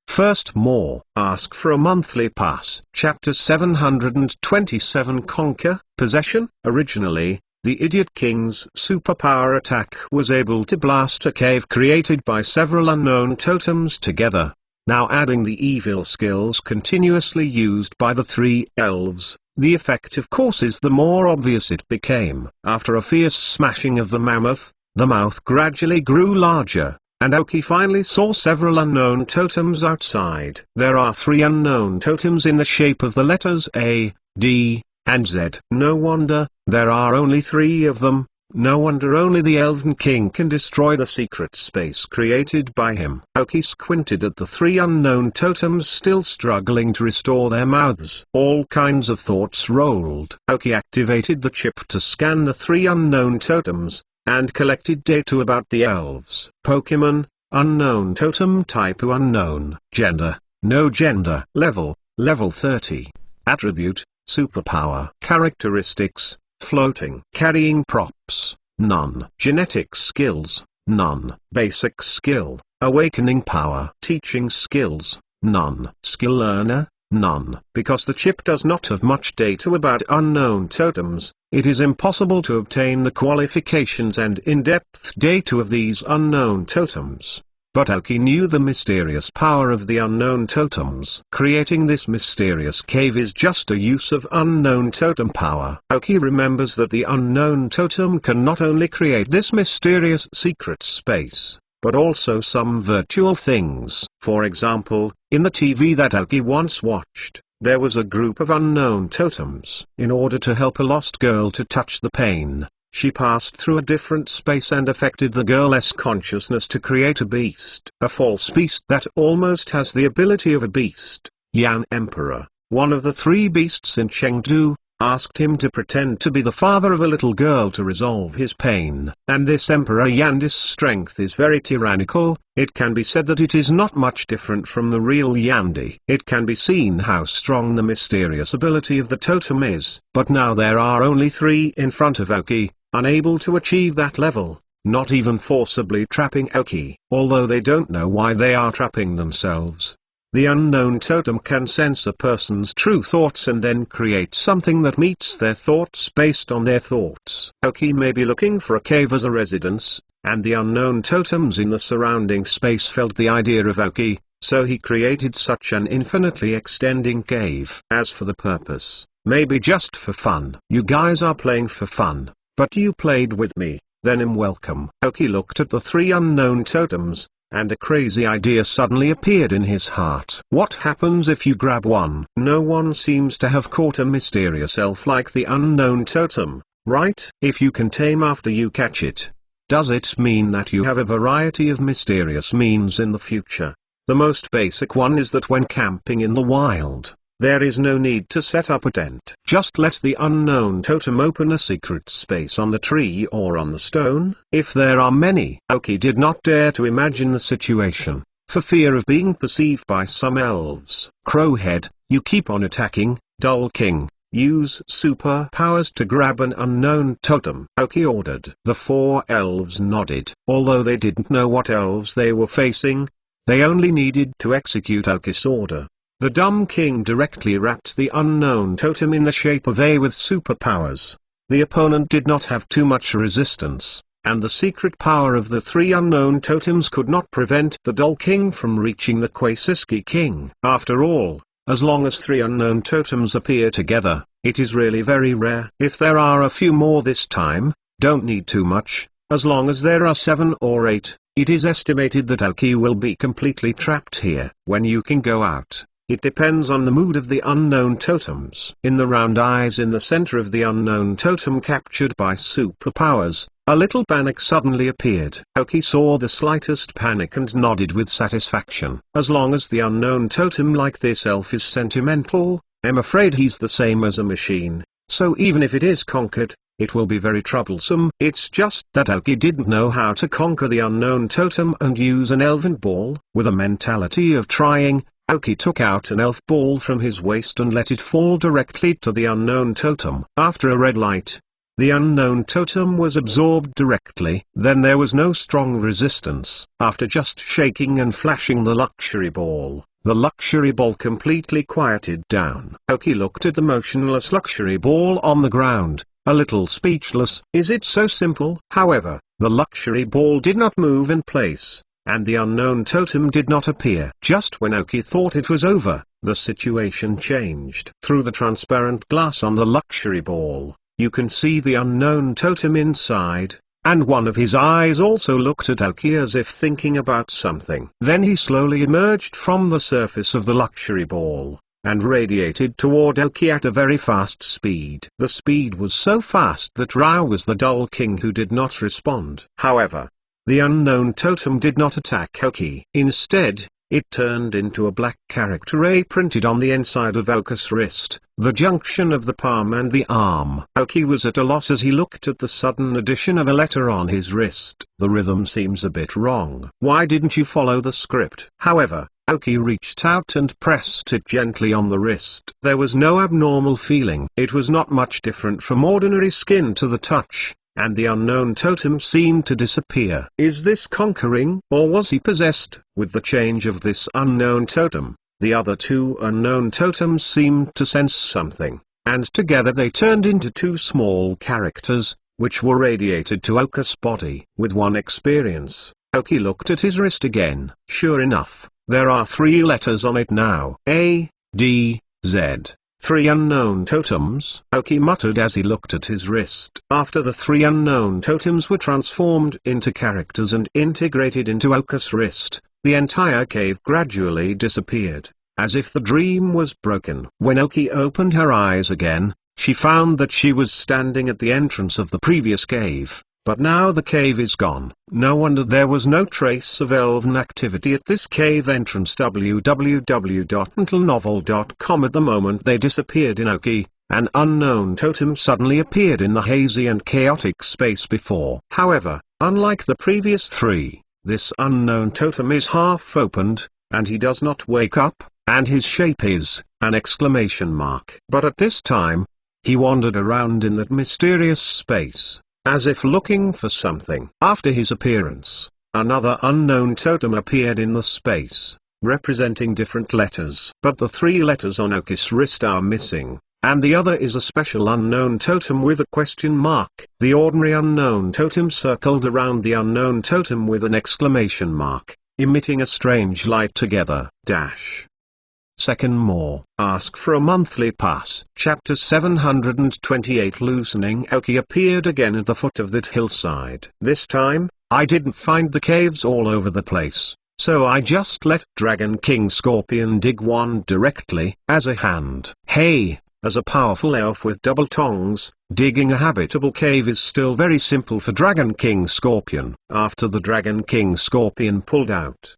First, more. Ask for a monthly pass. Chapter 727 Conquer, Possession. Originally, the Idiot King's superpower attack was able to blast a cave created by several unknown totems together. Now adding the evil skills continuously used by the three elves, the effect of course is the more obvious it became. After a fierce smashing of the mouth gradually grew larger, and Aoki finally saw several unknown totems outside. There are 3 unknown totems in the shape of the letters A, D, and Z. No wonder, there are only 3 of them. No wonder only the Elven King can destroy the secret space created by him. Aoki squinted at the 3 unknown totems still struggling to restore their mouths. All kinds of thoughts rolled. Aoki activated the chip to scan the 3 unknown totems, and collected data about the elves. Pokemon, unknown totem type unknown. Gender, no gender. Level 30. Attribute, superpower. Characteristics, floating. Carrying props, none. Genetic skills, none. Basic skill, awakening power. Teaching skills, none. Skill learner, none. Because the chip does not have much data about unknown totems, it is impossible to obtain the qualifications and in-depth data of these unknown totems. But Aoki knew the mysterious power of the unknown totems. Creating this mysterious cave is just a use of unknown totem power. Aoki remembers that the unknown totem can not only create this mysterious secret space, but also some virtual things. For example, in the TV that Aoki once watched, there was a group of unknown totems. In order to help a lost girl to touch the pain, she passed through a different space and affected the girl's consciousness to create a beast. A false beast that almost has the ability of a beast. Yan Emperor, one of the 3 beasts in Chengdu, asked him to pretend to be the father of a little girl to resolve his pain. And this Emperor Yandi's strength is very tyrannical. It can be said that it is not much different from the real Yandi. It can be seen how strong the mysterious ability of the totem is. But now there are only 3 in front of Aoki, unable to achieve that level, not even forcibly trapping Aoki. Although they don't know why they are trapping themselves. The unknown totem can sense a person's true thoughts and then create something that meets their thoughts based on their thoughts. Aoki may be looking for a cave as a residence, and the unknown totems in the surrounding space felt the idea of Aoki, so he created such an infinitely extending cave. As for the purpose, maybe just for fun. You guys are playing for fun, but you played with me, then I'm welcome. Aoki looked at the 3 unknown totems, and a crazy idea suddenly appeared in his heart. What happens if you grab one? No one seems to have caught a mysterious elf like the unknown totem, right? If you can tame after you catch it, does it mean that you have a variety of mysterious means in the future? The most basic one is that when camping in the wild, there is no need to set up a tent. Just let the unknown totem open a secret space on the tree or on the stone. If there are many, Aoki did not dare to imagine the situation, for fear of being perceived by some elves. Crowhead, you keep on attacking. Dull King, use superpowers to grab an unknown totem, Aoki ordered. The 4 elves nodded. Although they didn't know what elves they were facing, they only needed to execute Aoki's order. The Dumb King directly wrapped the unknown totem in the shape of A with superpowers. The opponent did not have too much resistance, and the secret power of the 3 unknown totems could not prevent the Dull King from reaching the Quasiski King. After all, as long as 3 unknown totems appear together, it is really very rare. If there are a few more this time, don't need too much. As long as there are 7 or 8, it is estimated that Aoki will be completely trapped here. When you can go out, it depends on the mood of the unknown totems. In the round eyes in the center of the unknown totem captured by superpowers, a little panic suddenly appeared. Aoki saw the slightest panic and nodded with satisfaction. As long as the unknown totem like this elf is sentimental, I'm afraid he's the same as a machine, so even if it is conquered, it will be very troublesome. It's just that Aoki didn't know how to conquer the unknown totem and use an elven ball. With a mentality of trying, Aoki took out an elf ball from his waist and let it fall directly to the unknown totem. After a red light, the unknown totem was absorbed directly. Then there was no strong resistance. After just shaking and flashing the luxury ball, the luxury ball completely quieted down. Aoki looked at the motionless luxury ball on the ground, a little speechless. Is it so simple? However, the luxury ball did not move in place, and the unknown totem did not appear. Just when Aoki thought it was over, the situation changed. Through the transparent glass on the luxury ball, you can see the unknown totem inside, and one of his eyes also looked at Aoki as if thinking about something. Then he slowly emerged from the surface of the luxury ball, and radiated toward Aoki at a very fast speed. The speed was so fast that Rao was the dull king who did not respond. However, the unknown totem did not attack Aoki. Instead, it turned into a black character A printed on the inside of Aoki's wrist, the junction of the palm and the arm. Aoki was at a loss as he looked at the sudden addition of a letter on his wrist. The rhythm seems a bit wrong. Why didn't you follow the script? However, Aoki reached out and pressed it gently on the wrist. There was no abnormal feeling. It was not much different from ordinary skin to the touch, and the unknown totem seemed to disappear. Is this conquering, or was he possessed? With the change of this unknown totem, the other two unknown totems seemed to sense something, and together they turned into two small characters, which were radiated to Aoki's body. With one experience, Aoki looked at his wrist again. Sure enough, there are 3 letters on it now. A, D, Z. 3 unknown totems, Aoki muttered as he looked at his wrist. After the 3 unknown totems were transformed into characters and integrated into Aoki's wrist, the entire cave gradually disappeared, as if the dream was broken. When Aoki opened her eyes again, she found that she was standing at the entrance of the previous cave. But now the cave is gone. No wonder there was no trace of elven activity at this cave entrance. www.mentalnovel.com. At the moment they disappeared in Aoki, an unknown totem suddenly appeared in the hazy and chaotic space before. However, unlike the previous 3, this unknown totem is half opened, and he does not wake up, and his shape is an exclamation mark. But at this time, he wandered around in that mysterious space, as if looking for something. After his appearance, another unknown totem appeared in the space, representing different letters. But the 3 letters on Aoki's wrist are missing, and the other is a special unknown totem with a question mark. The ordinary unknown totem circled around the unknown totem with an exclamation mark, emitting a strange light together. Second more. Ask for a monthly pass. Chapter 728. Loosening. Aoki appeared again at the foot of that hillside. This time, I didn't find the caves all over the place, so I just let Dragon King Scorpion dig one directly, as a hand. Hey, as a powerful elf with double tongues, digging a habitable cave is still very simple for Dragon King Scorpion. After the Dragon King Scorpion pulled out,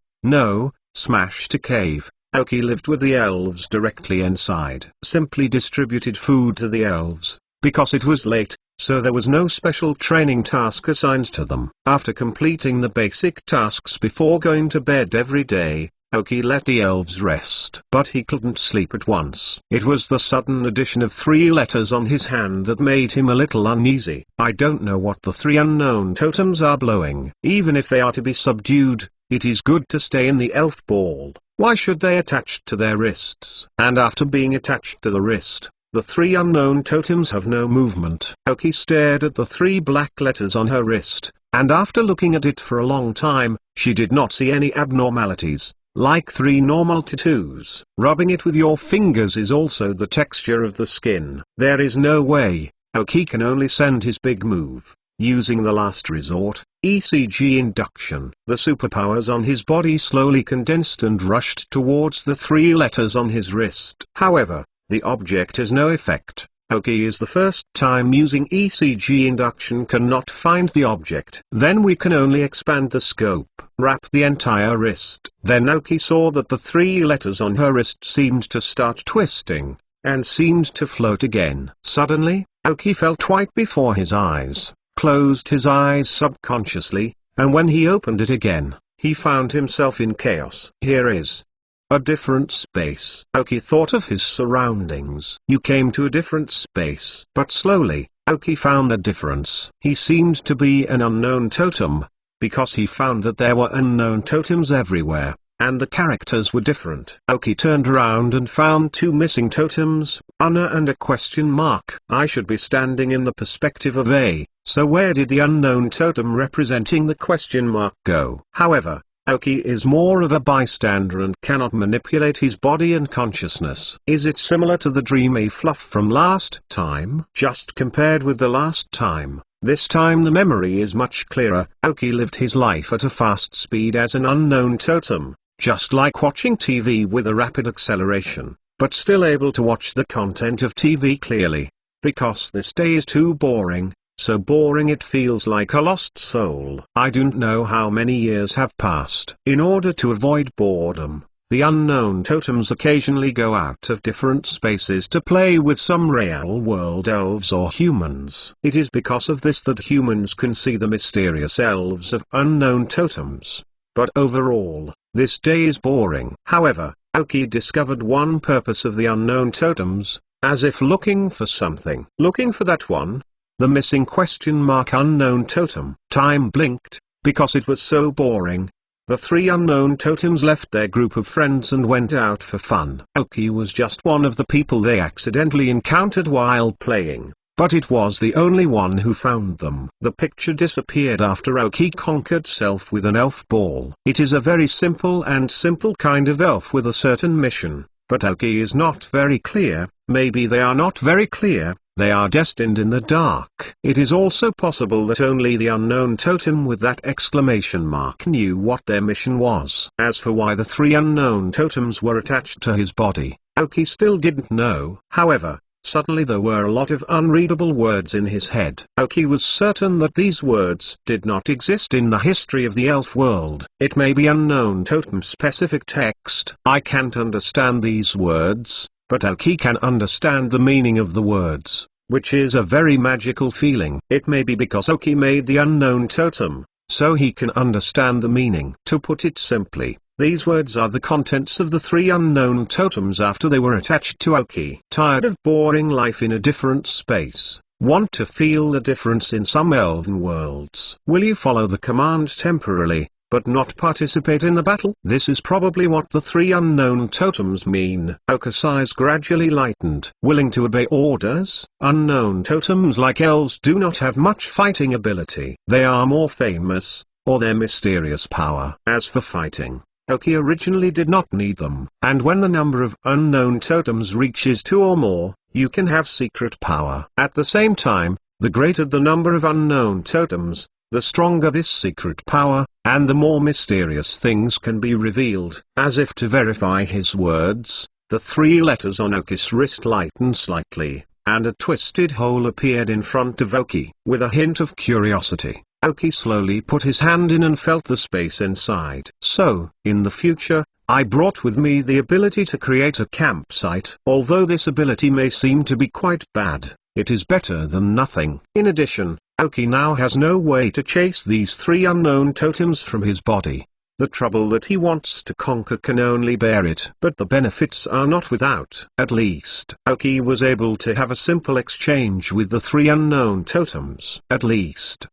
smashed a cave, Aoki lived with the elves directly inside. Simply distributed food to the elves, because it was late, so there was no special training task assigned to them. After completing the basic tasks before going to bed every day, Aoki let the elves rest. But he couldn't sleep at once. It was the sudden addition of 3 letters on his hand that made him a little uneasy. I don't know what the 3 unknown totems are blowing. Even if they are to be subdued, it is good to stay in the elf ball. Why should they attach to their wrists? And after being attached to the wrist, the 3 unknown totems have no movement. Aoki stared at the 3 black letters on her wrist, and after looking at it for a long time, she did not see any abnormalities, like 3 normal tattoos. Rubbing it with your fingers is also the texture of the skin. There is no way. Aoki can only send his big move, using the last resort, ECG induction. The superpowers on his body slowly condensed and rushed towards the 3 letters on his wrist. However, the object has no effect. Aoki is the first time using ECG induction cannot find the object. Then we can only expand the scope, wrap the entire wrist. Then Aoki saw that the 3 letters on her wrist seemed to start twisting, and seemed to float again. Suddenly, Aoki felt white before his eyes, closed his eyes subconsciously, and when he opened it again, he found himself in chaos. Here is a different space. Aoki thought of his surroundings. You came to a different space. But slowly, Aoki found a difference. He seemed to be an unknown totem, because he found that there were unknown totems everywhere, and the characters were different. Aoki turned around and found two missing totems, Anna and a question mark. I should be standing in the perspective of A, so where did the unknown totem representing the question mark go? However, Aoki is more of a bystander and cannot manipulate his body and consciousness. Is it similar to the dream A fluff from last time? Just compared with the last time, this time the memory is much clearer. Aoki lived his life at a fast speed as an unknown totem, just like watching TV with a rapid acceleration, but still able to watch the content of TV clearly. Because this day is too boring, so boring it feels like a lost soul. I don't know how many years have passed. In order to avoid boredom, the unknown totems occasionally go out of different spaces to play with some real-world elves or humans. It is because of this that humans can see the mysterious elves of unknown totems. But overall, this day is boring. However, Aoki discovered one purpose of the unknown totems, as if looking for something. Looking for that one, the missing question mark unknown totem. Time blinked, because it was so boring. The three unknown totems left their group of friends and went out for fun. Aoki was just one of the people they accidentally encountered while playing, but it was the only one who found them. The picture disappeared after Aoki conquered self with an elf ball. It is a very simple kind of elf with a certain mission, but Aoki is not very clear. Maybe they are not very clear. They are destined in the dark. It is also possible that only the unknown totem with that exclamation mark knew what their mission was. As for why the three unknown totems were attached to his body, Aoki still didn't know. However, suddenly there were a lot of unreadable words in his head. Aoki was certain that these words did not exist in the history of the elf world. It may be unknown totem-specific text. I can't understand these words, but Aoki can understand the meaning of the words, which is a very magical feeling. It may be because Aoki made the unknown totem, so he can understand the meaning. To put it simply, these words are the contents of the three unknown totems after they were attached to Aoki. Tired of boring life in a different space? Want to feel the difference in some elven worlds? Will you follow the command temporarily, but not participate in the battle? This is probably what the three unknown totems mean. Aoki's eyes gradually lightened. Willing to obey orders? Unknown totems like elves do not have much fighting ability. They are more famous, or their mysterious power. As for fighting, Aoki originally did not need them. And when the number of unknown totems reaches 2 or more, you can have secret power. At the same time, the greater the number of unknown totems, the stronger this secret power, and the more mysterious things can be revealed. As if to verify his words, the 3 letters on Aoki's wrist lightened slightly, and a twisted hole appeared in front of Aoki. With a hint of curiosity, Aoki slowly put his hand in and felt the space inside. So, in the future, I brought with me the ability to create a campsite. Although this ability may seem to be quite bad, it is better than nothing. In addition, Aoki now has no way to chase these 3 unknown totems from his body. The trouble that he wants to conquer can only bear it. But the benefits are not without. At least, Aoki was able to have a simple exchange with the 3 unknown totems. At least,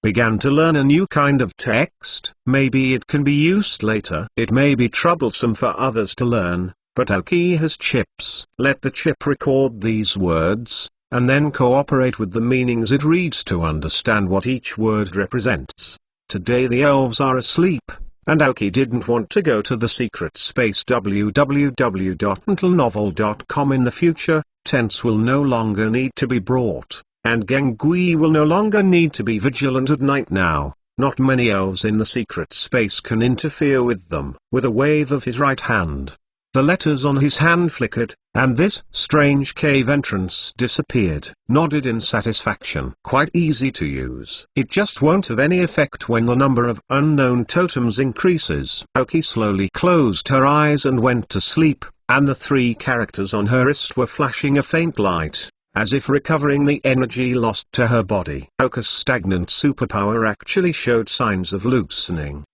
began to learn a new kind of text. Maybe it can be used later. It may be troublesome for others to learn, but Aoki has chips. Let the chip record these words, and then cooperate with the meanings it reads to understand what each word represents. Today the elves are asleep, and Aoki didn't want to go to the secret space. www.untlenovel.com. In the future, tents will no longer need to be brought, and Gengui will no longer need to be vigilant at night now. Not many elves in the secret space can interfere with them. With a wave of his right hand, the letters on his hand flickered, and this strange cave entrance disappeared. Nodded in satisfaction. Quite easy to use. It just won't have any effect when the number of unknown totems increases. Aoki slowly closed her eyes and went to sleep. and the 3 characters on her wrist were flashing a faint light, as if recovering the energy lost to her body. Oka's stagnant superpower actually showed signs of loosening.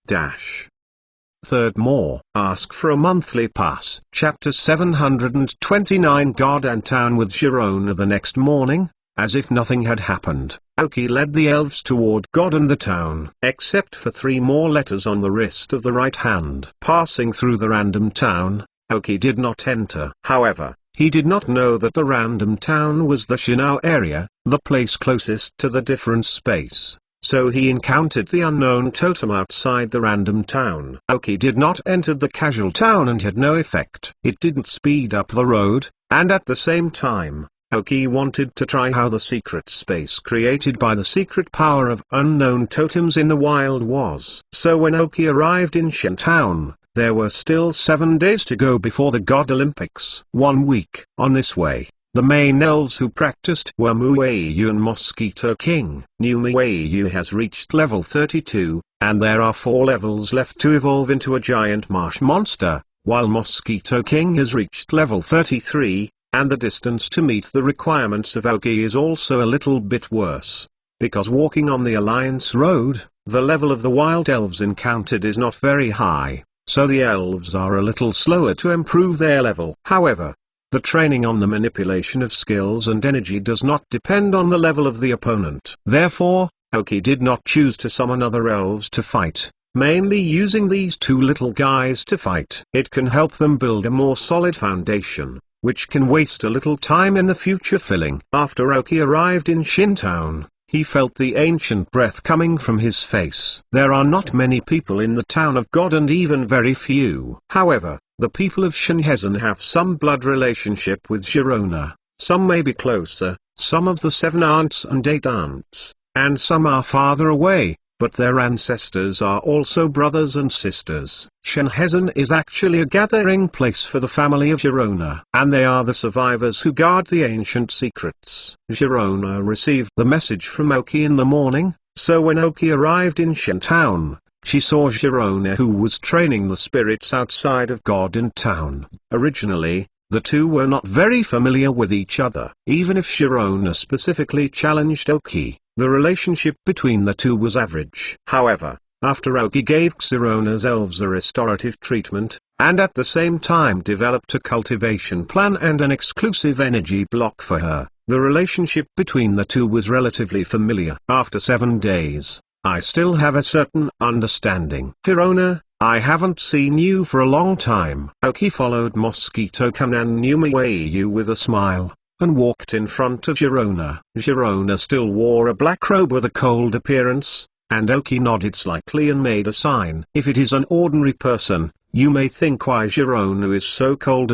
Third more. Ask for a monthly pass. Chapter 729. God and Town. With Sharona the next morning, as if nothing had happened, Oki led the elves toward God and the town. Except for 3 more letters on the wrist of the right hand. Passing through the random town, Oki did not enter. However, he did not know that the random town was the Shinao area, the place closest to the different space. So he encountered the unknown totem outside the random town. Oki did not enter the casual town and had no effect. It didn't speed up the road, and at the same time, Oki wanted to try how the secret space created by the secret power of unknown totems in the wild was. So when Oki arrived in Shin Town, there were still 7 days to go before the God Olympics. 1 week. On this way, the main elves who practiced were Muayu and Mosquito King. New Muayu has reached level 32, and there are 4 levels left to evolve into a giant marsh monster, while Mosquito King has reached level 33, and the distance to meet the requirements of Oki is also a little bit worse. Because walking on the Alliance Road, the level of the wild elves encountered is not very high, so the elves are a little slower to improve their level. However, the training on the manipulation of skills and energy does not depend on the level of the opponent. Therefore, Oki did not choose to summon other elves to fight, mainly using these 2 little guys to fight. It can help them build a more solid foundation, which can waste a little time in the future filling. After Oki arrived in Shintown, he felt the ancient breath coming from his face. There are not many people in the town of God and even very few. However, the people of Shinhezen have some blood relationship with Sharona. Some may be closer, some of the 7 aunts and 8 aunts, and some are farther away, but their ancestors are also brothers and sisters. Shinhezen is actually a gathering place for the family of Sharona, and they are the survivors who guard the ancient secrets. Sharona received the message from Oki in the morning, so when Oki arrived in Shintown, she saw Sharona who was training the spirits outside of God and Town. Originally, the 2 were not very familiar with each other. Even if Sharona specifically challenged Oki, the relationship between the 2 was average. However, after Oki gave Sharona's elves a restorative treatment, and at the same time developed a cultivation plan and an exclusive energy block for her, the relationship between the 2 was relatively familiar. After 7 days, I still have a certain understanding. Sharona, I haven't seen you for a long time. Oki followed Mosquito Can and Numawayu with a smile, and walked in front of Sharona. Sharona still wore a black robe with a cold appearance, and Oki nodded slightly and made a sign. If it is an ordinary person, you may think why Sharona is so cold,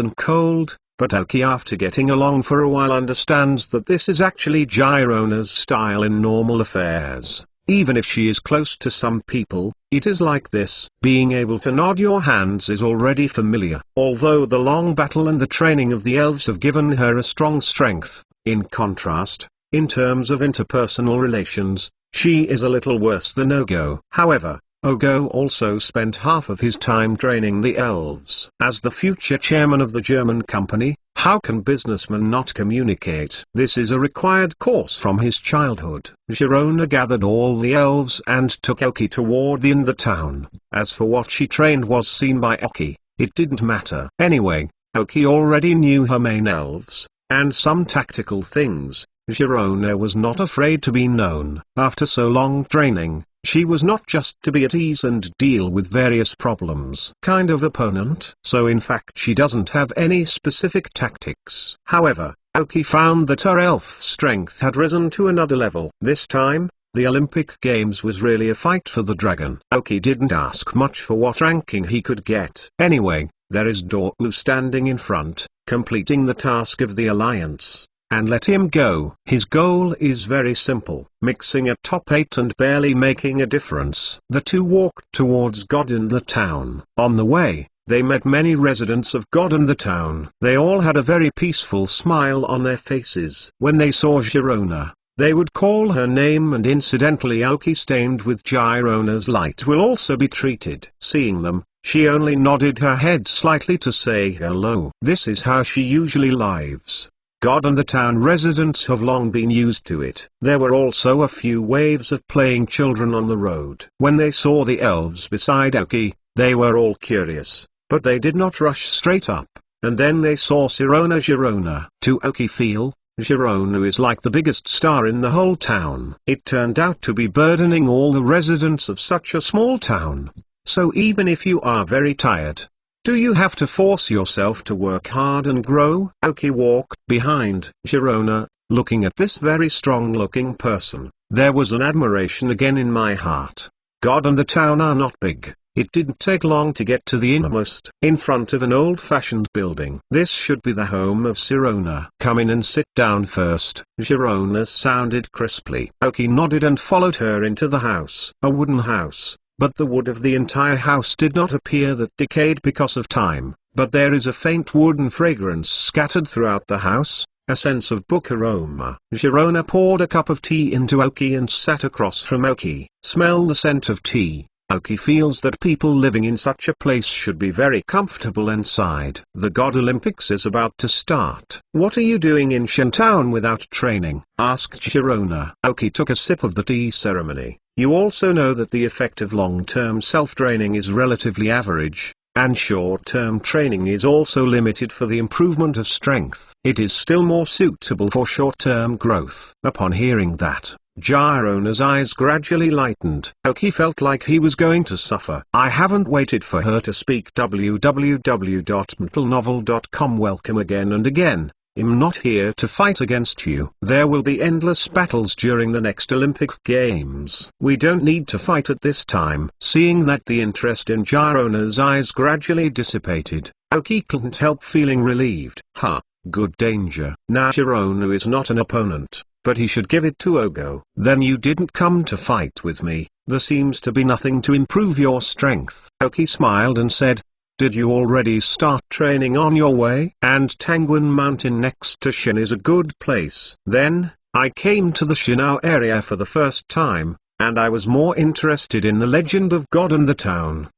but Oki after getting along for a while understands that this is actually Sharona style in normal affairs. Even if she is close to some people, it is like this. Being able to nod your hands is already familiar. Although the long battle and the training of the elves have given her a strong strength, in contrast, in terms of interpersonal relations, she is a little worse than Ogo. However, Ogo also spent half of his time training the elves. As the future chairman of the German company, how can businessmen not communicate? This is a required course from his childhood. Sharona gathered all the elves and took Oki toward the town. As for what she trained was seen by Oki, it didn't matter. Anyway, Oki already knew her main elves, and some tactical things. Sharona was not afraid to be known. After so long training, she was not just to be at ease and deal with various problems kind of opponent. So in fact she doesn't have any specific tactics. However, Oki found that her elf strength had risen to another level. This time, the Olympic Games was really a fight for the dragon. Oki didn't ask much for what ranking he could get. Anyway, there is Dorwu standing in front, completing the task of the Alliance. And let him go. His goal is very simple, mixing a top 8 and barely making a difference. The 2 walked towards God and the town. On the way, they met many residents of God and the town. They all had a very peaceful smile on their faces. When they saw Sharona, they would call her name, and incidentally Aoki stained with Girona's light will also be treated. Seeing them, she only nodded her head slightly to say hello. This is how she usually lives. God and the town residents have long been used to it. There were also a few waves of playing children on the road. When they saw the elves beside Aoki, they were all curious, but they did not rush straight up. And then they saw Girona. To Aoki feel, Girona is like the biggest star in the whole town. It turned out to be burdening all the residents of such a small town. So even if you are very tired, do you have to force yourself to work hard and grow? Aoki walked behind Girona, looking at this very strong-looking person. There was an admiration again in my heart. God and the town are not big. It didn't take long to get to the innermost, in front of an old-fashioned building. This should be the home of Girona. Come in and sit down first, Girona sounded crisply. Aoki nodded and followed her into the house. A wooden house, but the wood of the entire house did not appear that decayed because of time, but there is a faint wooden fragrance scattered throughout the house, a sense of book aroma. Girona poured a cup of tea into Aoki and sat across from Aoki. Smell the scent of tea. Aoki feels that people living in such a place should be very comfortable inside. The God Olympics is about to start. What are you doing in Shentown without training? Asked Girona. Aoki took a sip of the tea ceremony. You also know that the effect of long-term self-training is relatively average, and short-term training is also limited for the improvement of strength. It is still more suitable for short-term growth. Upon hearing that, Girona's eyes gradually lightened. Aoki felt like he was going to suffer. I haven't waited for her to speak. www.mentalnovel.com. Welcome again and again. I'm not here to fight against you. There will be endless battles during the next Olympic Games. We don't need to fight at this time. Seeing that the interest in Girona's eyes gradually dissipated, Aoki couldn't help feeling relieved. Good danger. Now Girona is not an opponent, but he should give it to Ogo. Then you didn't come to fight with me. There seems to be nothing to improve your strength. Aoki smiled and said, did you already start training on your way? And Tangwan Mountain next to Shin is a good place. Then, I came to the Shinao area for the first time, and I was more interested in the legend of God and the town.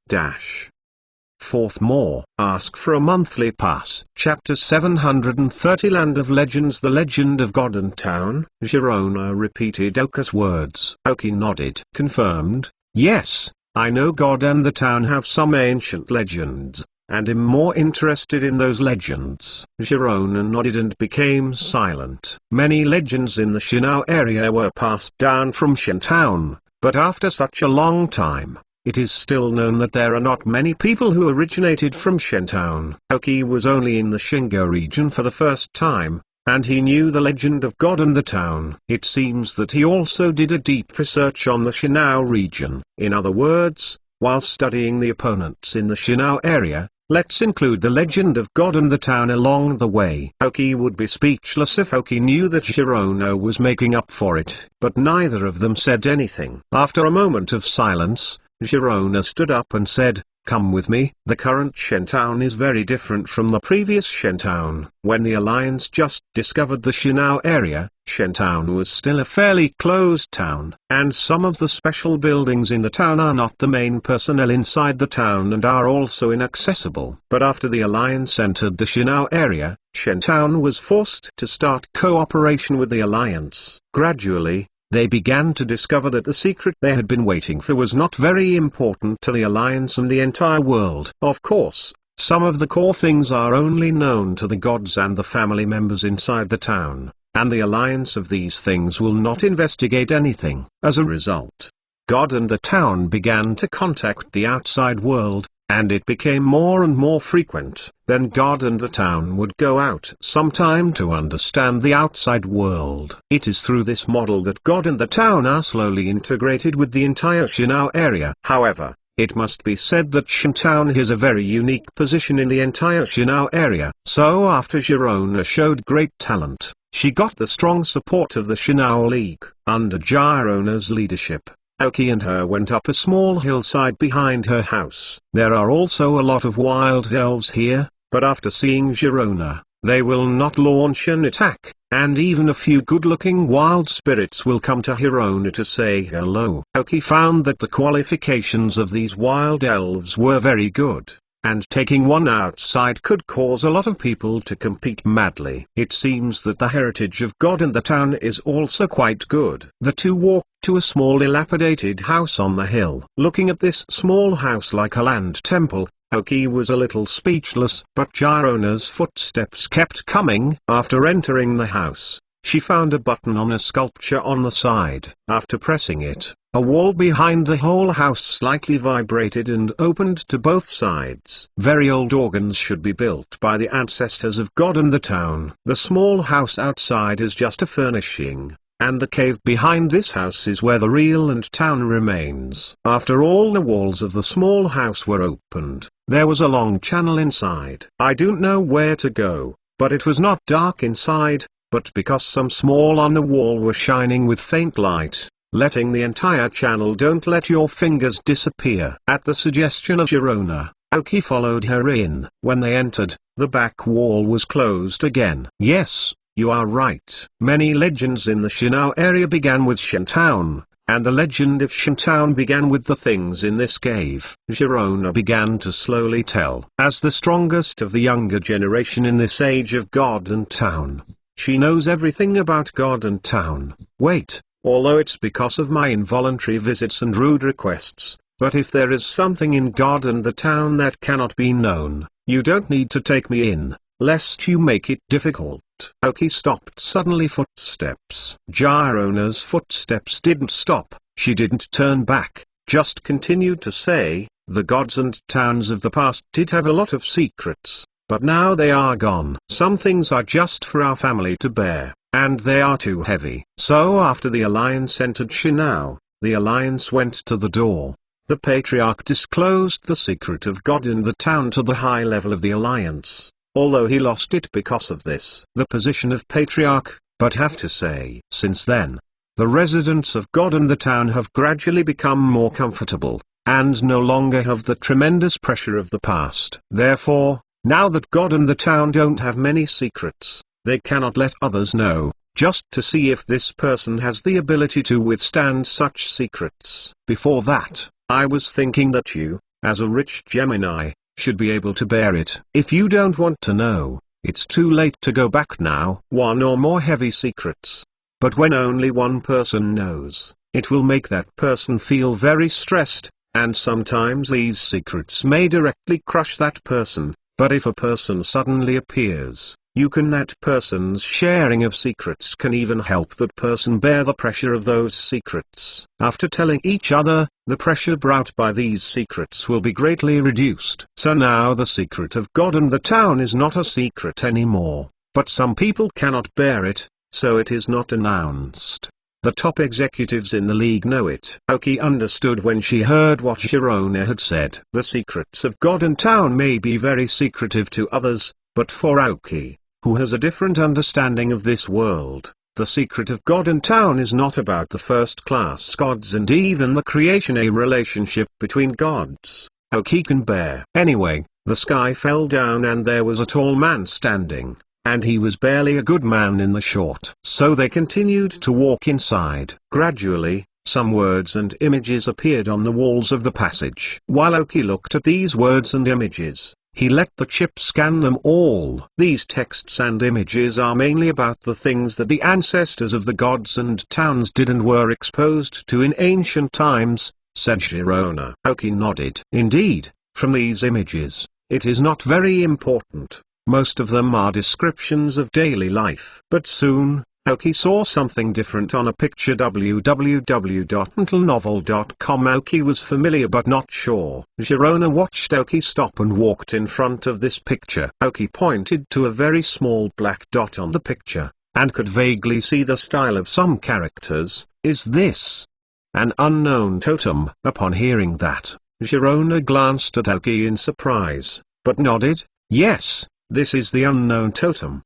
Fourth more. Ask for a monthly pass. Chapter 730 Land of Legends. The Legend of God and Town. Girona repeated Aoki's words. Aoki nodded. Confirmed. Yes, I know God and the town have some ancient legends, and am more interested in those legends. Girona nodded and became silent. Many legends in the Shinao area were passed down from Shentown, but after such a long time, it is still known that there are not many people who originated from Shentown. Aoki was only in the Shingo region for the first time, and he knew the legend of God and the town. It seems that he also did a deep research on the Shinao region. In other words, while studying the opponents in the Shinao area, let's include the legend of God and the town along the way. Aoki would be speechless if Aoki knew that Girona was making up for it, but neither of them said anything. After a moment of silence, Girona stood up and said, come with me. The current Shentown is very different from the previous Shentown. When the Alliance just discovered the Shinao area, Shentown was still a fairly closed town, and some of the special buildings in the town are not the main personnel inside the town and are also inaccessible. But after the Alliance entered the Shinao area, Shentown was forced to start cooperation with the Alliance. Gradually, they began to discover that the secret they had been waiting for was not very important to the Alliance and the entire world. Of course, some of the core things are only known to the gods and the family members inside the town, and the Alliance of these things will not investigate anything. As a result, God and the town began to contact the outside world, and it became more and more frequent. Then God and the town would go out sometime to understand the outside world. It is through this model that God and the town are slowly integrated with the entire Shinao area. However, it must be said that Shentown has a very unique position in the entire Shinao area. So after Girona showed great talent, she got the strong support of the Shinao League. Under Girona's leadership, Aoki and her went up a small hillside behind her house. There are also a lot of wild elves here, but after seeing Girona, they will not launch an attack, and even a few good-looking wild spirits will come to Hirona to say hello. Aoki found that the qualifications of these wild elves were very good, and taking one outside could cause a lot of people to compete madly. It seems that the heritage of God in the town is also quite good. The two walked to a small dilapidated house on the hill. Looking at this small house like a land temple, Aoki was a little speechless. But Girona's footsteps kept coming. After entering the house, she found a button on a sculpture on the side. After pressing it, a wall behind the whole house slightly vibrated and opened to both sides. Very old organs should be built by the ancestors of God and the town. The small house outside is just a furnishing, and the cave behind this house is where the real and town remains. After all the walls of the small house were opened, there was a long channel inside. I don't know where to go, but it was not dark inside, but because some small on the wall were shining with faint light, letting the entire channel. Don't let your fingers disappear. At the suggestion of Girona, Aoki followed her in. When they entered, the back wall was closed again. Yes, you are right. Many legends in the Shinao area began with Shintown, and the legend of Shintown began with the things in this cave. Girona began to slowly tell. As the strongest of the younger generation in this age of God and town, she knows everything about God and town. Wait, although it's because of my involuntary visits and rude requests, but if there is something in God and the town that cannot be known, you don't need to take me in, lest you make it difficult. Aoki stopped suddenly. Footsteps. Girona's footsteps didn't stop. She didn't turn back, just continued to say, the gods and towns of the past did have a lot of secrets, but now they are gone. Some things are just for our family to bear, and they are too heavy. So after the Alliance entered Shinao, the Alliance went to the door. The Patriarch disclosed the secret of God in the town to the high level of the Alliance, although he lost it because of this. The position of Patriarch, but have to say, since then, the residents of God and the town have gradually become more comfortable, and no longer have the tremendous pressure of the past. Therefore, now that God and the town don't have many secrets, they cannot let others know, just to see if this person has the ability to withstand such secrets. Before that, I was thinking that you, as a rich Gemini, should be able to bear it. If you don't want to know, it's too late to go back now. One or more heavy secrets. But when only one person knows, it will make that person feel very stressed, and sometimes these secrets may directly crush that person. But if a person suddenly appears, that person's sharing of secrets can even help that person bear the pressure of those secrets. After telling each other, the pressure brought by these secrets will be greatly reduced. So now the secret of God and the town is not a secret anymore, but some people cannot bear it, so it is not announced. The top executives in the league know it. Aoki understood when she heard what Girona had said. The secrets of God and town may be very secretive to others, but for Aoki, who has a different understanding of this world, the secret of God and town is not about the first-class gods and even the creation, a relationship between gods. Aoki can bear. Anyway, the sky fell down and there was a tall man standing. And he was barely a good man in the short. So they continued to walk inside. Gradually, some words and images appeared on the walls of the passage. While Aoki looked at these words and images, he let the chip scan them all. These texts and images are mainly about the things that the ancestors of the gods and towns did and were exposed to in ancient times, said Girona. Aoki nodded. Indeed, from these images, it is not very important. Most of them are descriptions of daily life. But soon, Aoki saw something different on a picture. www.mentalnovel.com. Aoki was familiar but not sure. Girona watched Aoki stop and walked in front of this picture. Aoki pointed to a very small black dot on the picture, and could vaguely see the style of some characters. Is this an unknown totem? Upon hearing that, Girona glanced at Aoki in surprise, but nodded. Yes. This is the unknown totem.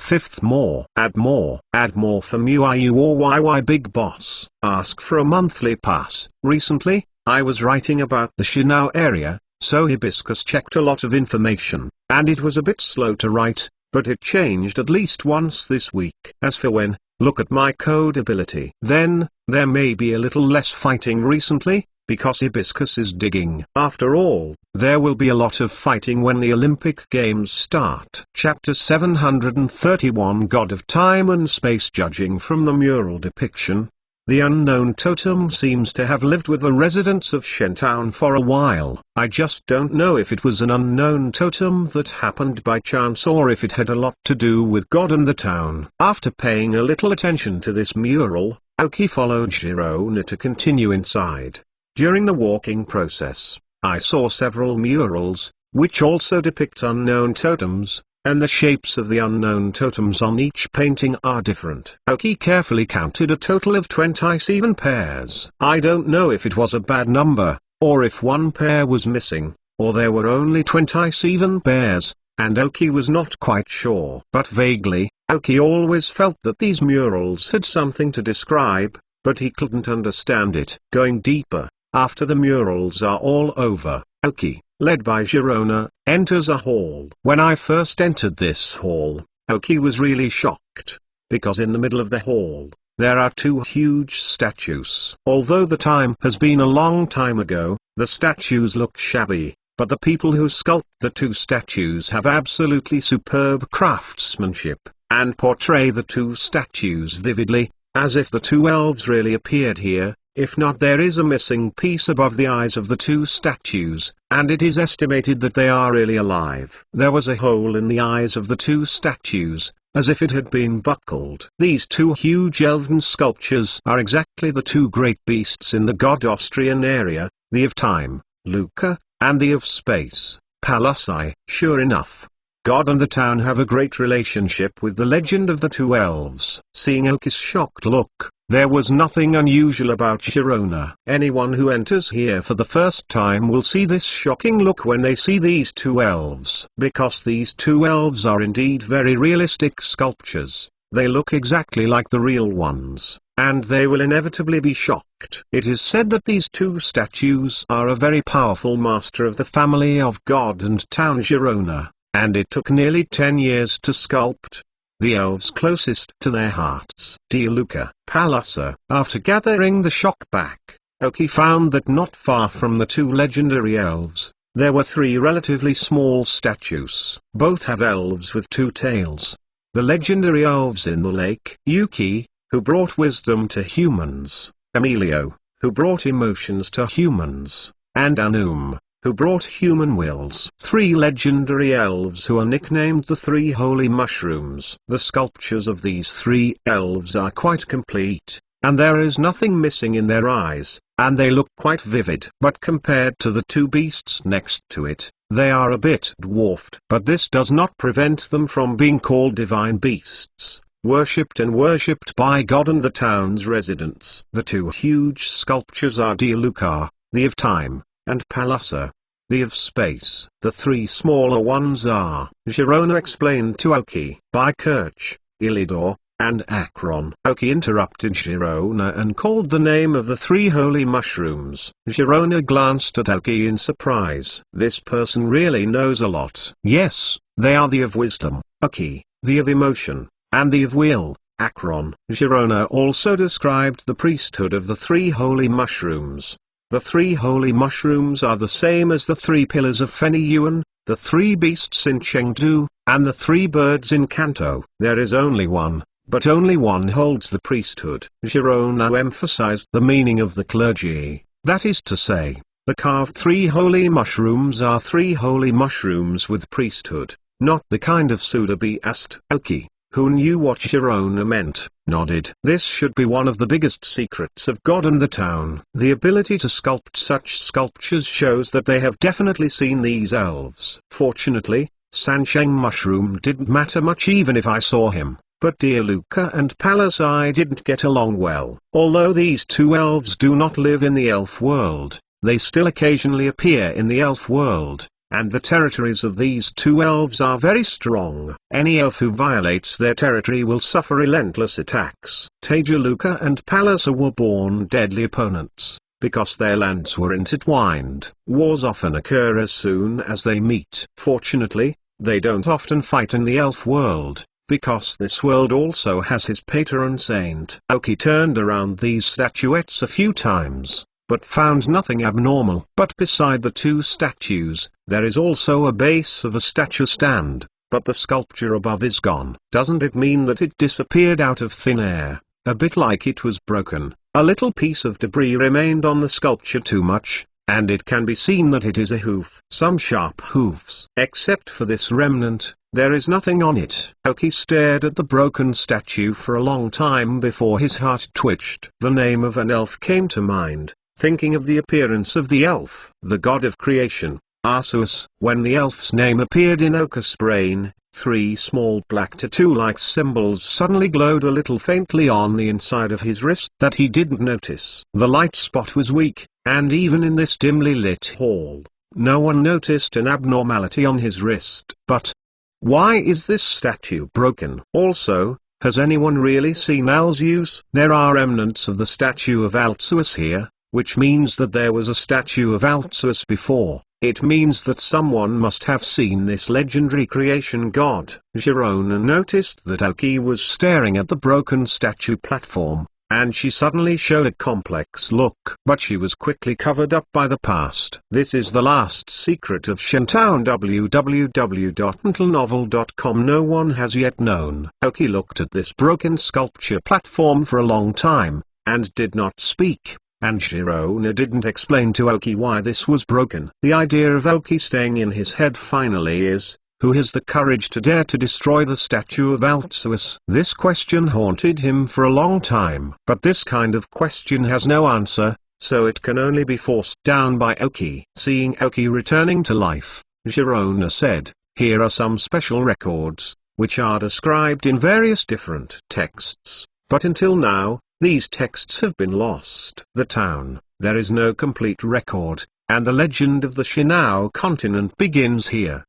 Fifth more. Add more from UIU or YY Big Boss. Ask for a monthly pass. Recently, I was writing about the Shinao area, so Hibiscus checked a lot of information, and it was a bit slow to write, but it changed at least once this week. As for when, look at my code ability. Then, there may be a little less fighting recently, because Hibiscus is digging. After all, there will be a lot of fighting when the Olympic Games start. Chapter 731 God of Time and Space. Judging from the mural depiction, the unknown totem seems to have lived with the residents of Shentown for a while. I just don't know if it was an unknown totem that happened by chance or if it had a lot to do with God and the town. After paying a little attention to this mural, Aoki followed Sharona to continue inside. During the walking process, I saw several murals, which also depict unknown totems, and the shapes of the unknown totems on each painting are different. Aoki carefully counted a total of 27 pairs. I don't know if it was a bad number, or if one pair was missing, or there were only 27 pairs, and Aoki was not quite sure. But vaguely, Aoki always felt that these murals had something to describe, but he couldn't understand it. Going deeper, after the murals are all over, Aoki, led by Sharona, enters a hall. When I first entered this hall, Aoki was really shocked, because in the middle of the hall, there are two huge statues. Although the time has been a long time ago, the statues look shabby, but the people who sculpt the two statues have absolutely superb craftsmanship, and portray the two statues vividly, as if the two elves really appeared here. If not, there is a missing piece above the eyes of the two statues, and it is estimated that they are really alive. There was a hole in the eyes of the two statues, as if it had been buckled. These two huge elven sculptures are exactly the two great beasts in the God Austrian area, the of time, Luca, and the of space, Palasai. Sure enough, God and the town have a great relationship with the legend of the two elves. Seeing Aoki's shocked look, there was nothing unusual about Sharona. Anyone who enters here for the first time will see this shocking look when they see these two elves. Because these two elves are indeed very realistic sculptures, they look exactly like the real ones, and they will inevitably be shocked. It is said that these two statues are a very powerful master of the family of God and town Sharona, and it took nearly 10 years to sculpt. The elves closest to their hearts, dear Luca, Palasa. After gathering the shock back, Aoki found that not far from the two legendary elves, there were three relatively small statues. Both have elves with two tails. The legendary elves in the lake, Yuki, who brought wisdom to humans, Emilio, who brought emotions to humans, and Anum, who brought human wills. Three legendary elves who are nicknamed the Three Holy Mushrooms. The sculptures of these three elves are quite complete, and there is nothing missing in their eyes, and they look quite vivid. But compared to the two beasts next to it, they are a bit dwarfed. But this does not prevent them from being called divine beasts, worshipped by God and the town's residents. The two huge sculptures are Dear Luca, the of time, and Palasa, the of space. The three smaller ones are, Sharona explained to Aoki, by Kirch, Ilidor, and Akron. Aoki interrupted Sharona and called the name of the three holy mushrooms. Sharona glanced at Aoki in surprise. This person really knows a lot. Yes, they are the of wisdom, Aoki, the of emotion, and the of will, Akron. Sharona also described the priesthood of the three holy mushrooms. The three holy mushrooms are the same as the three pillars of Fenyuan, the three beasts in Chengdu, and the three birds in Kanto. There is only one, but only one holds the priesthood. Sharona emphasized the meaning of the clergy, that is to say, the carved three holy mushrooms are three holy mushrooms with priesthood, not the kind of Sudabi. Asked Aoki, who knew what Sharona meant, nodded. This should be one of the biggest secrets of God and the town. The ability to sculpt such sculptures shows that they have definitely seen these elves. Fortunately, Sansheng Mushroom didn't matter much even if I saw him, but dear Luca and Palasai didn't get along well. Although these two elves do not live in the elf world, they still occasionally appear in the elf world, and the territories of these two elves are very strong. Any elf who violates their territory will suffer relentless attacks. Teja Luca and Palasa were born deadly opponents, because their lands were intertwined. Wars often occur as soon as they meet. Fortunately, They don't often fight in the elf world, because this world also has his patron saint. Aoki turned around these statuettes a few times, but found nothing abnormal. But beside the two statues, there is also a base of a statue stand, but the sculpture above is gone. Doesn't it mean that it disappeared out of thin air, a bit like it was broken? A little piece of debris remained on the sculpture too much, and it can be seen that it is a hoof. Some sharp hoofs. Except for this remnant, there is nothing on it. Aoki stared at the broken statue for a long time before his heart twitched. The name of an elf came to mind, thinking of the appearance of the elf, the god of creation, Arceus. When the elf's name appeared in Oki's brain, 3 small black tattoo-like symbols suddenly glowed a little faintly on the inside of his wrist that he didn't notice. The light spot was weak, and even in this dimly lit hall, no one noticed an abnormality on his wrist. But why is this statue broken? Also, has anyone really seen Alzeus? There are remnants of the statue of Alzeus here, which means that there was a statue of Alzeus before. It means that someone must have seen this legendary creation god. Girona noticed that Aoki was staring at the broken statue platform, and she suddenly showed a complex look. But she was quickly covered up by the past. This is the last secret of Shentown. www.mentalnovel.com. No one has yet known. Aoki looked at this broken sculpture platform for a long time, and did not speak. And Girona didn't explain to Aoki why this was broken. The idea of Aoki staying in his head finally is, who has the courage to dare to destroy the statue of Alzeus? This question haunted him for a long time. But this kind of question has no answer, so it can only be forced down by Aoki. Seeing Aoki returning to life, Girona said, "Here are some special records, which are described in various different texts. But until now, these texts have been lost. The town, there is no complete record, and the legend of the Shinao continent begins here.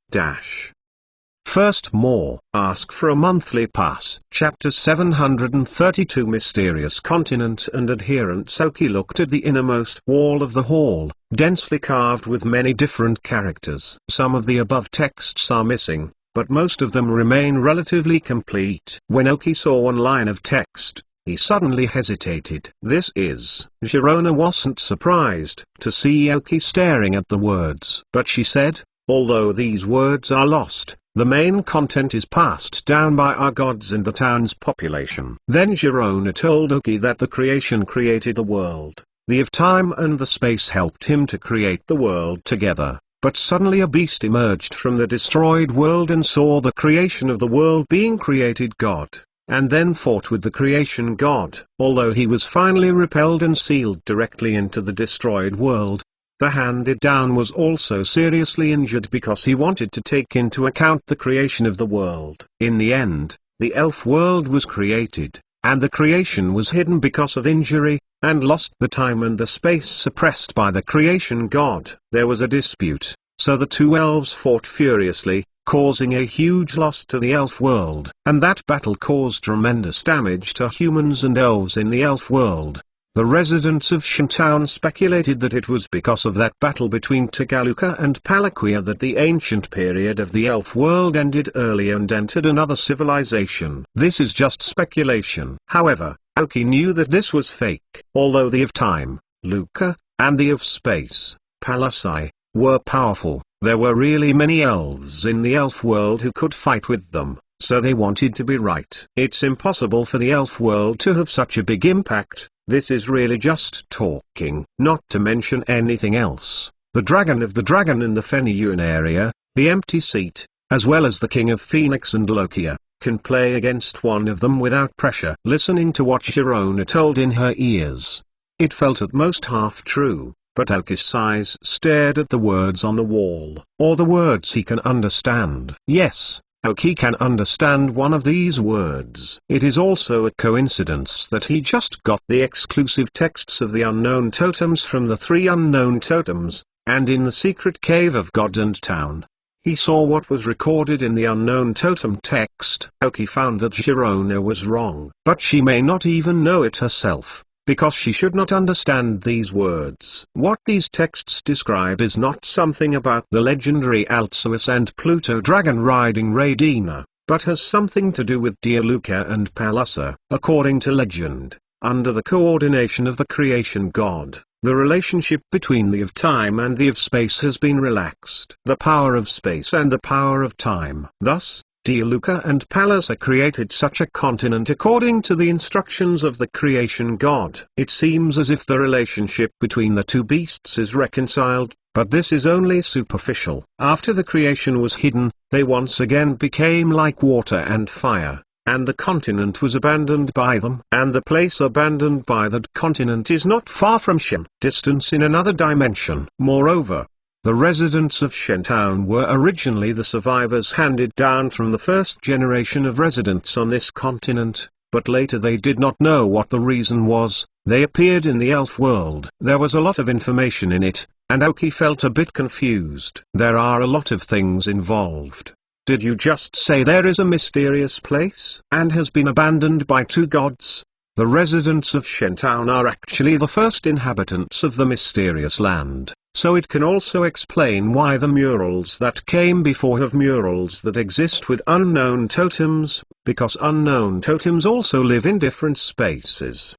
First more. Ask for a monthly pass. Chapter 732 Mysterious Continent and Adherents. Aoki looked at the innermost wall of the hall, densely carved with many different characters. Some of the above texts are missing, but most of them remain relatively complete. When Aoki saw one line of text, he suddenly hesitated. Girona wasn't surprised to see Aoki staring at the words. But she said, although these words are lost, the main content is passed down by our gods and the town's population. Then Girona told Aoki that the creation created the world. The of time and the space helped him to create the world together. But suddenly a beast emerged from the destroyed world and saw the creation of the world being created God, and then fought with the creation god. Although he was finally repelled and sealed directly into the destroyed world, the handed-down was also seriously injured because he wanted to take into account the creation of the world. In the end, the elf world was created, and the creation was hidden because of injury, and lost the time and the space suppressed by the creation god. There was a dispute, so the two elves fought furiously, causing a huge loss to the elf world. And that battle caused tremendous damage to humans and elves in the elf world. The residents of Shentown speculated that it was because of that battle between Tagaluka and Palaquia that the ancient period of the elf world ended early and entered another civilization. This is just speculation. However, Aoki knew that this was fake. Although the of time, Luca, and the of space, Palasai, were powerful, there were really many elves in the elf world who could fight with them, so they wanted to be right. It's impossible for the elf world to have such a big impact. This is really just talking. Not to mention anything else. The dragon of the dragon in the Feniyuan area, the empty seat, as well as the king of Phoenix and Lokia, can play against one of them without pressure. Listening to what Girona told in her ears, it felt at most half true. But Aoki's eyes stared at the words on the wall, or the words he can understand. Yes, Aoki can understand one of these words. It is also a coincidence that he just got the exclusive texts of the unknown totems from the 3 unknown totems, and in the secret cave of God and Town, he saw what was recorded in the unknown totem text. Aoki found that Girona was wrong. But she may not even know it herself, because she should not understand these words. What these texts describe is not something about the legendary Alcestis and Pluto dragon riding Radina, but has something to do with Dialuca and Pallas. According to legend, under the coordination of the creation god, the relationship between the of time and the of space has been relaxed. The power of space and the power of time. Thus, Dialuca and Pallas created such a continent according to the instructions of the creation god. It seems as if the relationship between the two beasts is reconciled, but this is only superficial. After the creation was hidden, they once again became like water and fire, and the continent was abandoned by them. And the place abandoned by that continent is not far from Shen, distance in another dimension. Moreover, the residents of Shentown were originally the survivors handed down from the first generation of residents on this continent, but later they did not know what the reason was. They appeared in the elf world. There was a lot of information in it, and Aoki felt a bit confused. There are a lot of things involved. Did you just say there is a mysterious place and has been abandoned by two gods? The residents of Shentown are actually the first inhabitants of the mysterious land, so it can also explain why the murals that came before have murals that exist with unknown totems, because unknown totems also live in different spaces.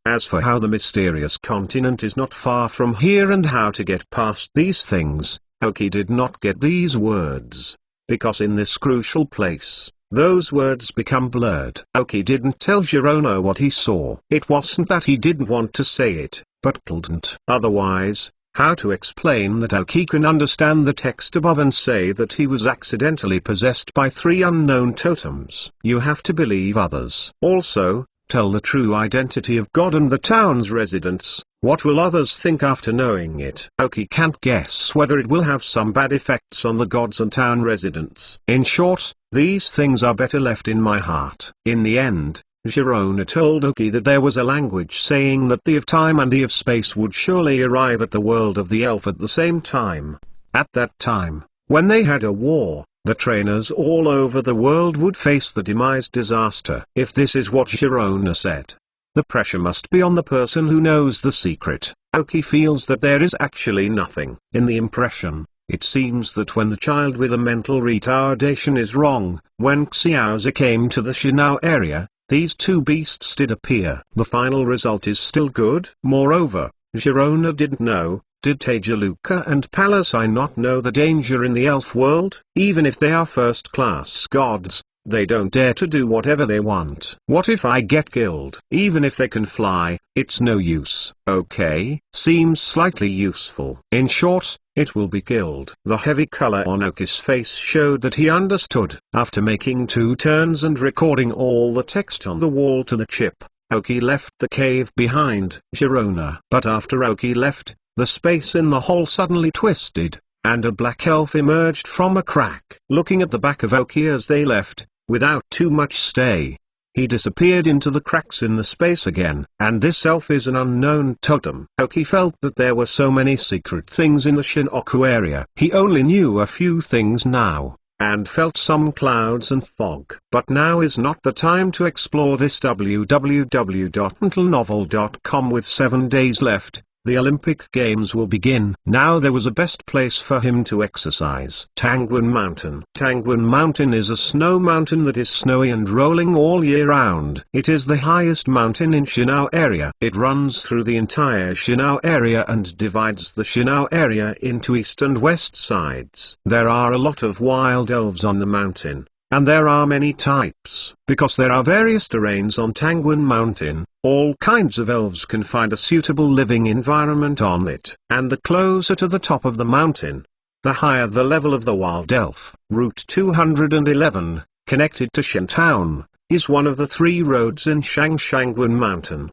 As for how the mysterious continent is not far from here and how to get past these things, Aoki did not get these words, because in this crucial place, those words become blurred. Aoki didn't tell Girona what he saw. It wasn't that he didn't want to say it, but couldn't. Otherwise, how to explain that Aoki can understand the text above and say that he was accidentally possessed by three unknown totems? You have to believe others. Also, tell the true identity of God and the town's residents. What will others think after knowing it? Aoki can't guess whether it will have some bad effects on the gods and town residents. In short, these things are better left in my heart. In the end, Girona told Aoki that there was a language saying that the of time and the of space would surely arrive at the world of the elf at the same time. At that time, when they had a war, the trainers all over the world would face the demise disaster. If this is what Girona said, the pressure must be on the person who knows the secret. Aoki feels that there is actually nothing. In the impression, it seems that when the child with a mental retardation is wrong, when Xiaozi came to the Shinao area, these two beasts did appear. The final result is still good. Moreover, Girona didn't know. Did Dialuca and Pallas not know the danger in the elf world? Even if they are first-class gods, they don't dare to do whatever they want. What if I get killed? Even if they can fly, it's no use. Okay, seems slightly useful. In short, it will be killed. The heavy color on Aoki's face showed that he understood. After making 2 turns and recording all the text on the wall to the chip, Aoki left the cave behind Girona. But after Aoki left, the space in the hole suddenly twisted, and a black elf emerged from a crack. Looking at the back of Aoki as they left, without too much stay, he disappeared into the cracks in the space again. And this elf is an unknown totem. Aoki felt that there were so many secret things in the Shinoku area. He only knew a few things now, and felt some clouds and fog. But now is not the time to explore this. www.mentalnovel.com. With 7 days left, the Olympic Games will begin. Now there was a best place for him to exercise. Tangwan Mountain. Tangwan Mountain is a snow mountain that is snowy and rolling all year round. It is the highest mountain in Shinao area. It runs through the entire Shinao area and divides the Shinao area into east and west sides. There are a lot of wild elves on the mountain, and there are many types. Because there are various terrains on Tangwan Mountain, all kinds of elves can find a suitable living environment on it. And the closer to the top of the mountain, the higher the level of the wild elf. Route 211, connected to Shentown, is one of the 3 roads in Shangshangwan Mountain.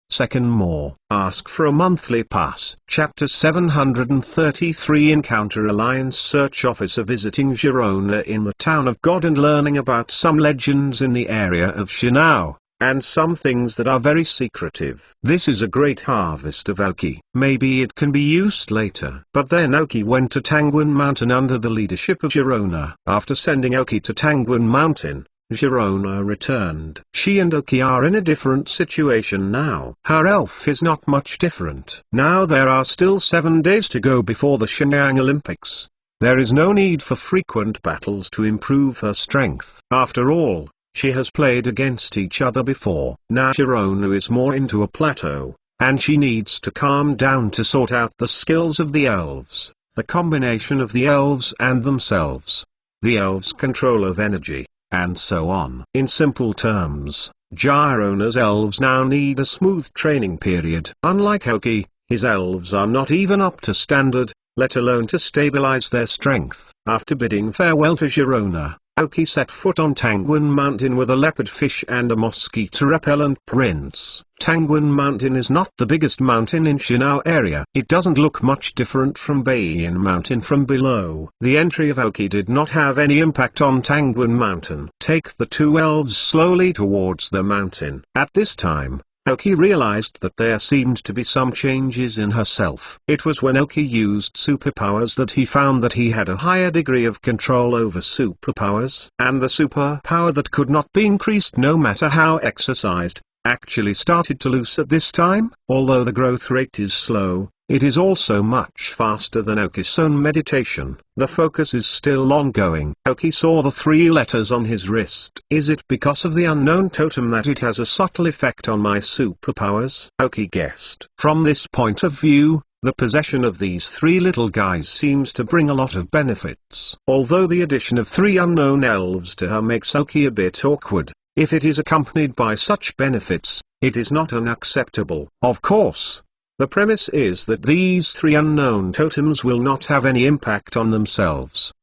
Second more. Ask for a monthly pass. Chapter 733. Encounter Alliance Search Officer visiting Girona in the Town of God and learning about some legends in the area of Shinao, and some things that are very secretive. This is a great harvest of Aoki. Maybe it can be used later. But then Aoki went to Tangwan Mountain under the leadership of Girona. After sending Aoki to Tangwan Mountain, Girona returned. She and Oki are in a different situation now. Her elf is not much different. Now there are still 7 days to go before the Shenyang Olympics. There is no need for frequent battles to improve her strength. After all, she has played against each other before. Now Girona is more into a plateau, and she needs to calm down to sort out the skills of the elves, the combination of the elves and themselves, the elves' control of energy, and so on. In simple terms, Girona's elves now need a smooth training period. Unlike Oki, his elves are not even up to standard, let alone to stabilize their strength. After bidding farewell to Girona, Oki set foot on Tangwan Mountain with a leopard fish and a mosquito-repellent prince. Tangwan Mountain is not the biggest mountain in Shinao area. It doesn't look much different from Baiyin Mountain from below. The entry of Oki did not have any impact on Tangwan Mountain. Take the two elves slowly towards the mountain. At this time, Oki realized that there seemed to be some changes in herself. It was when Oki used superpowers that he found that he had a higher degree of control over superpowers. And the superpower that could not be increased no matter how exercised, actually started to lose at this time. Although the growth rate is slow, it is also much faster than Oki's own meditation. The focus is still ongoing. Oki saw the 3 letters on his wrist. Is it because of the unknown totem that it has a subtle effect on my superpowers? Oki guessed. From this point of view, the possession of these 3 little guys seems to bring a lot of benefits. Although the addition of 3 unknown elves to her makes Oki a bit awkward, if it is accompanied by such benefits, it is not unacceptable. Of course, the premise is that these 3 unknown totems will not have any impact on themselves.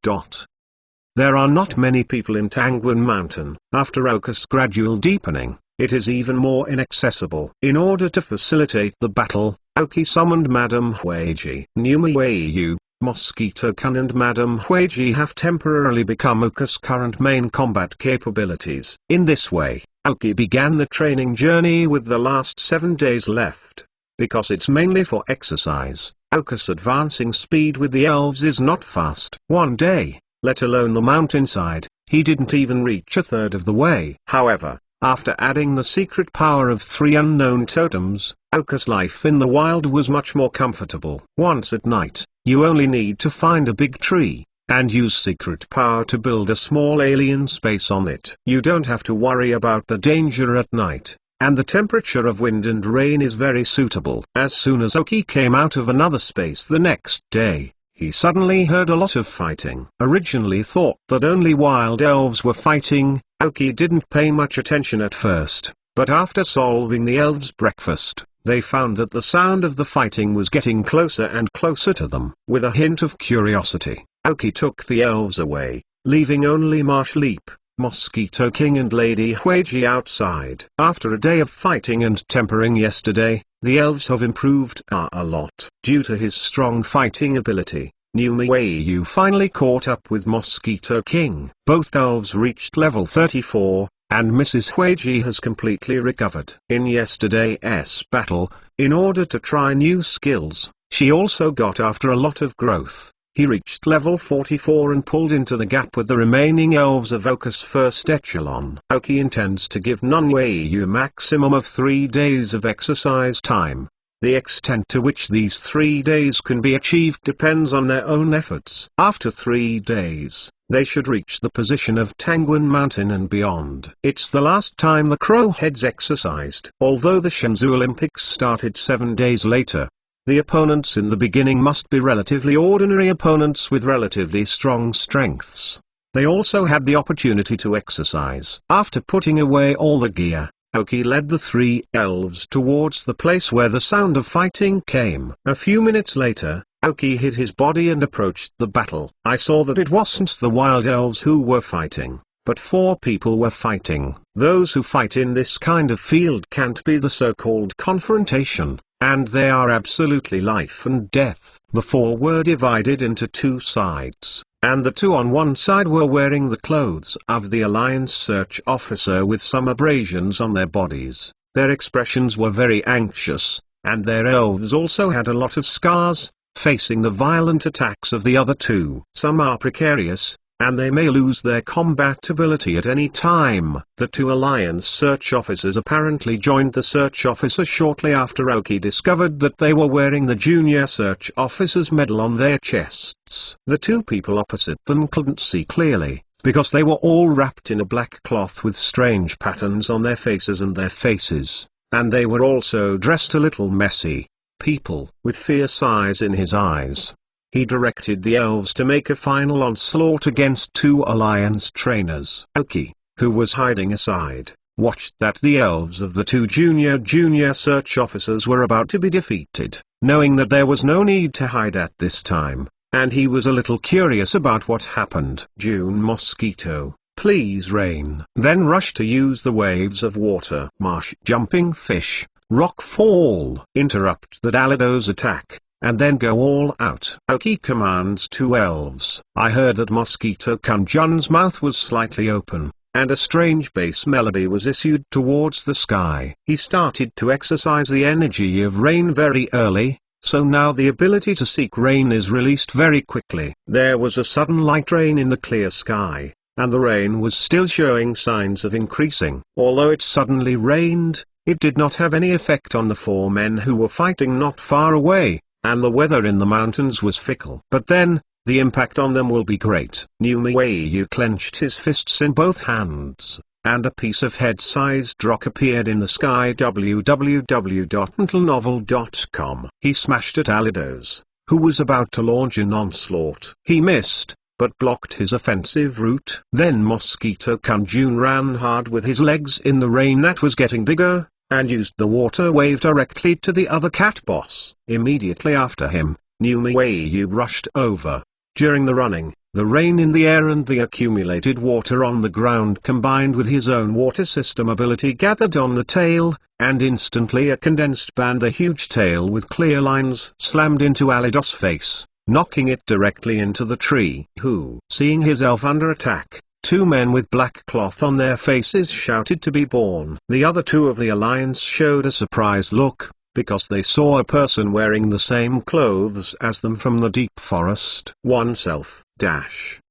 There are not many people in Tangwan Mountain. After Oki's gradual deepening, it is even more inaccessible. In order to facilitate the battle, Oki summoned Madame Huiji. Numa Weiyu, Mosquito-kun and Madame Huiji have temporarily become Oki's current main combat capabilities. In this way, Oki began the training journey with the last 7 days left. Because it's mainly for exercise, Oki's advancing speed with the elves is not fast. One day, let alone the mountainside, he didn't even reach a third of the way. However, after adding the secret power of 3 unknown totems, Oki's life in the wild was much more comfortable. Once at night, you only need to find a big tree, and use secret power to build a small alien space on it. You don't have to worry about the danger at night. And the temperature of wind and rain is very suitable. As soon as Oki came out of another space the next day, he suddenly heard a lot of fighting. Originally thought that only wild elves were fighting, Oki didn't pay much attention at first, but after solving the elves' breakfast, they found that the sound of the fighting was getting closer and closer to them. With a hint of curiosity, Oki took the elves away, leaving only Marsh Leap, Mosquito King and Lady Huiji outside. After a day of fighting and tempering yesterday, the elves have improved a lot. Due to his strong fighting ability, Numa Weiyu finally caught up with Mosquito King. Both elves reached level 34, and Mrs. Huiji has completely recovered. In yesterday's battle, in order to try new skills, she also got after a lot of growth. He reached level 44 and pulled into the gap with the remaining elves of Oki's first echelon. Oki intends to give Numa Weiyu a maximum of 3 days of exercise time. The extent to which these 3 days can be achieved depends on their own efforts. After 3 days, they should reach the position of Tangwan Mountain and beyond. It's the last time the Crowheads exercised. Although the Shenzhou Olympics started 7 days later, the opponents in the beginning must be relatively ordinary opponents with relatively strong strengths. They also had the opportunity to exercise. After putting away all the gear, Oki led the 3 elves towards the place where the sound of fighting came. A few minutes later, Oki hid his body and approached the battle. I saw that it wasn't the wild elves who were fighting, but 4 people were fighting. Those who fight in this kind of field can't be the so-called confrontation. And they are absolutely life and death. The 4 were divided into 2 sides, and the 2 on one side were wearing the clothes of the Alliance search officer with some abrasions on their bodies. Their expressions were very anxious, and their elves also had a lot of scars, facing the violent attacks of the other 2. Some are precarious, and they may lose their combat ability at any time. The two Alliance search officers apparently joined the search officer shortly after Aoki discovered that they were wearing the junior search officer's medal on their chests. The two people opposite them couldn't see clearly, because they were all wrapped in a black cloth with strange patterns on their faces and their faces, and they were also dressed a little messy. People with fierce eyes in his eyes. He directed the elves to make a final onslaught against two Alliance trainers. Aoki, who was hiding aside, watched that the elves of the two junior search officers were about to be defeated, knowing that there was no need to hide at this time, and he was a little curious about what happened. June Mosquito, please rain. Then rush to use the waves of water. Marsh jumping fish, rock fall. Interrupt the Dalido's attack, and then go all out. Aoki commands two elves. I heard that Mosquito Kanjun's mouth was slightly open, and a strange bass melody was issued towards the sky. He started to exercise the energy of rain very early, so now the ability to seek rain is released very quickly. There was a sudden light rain in the clear sky, and the rain was still showing signs of increasing. Although it suddenly rained, it did not have any effect on the four men who were fighting not far away, and the weather in the mountains was fickle. But then, the impact on them will be great. Numiwayu clenched his fists in both hands, and a piece of head-sized rock appeared in the sky. www.mentalnovel.com. He smashed at Alidos, who was about to launch an onslaught. He missed, but blocked his offensive route. Then Mosquito Kanjun ran hard with his legs in the rain that was getting bigger, and used the water wave directly to the other cat boss. Immediately after him, Numiwayu rushed over. During the running, the rain in the air and the accumulated water on the ground combined with his own water system ability gathered on the tail, and instantly a condensed band, a huge tail with clear lines, slammed into Alidos' face, knocking it directly into the tree. Who, seeing his elf under attack, two men with black cloth on their faces shouted to be born. The other two of the Alliance showed a surprised look, because they saw a person wearing the same clothes as them from the deep forest. Oneself, dash.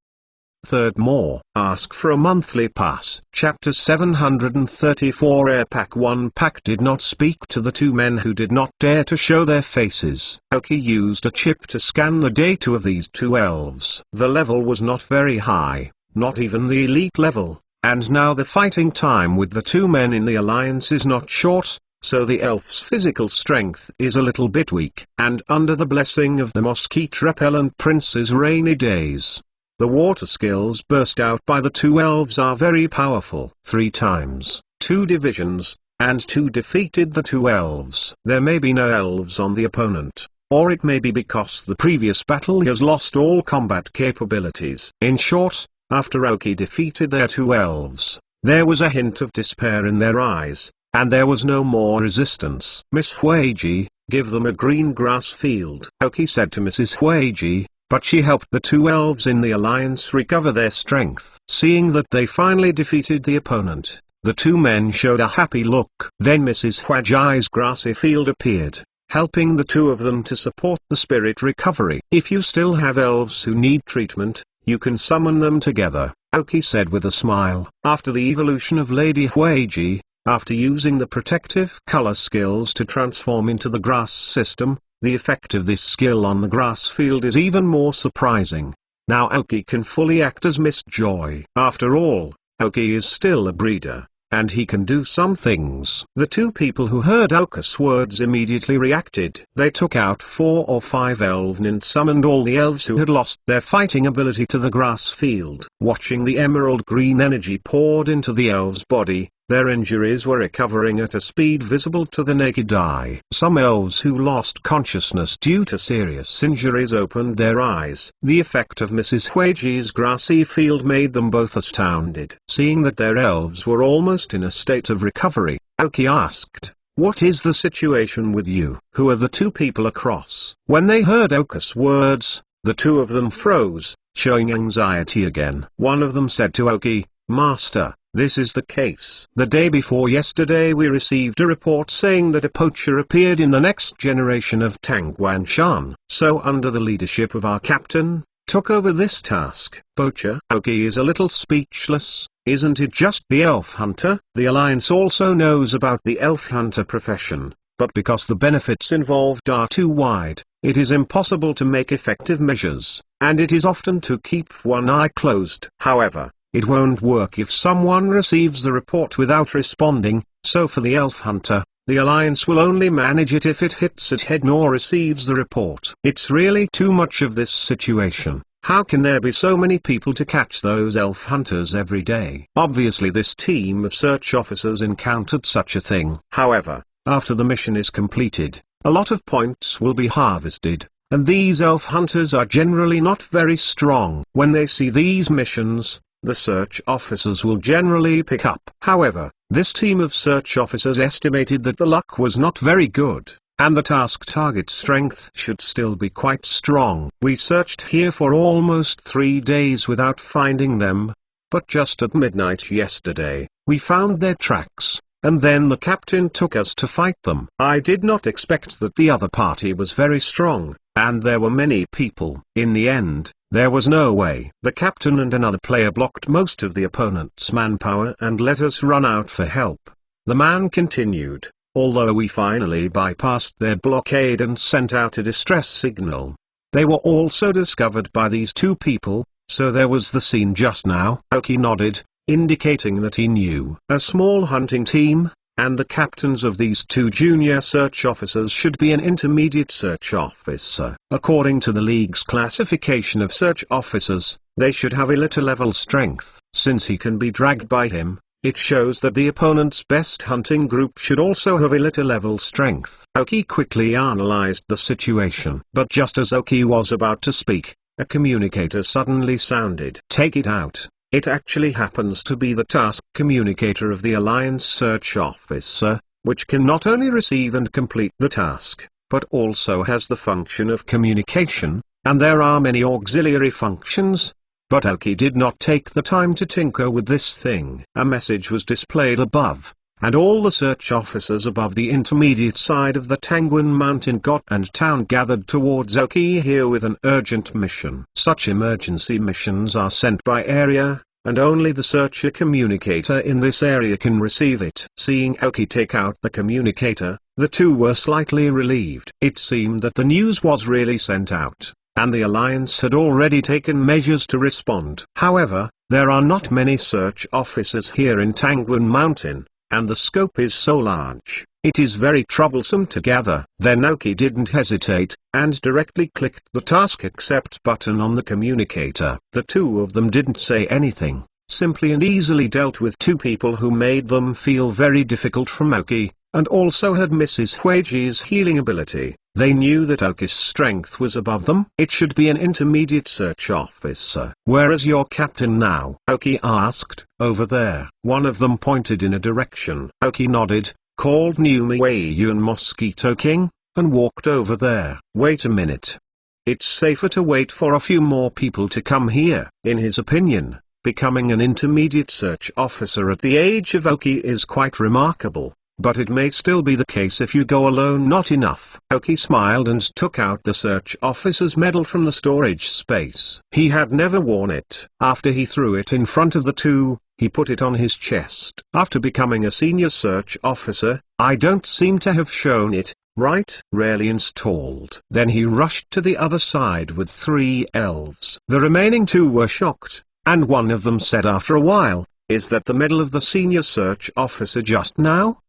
Third more. Ask for a monthly pass. Chapter 734. Air Pack 1 Pack did not speak to the two men who did not dare to show their faces. Aoki used a chip to scan the data of these two elves. The level was not very high, not even the elite level, and now the fighting time with the two men in the Alliance is not short, so the elf's physical strength is a little bit weak. And under the blessing of the mosquito-repellent prince's rainy days, the water skills burst out by the two elves are very powerful. 3 times, 2 divisions, and 2 defeated the two elves. There may be no elves on the opponent, or it may be because the previous battle has lost all combat capabilities. In short, after Aoki defeated their two elves, there was a hint of despair in their eyes, and there was no more resistance. Miss Huiji, give them a green grass field. Aoki said to Mrs. Huiji, but she helped the two elves in the Alliance recover their strength. Seeing that they finally defeated the opponent, the two men showed a happy look. Then Mrs. Huiji's grassy field appeared, helping the two of them to support the spirit recovery. If you still have elves who need treatment, you can summon them together, Aoki said with a smile. After the evolution of Lady Huiji, after using the protective color skills to transform into the grass system, the effect of this skill on the grass field is even more surprising. Now Aoki can fully act as Miss Joy. After all, Aoki is still a breeder, and he can do some things. The two people who heard Aoki's words immediately reacted. They took out 4 or 5 elven and summoned all the elves who had lost their fighting ability to the grass field. Watching the emerald green energy poured into the elves' body, their injuries were recovering at a speed visible to the naked eye. Some elves who lost consciousness due to serious injuries opened their eyes. The effect of Mrs. Huiji's grassy field made them both astounded. Seeing that their elves were almost in a state of recovery, Aoki asked, "What is the situation with you? Who are the two people across?" When they heard Aoki's words, the two of them froze, showing anxiety again. One of them said to Aoki, "Master, this is the case. The day before yesterday we received a report saying that a poacher appeared in the next generation of Tangguanshan. So under the leadership of our captain, took over this task. Poacher Oki is a little speechless. Isn't it just the elf hunter? The Alliance also knows about the elf hunter profession, but because the benefits involved are too wide, it is impossible to make effective measures, and it is often to keep one eye closed. However, it won't work if someone receives the report without responding, so for the elf hunter, the Alliance will only manage it if it hits its head nor receives the report. It's really too much of this situation. How can there be so many people to catch those elf hunters every day? Obviously this team of search officers encountered such a thing. However, after the mission is completed, a lot of points will be harvested, and these elf hunters are generally not very strong. When they see these missions, the search officers will generally pick up. However, this team of search officers estimated that the luck was not very good, and the task target strength should still be quite strong. We searched here for almost 3 days without finding them, but just at midnight yesterday, we found their tracks, and then the captain took us to fight them. I did not expect that the other party was very strong, and there were many people. In the end, there was no way. The captain and another player blocked most of the opponent's manpower and let us run out for help. The man continued, although we finally bypassed their blockade and sent out a distress signal. They were also discovered by these two people, so there was the scene just now. Oki nodded, indicating that he knew. A small hunting team, and the captains of these two junior search officers should be an intermediate search officer. According to the League's classification of search officers, they should have elite level strength. Since he can be dragged by him, it shows that the opponent's best hunting group should also have elite level strength. Oki quickly analyzed the situation. But just as Oki was about to speak, a communicator suddenly sounded. Take it out. It actually happens to be the task communicator of the Alliance search officer, which can not only receive and complete the task, but also has the function of communication, and there are many auxiliary functions. But Oki did not take the time to tinker with this thing. A message was displayed above, and all the search officers above the intermediate side of the Tangwin Mountain and town gathered towards Oki here with an urgent mission. Such emergency missions are sent by area, and only the searcher communicator in this area can receive it. Seeing Oki take out the communicator, the two were slightly relieved. It seemed that the news was really sent out, and the Alliance had already taken measures to respond. However, there are not many search officers here in Tangwin Mountain, and the scope is so large, it is very troublesome to gather. Then Oki didn't hesitate, and directly clicked the Task Accept button on the communicator. The two of them didn't say anything, simply and easily dealt with two people who made them feel very difficult from Oki, and also had Mrs. Huiji's healing ability. They knew that Oki's strength was above them. It should be an intermediate search officer. Where is your captain now? Oki asked. Over there. One of them pointed in a direction. Oki nodded, called Numiwayu and Mosquito King, and walked over there. Wait a minute. It's safer to wait for a few more people to come here. In his opinion, becoming an intermediate search officer at the age of Oki is quite remarkable. But it may still be the case if you go alone. Not enough. Oki smiled and took out the search officer's medal from the storage space. He had never worn it. After he threw it in front of the two, he put it on his chest. After becoming a senior search officer, I don't seem to have shown it, right? Rarely installed. Then he rushed to the other side with 3 elves. The remaining 2 were shocked, and one of them said after a while, is that the medal of the senior search officer just now?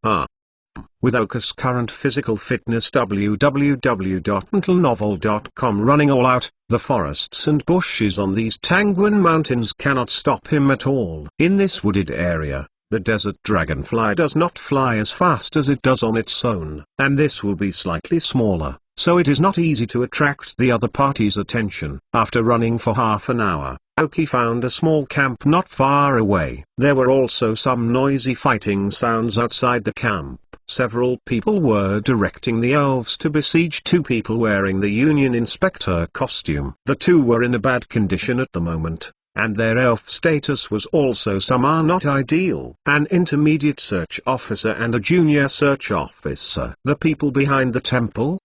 With Oki's current physical fitness www.mentalnovel.com running all out, the forests and bushes on these Tangwin Mountains cannot stop him at all. In this wooded area, the desert dragonfly does not fly as fast as it does on its own, and this will be slightly smaller, so it is not easy to attract the other party's attention. After running for half an hour, Oki found a small camp not far away. There were also some noisy fighting sounds outside the camp. Several people were directing the elves to besiege 2 people wearing the Union Inspector costume. The 2 were in a bad condition at the moment, and their elf status was also somehow not ideal. An intermediate search officer and a junior search officer. The people behind the temple,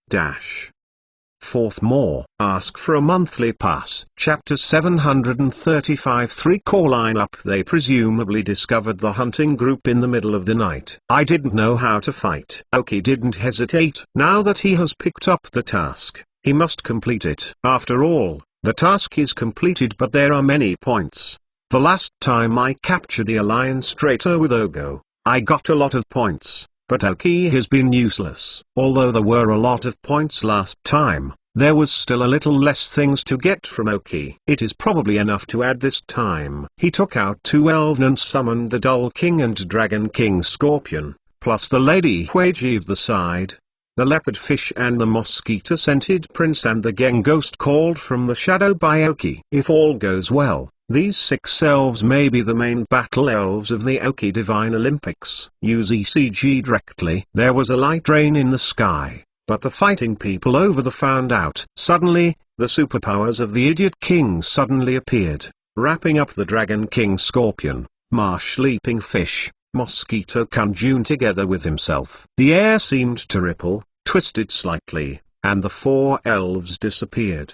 Fourth more. Ask for a monthly pass. Chapter 735. 3-core lineup. They presumably discovered the hunting group in the middle of the night. I didn't know how to fight. Aoki didn't hesitate. Now that he has picked up the task, he must complete it. After all, the task is completed, but there are many points. The last time I captured the Alliance traitor with Ogo, I got a lot of points, but Aoki has been useless. Although there were a lot of points last time, there was still a little less things to get from Aoki. It is probably enough to add this time. He took out 2 elves and summoned the Dull King and Dragon King Scorpion, plus the Lady Huiji of the side, the Leopard Fish and the Mosquito-scented Prince and the Geng Ghost called from the shadow by Aoki. If all goes well, these 6 elves may be the main battle elves of the Aoki Divine Olympics. Use ECG directly. There was a light rain in the sky, but the fighting people over the found out. Suddenly, the superpowers of the Idiot King suddenly appeared, wrapping up the Dragon King Scorpion, Marsh Leaping Fish, Mosquito Kunjun together with himself. The air seemed to ripple, twisted slightly, and the 4 elves appeared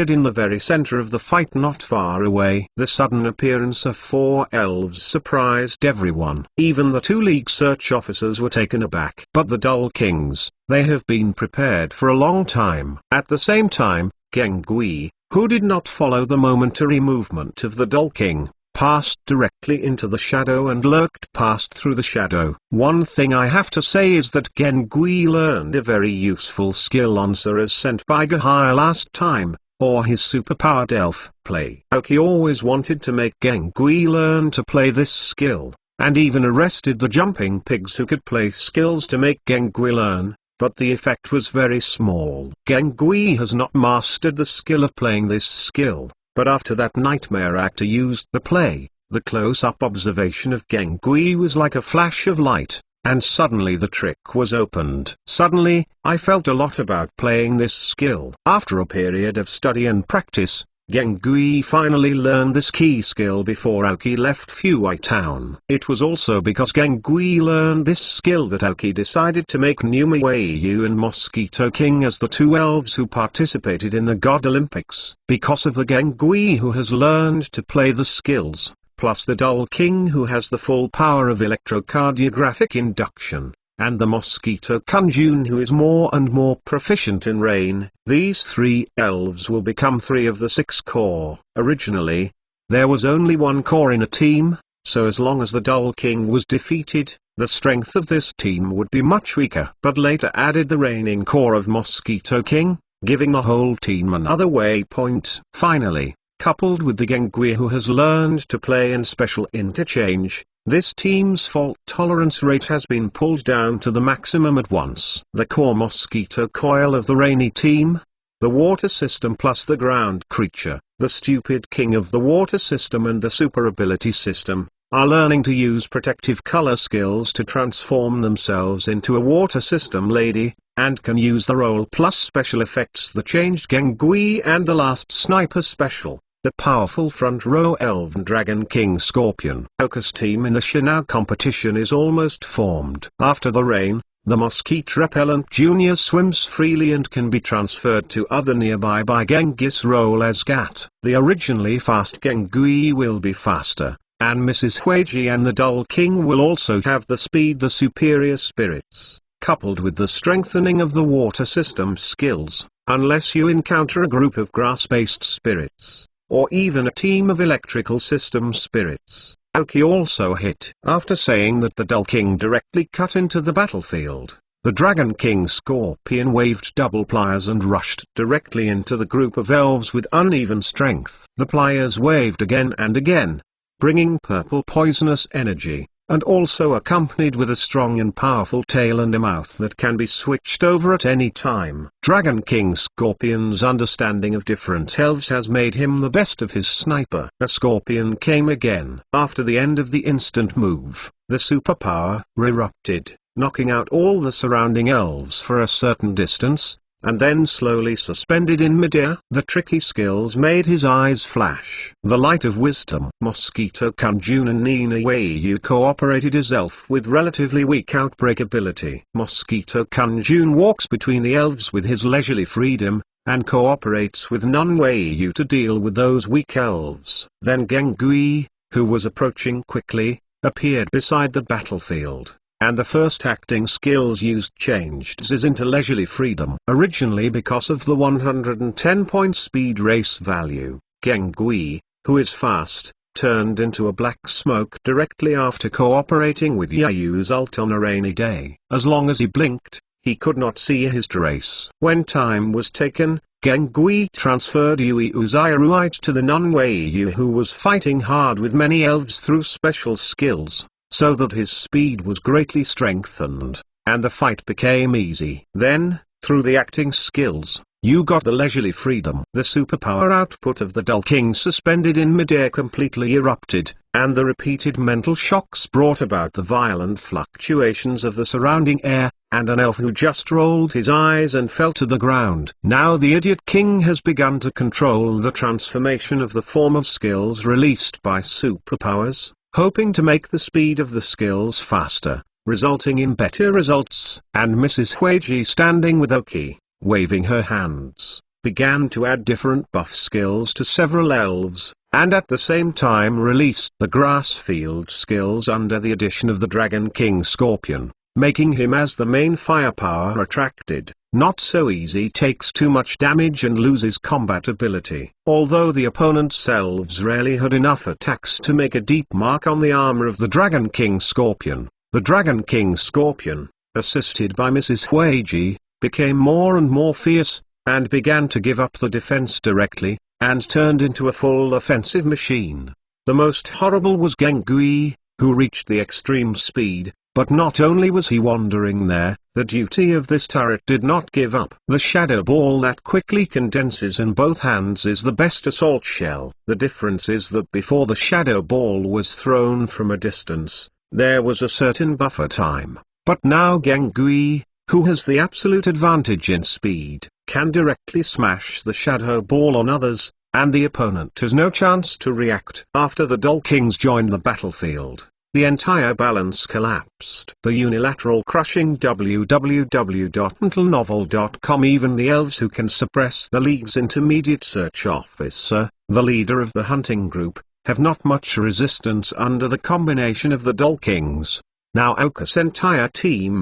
in the very center of the fight not far away. The sudden appearance of 4 elves surprised everyone. Even the 2 League search officers were taken aback. But the Dull Kings, they have been prepared for a long time. At the same time, Geng Gui, who did not follow the momentary movement of the Dull King, passed directly into the shadow and lurked past through the shadow. One thing I have to say is that Geng Gui learned a very useful skill on Sir sent by Gahaya last time, or his superpowered elf play. Aoki always wanted to make Geng Gui learn to play this skill, and even arrested the jumping pigs who could play skills to make Geng Gui learn, but the effect was very small. Geng Gui has not mastered the skill of playing this skill. But after that nightmare actor used the play, the close-up observation of Geng Gui was like a flash of light, and suddenly the trick was opened. Suddenly, I felt a lot about playing this skill. After a period of study and practice, Geng Gui finally learned this key skill before Aoki left Fuwei Town. It was also because Geng Gui learned this skill that Aoki decided to make Numa Weiyu and Mosquito King as the 2 elves who participated in the God Olympics. Because of the Geng Gui who has learned to play the skills, plus the Dull King who has the full power of electrocardiographic induction, and the Mosquito Kunjun who is more and more proficient in rain, these 3 elves will become 3 of the 6 core. Originally, there was only 1 core in a team, so as long as the Dull King was defeated, the strength of this team would be much weaker. But later added the reigning core of Mosquito King, giving the whole team another waypoint. Finally, coupled with the Geng Gui who has learned to play in special interchange, this team's fault tolerance rate has been pulled down to the maximum at once. The core Mosquito Coil of the Rainy team, the water system plus the ground creature, the stupid king of the water system and the super ability system, are learning to use protective color skills to transform themselves into a water system lady, and can use the role plus special effects that changed Geng Gui and the last sniper special. The powerful front row elven Dragon King Scorpion. Aoki's team in the Shinao competition is almost formed. After the rain, the Mosquito Repellent Junior swims freely and can be transferred to other nearby by Genghis role as Gat. The originally fast Geng Gui will be faster, and Mrs. Huiji and the Dull King will also have the speed. The superior spirits, coupled with the strengthening of the water system skills, unless you encounter a group of grass-based spirits, or even a team of electrical system spirits. Aoki also hit. After saying that the Dull King directly cut into the battlefield, the Dragon King Scorpion waved double pliers and rushed directly into the group of elves with uneven strength. The pliers waved again and again, bringing purple poisonous energy, and also accompanied with a strong and powerful tail and a mouth that can be switched over at any time. Dragon King Scorpion's understanding of different elves has made him the best of his sniper. A scorpion came again. After the end of the instant move, the superpower erupted, knocking out all the surrounding elves for a certain distance, and then slowly suspended in midair. The tricky skills made his eyes flash. The light of wisdom. Mosquito Kunjun and Nina Weiyu cooperated as elf with relatively weak outbreak ability. Mosquito Kunjun walks between the elves with his leisurely freedom, and cooperates with Nunwei to deal with those weak elves. Then Gengui, who was approaching quickly, appeared beside the battlefield, and the first acting skills used changed Ziz into leisurely freedom. Originally because of the 110-point speed race value, Gengui, who is fast, turned into a black smoke directly after cooperating with Yayu's ult on a rainy day. As long as he blinked, he could not see his trace. When time was taken, Gengui transferred Yui Uzairuite to the Nunwei who was fighting hard with many elves through special skills, so that his speed was greatly strengthened, and the fight became easy. Then, through the acting skills, you got the leisurely freedom. The superpower output of the Dull King suspended in midair completely erupted, and the repeated mental shocks brought about the violent fluctuations of the surrounding air, and an elf who just rolled his eyes and fell to the ground. Now the Idiot King has begun to control the transformation of the form of skills released by superpowers, hoping to make the speed of the skills faster, resulting in better results. And Mrs. Huiji, standing with Oki, waving her hands, began to add different buff skills to several elves, and at the same time released the grass field skills under the addition of the Dragon King Scorpion, making him as the main firepower attracted. Not so easy takes too much damage and loses combat ability. Although the opponent's elves rarely had enough attacks to make a deep mark on the armor of the Dragon King Scorpion, the Dragon King Scorpion, assisted by Mrs. Huiji, became more and more fierce, and began to give up the defense directly, and turned into a full offensive machine. The most horrible was Gengui, who reached the extreme speed, but not only was he wandering there, the duty of this turret did not give up. The shadow ball that quickly condenses in both hands is the best assault shell. The difference is that before the shadow ball was thrown from a distance, there was a certain buffer time, but now Gengui, who has the absolute advantage in speed, can directly smash the shadow ball on others, and the opponent has no chance to react. After the Dull Kings joined the battlefield, the entire balance collapsed. The unilateral crushing www.mentalnovel.com. Even the elves who can suppress the League's intermediate search officer, the leader of the hunting group, have not much resistance under the combination of the Dull Kings. Now Oka's entire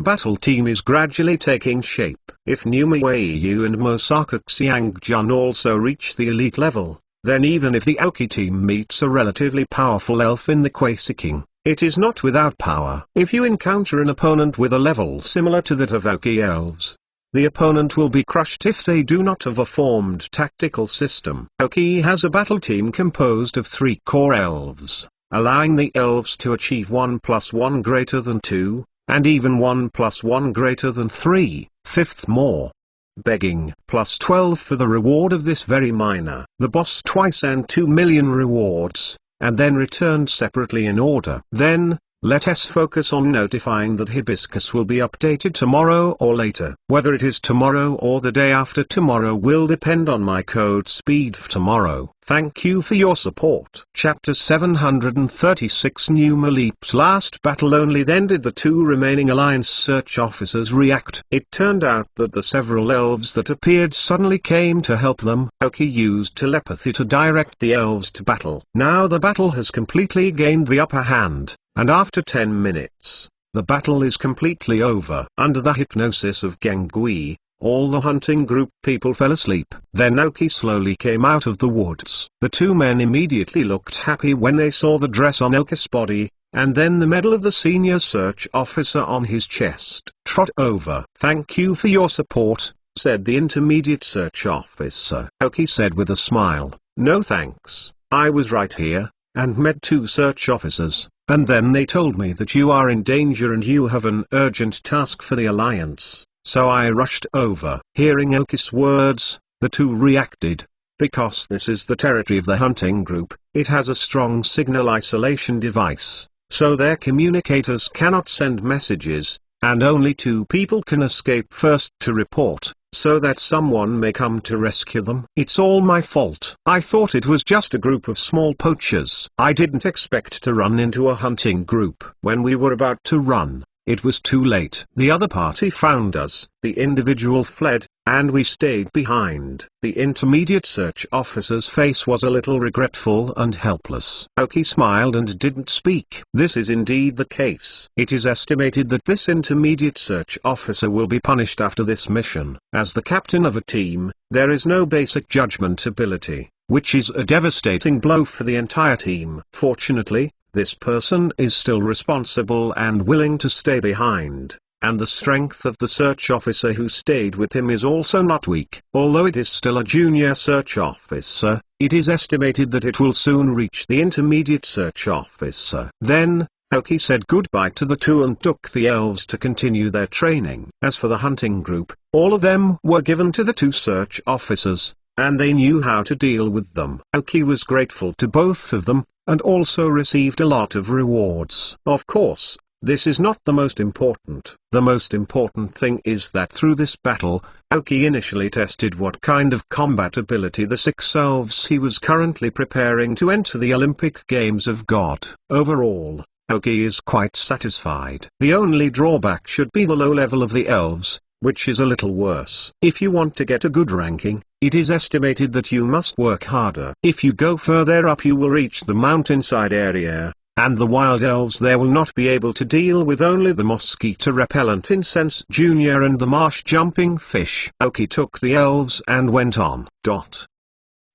battle team is gradually taking shape. If Nunwei and Mosaka Xiangjun also reach the elite level, then even if the Aoki team meets a relatively powerful elf in the Quasi King, it is not without power. If you encounter an opponent with a level similar to that of Aoki elves, the opponent will be crushed if they do not have a formed tactical system. Aoki has a battle team composed of 3 core elves, allowing the elves to achieve 1+1 greater than 2, and even 1+1 greater than 3, fifth more. Begging +12 for the reward of this very minor. The boss twice and 2 million rewards, and then returned separately in order. Then, let us focus on notifying that Hibiscus will be updated tomorrow or later. Whether it is tomorrow or the day after tomorrow will depend on my code speed for tomorrow. Thank you for your support. Chapter 736. Numa Leap's last battle. Only then did the 2 remaining Alliance search officers react. It turned out that the several elves that appeared suddenly came to help them. Aoki used telepathy to direct the elves to battle. Now the battle has completely gained the upper hand, and after 10 minutes, the battle is completely over. Under the hypnosis of Gengui, all the hunting group people fell asleep. Then Aoki slowly came out of the woods. The 2 men immediately looked happy when they saw the dress on Aoki's body, and then the medal of the senior search officer on his chest. Trot over. Thank you for your support, said the intermediate search officer. Aoki said with a smile, no thanks, I was right here, and met 2 search officers, and then they told me that you are in danger and you have an urgent task for the Alliance. So I rushed over. Hearing Aoki's words, the 2 reacted. Because this is the territory of the hunting group, it has a strong signal isolation device, so their communicators cannot send messages, and only 2 people can escape first to report, so that someone may come to rescue them. It's all my fault. I thought it was just a group of small poachers. I didn't expect to run into a hunting group. When we were about to run, it was too late. The other party found us. The individual fled, and we stayed behind. The intermediate search officer's face was a little regretful and helpless. Aoki smiled and didn't speak. This is indeed the case. It is estimated that this intermediate search officer will be punished after this mission. As the captain of a team, there is no basic judgment ability, which is a devastating blow for the entire team. Fortunately, this person is still responsible and willing to stay behind, and the strength of the search officer who stayed with him is also not weak. Although it is still a junior search officer, it is estimated that it will soon reach the intermediate search officer. Then, Aoki said goodbye to the two and took the elves to continue their training. As for the hunting group, all of them were given to the two search officers, and they knew how to deal with them. Aoki was grateful to both of them, and also received a lot of rewards. Of course, this is not the most important. The most important thing is that through this battle, Aoki initially tested what kind of combat ability the 6 elves he was currently preparing to enter the Olympic Games of God. Overall, Aoki is quite satisfied. The only drawback should be the low level of the elves, which is a little worse. If you want to get a good ranking, it is estimated that you must work harder. If you go further up you will reach the mountainside area, and the wild elves there will not be able to deal with only the mosquito repellent incense junior and the marsh jumping fish. Aoki took the elves and went on.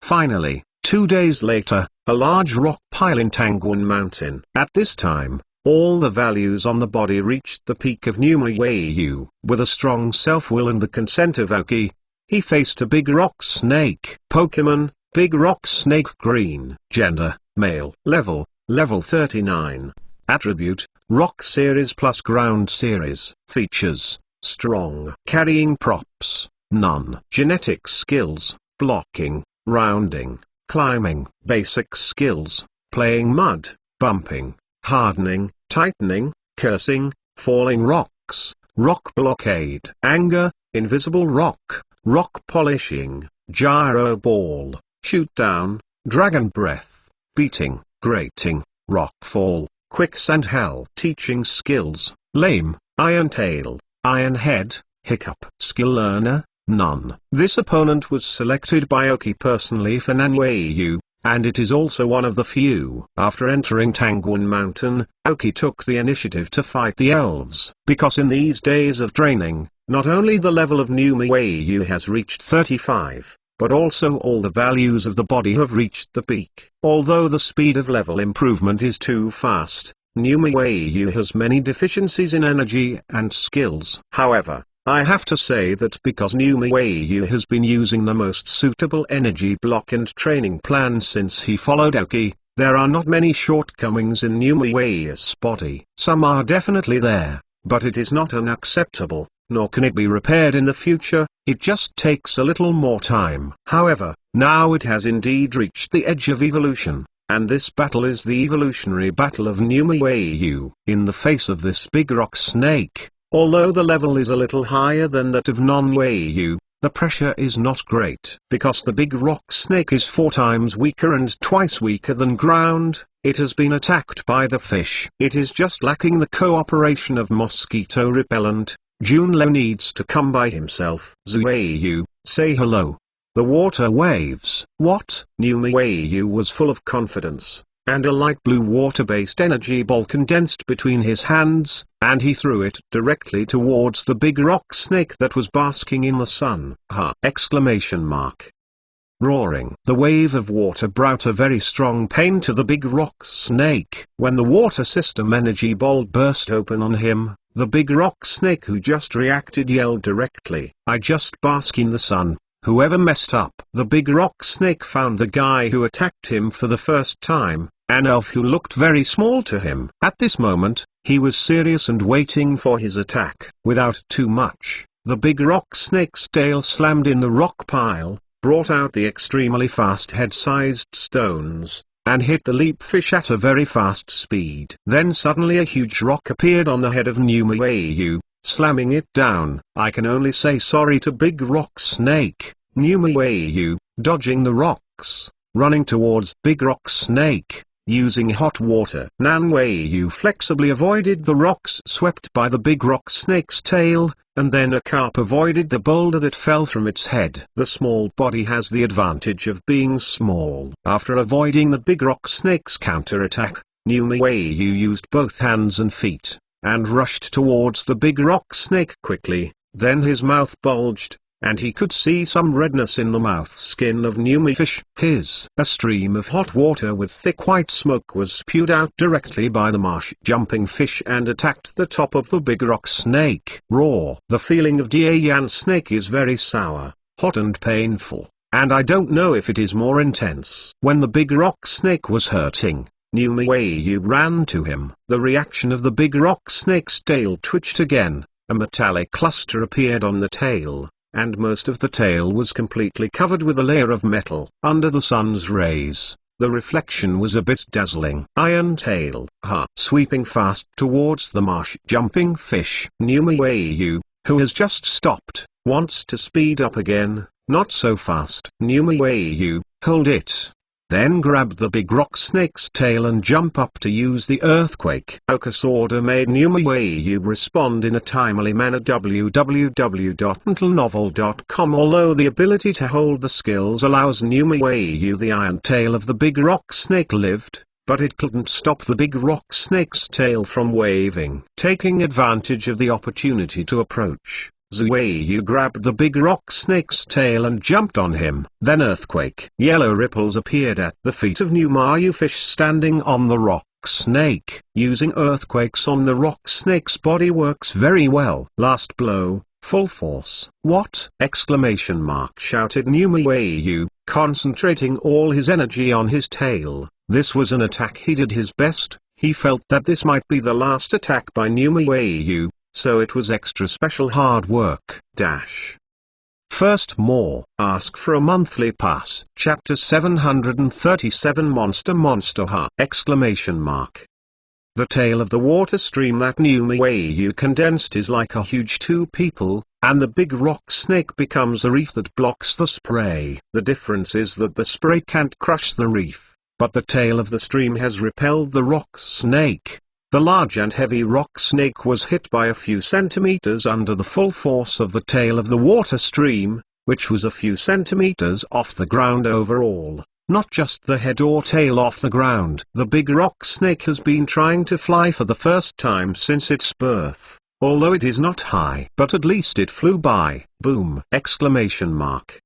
Finally, 2 days later, a large rock pile in Tangwan Mountain. At this time, all the values on the body reached the peak of Numa Weiyu. With a strong self-will and the consent of Aoki, he faced a big rock snake. Pokemon, Big Rock Snake Green. Gender, male. Level 39. Attribute, Rock Series plus Ground Series. Features, strong. Carrying props, none. Genetic skills, blocking, rounding, climbing. Basic skills, playing mud, bumping, hardening, tightening, cursing, falling rocks, rock blockade. Anger, invisible rock, rock polishing, gyro ball, shoot down, dragon breath, beating, grating, rock fall, quicksand hell. Teaching skills, lame, iron tail, iron head, hiccup. Skill learner, none. This opponent was selected by Aoki personally for Nanweiyu, and it is also one of the few. After entering Tangwan Mountain, Aoki took the initiative to fight the elves. Because in these days of training, not only the level of Numa Weiyu has reached 35, but also all the values of the body have reached the peak. Although the speed of level improvement is too fast, Numa Weiyu has many deficiencies in energy and skills. However, I have to say that because Numa Weiyu has been using the most suitable energy block and training plan since he followed Aoki, there are not many shortcomings in Numa Weiyu's body. Some are definitely there, but it is not unacceptable, nor can it be repaired in the future. It just takes a little more time. However, now it has indeed reached the edge of evolution, and this battle is the evolutionary battle of Numa Weiyu. In the face of this big rock snake, although the level is a little higher than that of non-Weiyu, the pressure is not great. Because the big rock snake is 4 times weaker and twice weaker than ground, it has been attacked by the fish. It is just lacking the cooperation of mosquito repellent. Junlo needs to come by himself. Zueiyu, say hello. The water waves. What? Numa Weiyu was full of confidence, and a light blue water-based energy ball condensed between his hands, and he threw it directly towards the big rock snake that was basking in the sun. Ha! Exclamation mark. Roaring. The wave of water brought a very strong pain to the big rock snake. When the water system energy ball burst open on him, the big rock snake who just reacted yelled directly, "I just bask in the sun. Whoever messed up?" The big rock snake found the guy who attacked him for the first time, an elf who looked very small to him. At this moment, he was serious and waiting for his attack. Without too much, the big rock snake's tail slammed in the rock pile, brought out the extremely fast head-sized stones, and hit the leap fish at a very fast speed. Then suddenly a huge rock appeared on the head of Numa Weiyu, slamming it down. I can only say sorry to big rock snake. Numa Weiyu, dodging the rocks, running towards big rock snake. using hot water. Nanwei flexibly avoided the rocks swept by the big rock snake's tail, and then a carp avoided the boulder that fell from its head. The small body has the advantage of being small. After avoiding the big rock snake's counterattack, Nanwei used both hands and feet, and rushed towards the big rock snake quickly. Then his mouth bulged, and he could see some redness in the mouth skin of Numi fish. A stream of hot water with thick white smoke was spewed out directly by the marsh jumping fish and attacked the top of the big rock snake. Raw. The feeling of Dian snake is very sour, hot and painful, and I don't know if it is more intense. When the big rock snake was hurting, Numi ran to him. The reaction of the big rock snake's tail twitched again, a metallic cluster appeared on the tail, and most of the tail was completely covered with a layer of metal. Under the sun's rays, the reflection was a bit dazzling. Iron tail, sweeping fast towards the marsh jumping fish. Numi, who has just stopped, wants to speed up again. Not so fast. Numi, hold it. Then grab the big rock snake's tail and jump up to use the earthquake. Oka's order made Numi respond in a timely manner. www.mentalnovel.com. Although the ability to hold the skills allows Numi the iron tail of the big rock snake lived, but it couldn't stop the big rock snake's tail from waving. Taking advantage of the opportunity to approach, Zuei grabbed the big rock snake's tail and jumped on him. Then earthquake. Yellow ripples appeared at the feet of Numayu fish standing on the rock snake. Using earthquakes on the rock snake's body works very well. Last blow, full force. What? Exclamation mark, shouted Numayu, concentrating all his energy on his tail. This was an attack he did his best. He felt that this might be the last attack by Numayu, so it was extra special hard work. First more. Ask for a monthly pass. Chapter 737 Monster Exclamation mark. The tail of the water stream that Numayu condensed is like a huge two people, and the big rock snake becomes a reef that blocks the spray. The difference is that the spray can't crush the reef, but the tail of the stream has repelled the rock snake. The large and heavy rock snake was hit by a few centimeters under the full force of the tail of the water stream, which was a few centimeters off the ground overall, not just the head or tail off the ground. The big rock snake has been trying to fly for the first time since its birth, although it is not high. But at least it flew by. Boom! Exclamation mark.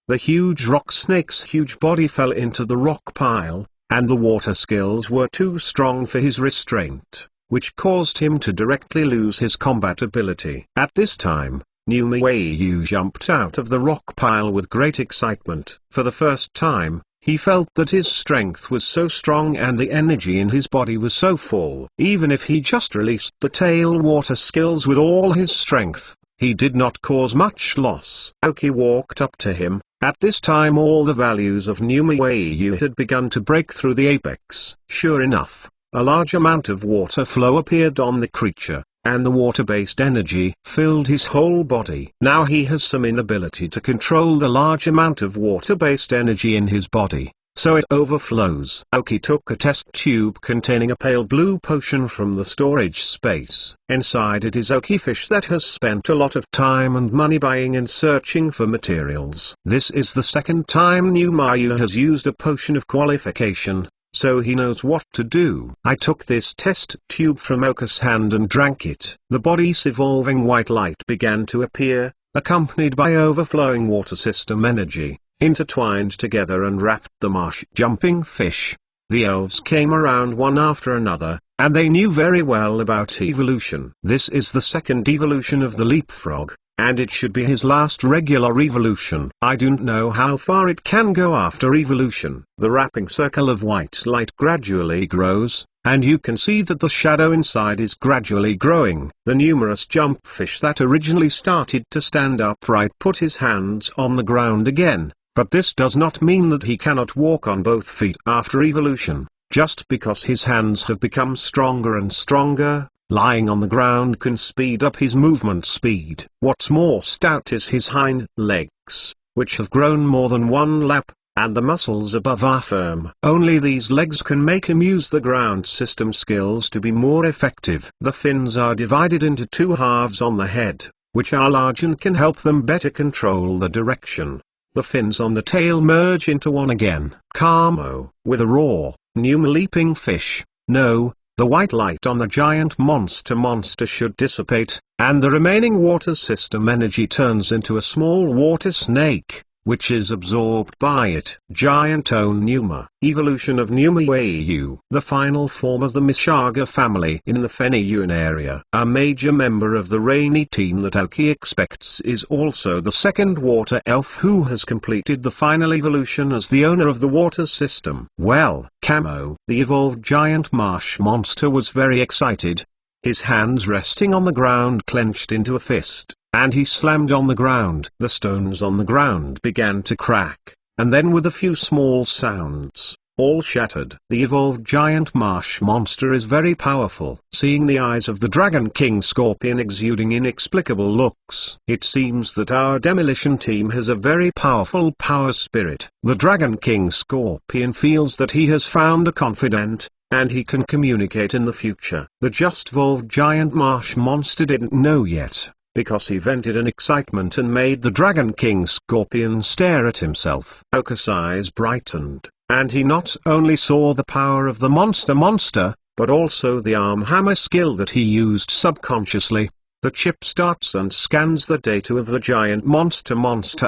The huge rock snake's huge body fell into the rock pile, and the water skills were too strong for his restraint, which caused him to directly lose his combat ability. At this time, Numayu jumped out of the rock pile with great excitement. For the first time, he felt that his strength was so strong and the energy in his body was so full. Even if he just released the tail water skills with all his strength, he did not cause much loss. Oki walked up to him. At this time all the values of Numayu had begun to break through the apex. Sure enough, a large amount of water flow appeared on the creature, and the water-based energy filled his whole body. Now he has some inability to control the large amount of water-based energy in his body, so it overflows. Oki took a test tube containing a pale blue potion from the storage space. Inside it is Oki fish that has spent a lot of time and money buying and searching for materials. This is the second time Numayu has used a potion of qualification, so he knows what to do. I took this test tube from Oka's hand and drank it. The body's evolving white light began to appear, accompanied by overflowing water system energy, intertwined together and wrapped the marsh-jumping fish. The elves came around one after another, and they knew very well about evolution. This is the second evolution of the leapfrog, and it should be his last regular evolution. I don't know how far it can go after evolution. The wrapping circle of white light gradually grows, and you can see that the shadow inside is gradually growing. The numerous jump fish that originally started to stand upright put his hands on the ground again. But this does not mean that he cannot walk on both feet after evolution. Just because his hands have become stronger and stronger, lying on the ground can speed up his movement speed. What's more stout is his hind legs, which have grown more than one lap, and the muscles above are firm. Only these legs can make him use the ground system skills to be more effective. The fins are divided into two halves on the head, which are large and can help them better control the direction. The fins on the tail merge into one again. Camo. With a raw, Numa leaping fish. No, the white light on the giant monster should dissipate, and the remaining water system energy turns into a small water snake, which is absorbed by it. Giant Onuma. Evolution of Numa-Wayu. The final form of the Mishaga family in the Feniyun area. A major member of the rainy team that Aoki expects is also the second water elf who has completed the final evolution as the owner of the water system. Well, Camo, the evolved giant marsh monster, was very excited. His hands resting on the ground clenched into a fist, and he slammed on the ground. The stones on the ground began to crack, and then with a few small sounds, all shattered. The evolved giant marsh monster is very powerful. Seeing the eyes of the Dragon King Scorpion exuding inexplicable looks, it seems that our demolition team has a very powerful power spirit. The Dragon King Scorpion feels that he has found a confidant, and he can communicate in the future. The just evolved giant marsh monster didn't know yet, because he vented an excitement and made the Dragon King Scorpion stare at himself. Oka's eyes brightened, and he not only saw the power of the monster, but also the arm hammer skill that he used subconsciously. The chip starts and scans the data of the giant monster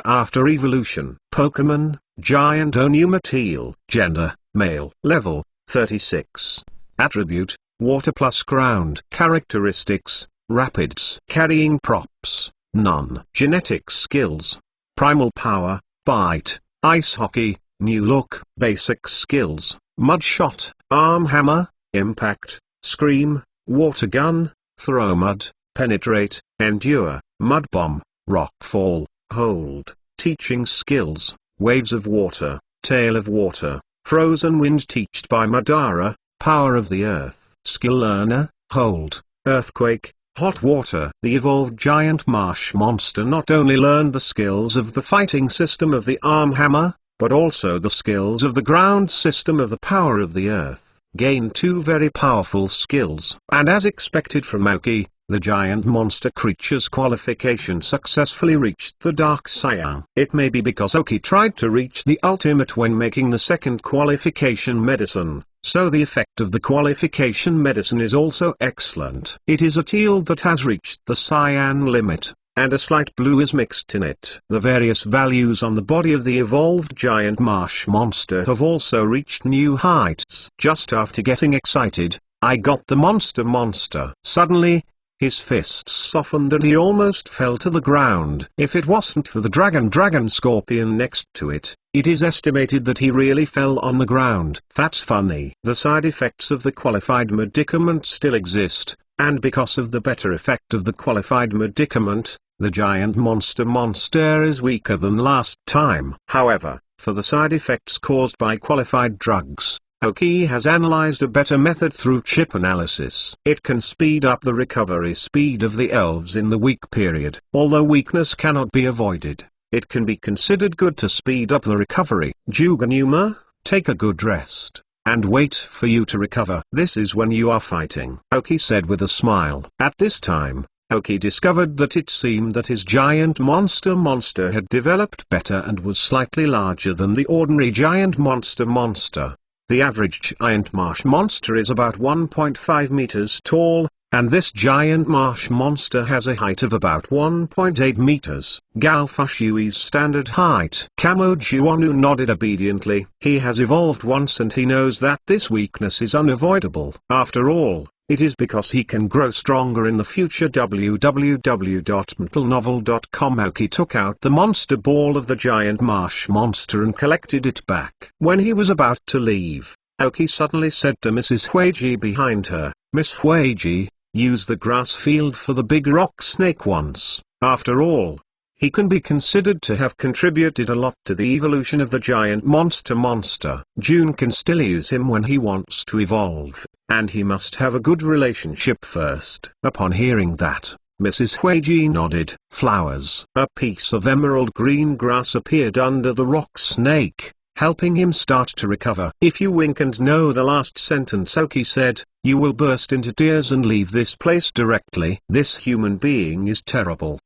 after evolution. Pokemon, Giant Onuma Teal. Gender, male. Level, 36. Attribute, water plus ground. Characteristics, rapids. Carrying props, none. Genetic skills, primal power, bite, ice hockey, new look. Basic skills, mud shot, arm hammer, impact, scream, water gun, throw mud, penetrate, endure, mud bomb, rock fall, hold. Teaching skills, waves of water, tail of water, frozen wind teached by Madara, power of the earth. Skill learner, hold, earthquake, hot water. The evolved giant marsh monster not only learned the skills of the fighting system of the arm hammer, but also the skills of the ground system of the power of the earth. Gained two very powerful skills. And as expected from Aoki, the giant monster creature's qualification successfully reached the Dark Saiyan. It may be because Aoki tried to reach the ultimate when making the second qualification medicine, so the effect of the qualification medicine is also excellent. It is a teal that has reached the cyan limit, and a slight blue is mixed in it. The various values on the body of the evolved giant marsh monster have also reached new heights. Just after getting excited, I got the monster. Suddenly, his fists softened and he almost fell to the ground. If it wasn't for the dragon scorpion next to it, it is estimated that he really fell on the ground. That's funny. The side effects of the qualified medicament still exist, and because of the better effect of the qualified medicament, the giant monster is weaker than last time. However, for the side effects caused by qualified drugs, Aoki has analyzed a better method through chip analysis. It can speed up the recovery speed of the elves in the weak period. Although weakness cannot be avoided, it can be considered good to speed up the recovery. Juganuma, take a good rest, and wait for you to recover. This is when you are fighting, Aoki said with a smile. At this time, Aoki discovered that it seemed that his giant monster had developed better and was slightly larger than the ordinary giant monster. The average giant marsh monster is about 1.5 meters tall, and this giant marsh monster has a height of about 1.8 meters. Galfushui's standard height. Camo Jiwanu nodded obediently. He has evolved once and he knows that this weakness is unavoidable. After all, it is because he can grow stronger in the future. www.mentalnovel.com. Aoki took out the monster ball of the giant marsh monster and collected it back. When he was about to leave, Aoki suddenly said to Mrs. Huiji behind her, "Miss Huiji, use the grass field for the big rock snake once." After all, he can be considered to have contributed a lot to the evolution of the giant monster. June can still use him when he wants to evolve, and he must have a good relationship first. Upon hearing that, Mrs. Huiji nodded. Flowers. A piece of emerald green grass appeared under the rock snake, helping him start to recover. If you wink and know the last sentence Oki said, you will burst into tears and leave this place directly. This human being is terrible.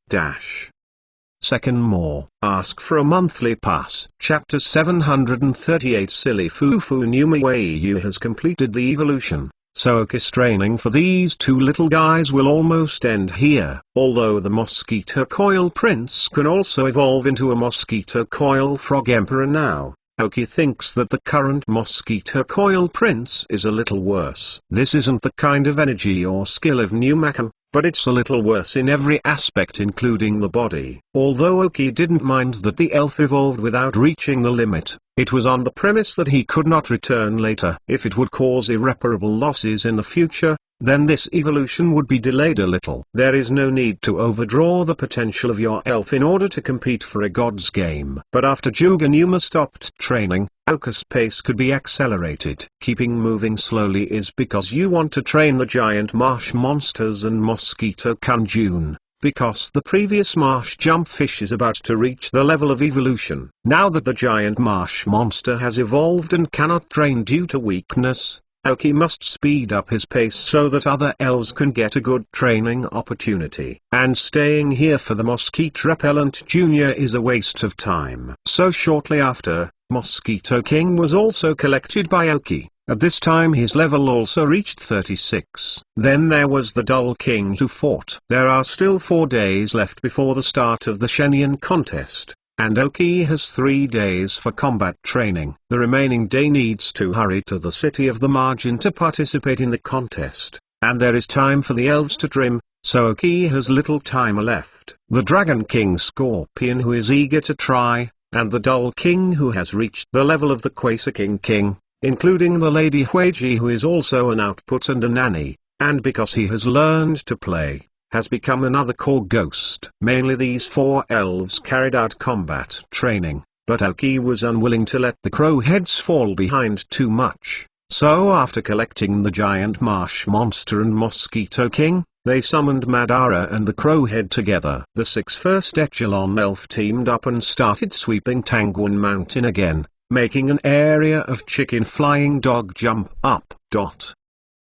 Second more. Ask for a monthly pass. Chapter 738 Silly Fufu Numaweiyu has completed the evolution, so Oki's training for these two little guys will almost end here. Although the Mosquito Coil Prince can also evolve into a Mosquito Coil Frog Emperor now, Oki thinks that the current Mosquito Coil Prince is a little worse. This isn't the kind of energy or skill of Numako, but it's a little worse in every aspect including the body. Although Oki didn't mind that the elf evolved without reaching the limit, it was on the premise that he could not return later. If it would cause irreparable losses in the future, then this evolution would be delayed a little. There is no need to overdraw the potential of your elf in order to compete for a god's game. But after Juganuma stopped training, Oki's pace could be accelerated. Keeping moving slowly is because you want to train the giant marsh monsters and Mosquito Kanjun, because the previous marsh jumpfish is about to reach the level of evolution. Now that the giant marsh monster has evolved and cannot train due to weakness, Oki must speed up his pace so that other elves can get a good training opportunity. And staying here for the Mosquito Repellent Jr. is a waste of time. So shortly after, Mosquito King was also collected by Oki. At this time his level also reached 36. Then there was the Dull King who fought. There are still 4 days left before the start of the Shenyang contest, and Oki has 3 days for combat training. The remaining day needs to hurry to the city of the margin to participate in the contest, and there is time for the elves to trim, so Oki has little time left. The Dragon King Scorpion who is eager to try, and the Dull King who has reached the level of the Quasar King, including the Lady Huiji who is also an output and a nanny, and because he has learned to play, has become another core ghost. Mainly these 4 elves carried out combat training, but Oki was unwilling to let the crow heads fall behind too much. So after collecting the giant marsh monster and Mosquito King, they summoned Madara and the crowhead together. The 6 first echelon elf teamed up and started sweeping Tangwan Mountain again, making an area of chicken flying dog jump up.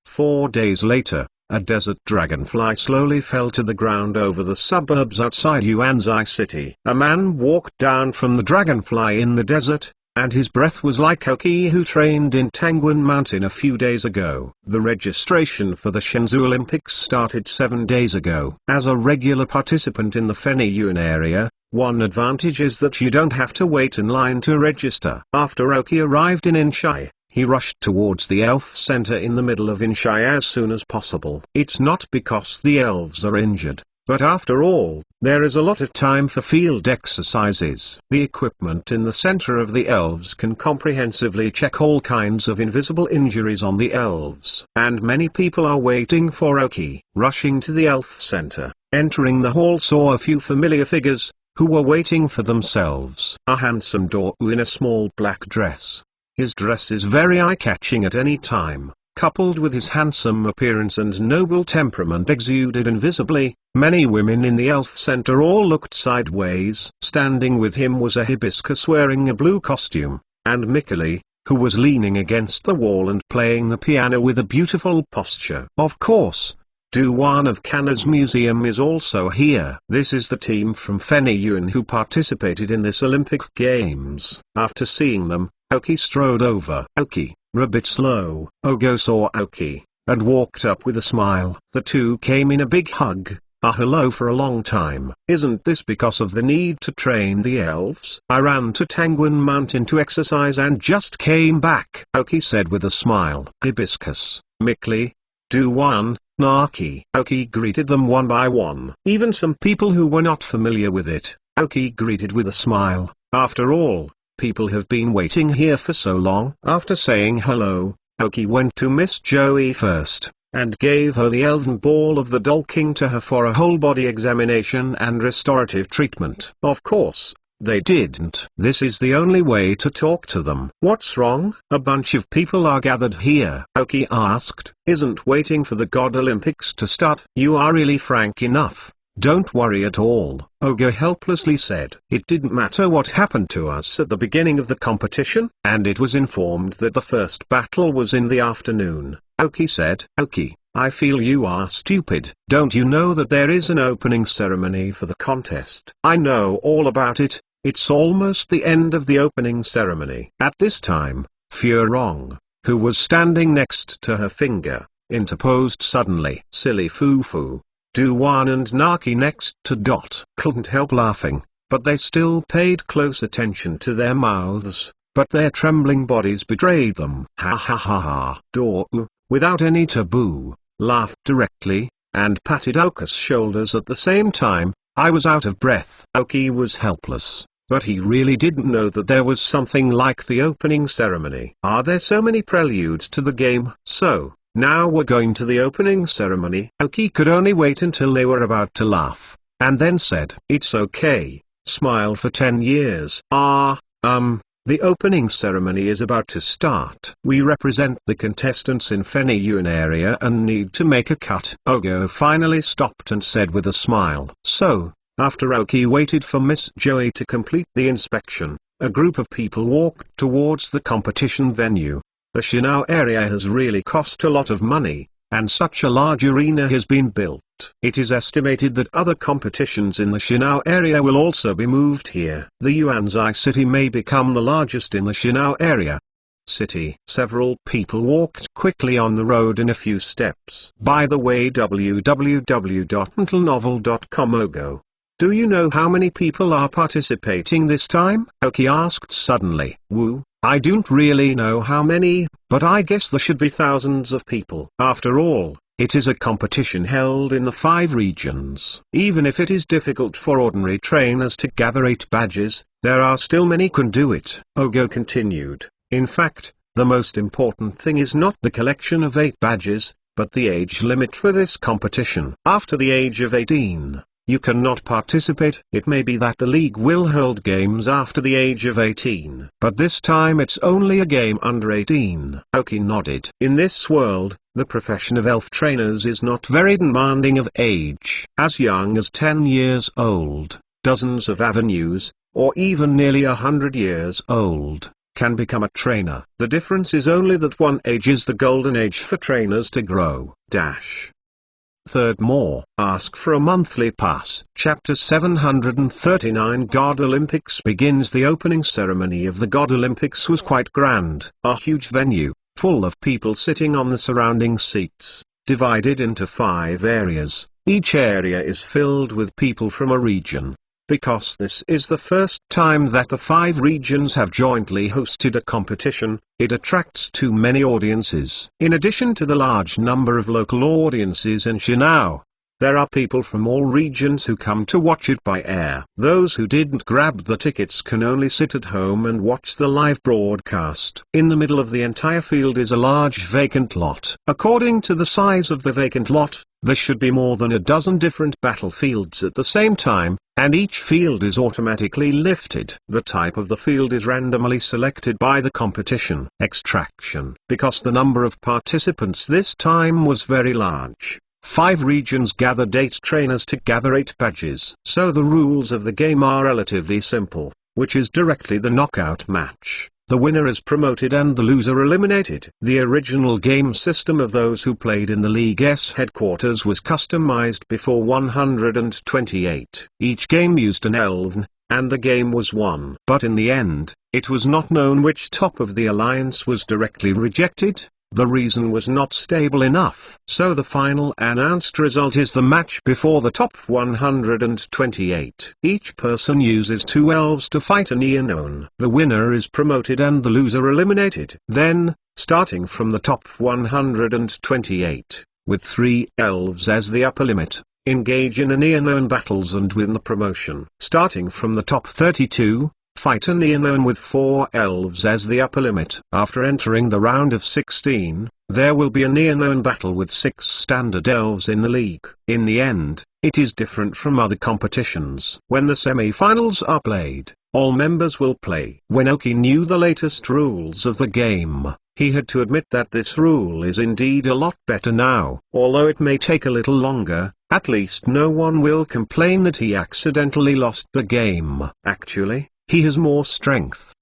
4 days later, a desert dragonfly slowly fell to the ground over the suburbs outside Yuanzai City. A man walked down from the dragonfly in the desert, and his breath was like Oki who trained in Tangwan Mountain a few days ago. The registration for the Shenzhou Olympics started 7 days ago. As a regular participant in the Fenyuan area, one advantage is that you don't have to wait in line to register. After Oki arrived in Inshai, he rushed towards the elf center in the middle of Inshai as soon as possible. It's not because the elves are injured, but after all, there is a lot of time for field exercises. The equipment in the center of the elves can comprehensively check all kinds of invisible injuries on the elves. And many people are waiting for Oki. Rushing to the elf center, entering the hall saw a few familiar figures, who were waiting for themselves. A handsome Dou in a small black dress. His dress is very eye-catching at any time, coupled with his handsome appearance and noble temperament exuded invisibly. Many women in the elf center all looked sideways. Standing with him was a hibiscus wearing a blue costume, and Mikali, who was leaning against the wall and playing the piano with a beautiful posture. Of course, Duwan of Kana's museum is also here. This is the team from Fenyuan who participated in this Olympic Games. After seeing them, Oki strode over. Oki, a bit slow. Ogo saw Oki, and walked up with a smile. The two came in a big hug, a hello for a long time. Isn't this because of the need to train the elves? I ran to Tangwan Mountain to exercise and just came back, Oki said with a smile. Hibiscus, Mikli, Duwan, Naki. Oki greeted them one by one. Even some people who were not familiar with it, Oki greeted with a smile. After all, people have been waiting here for so long. After saying hello, Oki went to Miss Joey first, and gave her the elven ball of the Dull King to her for a whole body examination and restorative treatment. Of course, they didn't. This is the only way to talk to them. What's wrong? A bunch of people are gathered here, Oki asked. Isn't waiting for the God Olympics to start. You are really frank enough, Don't worry at all, Ogo helplessly said. It didn't matter what happened to us at the beginning of the competition, and it was informed that the first battle was in the afternoon. Aoki said, Aoki, I feel you are stupid. Don't you know that there is an opening ceremony for the contest? I know all about it. It's almost the end of the opening ceremony. At this time, Furong, who was standing next to her finger, interposed suddenly. Silly Fufu. Duwan and Naki next to Dot couldn't help laughing, but they still paid close attention to their mouths, but their trembling bodies betrayed them. Ha ha ha ha. Dou, without any taboo, laughed directly, and patted Aoki's shoulders at the same time. I was out of breath. Aoki was helpless, but he really didn't know that there was something like the opening ceremony. Are there so many preludes to the game? So, now we're going to the opening ceremony. Aoki could only wait until they were about to laugh, and then said, It's okay, smiled for 10 years. The opening ceremony is about to start. We represent the contestants in Fenyun area and need to make a cut. Ogo finally stopped and said with a smile. So, after Aoki waited for Miss Joey to complete the inspection, a group of people walked towards the competition venue. The Shinao area has really cost a lot of money, and such a large arena has been built. It is estimated that other competitions in the Shinao area will also be moved here. The Yuanzai city may become the largest in the Shinao area. City. Several people walked quickly on the road in a few steps. By the way, www.mentalnovel.com Ogo. Do you know how many people are participating this time? Aoki asked suddenly. Woo. I don't really know how many, but I guess there should be thousands of people. After all, it is a competition held in the 5 regions. Even if it is difficult for ordinary trainers to gather 8 badges, there are still many can do it. Ogo continued. In fact, the most important thing is not the collection of 8 badges, but the age limit for this competition. After the age of 18, you cannot participate. It may be that the league will hold games after the age of 18, but this time it's only a game under 18. Aoki nodded. In this world, the profession of elf trainers is not very demanding of age. As young as 10 years old, dozens of avenues, or even nearly 100 years old, can become a trainer. The difference is only that one age is the golden age for trainers to grow. Third more. Ask for a monthly pass. Chapter 739 God Olympics begins. The opening ceremony of the God Olympics was quite grand. A huge venue, full of people sitting on the surrounding seats, divided into 5 areas. Each area is filled with people from a region. Because this is the first time that the 5 regions have jointly hosted a competition, it attracts too many audiences. In addition to the large number of local audiences in Shinao, there are people from all regions who come to watch it by air. Those who didn't grab the tickets can only sit at home and watch the live broadcast. In the middle of the entire field is a large vacant lot. According to the size of the vacant lot, there should be more than a dozen different battlefields at the same time, and each field is automatically lifted. The type of the field is randomly selected by the competition extraction. Because the number of participants this time was very large, 5 regions gathered 8 trainers to gather 8 badges. So the rules of the game are relatively simple, which is directly the knockout match. The winner is promoted and the loser eliminated. The original game system of those who played in the League's headquarters was customized before 128. Each game used an elven, and the game was won. But in the end, it was not known which top of the alliance was directly rejected. The reason was not stable enough. So the final announced result is the match before the top 128. Each person uses 2 elves to fight an Eonon. The winner is promoted and the loser eliminated. Then, starting from the top 128, with 3 elves as the upper limit, engage in an Eonon battles and win the promotion. Starting from the top 32, fight an Eonon with 4 elves as the upper limit. After entering the round of 16, there will be an Eonon battle with 6 standard elves in the league. In the end, it is different from other competitions. When the semi-finals are played, all members will play. When Aoki knew the latest rules of the game, he had to admit that this rule is indeed a lot better now. Although it may take a little longer, at least no one will complain that he accidentally lost the game. Actually, he has more strength.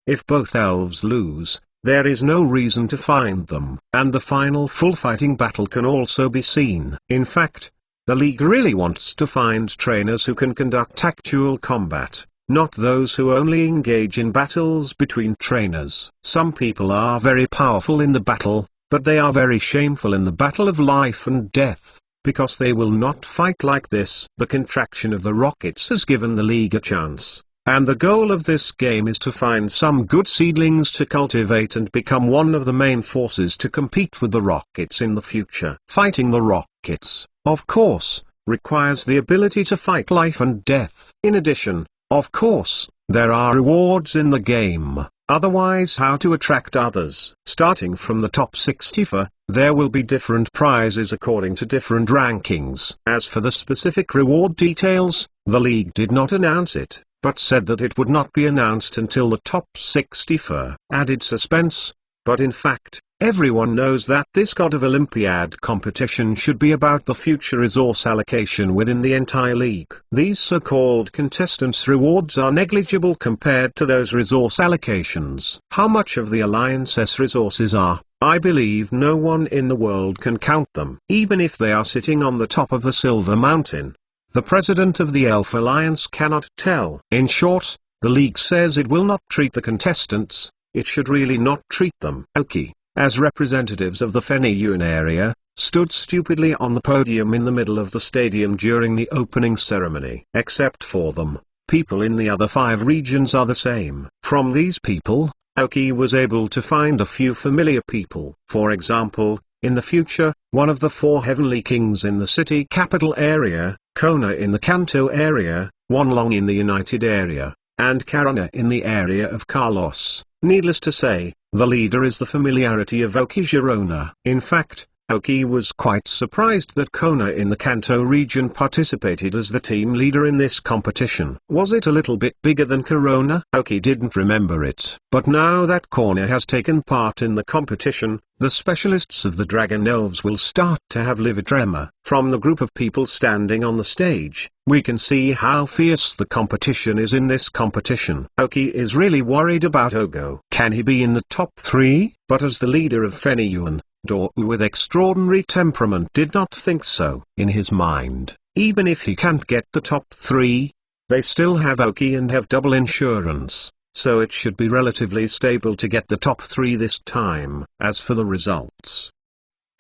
If both elves lose, there is no reason to find them. And the final full fighting battle can also be seen. In fact, the League really wants to find trainers who can conduct actual combat, not those who only engage in battles between trainers. Some people are very powerful in the battle, but they are very shameful in the battle of life and death, because they will not fight like this. The contraction of the Rockets has given the League a chance, and the goal of this game is to find some good seedlings to cultivate and become one of the main forces to compete with the Rockets in the future. Fighting the Rockets, of course, requires the ability to fight life and death. In addition, of course, there are rewards in the game. Otherwise, how to attract others? Starting from the top 64, there will be different prizes according to different rankings. As for the specific reward details, the League did not announce it, but said that it would not be announced until the top 64. Added suspense, but in fact, everyone knows that this God of Olympiad competition should be about the future resource allocation within the entire league. These so-called contestants' rewards are negligible compared to those resource allocations. How much of the Alliance's resources are, I believe no one in the world can count them. Even if they are sitting on the top of the Silver Mountain, the president of the Elf Alliance cannot tell. In short, the league says it will not treat the contestants, it should really not treat them. Aoki, as representatives of the Feniyuan area, stood stupidly on the podium in the middle of the stadium during the opening ceremony. Except for them, people in the other 5 regions are the same. From these people, Aoki was able to find a few familiar people. For example, in the future, one of the 4 heavenly kings in the city capital area, Kona in the Kanto area, Wanlong in the United area, and Karana in the area of Carlos. Needless to say, the leader is the familiarity of Aoki Girona. In fact, Aoki was quite surprised that Kona in the Kanto region participated as the team leader in this competition. Was it a little bit bigger than Corona? Aoki didn't remember it. But now that Kona has taken part in the competition, the specialists of the Dragon Elves will start to have liver tremor. From the group of people standing on the stage, we can see how fierce the competition is in this competition. Aoki is really worried about Ogo. Can he be in the top 3? But as the leader of Feniyuan, Dou with extraordinary temperament did not think so. In his mind, even if he can't get the top 3, they still have Aoki and have double insurance, so it should be relatively stable to get the top 3 this time. As for the results,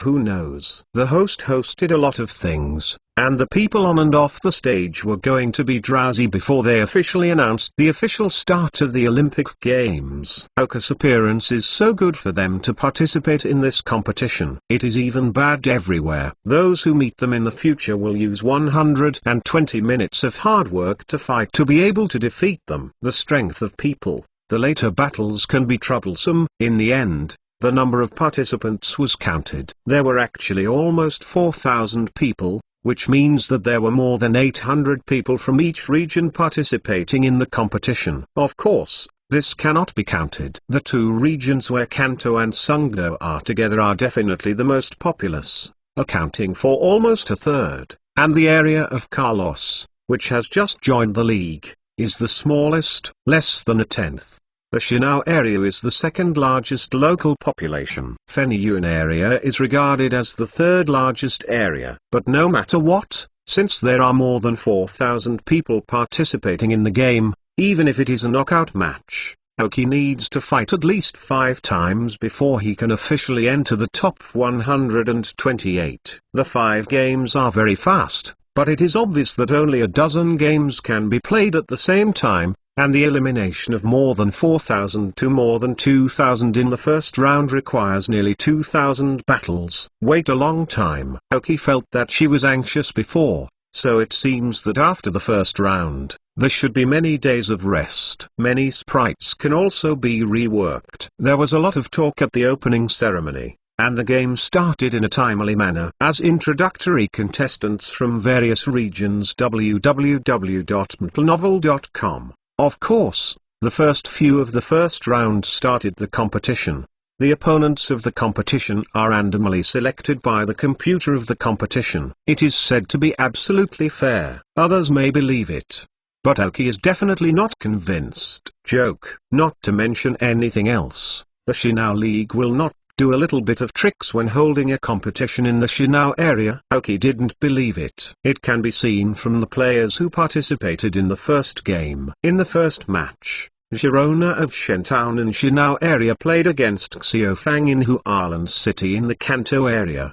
who knows? The host hosted a lot of things, and the people on and off the stage were going to be drowsy before they officially announced the official start of the Olympic Games. Oko's appearance is so good for them to participate in this competition. It is even bad everywhere. Those who meet them in the future will use 120 minutes of hard work to fight to be able to defeat them. The strength of people, the later battles can be troublesome. In the end, the number of participants was counted. There were actually almost 4,000 people, which means that there were more than 800 people from each region participating in the competition. Of course, this cannot be counted. The 2 regions where Kanto and Sungdo are together are definitely the most populous, accounting for almost a third, and the area of Carlos, which has just joined the league, is the smallest, less than a tenth. The Shinao area is the 2nd largest local population. Feniyuan area is regarded as the 3rd largest area. But no matter what, since there are more than 4,000 people participating in the game, even if it is a knockout match, Aoki needs to fight at least 5 times before he can officially enter the top 128. The 5 games are very fast, but it is obvious that only a dozen games can be played at the same time, and the elimination of more than 4,000 to more than 2,000 in the first round requires nearly 2,000 battles. Wait a long time. Aoki felt that she was anxious before, so it seems that after the first round, there should be many days of rest. Many sprites can also be reworked. There was a lot of talk at the opening ceremony, and the game started in a timely manner. As introductory contestants from various regions www.mtlnovel.com. Of course, the first few of the first round started the competition. The opponents of the competition are randomly selected by the computer of the competition. It is said to be absolutely fair. Others may believe it, but Aoki is definitely not convinced. Joke. Not to mention anything else, the Shinao League will not do a little bit of tricks when holding a competition in the Shinao area. Aoki didn't believe it. It can be seen from the players who participated in the first game. In the first match, Girona of Shentown in Shinao area played against Xiaofang in Hu Island City in the Kanto area.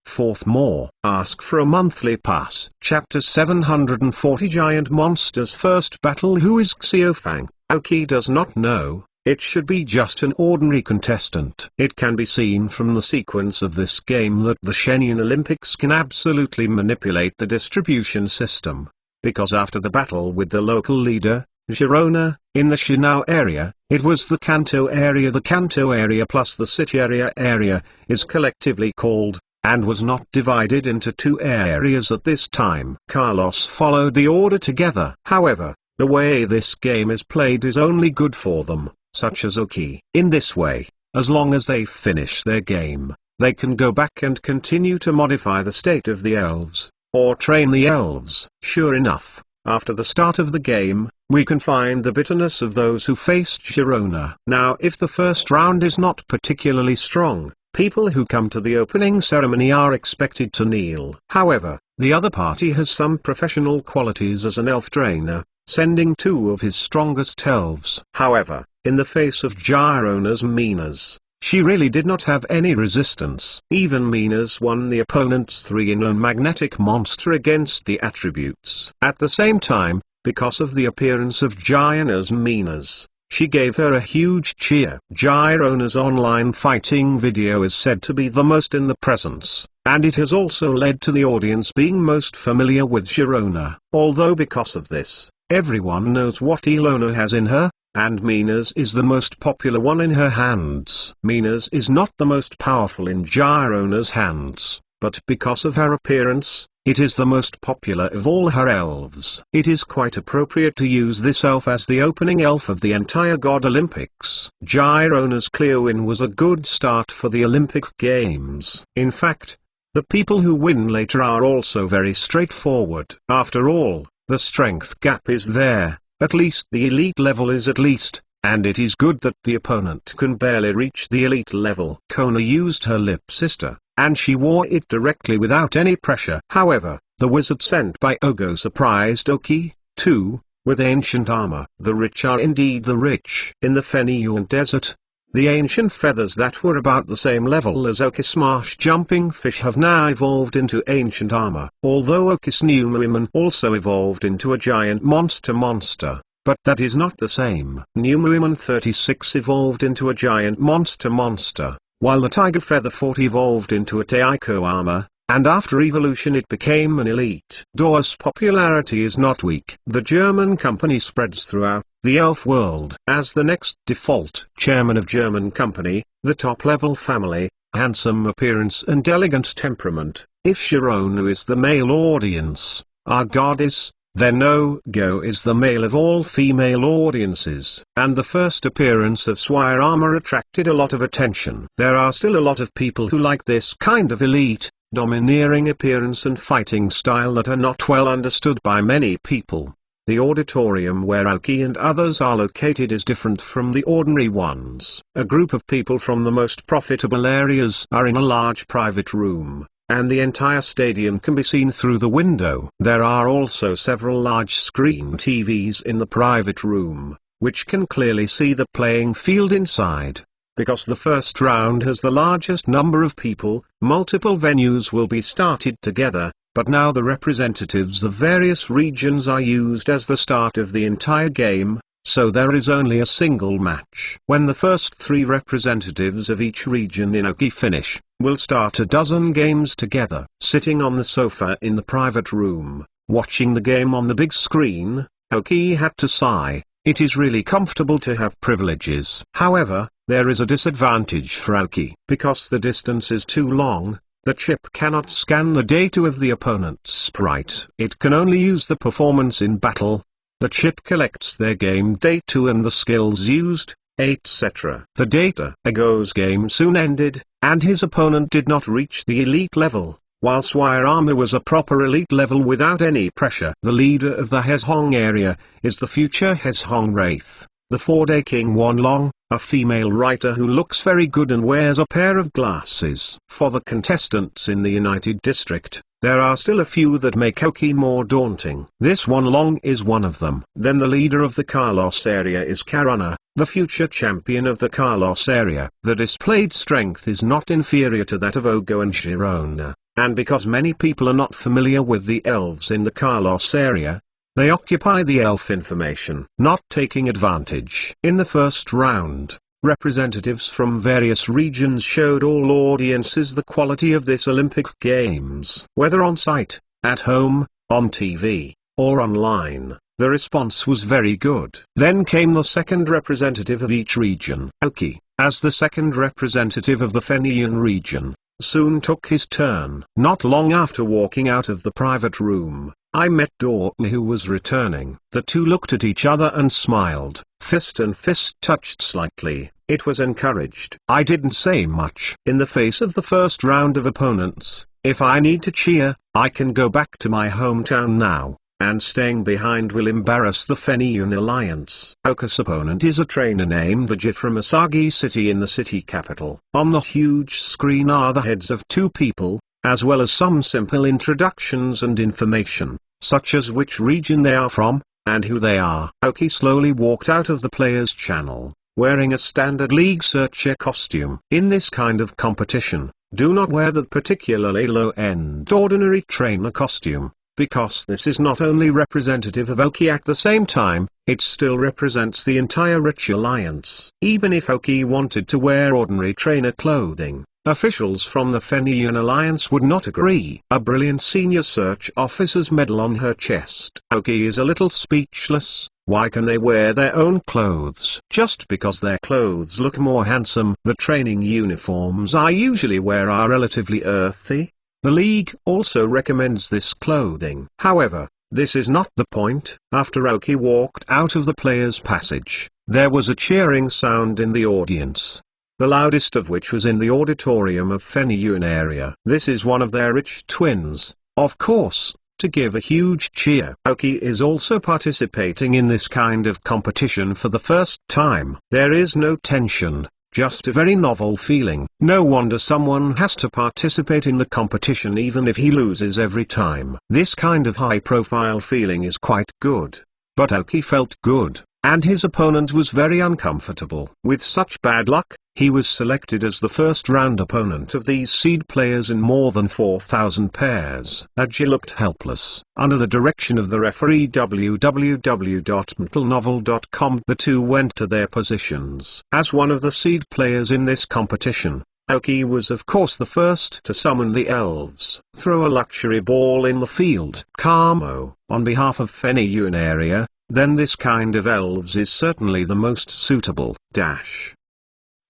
Fourth more. Ask for a monthly pass. Chapter 740 Giant Monsters First Battle. Who is Xiaofang? Aoki does not know. It should be just an ordinary contestant. It can be seen from the sequence of this game that the Shenyang Olympics can absolutely manipulate the distribution system, because after the battle with the local leader, Girona, in the Shinao area, it was the Kanto area. The Kanto area plus the city area is collectively called, and was not divided into two areas at this time. Carlos followed the order together. However, the way this game is played is only good for them, such as Aoki. In this way, as long as they finish their game, they can go back and continue to modify the state of the elves, or train the elves. Sure enough, after the start of the game, we can find the bitterness of those who faced Girona. Now if the first round is not particularly strong, people who come to the opening ceremony are expected to kneel. However, the other party has some professional qualities as an elf trainer, sending two of his strongest elves. However, in the face of Girona's Minas, she really did not have any resistance. Even Minas won the opponent's 3-in-1 magnetic monster against the attributes. At the same time, because of the appearance of Girona's Minas, she gave her a huge cheer. Girona's online fighting video is said to be the most in the presence, and it has also led to the audience being most familiar with Girona. Although because of this, everyone knows what Ilona has in her, and Minas is the most popular one in her hands. Minas is not the most powerful in Girona's hands, but because of her appearance, it is the most popular of all her elves. It is quite appropriate to use this elf as the opening elf of the entire God Olympics. Girona's clear win was a good start for the Olympic Games. In fact, the people who win later are also very straightforward. After all, the strength gap is there, at least the elite level is at least, and it is good that the opponent can barely reach the elite level. Kona used her lip sister, and she wore it directly without any pressure. However, the wizard sent by Ogo surprised Aoki, too, with ancient armor. The rich are indeed the rich. In the Fenyuan desert, the ancient feathers that were about the same level as Aoki's smash jumping fish have now evolved into ancient armor. Although Aoki's Numuiman also evolved into a giant monster, but that is not the same. Numuiman 36 evolved into a giant monster, while the Tiger Feather 40 evolved into a Taiko armor, and after evolution it became an elite. Doa's popularity is not weak. The German company spreads throughout the elf world. As the next default chairman of German company, the top-level family, handsome appearance and elegant temperament, if Girona is the male audience, our goddess, then Ogo is the male of all female audiences. And the first appearance of Swire armor attracted a lot of attention. There are still a lot of people who like this kind of elite, domineering appearance and fighting style that are not well understood by many people. The auditorium where Aoki and others are located is different from the ordinary ones. A group of people from the most profitable areas are in a large private room, and the entire stadium can be seen through the window. There are also several large screen TVs in the private room, which can clearly see the playing field inside. Because the first round has the largest number of people, multiple venues will be started together, but now the representatives of various regions are used as the start of the entire game, so there is only a single match. When the first 3 representatives of each region in Aoki finish, we'll start a dozen games together. Sitting on the sofa in the private room, watching the game on the big screen, Aoki had to sigh. It is really comfortable to have privileges. However, there is a disadvantage for Aoki. Because the distance is too long, the chip cannot scan the data of the opponent's sprite. It can only use the performance in battle. The chip collects their game data and the skills used, etc. The data Ago's game soon ended, and his opponent did not reach the elite level, while Swayarama was a proper elite level without any pressure. The leader of the Hezhong area is the future Hezhong Wraith, the 4-day King Wanlong, a female writer who looks very good and wears a pair of glasses. For the contestants in the United District, there are still a few that make Oki more daunting. This Wanlong is one of them. Then the leader of the Carlos area is Karuna, the future champion of the Carlos area. The displayed strength is not inferior to that of Ogo and Girona, and because many people are not familiar with the elves in the Carlos area, they occupy the elf information, not taking advantage. In the first round, representatives from various regions showed all audiences the quality of this Olympic Games. Whether on site, at home, on TV, or online, the response was very good. Then came the second representative of each region. Oki, as the second representative of the Fenian region, soon took his turn. Not long after walking out of the private room, I met Dor, who was returning. The two looked at each other and smiled. Fist and fist touched slightly. It was encouraged. I didn't say much. In the face of the first round of opponents, if I need to cheer, I can go back to my hometown now, and staying behind will embarrass the Fenian Alliance. Oka's opponent is a trainer named Aji from Asagi City in the city capital. On the huge screen are the heads of two people, as well as some simple introductions and information, such as which region they are from, and who they are. Oki slowly walked out of the player's channel, wearing a standard League Searcher costume. In this kind of competition, do not wear the particularly low-end ordinary trainer costume, because this is not only representative of Oki at the same time, it still represents the entire Rich Alliance. Even if Oki wanted to wear ordinary trainer clothing, officials from the Fenian Alliance would not agree. A brilliant senior search officer's medal on her chest. Oki is a little speechless. Why can they wear their own clothes? Just because their clothes look more handsome. The training uniforms I usually wear are relatively earthy. The league also recommends this clothing. However, this is not the point. After Oki walked out of the player's passage, there was a cheering sound in the audience, the loudest of which was in the auditorium of Fenian area. This is one of their rich twins, of course, to give a huge cheer. Oki is also participating in this kind of competition for the first time. There is no tension, just a very novel feeling. No wonder someone has to participate in the competition even if he loses every time. This kind of high-profile feeling is quite good. But Oki felt good, and his opponent was very uncomfortable. With such bad luck, he was selected as the first round opponent of these seed players in more than 4,000 pairs. Aji looked helpless. Under the direction of the referee www.mtlnovel.com, the two went to their positions. As one of the seed players in this competition, Oki was of course the first to summon the elves. Throw a luxury ball in the field. Kamo, on behalf of Fenian area, then this kind of elves is certainly the most suitable.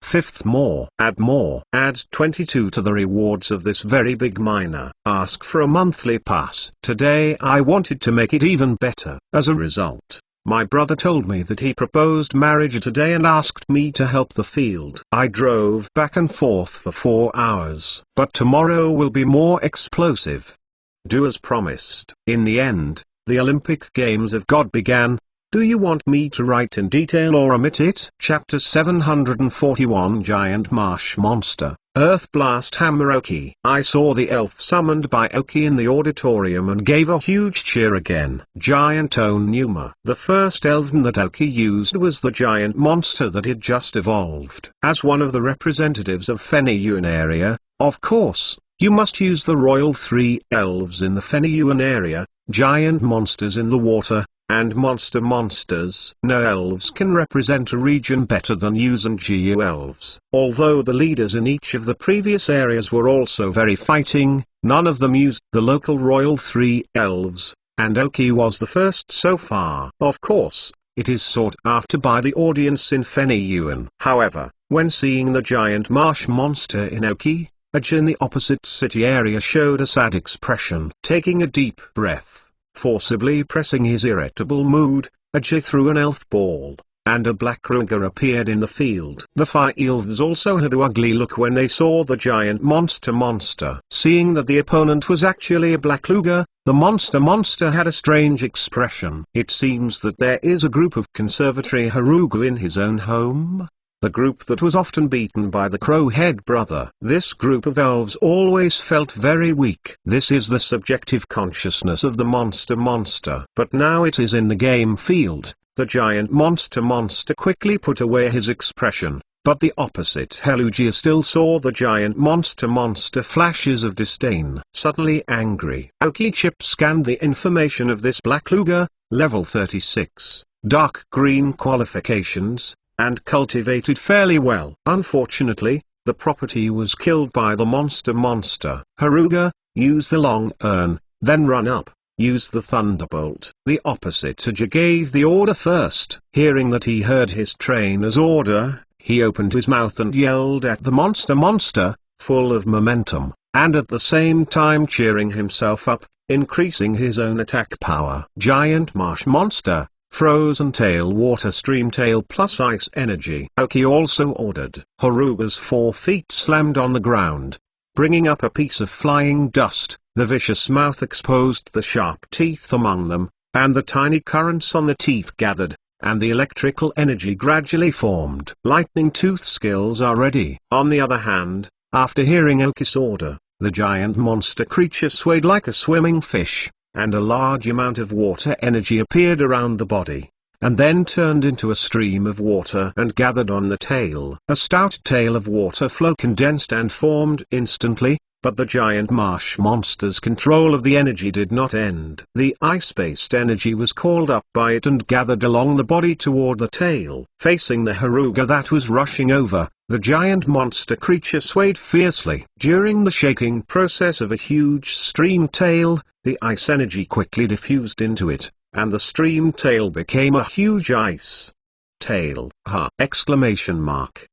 Fifth, more. Add 22 to the rewards of this very big miner. Ask for a monthly pass. Today I wanted to make it even better. As a result, my brother told me that he proposed marriage today and asked me to help the field. I drove back and forth for 4 hours. But tomorrow will be more explosive. Do as promised. In the end, the Olympic Games of God began. Do you want me to write in detail or omit it? Chapter 741, Giant Marsh Monster, Earth Blast Hammer. Oki. I saw the elf summoned by Oki in the auditorium and gave a huge cheer again. Giant Onuma. The first elven that Oki used was the giant monster that had just evolved. As one of the representatives of Fenian area, of course, you must use the royal 3 elves in the Fenian area, giant monsters in the water, and monsters. No elves can represent a region better than Uzangiu elves. Although the leaders in each of the previous areas were also very fighting, none of them used the local royal 3 elves, and Oki was the first so far. Of course, it is sought after by the audience in Fenian. However, when seeing the giant marsh monster in Oki, Aji in the opposite city area showed a sad expression. Taking a deep breath, forcibly pressing his irritable mood, Aji threw an elf ball. and a black Ruger appeared in the field. The fire elves also had an ugly look when they saw the giant monster. Seeing that the opponent was actually a black Ruger, the monster had a strange expression. It seems that there is a group of conservatory Harugu in his own home. The group that was often beaten by the Crowhead brother. This group of elves always felt very weak. This is the subjective consciousness of the monster. But now it is in the game field. The giant monster quickly put away his expression, but the opposite Hellugia still saw the giant monster flashes of disdain. Suddenly angry, Aoki Chip scanned the information of this black Luger, level 36, dark green qualifications, and cultivated fairly well. Unfortunately, the property was killed by the monster. Haruga, use the long urn, then run up. Use the thunderbolt. The opposite Haja gave the order first. Hearing that he heard his trainer's order, he opened his mouth and yelled at the monster, full of momentum, and at the same time cheering himself up, increasing his own attack power. Giant marsh monster, frozen tail, water stream tail plus ice energy. Aoki also ordered. Haruga's 4 feet slammed on the ground, bringing up a piece of flying dust. The vicious mouth exposed the sharp teeth among them, and the tiny currents on the teeth gathered, and the electrical energy gradually formed. Lightning tooth skills are ready. On the other hand, after hearing Aoki's order, the giant monster creature swayed like a swimming fish, and a large amount of water energy appeared around the body, and then turned into a stream of water and gathered on the tail. A stout tail of water flow condensed and formed instantly, but the giant marsh monster's control of the energy did not end. The ice-based energy was called up by it and gathered along the body toward the tail. Facing the Haruga that was rushing over, the giant monster creature swayed fiercely. During the shaking process of a huge stream tail, the ice energy quickly diffused into it, and the stream tail became a huge ice tail. Ha! Exclamation mark.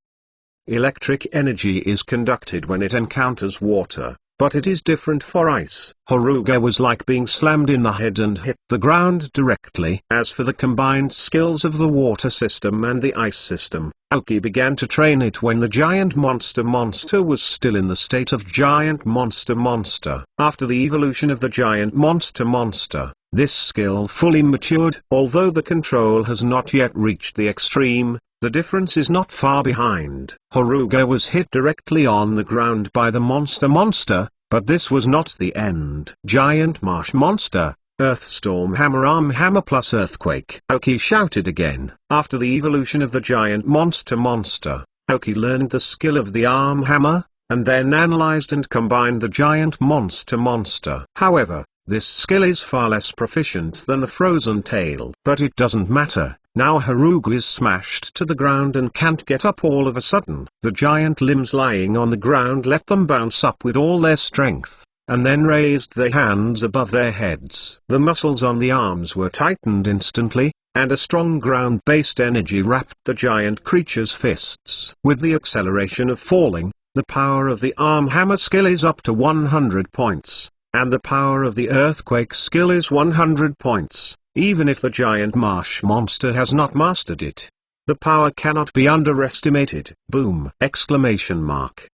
Electric energy is conducted when it encounters water, but it is different for ice. Haruga was like being slammed in the head and hit the ground directly. As for the combined skills of the water system and the ice system, Aoki began to train it when the giant monster was still in the state of giant monster. After the evolution of the giant monster, this skill fully matured. Although the control has not yet reached the extreme, the difference is not far behind. Haruga was hit directly on the ground by the monster, but this was not the end. Giant marsh monster, Earthstorm hammer, arm hammer plus earthquake. Aoki shouted again. After the evolution of the giant monster, Aoki learned the skill of the arm hammer, and then analyzed and combined the giant monster. However, this skill is far less proficient than the frozen tail. But it doesn't matter. Now Haruga is smashed to the ground and can't get up all of a sudden. The giant limbs lying on the ground let them bounce up with all their strength, and then raised their hands above their heads. The muscles on the arms were tightened instantly, and a strong ground-based energy wrapped the giant creature's fists. With the acceleration of falling, the power of the arm hammer skill is up to 100 points, and the power of the earthquake skill is 100 points. Even if the giant marsh monster has not mastered it, the power cannot be underestimated. Boom! Exclamation mark.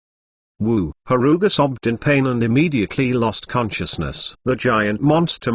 Woo! Haruga sobbed in pain and immediately lost consciousness. The giant monster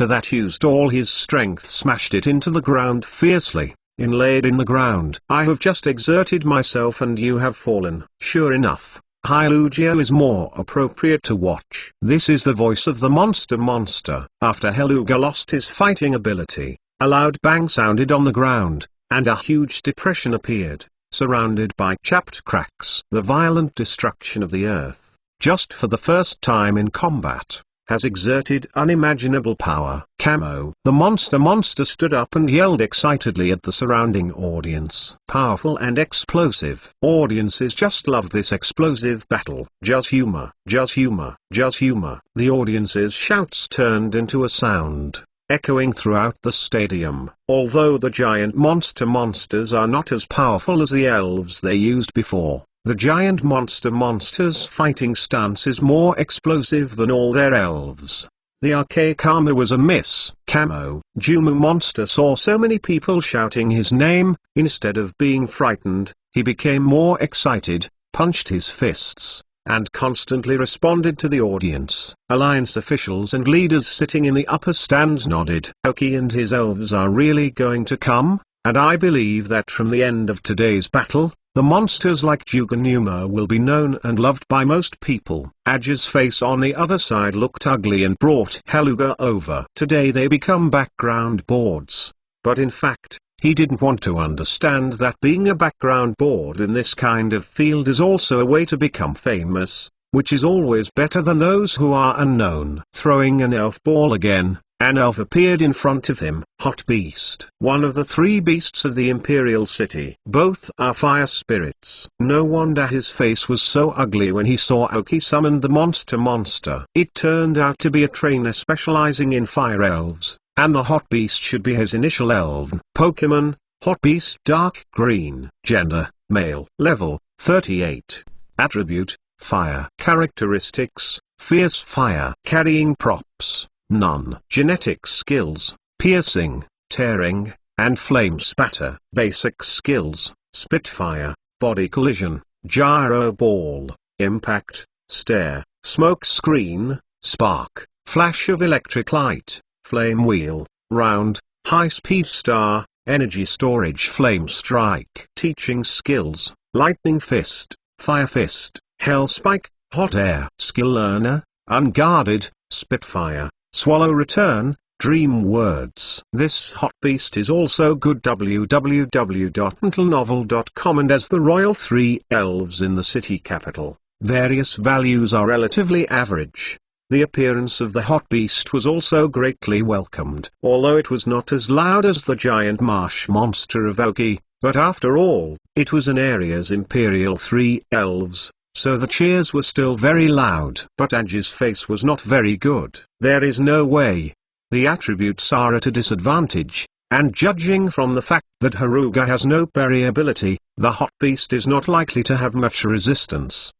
that used all his strength smashed it into the ground fiercely, inlaid in the ground. I have just exerted myself and you have fallen. Sure enough, Hellugia is more appropriate to watch. This is the voice of the monster. After Hellugia lost his fighting ability, a loud bang sounded on the ground, and a huge depression appeared, surrounded by chapped cracks. The violent destruction of the earth, just for the first time in combat, has exerted unimaginable power. Camo. The monster stood up and yelled excitedly at the surrounding audience. Powerful and explosive. Audiences just love this explosive battle. Just humor. The audience's shouts turned into a sound, echoing throughout the stadium. Although the giant monsters are not as powerful as the elves they used before, the giant monster's fighting stance is more explosive than all their elves. The arcade Kama was a miss. Camo. Jumu monster saw so many people shouting his name, Instead of being frightened, he became more excited, punched his fists, and constantly responded to the audience. Alliance officials and leaders sitting in the upper stands nodded. Aoki and his elves are really going to come, and I believe that from the end of today's battle, the monsters like Juganuma will be known and loved by most people. Aj's face on the other side looked ugly and brought Helluga over. Today they become background boards. But in fact, he didn't want to understand that being a background board in this kind of field is also a way to become famous, which is always better than those who are unknown. Throwing an elf ball again, an elf appeared in front of him. Hot Beast, one of the three beasts of the Imperial City. Both are fire spirits. No wonder his face was so ugly when he saw Aoki summoned the monster. It turned out to be a trainer specializing in fire elves, and the Hot Beast should be his initial elven. Pokemon, Hot Beast dark green. Gender, male. Level, 38. Attribute, fire. Characteristics, fierce fire. Carrying props, none. Genetic skills, piercing, tearing, and flame spatter. Basic skills, spitfire, body collision, gyro ball, impact, stare, smoke screen, spark, flash of electric light, flame wheel, round, high-speed star, energy storage. Flame strike. Teaching skills, lightning fist, fire fist, hell spike, hot air. Skill learner, unguarded, spitfire, swallow return, dream words. This Hot Beast is also good. www.mentalnovel.com. And as the royal three elves in the city capital, various values are relatively average. The appearance of the Hot Beast was also greatly welcomed. Although it was not as loud as the giant marsh monster of Aoki, but after all, it was an area's Imperial 3 elves, so the cheers were still very loud. But Aj's face was not very good. There is no way. The attributes are at a disadvantage, and judging from the fact that Haruga has no parry ability, the Hot Beast is not likely to have much resistance.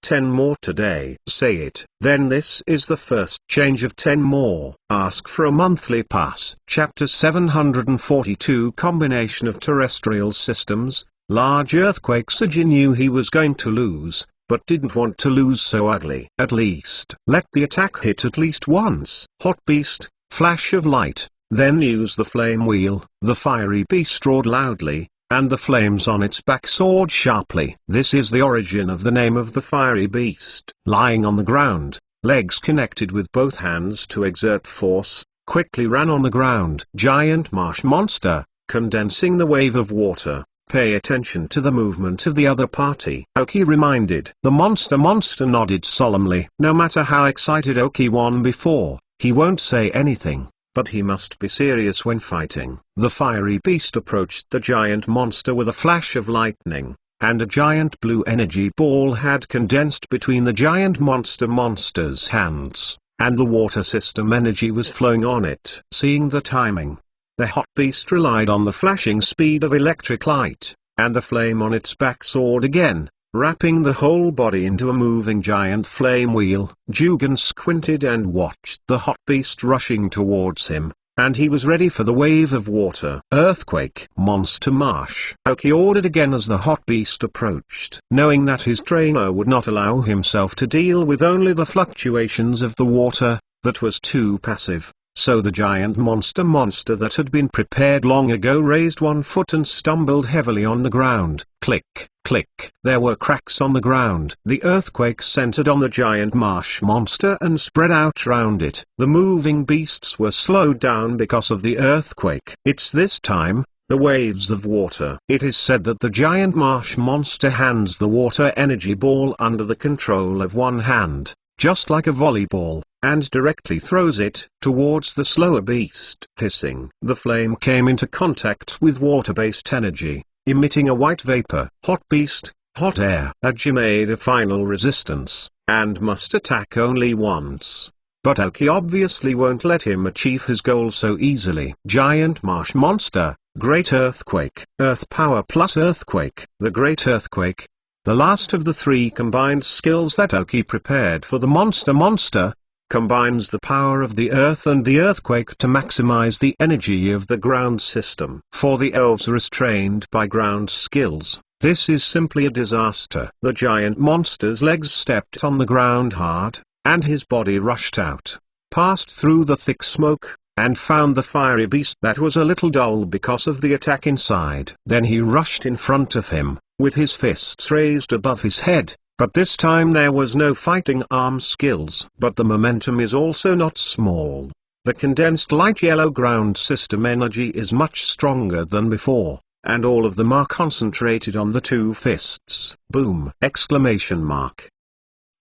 10 more today. Say it. Then this is the first change of 10 more. Ask for a monthly pass. Chapter 742. Combination of terrestrial systems, large earthquakes. Aji knew he was going to lose, but didn't want to lose so ugly. At least let the attack hit at least once. Hot Beast, flash of light, then use the flame wheel. The fiery beast roared loudly, and the flames on its back soared sharply. This is the origin of the name of the fiery beast. Lying on the ground, legs connected with both hands to exert force, quickly ran on the ground. Giant marsh monster, condensing the wave of water. Pay attention to the movement of the other party. Aoki reminded. The monster nodded solemnly. No matter how excited Aoki won before, he won't say anything. But he must be serious when fighting. The fiery beast approached the giant monster with a flash of lightning, and a giant blue energy ball had condensed between the giant monster's hands, and the water system energy was flowing on it. Seeing the timing, the Hot Beast relied on the flashing speed of electric light, and the flame on its back soared again, wrapping the whole body into a moving giant flame wheel. Jugan squinted and watched the Hot Beast rushing towards him, and he was ready for the wave of water. Earthquake. Monster marsh. Aoki ordered again as the Hot Beast approached. Knowing that his trainer would not allow himself to deal with only the fluctuations of the water, that was too passive. So the giant monster that had been prepared long ago raised one foot and stumbled heavily on the ground. Click, click. There were cracks on the ground. The earthquake centered on the giant marsh monster and spread out round it. The moving beasts were slowed down because of the earthquake. It's this time, the waves of water. It is said that the giant marsh monster hands the water energy ball under the control of one hand, just like a volleyball, and directly throws it towards the slower beast. Hissing, the flame came into contact with water-based energy, emitting a white vapor. Hot Beast, hot air. Aji made a final resistance, and must attack only once. But Aoki obviously won't let him achieve his goal so easily. Giant marsh monster, great earthquake. Earth power plus earthquake. The great earthquake, the last of the three combined skills that Aoki prepared for the monster, combines the power of the earth and the earthquake to maximize the energy of the ground system. For the elves restrained by ground skills, this is simply a disaster. The giant monster's legs stepped on the ground hard, and his body rushed out, passed through the thick smoke, and found the fiery beast that was a little dull because of the attack inside. Then he rushed in front of him, with his fists raised above his head, but this time there was no fighting arm skills. But the momentum is also not small. The condensed light yellow ground system energy is much stronger than before, and all of them are concentrated on the two fists. Boom! Exclamation mark.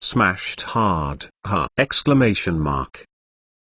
Smashed hard. Ha! Exclamation mark.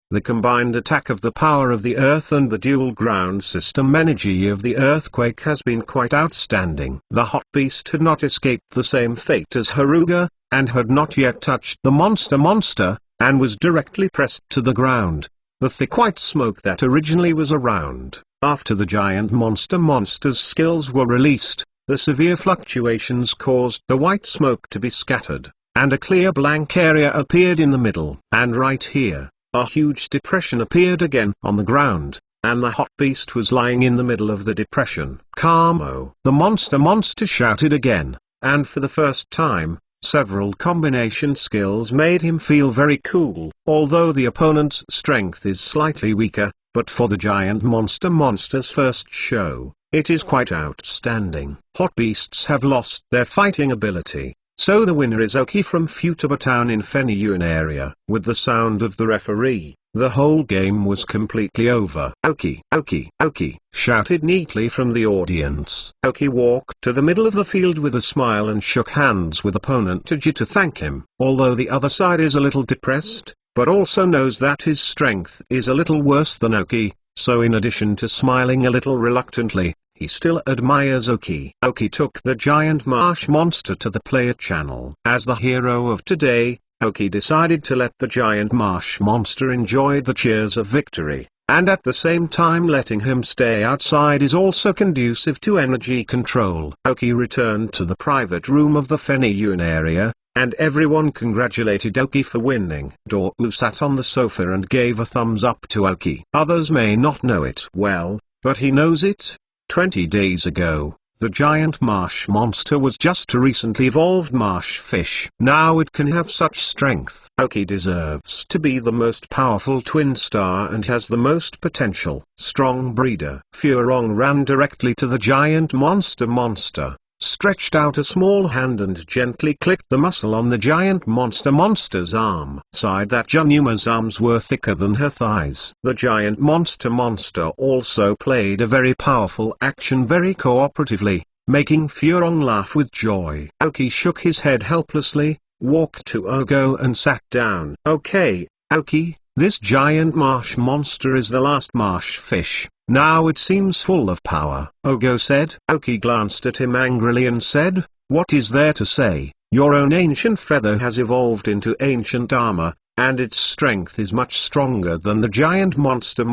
The combined attack of the power of the earth and the dual ground system energy of the earthquake has been quite outstanding. The hot beast had not escaped the same fate as Haruga, and had not yet touched the monster, and was directly pressed to the ground. The thick white smoke that originally was around, after the giant monster's skills were released, the severe fluctuations caused the white smoke to be scattered, and a clear blank area appeared in the middle. And right here, a huge depression appeared again on the ground, and the hot beast was lying in the middle of the depression. Kamo! The monster shouted again, and for the first time, several combination skills made him feel very cool. Although the opponent's strength is slightly weaker, but for the giant monster's first show, it is quite outstanding. Hot beasts have lost their fighting ability. So the winner is Oki from Futaba Town in Feniyuan area. With the sound of the referee, the whole game was completely over. Oki, Oki, Oki, shouted neatly from the audience. Oki walked to the middle of the field with a smile and shook hands with opponent Taji to thank him. Although the other side is a little depressed, but also knows that his strength is a little worse than Oki, so in addition to smiling a little reluctantly, he still admires Oki. Oki took the giant marsh monster to the player channel. As the hero of today, Oki decided to let the giant marsh monster enjoy the cheers of victory, and at the same time letting him stay outside is also conducive to energy control. Oki returned to the private room of the Feniyuan area, and everyone congratulated Oki for winning. Dou sat on the sofa and gave a thumbs up to Oki. Others may not know it well, but he knows it. 20 days ago, the giant marsh monster was just a recently evolved marsh fish. Now it can have such strength. Oki deserves to be the most powerful twin star and has the most potential. Strong breeder. Furong ran directly to the giant monster, stretched out a small hand and gently clicked the muscle on the giant monster's arm. Sighed that Junuma's arms were thicker than her thighs. The giant monster also played a very powerful action very cooperatively, making Furong laugh with joy. Oki shook his head helplessly, walked to Ogo and sat down. Okay, Oki, this giant marsh monster is the last marsh fish. Now it seems full of power, Ogo said. Oki glanced at him angrily and said, "What is there to say? Your own ancient feather has evolved into ancient armor, and its strength is much stronger than the giant monster.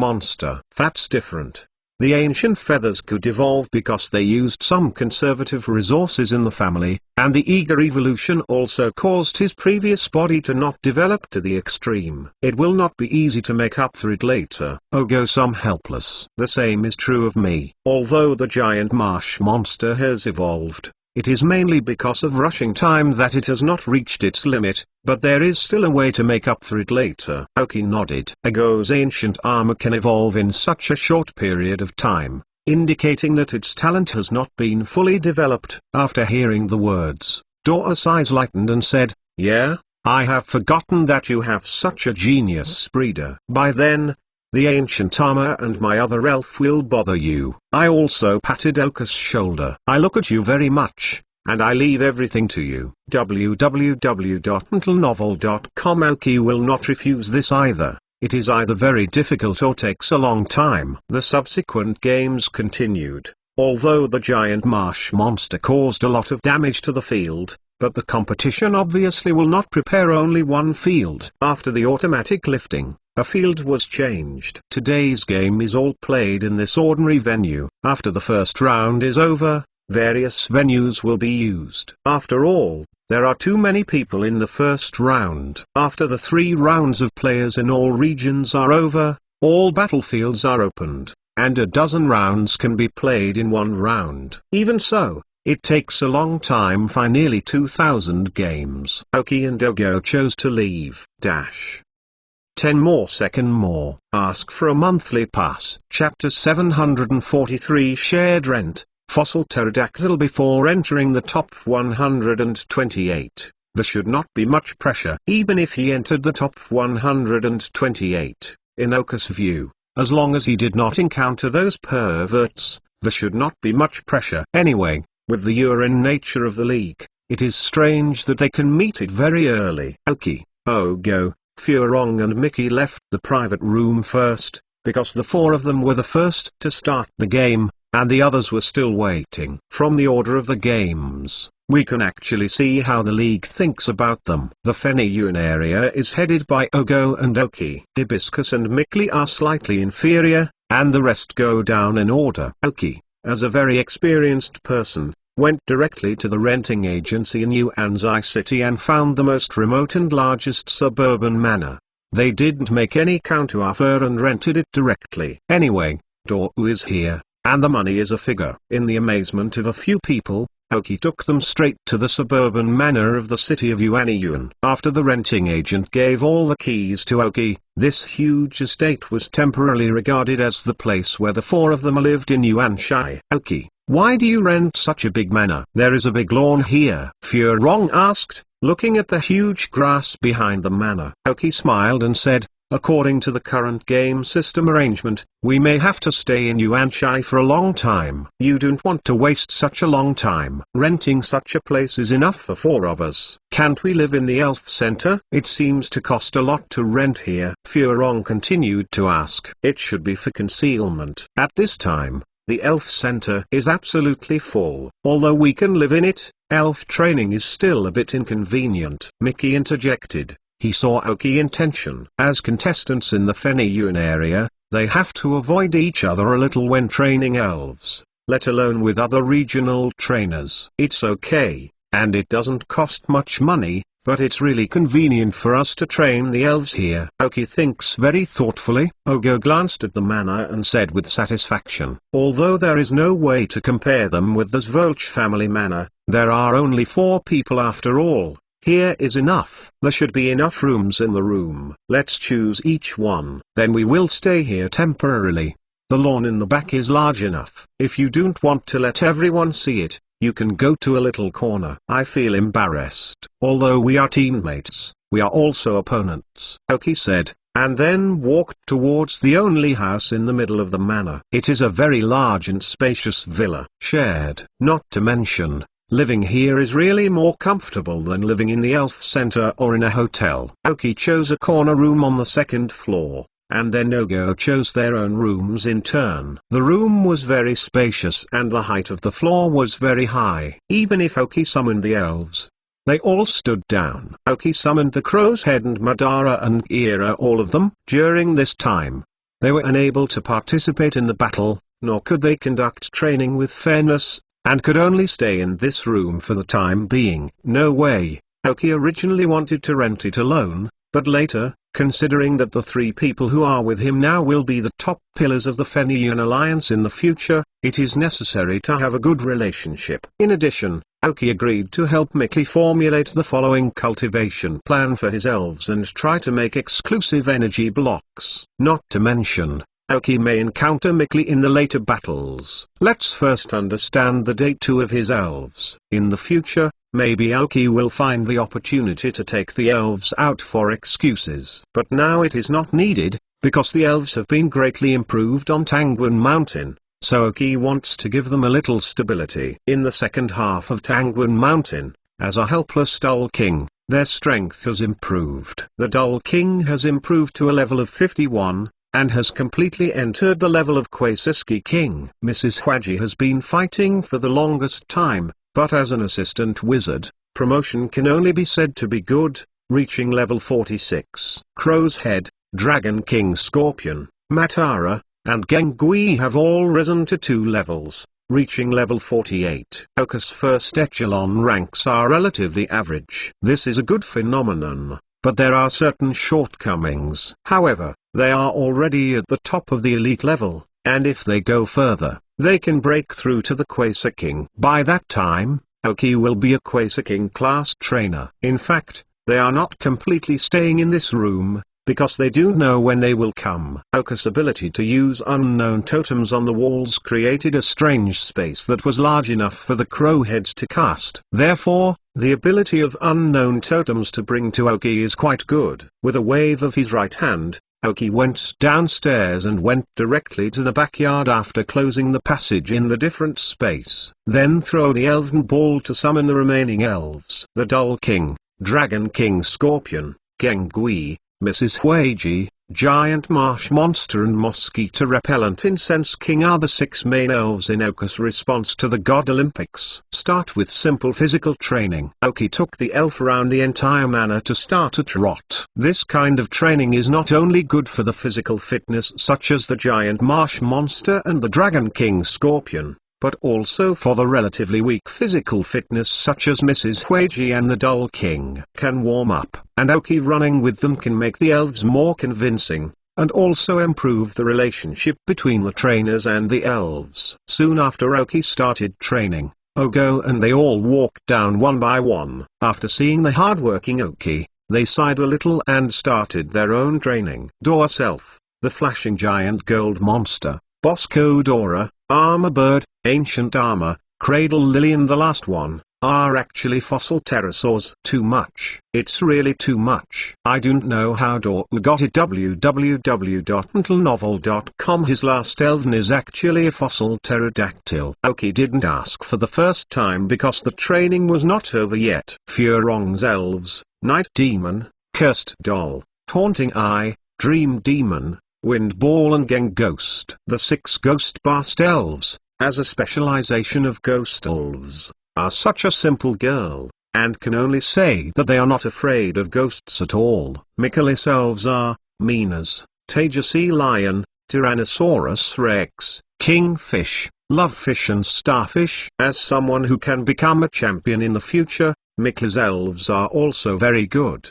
That's different. The ancient feathers could evolve because they used some conservative resources in the family, and the eager evolution also caused his previous body to not develop to the extreme. It will not be easy to make up for it later." Ogo some helpless. The same is true of me. Although the giant marsh monster has evolved, it is mainly because of rushing time that it has not reached its limit, but there is still a way to make up for it later. Oki nodded. Ogo's ancient armor can evolve in such a short period of time, indicating that its talent has not been fully developed. After hearing the words, Dou's eyes lightened and said, "Yeah, I have forgotten that you have such a genius breeder. By then, the ancient armor and my other elf will bother you." I also patted Oka's shoulder. "I look at you very much, and I leave everything to you." www.mentalnovel.com. Oki will not refuse this either. It is either very difficult or takes a long time. The subsequent games continued, although the giant marsh monster caused a lot of damage to the field, but the competition obviously will not prepare only one field. After the automatic lifting, a field was changed. Today's game is all played in this ordinary venue. After the first round is over, various venues will be used. After all, There are too many people in the first round. After the 3 rounds of players in all regions are over, all battlefields are opened, and a dozen rounds can be played in one round. Even so, it takes a long time for nearly 2,000 games. Aoki and Ogo chose to leave. 10 more second more. Ask for a monthly pass. Chapter 743 Shared Rent. Fossil Pterodactyl. Before entering the top 128, there should not be much pressure. Even if he entered the top 128, in Oka's view, as long as he did not encounter those perverts, there should not be much pressure. Anyway, with the urine nature of the league, it is strange that they can meet it very early. Aoki, Ogo, Furong and Mickey left the private room first, because the 4 of them were the first to start the game, and the others were still waiting. From the order of the games, we can actually see how the league thinks about them. The Feniyun area is headed by Ogo and Aoki. Hibiscus and Mickey are slightly inferior, and the rest go down in order. Aoki, as a very experienced person, went directly to the renting agency in Yuanzai City and found the most remote and largest suburban manor. They didn't make any counteroffer and rented it directly. Anyway, Dou is here, and the money is a figure. In the amazement of a few people, Aoki took them straight to the suburban manor of the city of Yuanyuan. After the renting agent gave all the keys to Aoki, this huge estate was temporarily regarded as the place where the 4 of them lived in Yuanshai. Aoki, why do you rent such a big manor? There is a big lawn here, Furong asked, looking at the huge grass behind the manor. Aoki smiled and said, according to the current game system arrangement, we may have to stay in Yuanshai for a long time. You don't want to waste such a long time. Renting such a place is enough for 4 of us. Can't we live in the Elf Center? It seems to cost a lot to rent here. Furong continued to ask. It should be for concealment. At this time, the Elf Center is absolutely full. Although we can live in it, elf training is still a bit inconvenient. Mickey interjected. He saw Aoki's intention. As contestants in the Feniyun area, they have to avoid each other a little when training elves, let alone with other regional trainers. It's okay, and it doesn't cost much money, but it's really convenient for us to train the elves here. Aoki thinks very thoughtfully. Ogo glanced at the manor and said with satisfaction, although there is no way to compare them with the Zvolch family manor, there are only 4 people after all. Here is enough. There should be enough rooms in the room. Let's choose each one. Then we will stay here temporarily. The lawn in the back is large enough. If you don't want to let everyone see it, you can go to a little corner. I feel embarrassed. Although we are teammates, we are also opponents, Aoki said, and then walked towards the only house in the middle of the manor. It is a very large and spacious villa. Shared. Not to mention, living here is really more comfortable than living in the Elf Center or in a hotel. Aoki chose a corner room on the 2nd floor, and then Ogo chose their own rooms in turn. The room was very spacious and the height of the floor was very high. Even if Aoki summoned the elves, they all stood down. Aoki summoned the Crow's Head and Madara and Gira, all of them. During this time, they were unable to participate in the battle, nor could they conduct training with fairness, and could only stay in this room for the time being. No way. Aoki originally wanted to rent it alone, but later, considering that the 3 people who are with him now will be the top pillars of the Feniyun Alliance in the future, it is necessary to have a good relationship. In addition, Aoki agreed to help Mickey formulate the following cultivation plan for his elves and try to make exclusive energy blocks. Not to mention, Aoki may encounter Mickey in the later battles. Let's first understand the day 2 of his elves. In the future, maybe Aoki will find the opportunity to take the elves out for excuses. But now it is not needed, because the elves have been greatly improved on Tangwen Mountain, so Aoki wants to give them a little stability. In the second half of Tangwen Mountain, as a helpless Dull King, their strength has improved. The Dull King has improved to a level of 51, and has completely entered the level of Quasiski King. Mrs. Hwaji has been fighting for the longest time, but as an assistant wizard, promotion can only be said to be good, reaching level 46. Crow's Head, Dragon King Scorpion, Matara, and Gengui have all risen to 2 levels, reaching level 48. Oki's first echelon ranks are relatively average. This is a good phenomenon, but there are certain shortcomings. However, they are already at the top of the elite level, and if they go further, they can break through to the Quasar King. By that time, Oki will be a Quasar King class trainer. In fact, they are not completely staying in this room, because they do know when they will come. Oki's ability to use unknown totems on the walls created a strange space that was large enough for the crowheads to cast. Therefore, the ability of unknown totems to bring to Oki is quite good. With a wave of his right hand, Oki went downstairs and went directly to the backyard after closing the passage in the different space. Then throw the elven ball to summon the remaining elves. The Dull King, Dragon King Scorpion, Gengui, Mrs. Huiji, Giant Marsh Monster and Mosquito Repellent Incense King are the 6 main elves in Oki's response to the God Olympics. Start with simple physical training. Oki took the elf around the entire manor to start a trot. This kind of training is not only good for the physical fitness such as the Giant Marsh Monster and the Dragon King Scorpion, but also for the relatively weak physical fitness such as Mrs. Huiji and the Dull King. Can warm up, and Oki running with them can make the elves more convincing, and also improve the relationship between the trainers and the elves. Soon after Oki started training, Ogo and they all walked down one by one. After seeing the hardworking Oki, they sighed a little and started their own training. Dora Self, the flashing giant gold monster, Bosco Dora, Armor Bird, Ancient Armor, Cradle Lily and the last one, are actually fossil pterosaurs. Too much. It's really too much. I don't know how Dora got it. www.mentalnovel.com. His last elven is actually a fossil pterodactyl. Oki didn't ask for the first time because the training was not over yet. Furong's elves, Night Demon, Cursed Doll, Haunting Eye, Dream Demon, Wind Ball and Geng Ghost. The 6 Ghost Bast elves, as a specialization of ghost elves, are such a simple girl, and can only say that they are not afraid of ghosts at all. Michaelis elves are, Minas, Taejasi Lion, Tyrannosaurus Rex, Kingfish, Lovefish and Starfish. As someone who can become a champion in the future, Michaelis elves are also very good.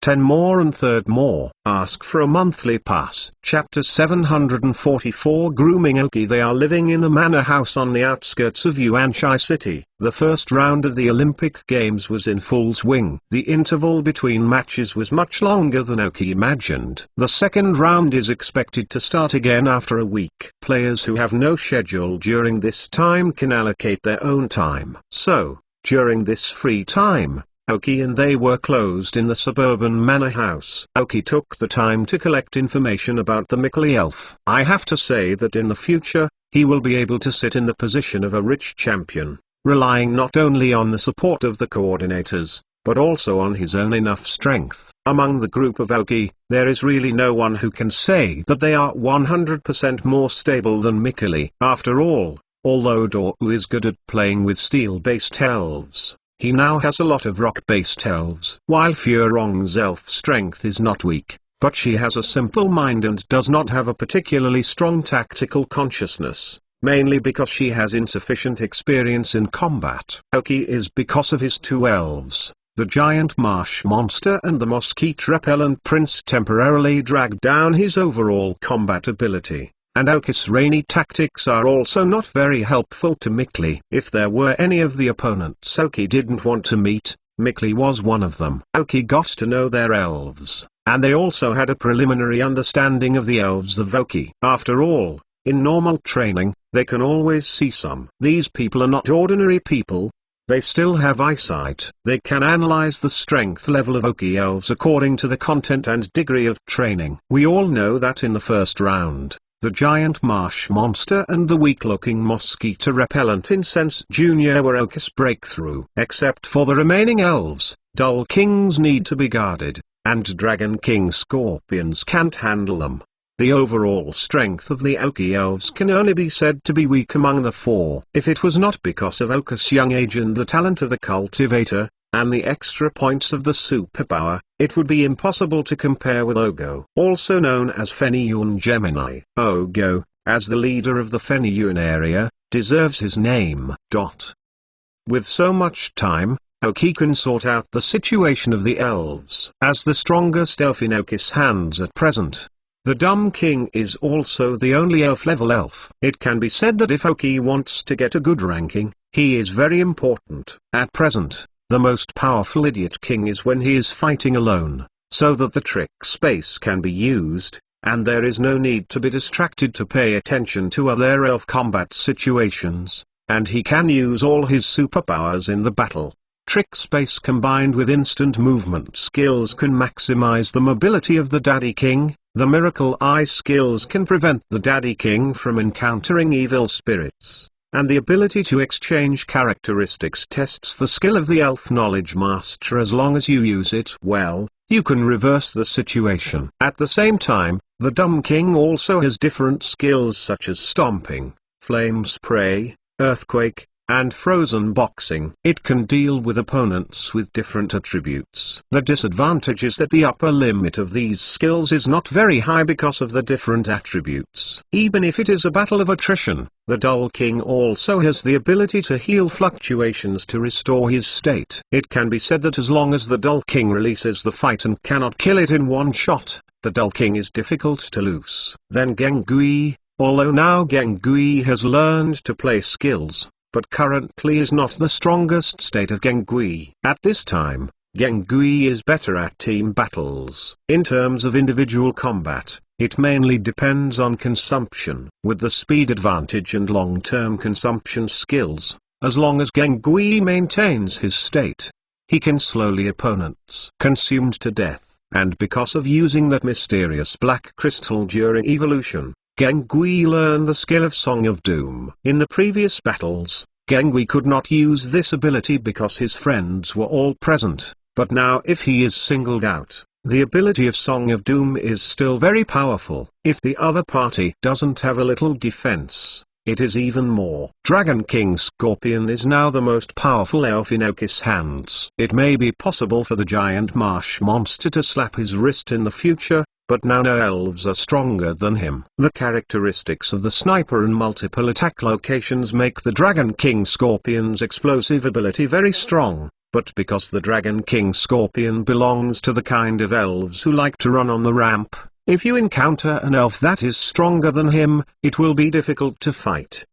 10 more and third more. Ask for a monthly pass. Chapter 744 Grooming Oki. They are living in a manor house on the outskirts of Yuanchai City. The first round of the Olympic Games was in full swing. The interval between matches was much longer than Oki imagined. The second round is expected to start again after a week. Players who have no schedule during this time can allocate their own time. So, during this free time, Oki and they were closed in the suburban manor house. Oki took the time to collect information about the Michaeli elf. I have to say that in the future, he will be able to sit in the position of a rich champion, relying not only on the support of the coordinators, but also on his own enough strength. Among the group of Oki, there is really no one who can say that they are 100% more stable than Michaeli. After all, although Doru is good at playing with steel-based elves, he now has a lot of rock-based elves. While Furong's elf strength is not weak, but she has a simple mind and does not have a particularly strong tactical consciousness, mainly because she has insufficient experience in combat. Oki is because of his 2 elves, the giant marsh monster and the mosquito repellent prince, temporarily dragged down his overall combat ability. And Oki's rainy tactics are also not very helpful to Michaeli. If there were any of the opponents Oki didn't want to meet, Michaeli was one of them. Oki got to know their elves, and they also had a preliminary understanding of the elves of Oki. After all, in normal training, they can always see some. These people are not ordinary people. They still have eyesight. They can analyze the strength level of Oki elves according to the content and degree of training. We all know that in the first round, the giant marsh monster and the weak-looking mosquito repellent incense Jr. were Oki's breakthrough. Except for the remaining elves, Dull Kings need to be guarded, and Dragon King Scorpions can't handle them. The overall strength of the Oki elves can only be said to be weak among the 4. If it was not because of Oki's young age and the talent of a cultivator, and the extra points of the superpower, it would be impossible to compare with Ogo. Also known as Feniyun Gemini. Ogo, as the leader of the Feniyun area, deserves his name. With so much time, Oki can sort out the situation of the elves as the strongest elf in Oki's hands at present. The Dumb King is also the only elf-level elf. It can be said that if Oki wants to get a good ranking, he is very important. At present, the most powerful Idiot King is when he is fighting alone, so that the trick space can be used, and there is no need to be distracted to pay attention to other elf combat situations, and he can use all his superpowers in the battle. Trick space combined with instant movement skills can maximize the mobility of the Daddy King. The Miracle Eye skills can prevent the Daddy King from encountering evil spirits, and the ability to exchange characteristics tests the skill of the Elf Knowledge Master. As long as you use it well, you can reverse the situation. At the same time, the Dumb King also has different skills such as Stomping, Flame Spray, Earthquake, and Frozen Boxing. It can deal with opponents with different attributes. The disadvantage is that the upper limit of these skills is not very high because of the different attributes. Even if it is a battle of attrition, the Dull King also has the ability to heal fluctuations to restore his state. It can be said that as long as the Dull King releases the fight and cannot kill it in one shot, the Dull King is difficult to lose. Then Gengui, although now Gengui has learned to play skills, but currently is not the strongest state of Gengui. At this time, Gengui is better at team battles. In terms of individual combat, it mainly depends on consumption. With the speed advantage and long-term consumption skills, as long as Gengui maintains his state, he can slowly opponents consumed to death. And because of using that mysterious black crystal during evolution, Gengui learned the skill of Song of Doom. In the previous battles, Gengui could not use this ability because his friends were all present, but now if he is singled out, the ability of Song of Doom is still very powerful. If the other party doesn't have a little defense, it is even more. Dragon King Scorpion is now the most powerful elf in Oki's hands. It may be possible for the giant marsh monster to slap his wrist in the future, but now no elves are stronger than him. The characteristics of the sniper and multiple attack locations make the Dragon King Scorpion's explosive ability very strong, but because the Dragon King Scorpion belongs to the kind of elves who like to run on the ramp, if you encounter an elf that is stronger than him, it will be difficult to fight.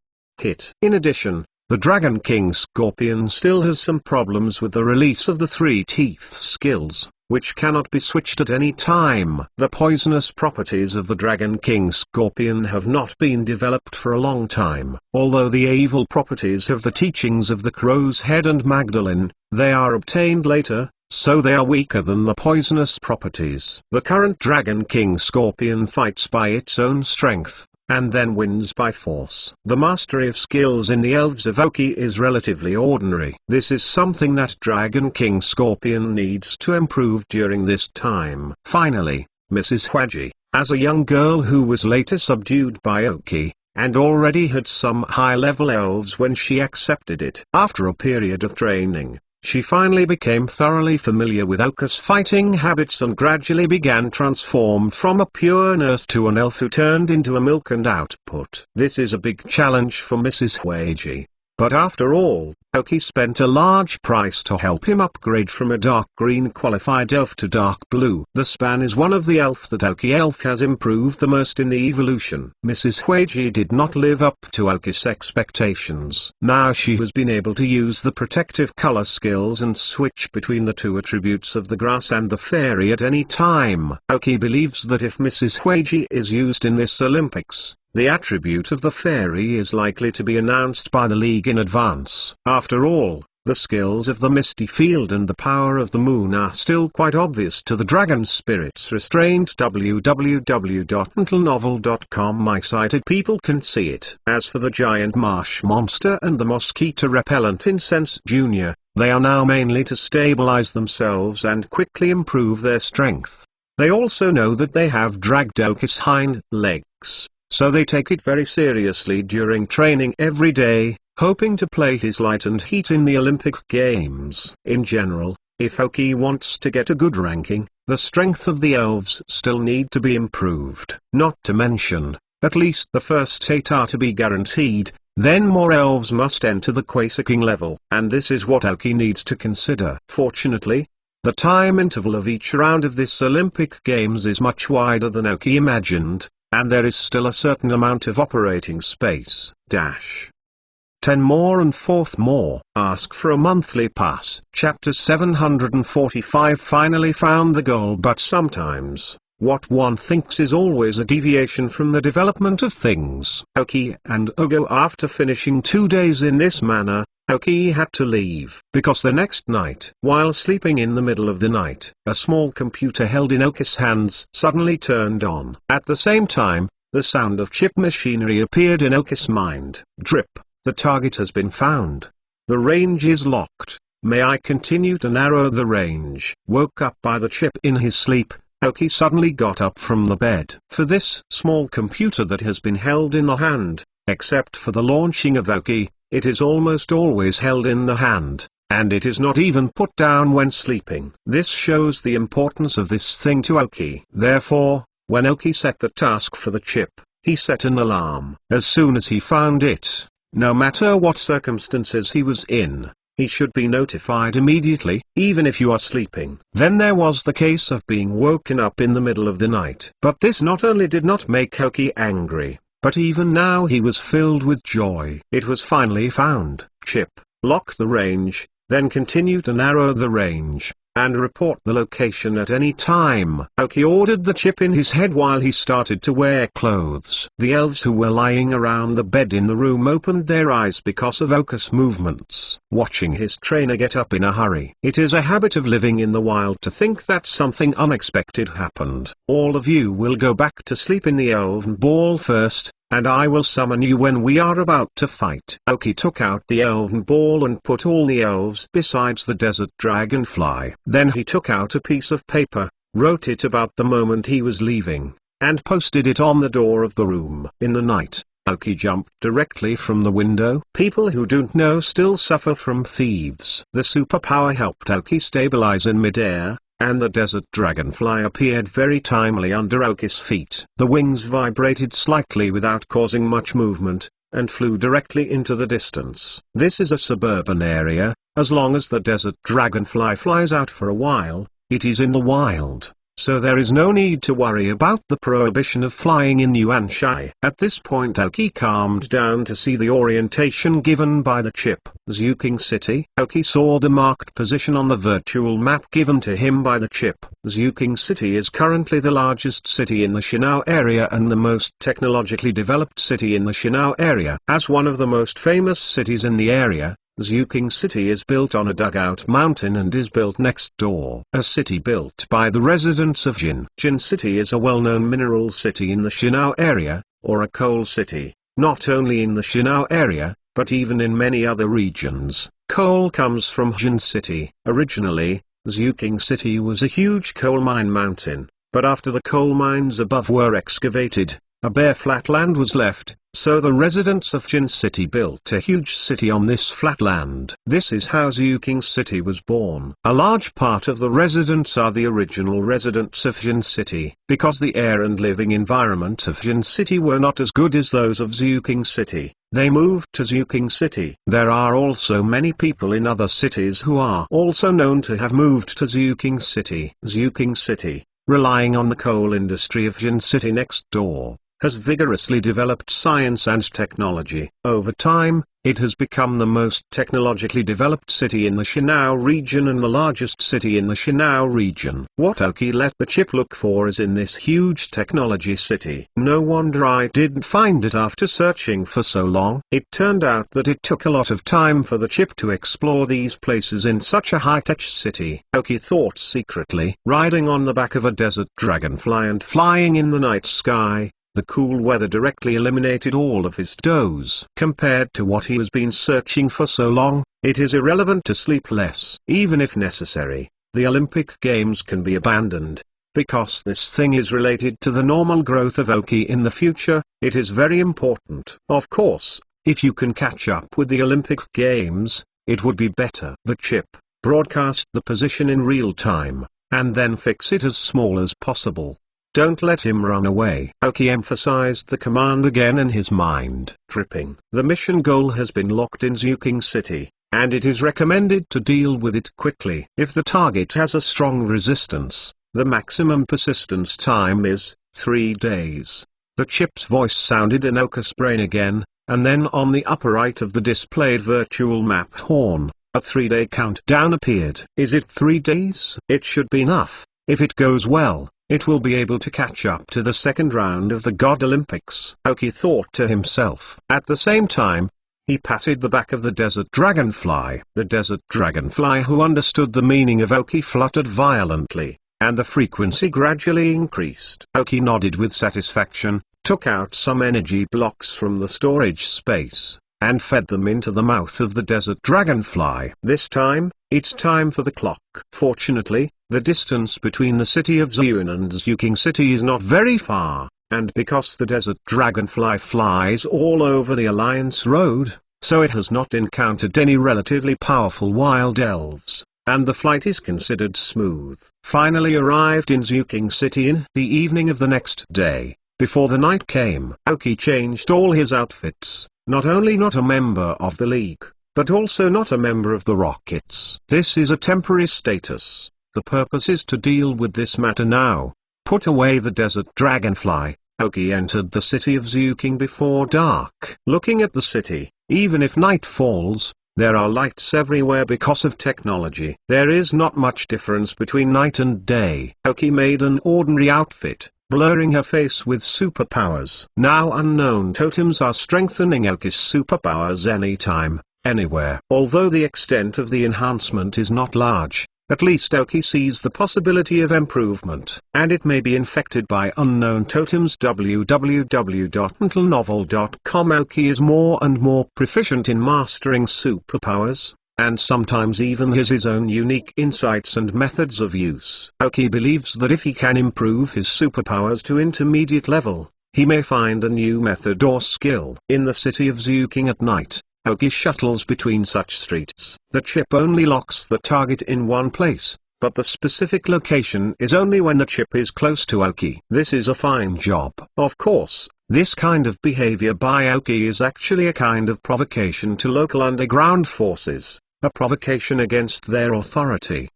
In addition, the Dragon King Scorpion still has some problems with the release of the Three Teeth skills, which cannot be switched at any time. The poisonous properties of the Dragon King Scorpion have not been developed for a long time. Although the evil properties have the teachings of the Crow's Head and Magdalene, they are obtained later, so they are weaker than the poisonous properties. The current Dragon King Scorpion fights by its own strength, and then wins by force. The mastery of skills in the Elves of Oki is relatively ordinary. This is something that Dragon King Scorpion needs to improve during this time. Finally, Mrs. Hwaji, as a young girl who was later subdued by Oki, and already had some high-level elves when she accepted it. After a period of training, she finally became thoroughly familiar with Oka's fighting habits and gradually began transformed from a pure nurse to an elf who turned into a milk and output. This is a big challenge for Mrs. Hwaji. But after all, Oki spent a large price to help him upgrade from a dark green qualified elf to dark blue. The Span is one of the elf that Oki elf has improved the most in the evolution. Mrs. Hwaji did not live up to Oki's expectations. Now she has been able to use the protective color skills and switch between the two attributes of the grass and the fairy at any time. Oki believes that if Mrs. Hwaji is used in this Olympics, the attribute of the fairy is likely to be announced by the league in advance. After all, the skills of the Misty Field and the power of the moon are still quite obvious to the dragon spirits restrained. www.mentalnovel.com My sighted people can see it. As for the giant marsh monster and the mosquito repellent incense junior, they are now mainly to stabilize themselves and quickly improve their strength. They also know that they have dragged Oki's hind legs, so they take it very seriously during training every day, hoping to play his light and heat in the Olympic Games. In general, if Oki wants to get a good ranking, the strength of the elves still need to be improved. Not to mention, at least the first 8 are to be guaranteed, then more elves must enter the Quasar level. And this is what Aoki needs to consider. Fortunately, the time interval of each round of this Olympic Games is much wider than Aoki imagined, and there is still a certain amount of operating space. 10 more and 4th more. Ask for a monthly pass. Chapter 745 finally found the goal, but sometimes, what one thinks is always a deviation from the development of things. Aoki and Ogo, after finishing 2 days in this manner, Aoki had to leave, because the next night, while sleeping in the middle of the night, a small computer held in Aoki's hands suddenly turned on. At the same time, the sound of chip machinery appeared in Aoki's mind. Drip. The target has been found. The range is locked. May I continue to narrow the range? Woke up by the chip in his sleep, Aoki suddenly got up from the bed. For this small computer that has been held in the hand, except for the launching of Aoki, it is almost always held in the hand, and it is not even put down when sleeping. This shows the importance of this thing to Aoki. Therefore, when Aoki set the task for the chip, he set an alarm. As soon as he found it, no matter what circumstances he was in, he should be notified immediately, even if you are sleeping. Then there was the case of being woken up in the middle of the night. But this not only did not make Aoki angry, but even now he was filled with joy. It was finally found. Chip, lock the range, then continue to narrow the range, and report the location at any time. Aoki ordered the chip in his head while he started to wear clothes. The elves who were lying around the bed in the room opened their eyes because of Aoki's movements, watching his trainer get up in a hurry. It is a habit of living in the wild to think that something unexpected happened. All of you will go back to sleep in the elven ball first, and I will summon you when we are about to fight. Aoki took out the elven ball and put all the elves besides the desert dragonfly. Then he took out a piece of paper, wrote it about the moment he was leaving, and posted it on the door of the room. In the night, Aoki jumped directly from the window. People who don't know still suffer from thieves. The superpower helped Aoki stabilize in midair, and the desert dragonfly appeared very timely under Aoki's feet. The wings vibrated slightly without causing much movement, and flew directly into the distance. This is a suburban area. As long as the desert dragonfly flies out for a while, it is in the wild, so there is no need to worry about the prohibition of flying in Yuanshai. At this point Aoki calmed down to see the orientation given by the chip. Zhuking City. Aoki saw the marked position on the virtual map given to him by the chip. Zhuking City is currently the largest city in the Shinao area and the most technologically developed city in the Shinao area. As one of the most famous cities in the area, Zhuking City is built on a dugout mountain and is built next door. A city built by the residents of Jin. Jin City is a well-known mineral city in the Shinao area, or a coal city. Not only in the Shinao area, but even in many other regions, coal comes from Jin City. Originally, Zhuking City was a huge coal mine mountain, but after the coal mines above were excavated, a bare flat land was left, so the residents of Jin City built a huge city on this flat land. This is how Zhuking City was born. A large part of the residents are the original residents of Jin City. Because the air and living environment of Jin City were not as good as those of Zhuking City, they moved to Zhuking City. There are also many people in other cities who are also known to have moved to Zhuking City. Zhuking City, relying on the coal industry of Jin City next door, has vigorously developed science and technology. Over time, it has become the most technologically developed city in the Shinao region and the largest city in the Shinao region. What Aoki let the chip look for is in this huge technology city. No wonder I didn't find it after searching for so long. It turned out that it took a lot of time for the chip to explore these places in such a high-tech city. Aoki thought secretly. Riding on the back of a desert dragonfly and flying in the night sky, the cool weather directly eliminated all of his doze. Compared to what he has been searching for so long, it is irrelevant to sleep less. Even if necessary, the Olympic Games can be abandoned. Because this thing is related to the normal growth of Aoki in the future, it is very important. Of course, if you can catch up with the Olympic Games, it would be better. The chip broadcast the position in real time, and then fix it as small as possible. Don't let him run away. Aoki emphasized the command again in his mind. Tripping. The mission goal has been locked in Zhuking City, and it is recommended to deal with it quickly. If the target has a strong resistance, the maximum persistence time is 3 days. The chip's voice sounded in Aoki's brain again, and then on the upper right of the displayed virtual map horn, a 3-day countdown appeared. Is it 3 days? It should be enough. If it goes well, it will be able to catch up to the second round of the God Olympics, Aoki thought to himself. At the same time, he patted the back of the desert dragonfly. The desert dragonfly, who understood the meaning of Aoki, fluttered violently, and the frequency gradually increased. Aoki nodded with satisfaction, took out some energy blocks from the storage space, and fed them into the mouth of the desert dragonfly. This time, it's time for the clock. Fortunately, the distance between the city of Ziyun and Zhuking City is not very far, and because the desert dragonfly flies all over the Alliance Road, so it has not encountered any relatively powerful wild elves, and the flight is considered smooth. Finally arrived in Zhuking City in the evening of the next day. Before the night came, Aoki changed all his outfits, not only not a member of the League, but also not a member of the Rockets. This is a temporary status. The purpose is to deal with this matter now. Put away the desert dragonfly. Aoki entered the city of Zhuking before dark. Looking at the city, even if night falls, there are lights everywhere because of technology. There is not much difference between night and day. Aoki made an ordinary outfit, blurring her face with superpowers. Now unknown totems are strengthening Aoki's superpowers anytime, anywhere. Although the extent of the enhancement is not large, at least Aoki sees the possibility of improvement, and it may be infected by unknown totems. www.mentalnovel.com. Aoki is more and more proficient in mastering superpowers, and sometimes even has his own unique insights and methods of use. Aoki believes that if he can improve his superpowers to intermediate level, he may find a new method or skill. In the city of Zhuking at night, Aoki shuttles between such streets. The chip only locks the target in one place, but the specific location is only when the chip is close to Aoki. This is a fine job. Of course, this kind of behavior by Aoki is actually a kind of provocation to local underground forces, a provocation against their authority.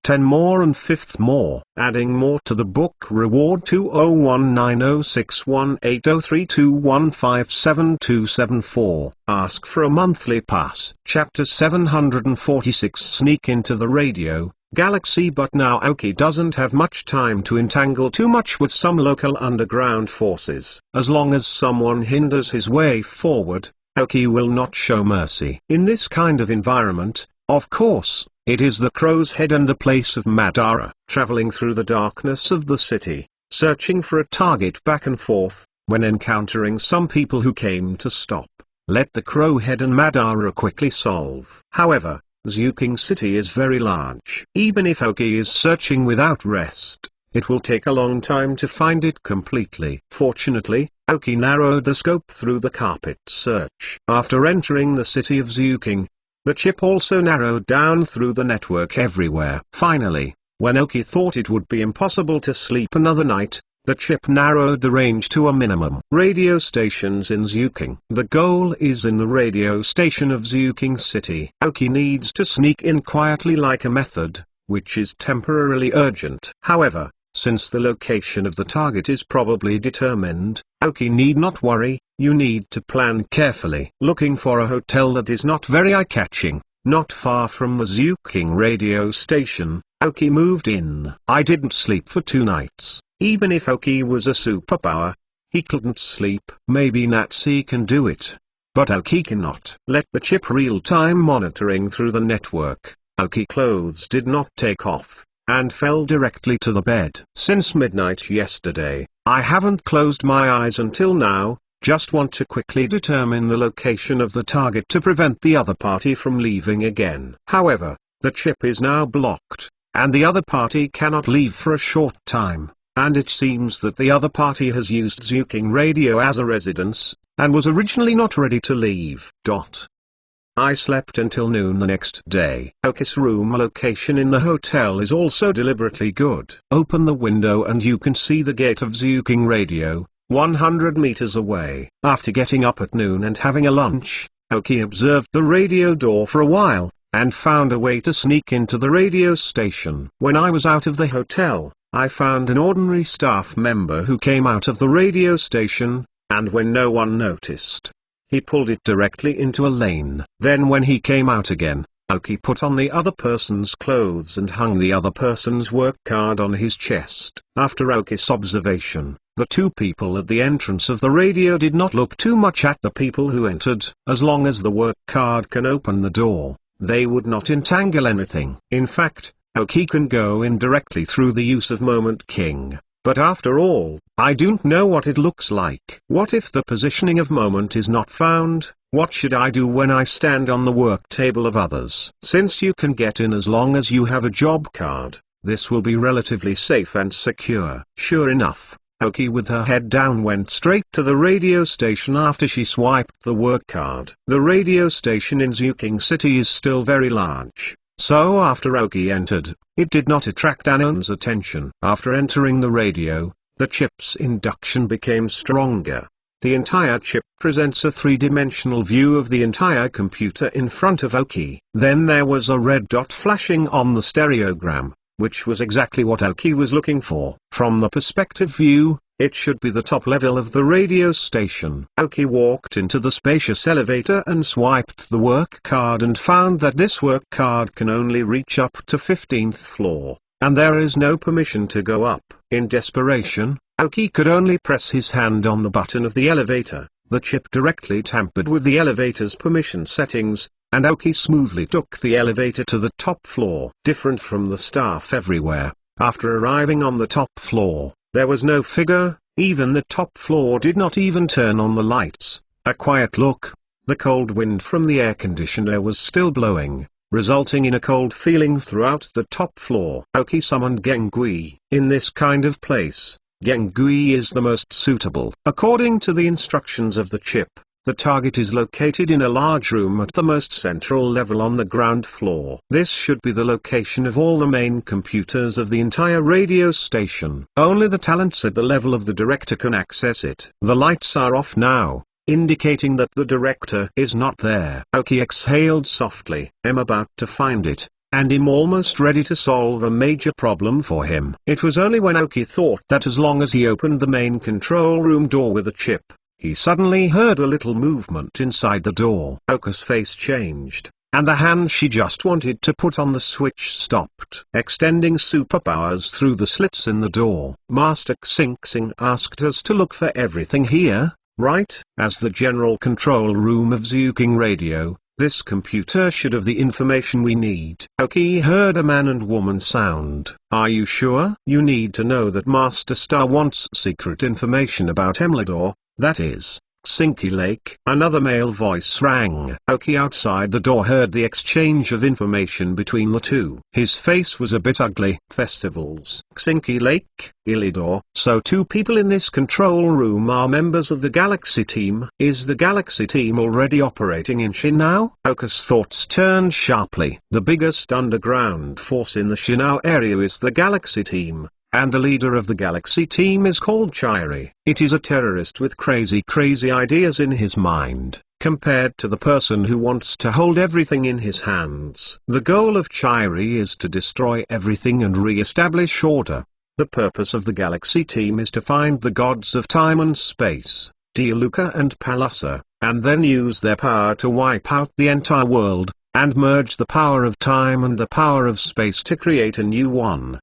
10 more and 5th more. Adding more to the book. Reward 2019061803215727. Ask for a monthly pass. Chapter 746. Sneak into the radio galaxy. But now Aoki doesn't have much time to entangle too much with some local underground forces. As long as someone hinders his way forward, Aoki will not show mercy. In this kind of environment, of course, it is the Crow's Head and the place of Madara. Traveling through the darkness of the city, searching for a target back and forth, when encountering some people who came to stop, let the Crow Head and Madara quickly solve. However, Zhuking City is very large. Even if Aoki is searching without rest, it will take a long time to find it completely. Fortunately, Aoki narrowed the scope through the carpet search. After entering the city of Zhuking, the chip also narrowed down through the network everywhere. Finally, when Aoki thought it would be impossible to sleep another night, the chip narrowed the range to a minimum. Radio stations in Zhuking. The goal is in the radio station of Zhuking City. Aoki needs to sneak in quietly like a method, which is temporarily urgent. However, since the location of the target is probably determined, Aoki need not worry. You need to plan carefully. Looking for a hotel that is not very eye-catching, not far from the Zhuking radio station, Aoki moved in. I didn't sleep for 2 nights. Even if Aoki was a superpower, he couldn't sleep. Maybe Natsu can do it, but Aoki cannot. Let the chip real-time monitoring through the network. Aoki clothes did not take off, and fell directly to the bed. Since midnight yesterday, I haven't closed my eyes until now. Just want to quickly determine the location of the target to prevent the other party from leaving again. However, the chip is now blocked, and the other party cannot leave for a short time, and it seems that the other party has used Zhuking Radio as a residence, and was originally not ready to leave. I slept until noon the next day. Oki's room location in the hotel is also deliberately good. Open the window and you can see the gate of Zhuking Radio, 100 meters away. After getting up at noon and having a lunch, Oki observed the radio door for a while, and found a way to sneak into the radio station. When I was out of the hotel, I found an ordinary staff member who came out of the radio station, and when no one noticed, he pulled it directly into a lane. Then when he came out again, Oki put on the other person's clothes and hung the other person's work card on his chest. After Oki's observation, the two people at the entrance of the radio did not look too much at the people who entered. As long as the work card can open the door, they would not entangle anything. In fact, Oki can go in directly through the use of Moment King. But after all, I don't know what it looks like. What if the positioning of Moment is not found? What should I do when I stand on the work table of others? Since you can get in as long as you have a job card, this will be relatively safe and secure. Sure enough, Oki with her head down went straight to the radio station after she swiped the work card. The radio station in Zhuking City is still very large, so after Oki entered, it did not attract anyone's attention. After entering the radio, the chip's induction became stronger. The entire chip presents a three-dimensional view of the entire computer in front of Oki. Then there was a red dot flashing on the stereogram, which was exactly what Oki was looking for. From the perspective view, it should be the top level of the radio station. Oki walked into the spacious elevator and swiped the work card and found that this work card can only reach up to 15th floor, and there is no permission to go up. In desperation, Oki could only press his hand on the button of the elevator. The chip directly tampered with the elevator's permission settings, and Oki smoothly took the elevator to the top floor. Different from the staff everywhere, after arriving on the top floor, there was no figure. Even the top floor did not even turn on the lights. A quiet look. The cold wind from the air conditioner was still blowing, resulting in a cold feeling throughout the top floor. Oki summoned Gengui. In this kind of place, Gengui is the most suitable. According to the instructions of the chip, the target is located in a large room at the most central level on the ground floor. This should be the location of all the main computers of the entire radio station. Only the talents at the level of the director can access it. The lights are off now, indicating that the director is not there. Oki exhaled softly. I'm about to find it, and I'm almost ready to solve a major problem for him. It was only when Oki thought that as long as he opened the main control room door with a chip, he suddenly heard a little movement inside the door. Oki's face changed, and the hand she just wanted to put on the switch stopped, extending superpowers through the slits in the door. Master Xingxing asked us to look for everything here, right? As the general control room of Zhuking Radio, this computer should have the information we need. Oki heard a man and woman sound. Are you sure? You need to know that Master Star wants secret information about Emlador. That is, Xinky Lake. Another male voice rang. Oki outside the door heard the exchange of information between the two. His face was a bit ugly. Festivals. Xinky Lake, Ilidor. So two people in this control room are members of the Galaxy team. Is the Galaxy team already operating in Shinao? Oki's thoughts turned sharply. The biggest underground force in the Shinao area is the Galaxy team, and the leader of the Galaxy team is called Chiri. It is a terrorist with crazy ideas in his mind, compared to the person who wants to hold everything in his hands. The goal of Chiri is to destroy everything and re-establish order. The purpose of the Galaxy team is to find the gods of time and space, Dialuka and Palasa, and then use their power to wipe out the entire world, and merge the power of time and the power of space to create a new one.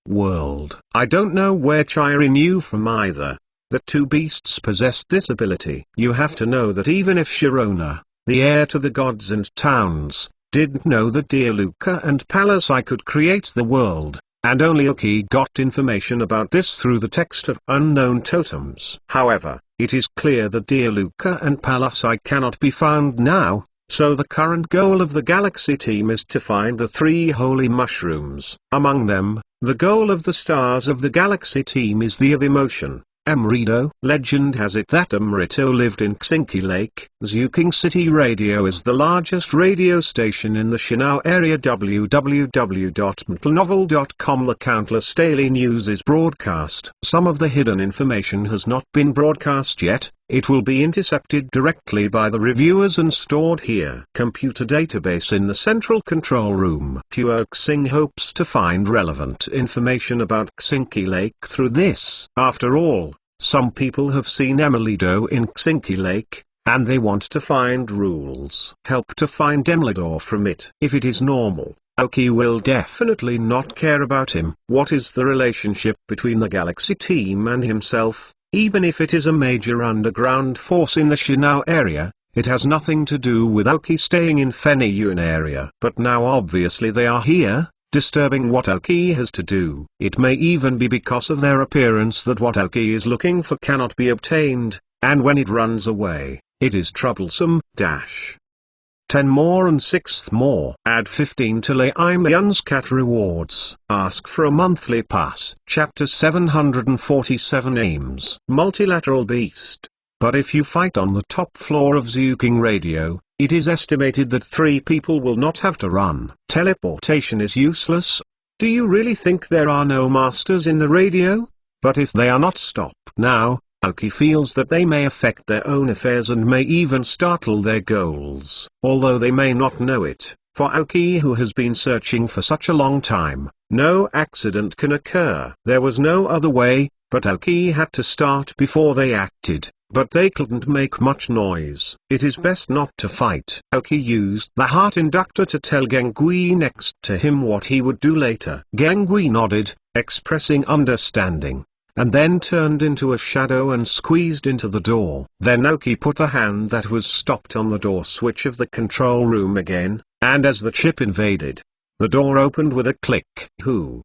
World. I don't know where Chiri knew from either. The two beasts possessed this ability. You have to know that even if Sharona, the heir to the gods and towns, didn't know that Dialuka and Palasai could create the world, and only Oki got information about this through the text of unknown totems. However, it is clear that Dialuka and Palasai cannot be found now, so the current goal of the Galaxy team is to find the three holy mushrooms. Among them, the goal of the stars of the Galaxy team is the of emotion. Amrito. Legend has it that Amrito lived in Xinki Lake. Zhuking City Radio is the largest radio station in the Shanao area. www.mtlnovel.com. The countless daily news is broadcast. Some of the hidden information has not been broadcast yet. It will be intercepted directly by the reviewers and stored here. Computer database in the central control room. Pure Xing hopes to find relevant information about Xinki Lake through this. After all, some people have seen Emilido in Xinki Lake, and they want to find rules. Help to find Emilido from it. If it is normal, Aoki will definitely not care about him. What is the relationship between the Galaxy team and himself? Even if it is a major underground force in the Shanao area, it has nothing to do with Aoki staying in Fenyun area. But now obviously they are here, disturbing what Aoki has to do. It may even be because of their appearance that what Aoki is looking for cannot be obtained, and when it runs away, it is troublesome. 10 more and 6th more. Add 15 to Leimyan's cat rewards. Ask for a monthly pass. Chapter 747 aims. Multilateral beast. But if you fight on the top floor of Zhuking Radio, it is estimated that 3 people will not have to run. Teleportation is useless. Do you really think there are no masters in the radio? But if they are not stopped now, Aoki feels that they may affect their own affairs and may even startle their goals. Although they may not know it, for Aoki, who has been searching for such a long time, no accident can occur. There was no other way, but Aoki had to start before they acted. But they couldn't make much noise. It is best not to fight. Aoki used the heart inductor to tell Gengui next to him what he would do later. Gengui nodded, expressing understanding, and then turned into a shadow and squeezed into the door. Then Aoki put the hand that was stopped on the door switch of the control room again, and as the chip invaded, the door opened with a click.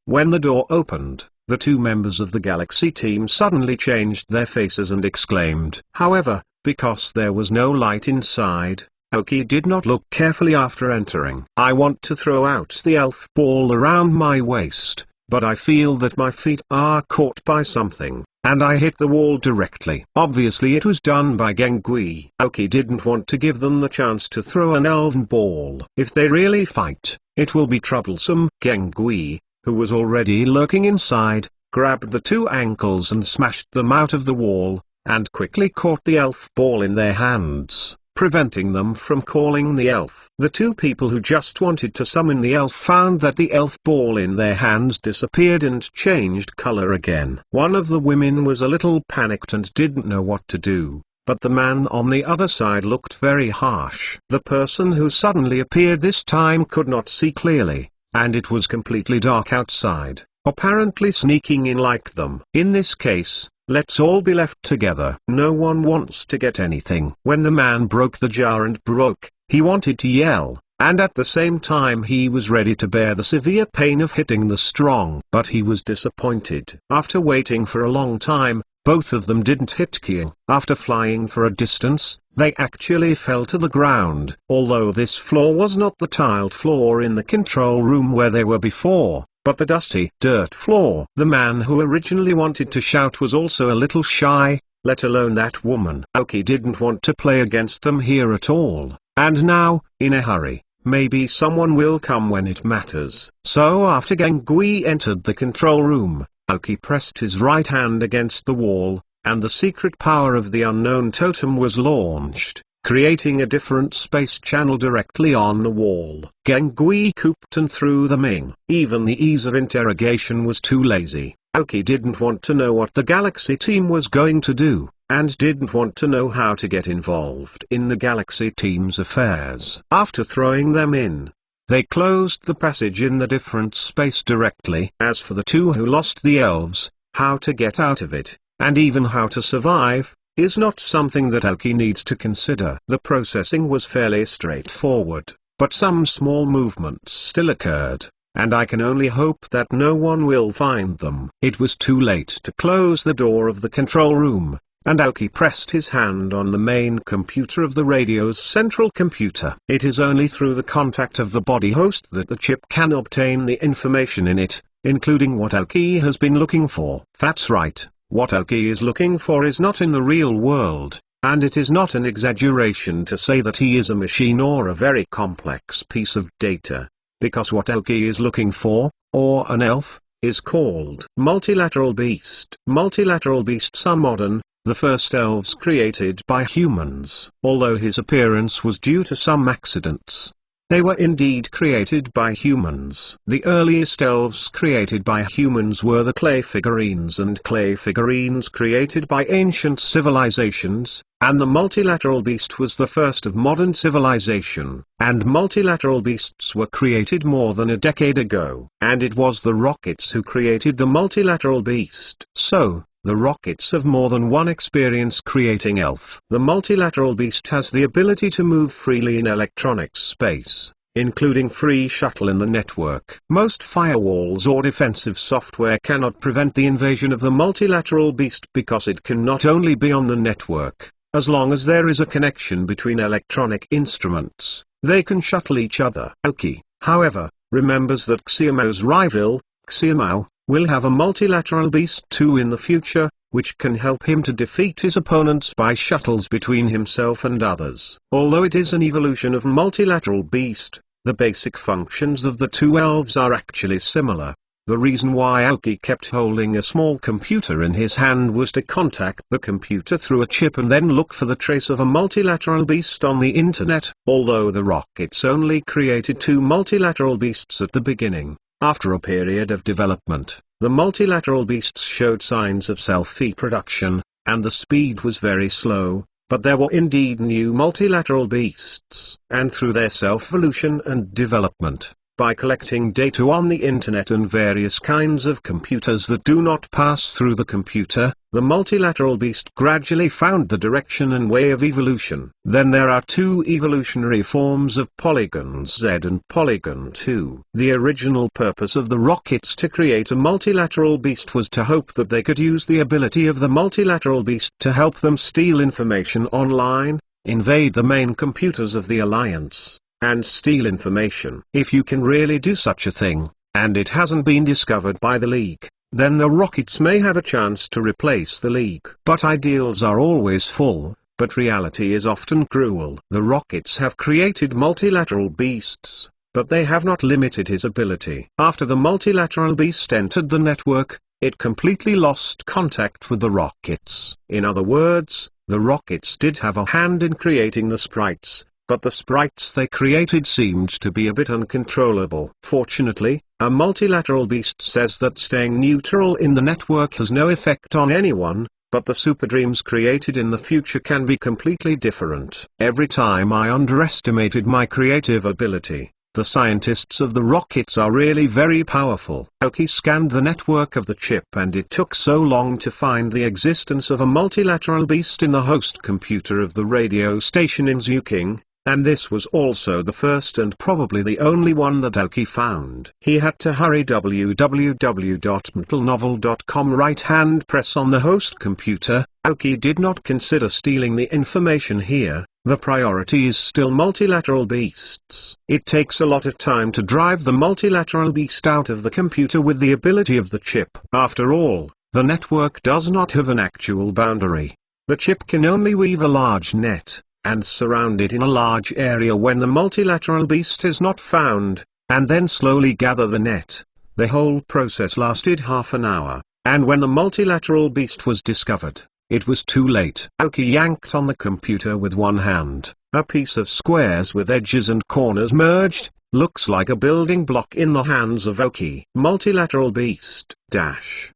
When the door opened, the 2 members of the Galaxy team suddenly changed their faces and exclaimed. However, because there was no light inside, Aoki did not look carefully after entering. I want to throw out the elf ball around my waist, but I feel that my feet are caught by something, and I hit the wall directly. Obviously it was done by Gengui. Aoki didn't want to give them the chance to throw an elven ball. If they really fight, it will be troublesome. Gengui, who was already lurking inside, grabbed the 2 ankles and smashed them out of the wall, and quickly caught the elf ball in their hands, preventing them from calling the elf. The 2 people who just wanted to summon the elf found that the elf ball in their hands disappeared and changed color again. One of the women was a little panicked and didn't know what to do, but the man on the other side looked very harsh. The person who suddenly appeared this time could not see clearly, and it was completely dark outside, apparently sneaking in like them. In this case, let's all be left together. No one wants to get anything. When the man broke the jar and broke, he wanted to yell, and at the same time he was ready to bear the severe pain of hitting the strong. But he was disappointed. After waiting for a long time, both of them didn't hit kill. After flying for a distance, they actually fell to the ground. Although this floor was not the tiled floor in the control room where they were before, but the dusty dirt floor. The man who originally wanted to shout was also a little shy, let alone that woman. Aoki didn't want to play against them here at all, and now, in a hurry, maybe someone will come when it matters. So after Gengui entered the control room, Aoki pressed his right hand against the wall, and the secret power of the unknown totem was launched, creating a different space channel directly on the wall. Gengui cooped and threw them in. Even the ease of interrogation was too lazy. Aoki didn't want to know what the Galaxy team was going to do, and didn't want to know how to get involved in the Galaxy team's affairs. After throwing them in, they closed the passage in the different space directly. As for the 2 who lost the elves, how to get out of it, and even how to survive, is not something that Aoki needs to consider. The processing was fairly straightforward, but some small movements still occurred, and I can only hope that no one will find them. It was too late to close the door of the control room, and Aoki pressed his hand on the main computer of the radio's central computer. It is only through the contact of the body host that the chip can obtain the information in it, including what Aoki has been looking for. That's right, What Aoki is looking for is not in the real world, and it is not an exaggeration to say that he is a machine or a very complex piece of data. Because what Aoki is looking for, or an elf, is called multilateral beast. Multilateral beasts are modern, the first elves created by humans. Although his appearance was due to some accidents, they were indeed created by humans. The earliest elves created by humans were the clay figurines, and clay figurines created by ancient civilizations, and the multilateral beast was the first of modern civilization. And multilateral beasts were created more than a decade ago. And it was the Rockets who created the multilateral beast. So, the Rockets have more than one experience creating elf. The multilateral beast has the ability to move freely in electronic space, including free shuttle in the network. Most firewalls or defensive software cannot prevent the invasion of the multilateral beast because it can not only be on the network, as long as there is a connection between electronic instruments, they can shuttle each other. Aoki, however, remembers that Xiaomao's rival, Xiaomao, will have a multilateral beast too in the future, which can help him to defeat his opponents by shuttles between himself and others. Although it is an evolution of multilateral beast, the basic functions of the two elves are actually similar. The reason why Aoki kept holding a small computer in his hand was to contact the computer through a chip and then look for the trace of a multilateral beast on the internet. Although the Rockets only created two multilateral beasts at the beginning, after a period of development, the multilateral beasts showed signs of self-reproduction, and the speed was very slow, but there were indeed new multilateral beasts. And through their self-evolution and development, by collecting data on the internet and various kinds of computers that do not pass through the computer, the multilateral beast gradually found the direction and way of evolution. Then there are two evolutionary forms of Polygon Z and Polygon 2. The original purpose of the Rockets to create a multilateral beast was to hope that they could use the ability of the multilateral beast to help them steal information online, invade the main computers of the Alliance, and steal information. If you can really do such a thing, and it hasn't been discovered by the League, then the Rockets may have a chance to replace the League. But ideals are always full, but reality is often cruel. The Rockets have created multilateral beasts, but they have not limited his ability. After the multilateral beast entered the network, it completely lost contact with the Rockets. In other words, the Rockets did have a hand in creating the sprites, but the sprites they created seemed to be a bit uncontrollable. Fortunately, a multilateral beast says that staying neutral in the network has no effect on anyone, but the superdreams created in the future can be completely different. Every time I underestimated my creative ability, the scientists of the Rockets are really very powerful. Aoki scanned the network of the chip, and it took so long to find the existence of a multilateral beast in the host computer of the radio station in Zhuking. And this was also the first and probably the only one that Aoki found. He had to hurry. www.mentalnovel.com right-hand press on the host computer. Aoki did not consider stealing the information here. The priority is still multilateral beasts. It takes a lot of time to drive the multilateral beast out of the computer with the ability of the chip. After all, the network does not have an actual boundary. The chip can only weave a large net, and surround it in a large area when the multilateral beast is not found, and then slowly gather the net. The whole process lasted half an hour, and when the multilateral beast was discovered, it was too late. Aoki yanked on the computer with one hand. A piece of squares with edges and corners merged, looks like a building block in the hands of Aoki. Multilateral beast, dash.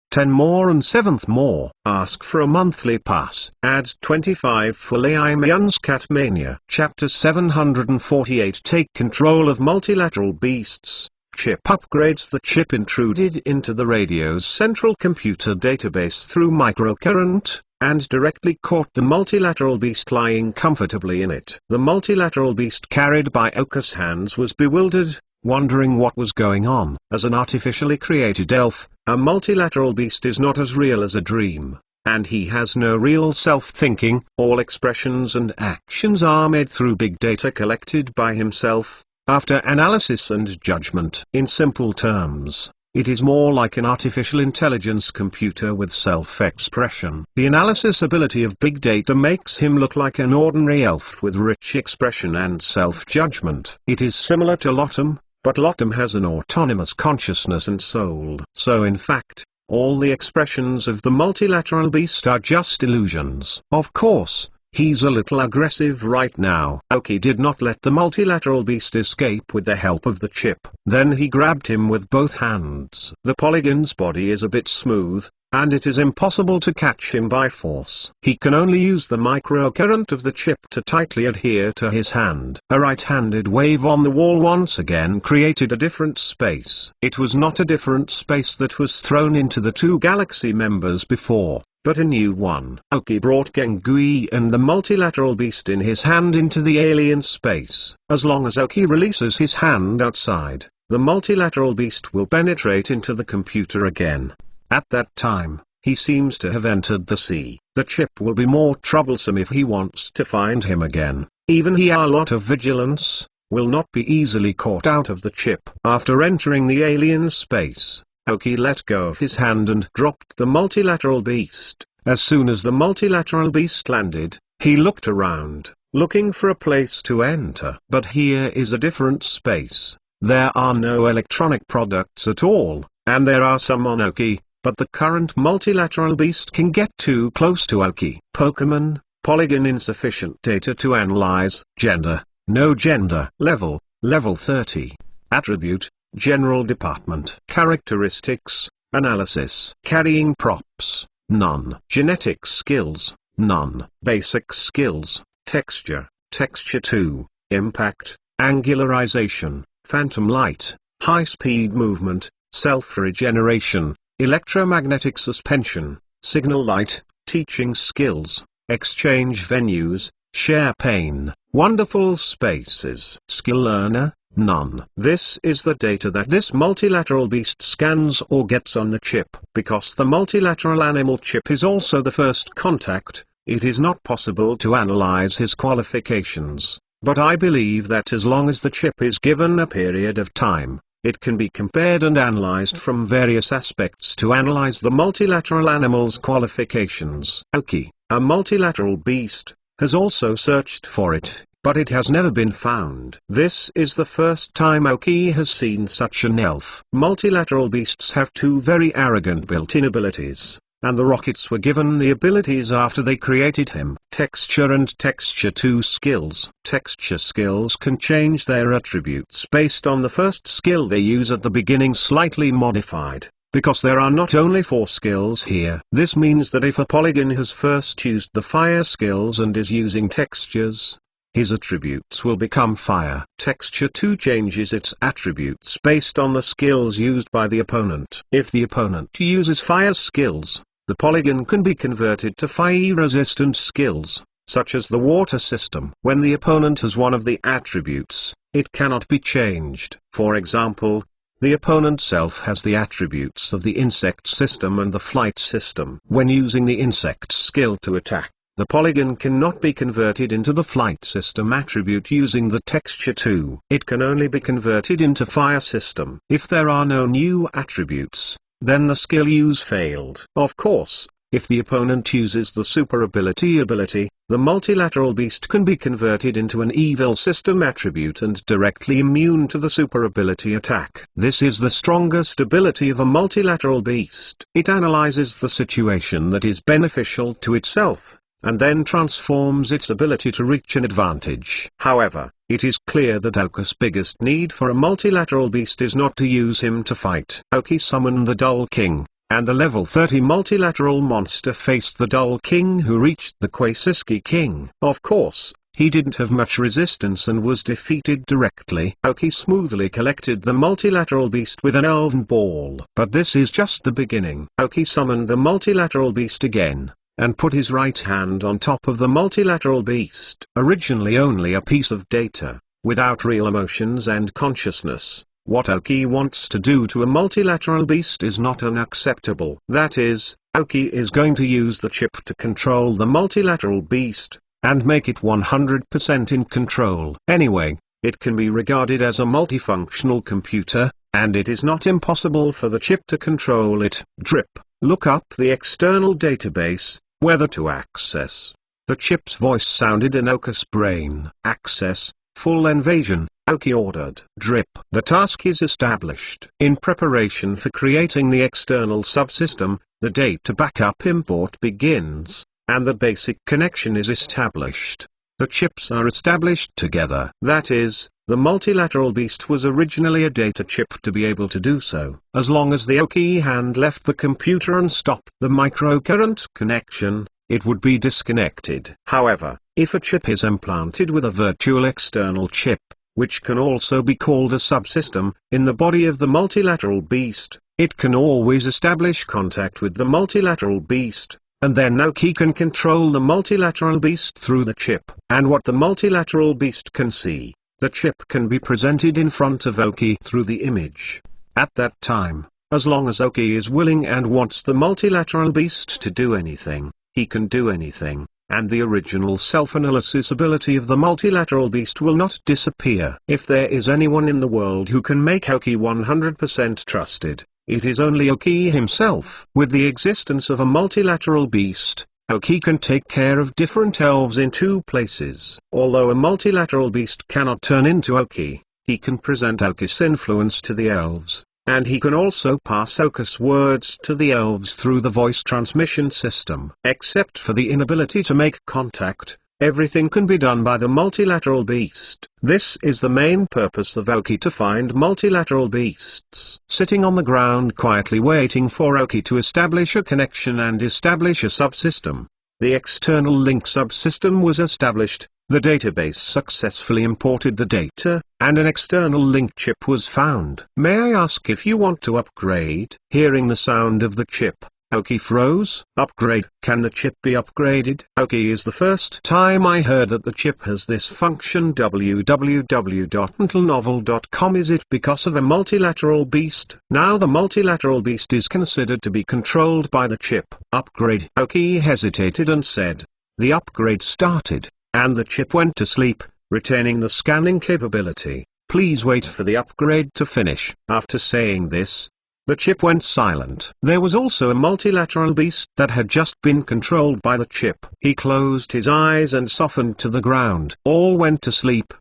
10 more and 7th more. Ask for a monthly pass. Add 25 for Limeon's Catmania. Chapter 748. Take control of multilateral beasts. Chip upgrades. The chip intruded into the radio's central computer database through microcurrent, and directly caught the multilateral beast lying comfortably in it. The multilateral beast carried by Aoki's hands was bewildered, wondering what was going on. As an artificially created elf, a multilateral beast is not as real as a dream, and he has no real self-thinking. All expressions and actions are made through big data collected by himself, after analysis and judgment. In simple terms, It is more like an artificial intelligence computer with self-expression. The analysis ability of big data makes him look like an ordinary elf with rich expression and self-judgment. It is similar to Lotum, but Lotum has an autonomous consciousness and soul. So in fact, all the expressions of the multilateral beast are just illusions. Of course, he's a little aggressive right now. Aoki did not let the multilateral beast escape with the help of the chip. Then he grabbed him with both hands. The Polygon's body is a bit smooth, and it is impossible to catch him by force. He can only use the microcurrent of the chip to tightly adhere to his hand. A right-handed wave on the wall once again created a different space. It was not a different space that was thrown into the two galaxy members before, but a new one. Aoki brought Gengui and the multilateral beast in his hand into the alien space. As long as Aoki releases his hand outside, the multilateral beast will penetrate into the computer again. At that time, he seems to have entered the sea. The chip will be more troublesome if he wants to find him again. Even he, a lot of vigilance, will not be easily caught out of the chip. After entering the alien space, Aoki let go of his hand and dropped the multilateral beast. As soon as the multilateral beast landed, he looked around, looking for a place to enter. But here is a different space. There are no electronic products at all, and there are some on Aoki, but the current multilateral beast can get too close to Aoki. Pokemon, Polygon insufficient data to analyze. Gender, no gender. Level 30. Attribute, General Department. Characteristics, Analysis. Carrying props, none. Genetic skills, none. Basic skills, Texture, Texture 2, Impact, Angularization, Phantom Light, High-speed movement, Self-regeneration, Electromagnetic suspension, Signal light, Teaching skills, Exchange venues, Share pain, Wonderful spaces. Skill learner, none. This is the data that this multilateral beast scans or gets on the chip. Because the multilateral animal chip is also the first contact, it is not possible to analyze his qualifications. But I believe that as long as the chip is given a period of time, it can be compared and analyzed from various aspects to analyze the multilateral animal's qualifications. Aoki, a multilateral beast, has also searched for it, but it has never been found. This is the first time Aoki has seen such an elf. Multilateral beasts have two very arrogant built-in abilities, and the Rockets were given the abilities after they created him. Texture and Texture 2 skills. Texture skills can change their attributes based on the first skill they use at the beginning, slightly modified. Because there are not only 4 skills here. This means that if a Polygon has first used the fire skills and is using textures, his attributes will become fire. Texture 2 changes its attributes based on the skills used by the opponent. If the opponent uses fire skills, the Polygon can be converted to fire-resistant skills, such as the water system. When the opponent has one of the attributes, it cannot be changed. For example, the opponent self has the attributes of the insect system and the flight system. When using the insect skill to attack, the Polygon cannot be converted into the flight system attribute using the Texture 2. It can only be converted into fire system. If there are no new attributes, then the skill use failed. Of course, if the opponent uses the super ability, the multilateral beast can be converted into an evil system attribute and directly immune to the super ability attack. This is the strongest ability of a multilateral beast. It analyzes the situation that is beneficial to itself, and then transforms its ability to reach an advantage. However, it is clear that Aoki's biggest need for a multilateral beast is not to use him to fight. Aoki summoned the Dull King, and the level 30 multilateral monster faced the Dull King, who reached the Quasiski King. Of course, he didn't have much resistance and was defeated directly. Aoki smoothly collected the multilateral beast with an elven ball. But this is just the beginning. Aoki summoned the multilateral beast again, and put his right hand on top of the multilateral beast. Originally only a piece of data, without real emotions and consciousness, what Aoki wants to do to a multilateral beast is not unacceptable. That is, Aoki is going to use the chip to control the multilateral beast, and make it 100% in control. Anyway, it can be regarded as a multifunctional computer, and it is not impossible for the chip to control it. Drip, look up the external database, whether to access. The chip's voice sounded in Oka's brain. Access, full invasion, Oki ordered. Drip. The task is established. In preparation for creating the external subsystem, the data backup import begins, and the basic connection is established. The chips are established together. That is, the multilateral beast was originally a data chip to be able to do so. As long as the Oki hand left the computer and stopped the microcurrent connection, it would be disconnected. However, if a chip is implanted with a virtual external chip, which can also be called a subsystem, in the body of the multilateral beast, it can always establish contact with the multilateral beast, and then Oki can control the multilateral beast through the chip. And what the multilateral beast can see, the chip can be presented in front of Oki through the image. At that time, as long as Oki is willing and wants the multilateral beast to do anything, he can do anything, and the original self-analysis ability of the multilateral beast will not disappear. If there is anyone in the world who can make Oki 100% trusted, it is only Oki himself. With the existence of a multilateral beast, Oki can take care of different elves in two places. Although a multilateral beast cannot turn into Oki, he can present Oki's influence to the elves, and he can also pass Oki's words to the elves through the voice transmission system. Except for the inability to make contact, everything can be done by the multilateral beast. This is the main purpose of Oki, to find multilateral beasts. Sitting on the ground quietly waiting for Oki to establish a connection and establish a subsystem, the external link subsystem was established, the database successfully imported the data, and an external link chip was found. May I ask if you want to upgrade? Hearing the sound of the chip, Oki froze. Upgrade. Can the chip be upgraded? Oki, is the first time I heard that the chip has this function. www.mentalnovel.com. Is it because of a multilateral beast? Now the multilateral beast is considered to be controlled by the chip. Upgrade. Oki hesitated and said. The upgrade started, and the chip went to sleep, retaining the scanning capability. Please wait for the upgrade to finish. After saying this, the chip went silent. There was also a multilateral beast that had just been controlled by the chip. He closed his eyes and softened to the ground. All went to sleep.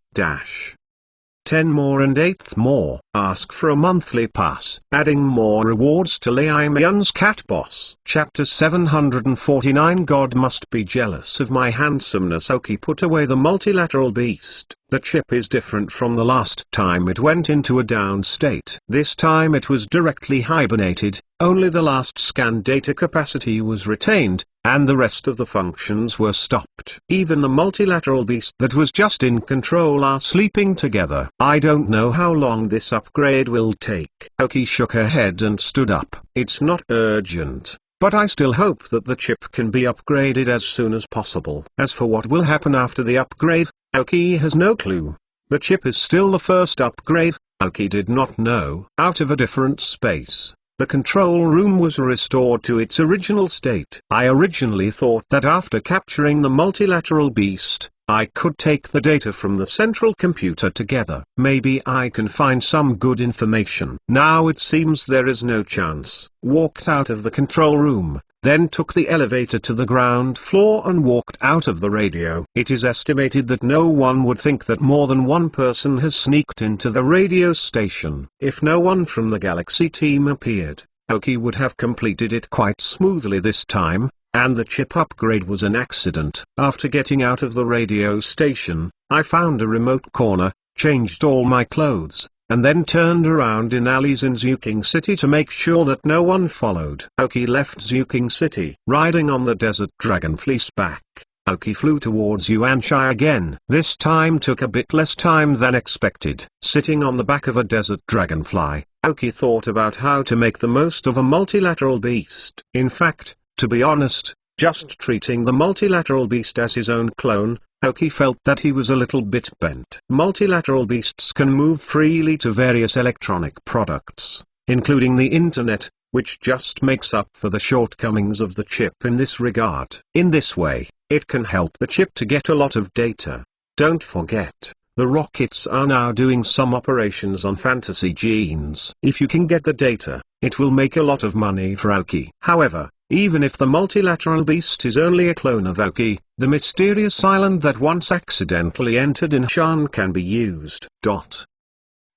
10 more and 8th more. Ask for a monthly pass. Adding more rewards to Liamian's Cat Boss. Chapter 749. God must be jealous of my handsomeness. Oki put away the multilateral beast. The chip is different from the last time it went into a down state. This time it was directly hibernated, only the last scan data capacity was retained, and the rest of the functions were stopped. Even the multilateral beast that was just in control are sleeping together. I don't know how long this upgrade will take. Oki shook her head and stood up. It's not urgent, but I still hope that the chip can be upgraded as soon as possible. As for what will happen after the upgrade, Oki has no clue. The chip is still the first upgrade. Oki did not know. Out of a different space, the control room was restored to its original state. I originally thought that after capturing the multilateral beast, I could take the data from the central computer together. Maybe I can find some good information. Now it seems there is no chance. Walked out of the control room, then took the elevator to the ground floor and walked out of the radio. It is estimated that no one would think that more than one person has sneaked into the radio station. If no one from the Galaxy team appeared, Oki would have completed it quite smoothly this time, and the chip upgrade was an accident. After getting out of the radio station, I found a remote corner, changed all my clothes, and then turned around in alleys in Zuking City to make sure that no one followed. Oki left Zuking City. Riding on the desert dragon fleeceback, Oki flew towards Yuanshai again. This time took a bit less time than expected. Sitting on the back of a desert dragonfly, Oki thought about how to make the most of a multilateral beast. In fact, to be honest, just treating the multilateral beast as his own clone, Oki felt that he was a little bit bent. Multilateral beasts can move freely to various electronic products, including the internet, which just makes up for the shortcomings of the chip in this regard. In this way, it can help the chip to get a lot of data. Don't forget, The rockets are now doing some operations on Fantasy Genes. If you can get the data, it will make a lot of money for Aoki. However, even if the multilateral beast is only a clone of Aoki, the mysterious island that once accidentally entered in Shan can be used.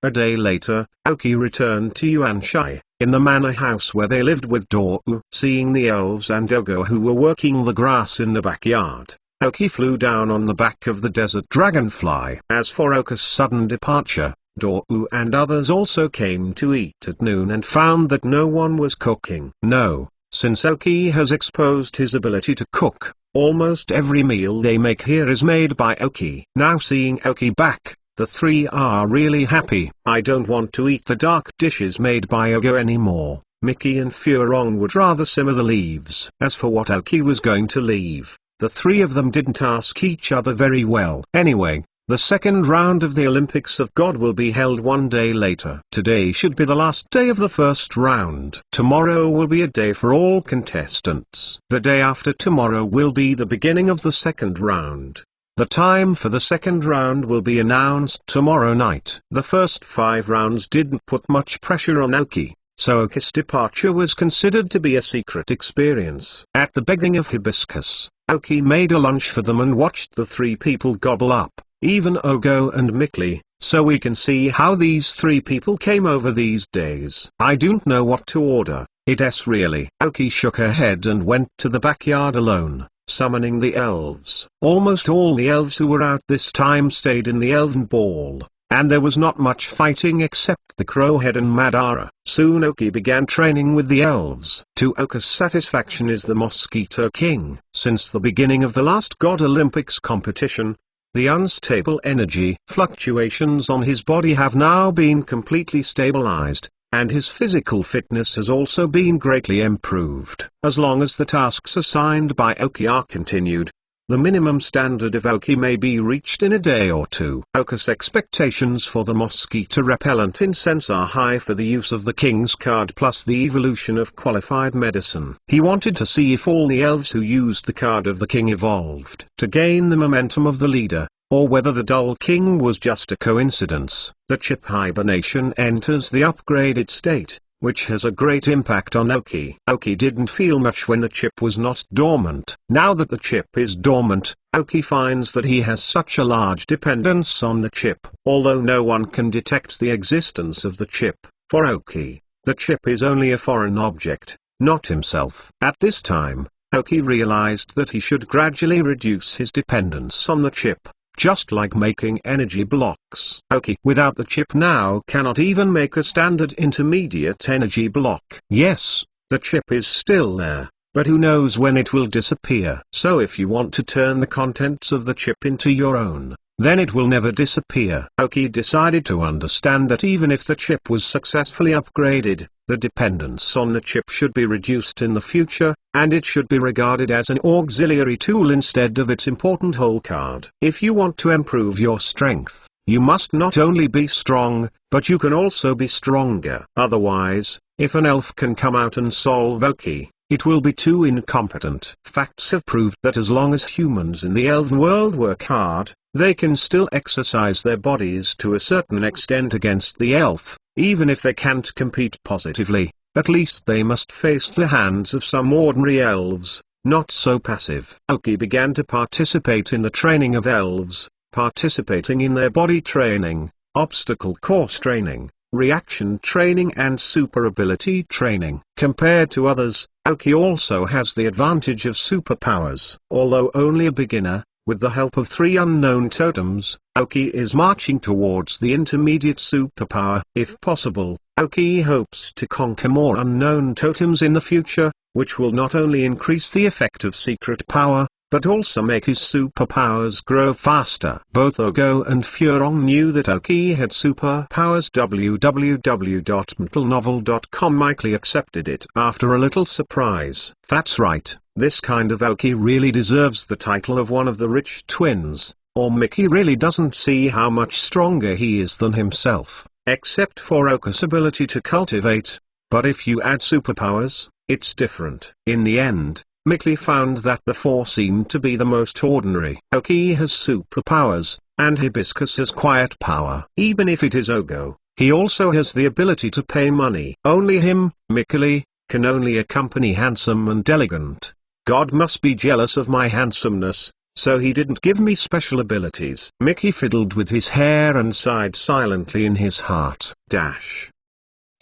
A day later, Aoki returned to Yuanshai, in the manor house where they lived with Dou. Seeing the elves and Ogo who were working the grass in the backyard, Aoki flew down on the back of the desert dragonfly. As for Oka's sudden departure, Dou and others also came to eat at noon and found that no one was cooking. No, since Aoki has exposed his ability to cook, almost every meal they make here is made by Aoki. Now seeing Aoki back, the three are really happy. I don't want to eat the dark dishes made by Ogo anymore. Mickey and Furong would rather simmer the leaves. As for what Aoki was going to leave, the three of them didn't ask each other very well. Anyway, the second round of the Olympics of God will be held one day later. Today should be the last day of the first round. Tomorrow will be a day for all contestants. The day after tomorrow will be the beginning of the second round. The time for the second round will be announced tomorrow night. The first 5 rounds didn't put much pressure on Aoki, so Aoki's departure was considered to be a secret experience. At the begging of Hibiscus, Aoki made a lunch for them and watched the 3 people gobble up, even Ogo and Mikli, so we can see how these 3 people came over these days. I don't know what to order, it's really. Aoki shook her head and went to the backyard alone, summoning the elves. Almost all the elves who were out this time stayed in the elven ball, and there was not much fighting except the Crowhead and Madara. Soon Aoki began training with the elves. To Oka's satisfaction is the Mosquito King. Since the beginning of the last God Olympics competition, the unstable energy fluctuations on his body have now been completely stabilized, and his physical fitness has also been greatly improved. As long as the tasks assigned by Aoki are continued, the minimum standard of Aoki may be reached in a day or 2. Oka's expectations for the mosquito repellent incense are high for the use of the King's card plus the evolution of qualified medicine. He wanted to see if all the elves who used the card of the King evolved to gain the momentum of the leader, or whether the dull King was just a coincidence. The chip hibernation enters the upgraded state, which has a great impact on Aoki. Aoki didn't feel much when the chip was not dormant. Now that the chip is dormant, Aoki finds that he has such a large dependence on the chip. Although no one can detect the existence of the chip, for Aoki, the chip is only a foreign object, not himself. At this time, Aoki realized that he should gradually reduce his dependence on the chip, just like making energy blocks. Aoki without the chip now cannot even make a standard intermediate energy block. Yes, the chip is still there, but who knows when it will disappear. So if you want to turn the contents of the chip into your own, then it will never disappear. Aoki decided to understand that even if the chip was successfully upgraded, the dependence on the chip should be reduced in the future, and it should be regarded as an auxiliary tool instead of its important whole card. If you want to improve your strength, you must not only be strong, but you can also be stronger. Otherwise, if an elf can come out and solve Aoki, it will be too incompetent. Facts have proved that as long as humans in the elven world work hard, they can still exercise their bodies to a certain extent against the elf. Even if they can't compete positively, at least they must face the hands of some ordinary elves, not so passive. Aoki began to participate in the training of elves, participating in their body training, obstacle course training, reaction training and super ability training. Compared to others, Aoki also has the advantage of superpowers. Although only a beginner, with the help of 3 unknown totems, Aoki is marching towards the intermediate superpower. If possible, Aoki hopes to conquer more unknown totems in the future, which will not only increase the effect of secret power, but also make his superpowers grow faster. Both Ogo and Furong knew that Aoki had superpowers. www.mtlnovel.com Mikely accepted it after a little surprise. That's right, this kind of Aoki really deserves the title of one of the rich twins, or Mickey really doesn't see how much stronger he is than himself, except for Oka's ability to cultivate. But if you add superpowers, it's different. In the end, Mickey found that the 4 seemed to be the most ordinary. Aoki has superpowers, and Hibiscus has quiet power. Even if it is Ogo, he also has the ability to pay money. Only him, Mikili, can only accompany handsome and elegant. God must be jealous of my handsomeness, so he didn't give me special abilities. Mickey fiddled with his hair and sighed silently in his heart.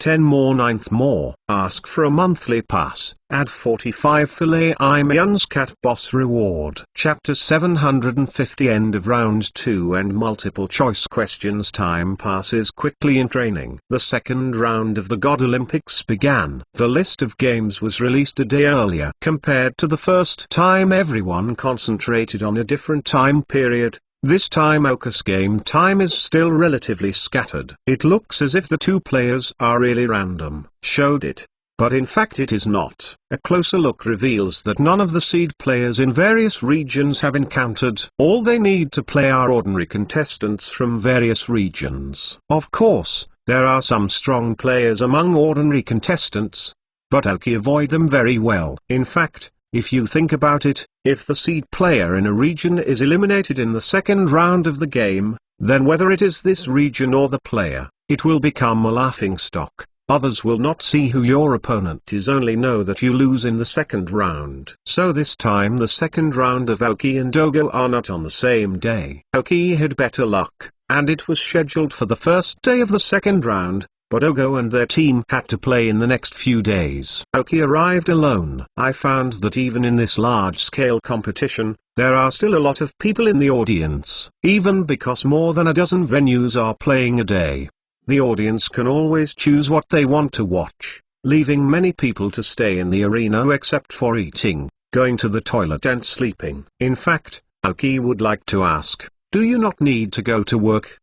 10 more 9th more. Ask for a monthly pass. Add 45 Filet Imyan's Cat Boss reward. Chapter 750 End of round 2 and multiple choice questions. Time passes quickly in training. The second round of the God Olympics began. The list of games was released a day earlier. Compared to the first time, everyone concentrated on a different time period. This time Oka's game time is still relatively scattered. It looks as if the two players are really random. Showed it. But in fact it is not. A closer look reveals that none of the seed players in various regions have encountered. All they need to play are ordinary contestants from various regions. Of course, there are some strong players among ordinary contestants, but Oki avoid them very well. In fact, if you think about it, if the seed player in a region is eliminated in the second round of the game, then whether it is this region or the player, it will become a laughingstock. Others will not see who your opponent is, only know that you lose in the second round. So this time the second round of Oki and Ogo are not on the same day. Oki had better luck, and it was scheduled for the first day of the second round, but Ogo and their team had to play in the next few days. Oki arrived alone. I found that even in this large-scale competition, there are still a lot of people in the audience. Even because more than a dozen venues are playing a day, the audience can always choose what they want to watch, leaving many people to stay in the arena except for eating, going to the toilet and sleeping. In fact, Oki would like to ask, do you not need to go to work?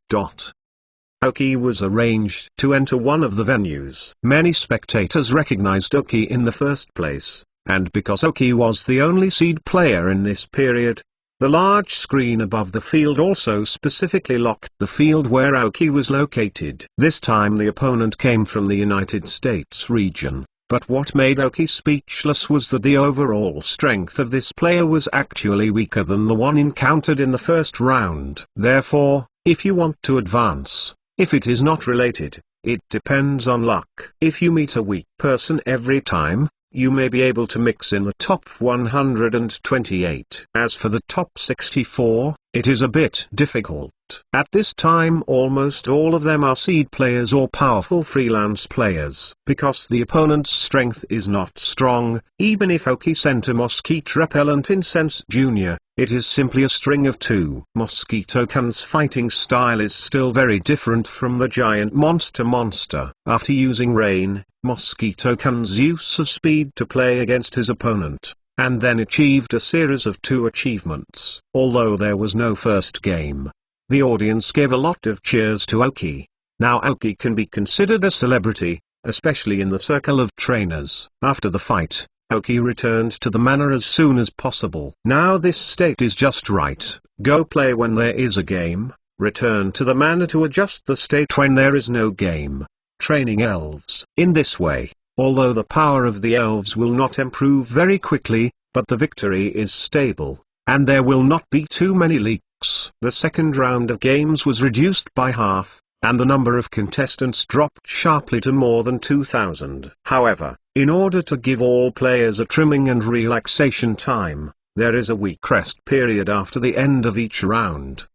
Oki was arranged to enter one of the venues. Many spectators recognized Oki in the first place, and because Oki was the only seed player in this period, the large screen above the field also specifically locked the field where Oki was located. This time the opponent came from the United States region, but what made Oki speechless was that the overall strength of this player was actually weaker than the one encountered in the first round. Therefore, if you want to advance, if it is not related, it depends on luck. If you meet a weak person every time, you may be able to mix in the top 128. As for the top 64, it is a bit difficult. At this time almost all of them are seed players or powerful freelance players. Because the opponent's strength is not strong, even if Oki sent a mosquito repellent incense Jr., it is simply a string of 2. Mosquito-Kun's fighting style is still very different from the giant monster. After using Rain, Mosquito-Kun's use of speed to play against his opponent, and then achieved a series of 2 achievements. Although there was no first game, the audience gave a lot of cheers to Oki. Now Oki can be considered a celebrity, especially in the circle of trainers. After the fight, Oki returned to the manor as soon as possible. Now this state is just right. Go play when there is a game, return to the manor to adjust the state when there is no game. Training elves. In this way, although the power of the elves will not improve very quickly, but the victory is stable, and there will not be too many leaks. The second round of games was reduced by half, and the number of contestants dropped sharply to more than 2,000. However, in order to give all players a trimming and relaxation time, there is a week rest period after the end of each round.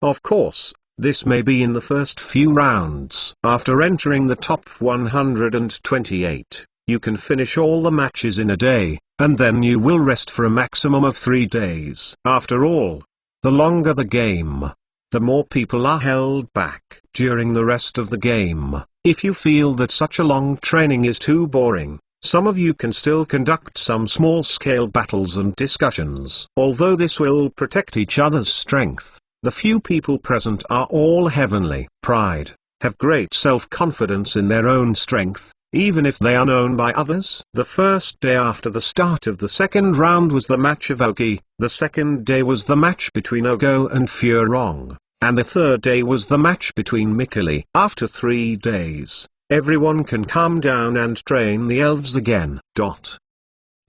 Of course, this may be in the first few rounds. After entering the top 128, you can finish all the matches in a day, and then you will rest for a maximum of 3 days. After all, the longer the game, the more people are held back. During the rest of the game, if you feel that such a long training is too boring, some of you can still conduct some small-scale battles and discussions. Although this will protect each other's strength, the few people present are all heavenly pride, have great self-confidence in their own strength, even if they are known by others. The first day after the start of the second round was the match of Oki, the second day was the match between Ogo and Furong, and the third day was the match between Mikili. After 3 days, everyone can calm down and train the elves again.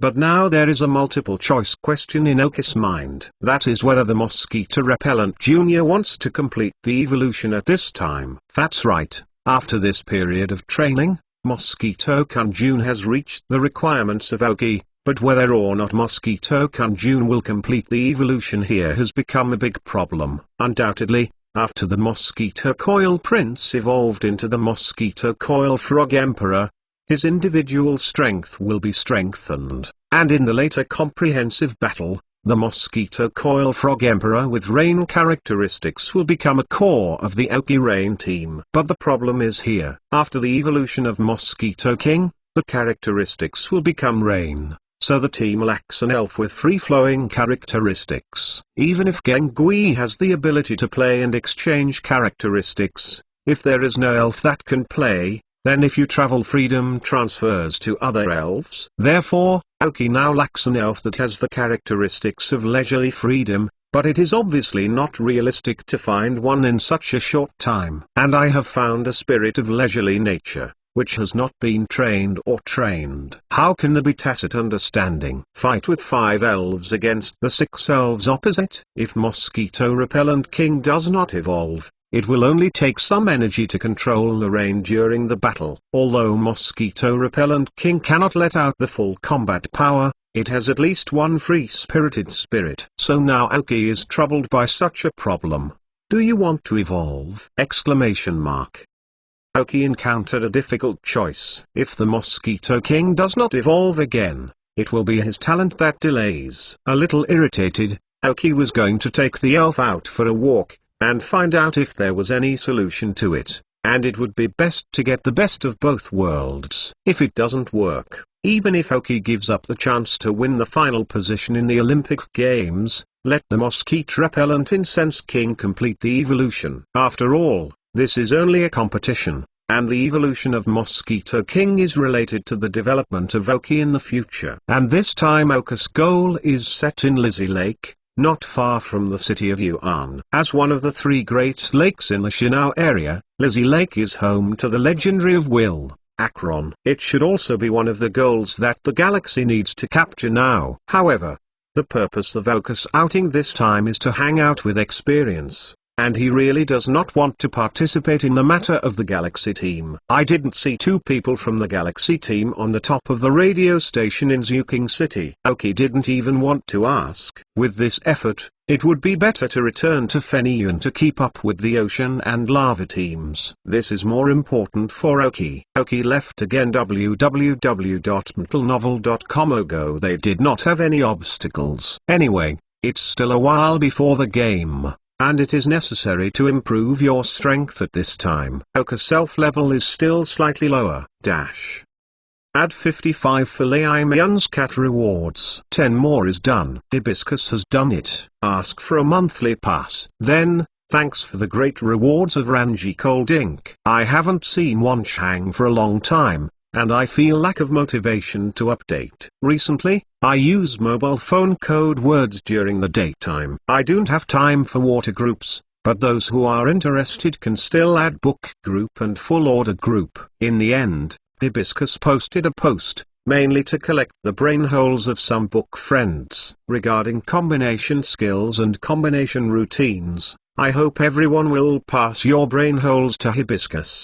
But now there is a multiple choice question in Oki's mind. That is whether the Mosquito Repellent Jr. wants to complete the evolution at this time. That's right, after this period of training, Mosquito-kun Jun has reached the requirements of Oki, but whether or not Mosquito-kun Jun will complete the evolution here has become a big problem. Undoubtedly, after the Mosquito Coil Prince evolved into the Mosquito Coil Frog Emperor, his individual strength will be strengthened, and in the later comprehensive battle, the Mosquito Coil Frog Emperor with rain characteristics will become a core of the Oki Rain team. But the problem is here. After the evolution of Mosquito King, the characteristics will become rain, so the team lacks an elf with free-flowing characteristics. Even if Gengui has the ability to play and exchange characteristics, if there is no elf that can play, then if you travel, freedom transfers to other elves. Therefore, Oki now lacks an elf that has the characteristics of leisurely freedom, but it is obviously not realistic to find one in such a short time. And I have found a spirit of leisurely nature, which has not been trained or trained. How can there be tacit understanding? Fight with 5 elves against the 6 elves opposite? If Mosquito Repellent King does not evolve, it will only take some energy to control the rain during the battle. Although Mosquito Repellent King cannot let out the full combat power, it has at least one free-spirited spirit. So now Oki is troubled by such a problem. Do you want to evolve? Oki encountered a difficult choice. If the Mosquito King does not evolve again, it will be his talent that delays. A little irritated, Oki was going to take the elf out for a walk, and find out if there was any solution to it, and it would be best to get the best of both worlds. If it doesn't work, even if Oki gives up the chance to win the final position in the Olympic Games, let the Mosquito Repellent Incense King complete the evolution. After all, this is only a competition, and the evolution of Mosquito King is related to the development of Oki in the future. And this time Oki's goal is set in Lizzie Lake, not far from the city of Yuan. As one of the 3 great lakes in the Shinao area, Lizzie Lake is home to the legendary of Will, Akron. It should also be one of the goals that the galaxy needs to capture now. However, the purpose of Oki's outing this time is to hang out with experience, and he really does not want to participate in the matter of the Galaxy team. I didn't see 2 people from the Galaxy team on the top of the radio station in Zuking City. Oki didn't even want to ask. With this effort, it would be better to return to Feniyun to keep up with the Ocean and Lava teams. This is more important for Oki. Oki left again www.mentalnovel.com. Although they did not have any obstacles. Anyway, it's still a while before the game, and it is necessary to improve your strength at this time. Oki's self-level is still slightly lower. Add 55 for Lei Mian's cat rewards. 10 more is done. Hibiscus has done it. Ask for a monthly pass. Then, thanks for the great rewards of Ranji Cold Ink. I haven't seen Wanchang for a long time, and I feel lack of motivation to update. Recently, I use mobile phone code words during the daytime. I don't have time for water groups, but those who are interested can still add book group and full order group. In the end, Hibiscus posted a post, mainly to collect the brain holes of some book friends, regarding combination skills and combination routines. I hope everyone will pass your brain holes to Hibiscus.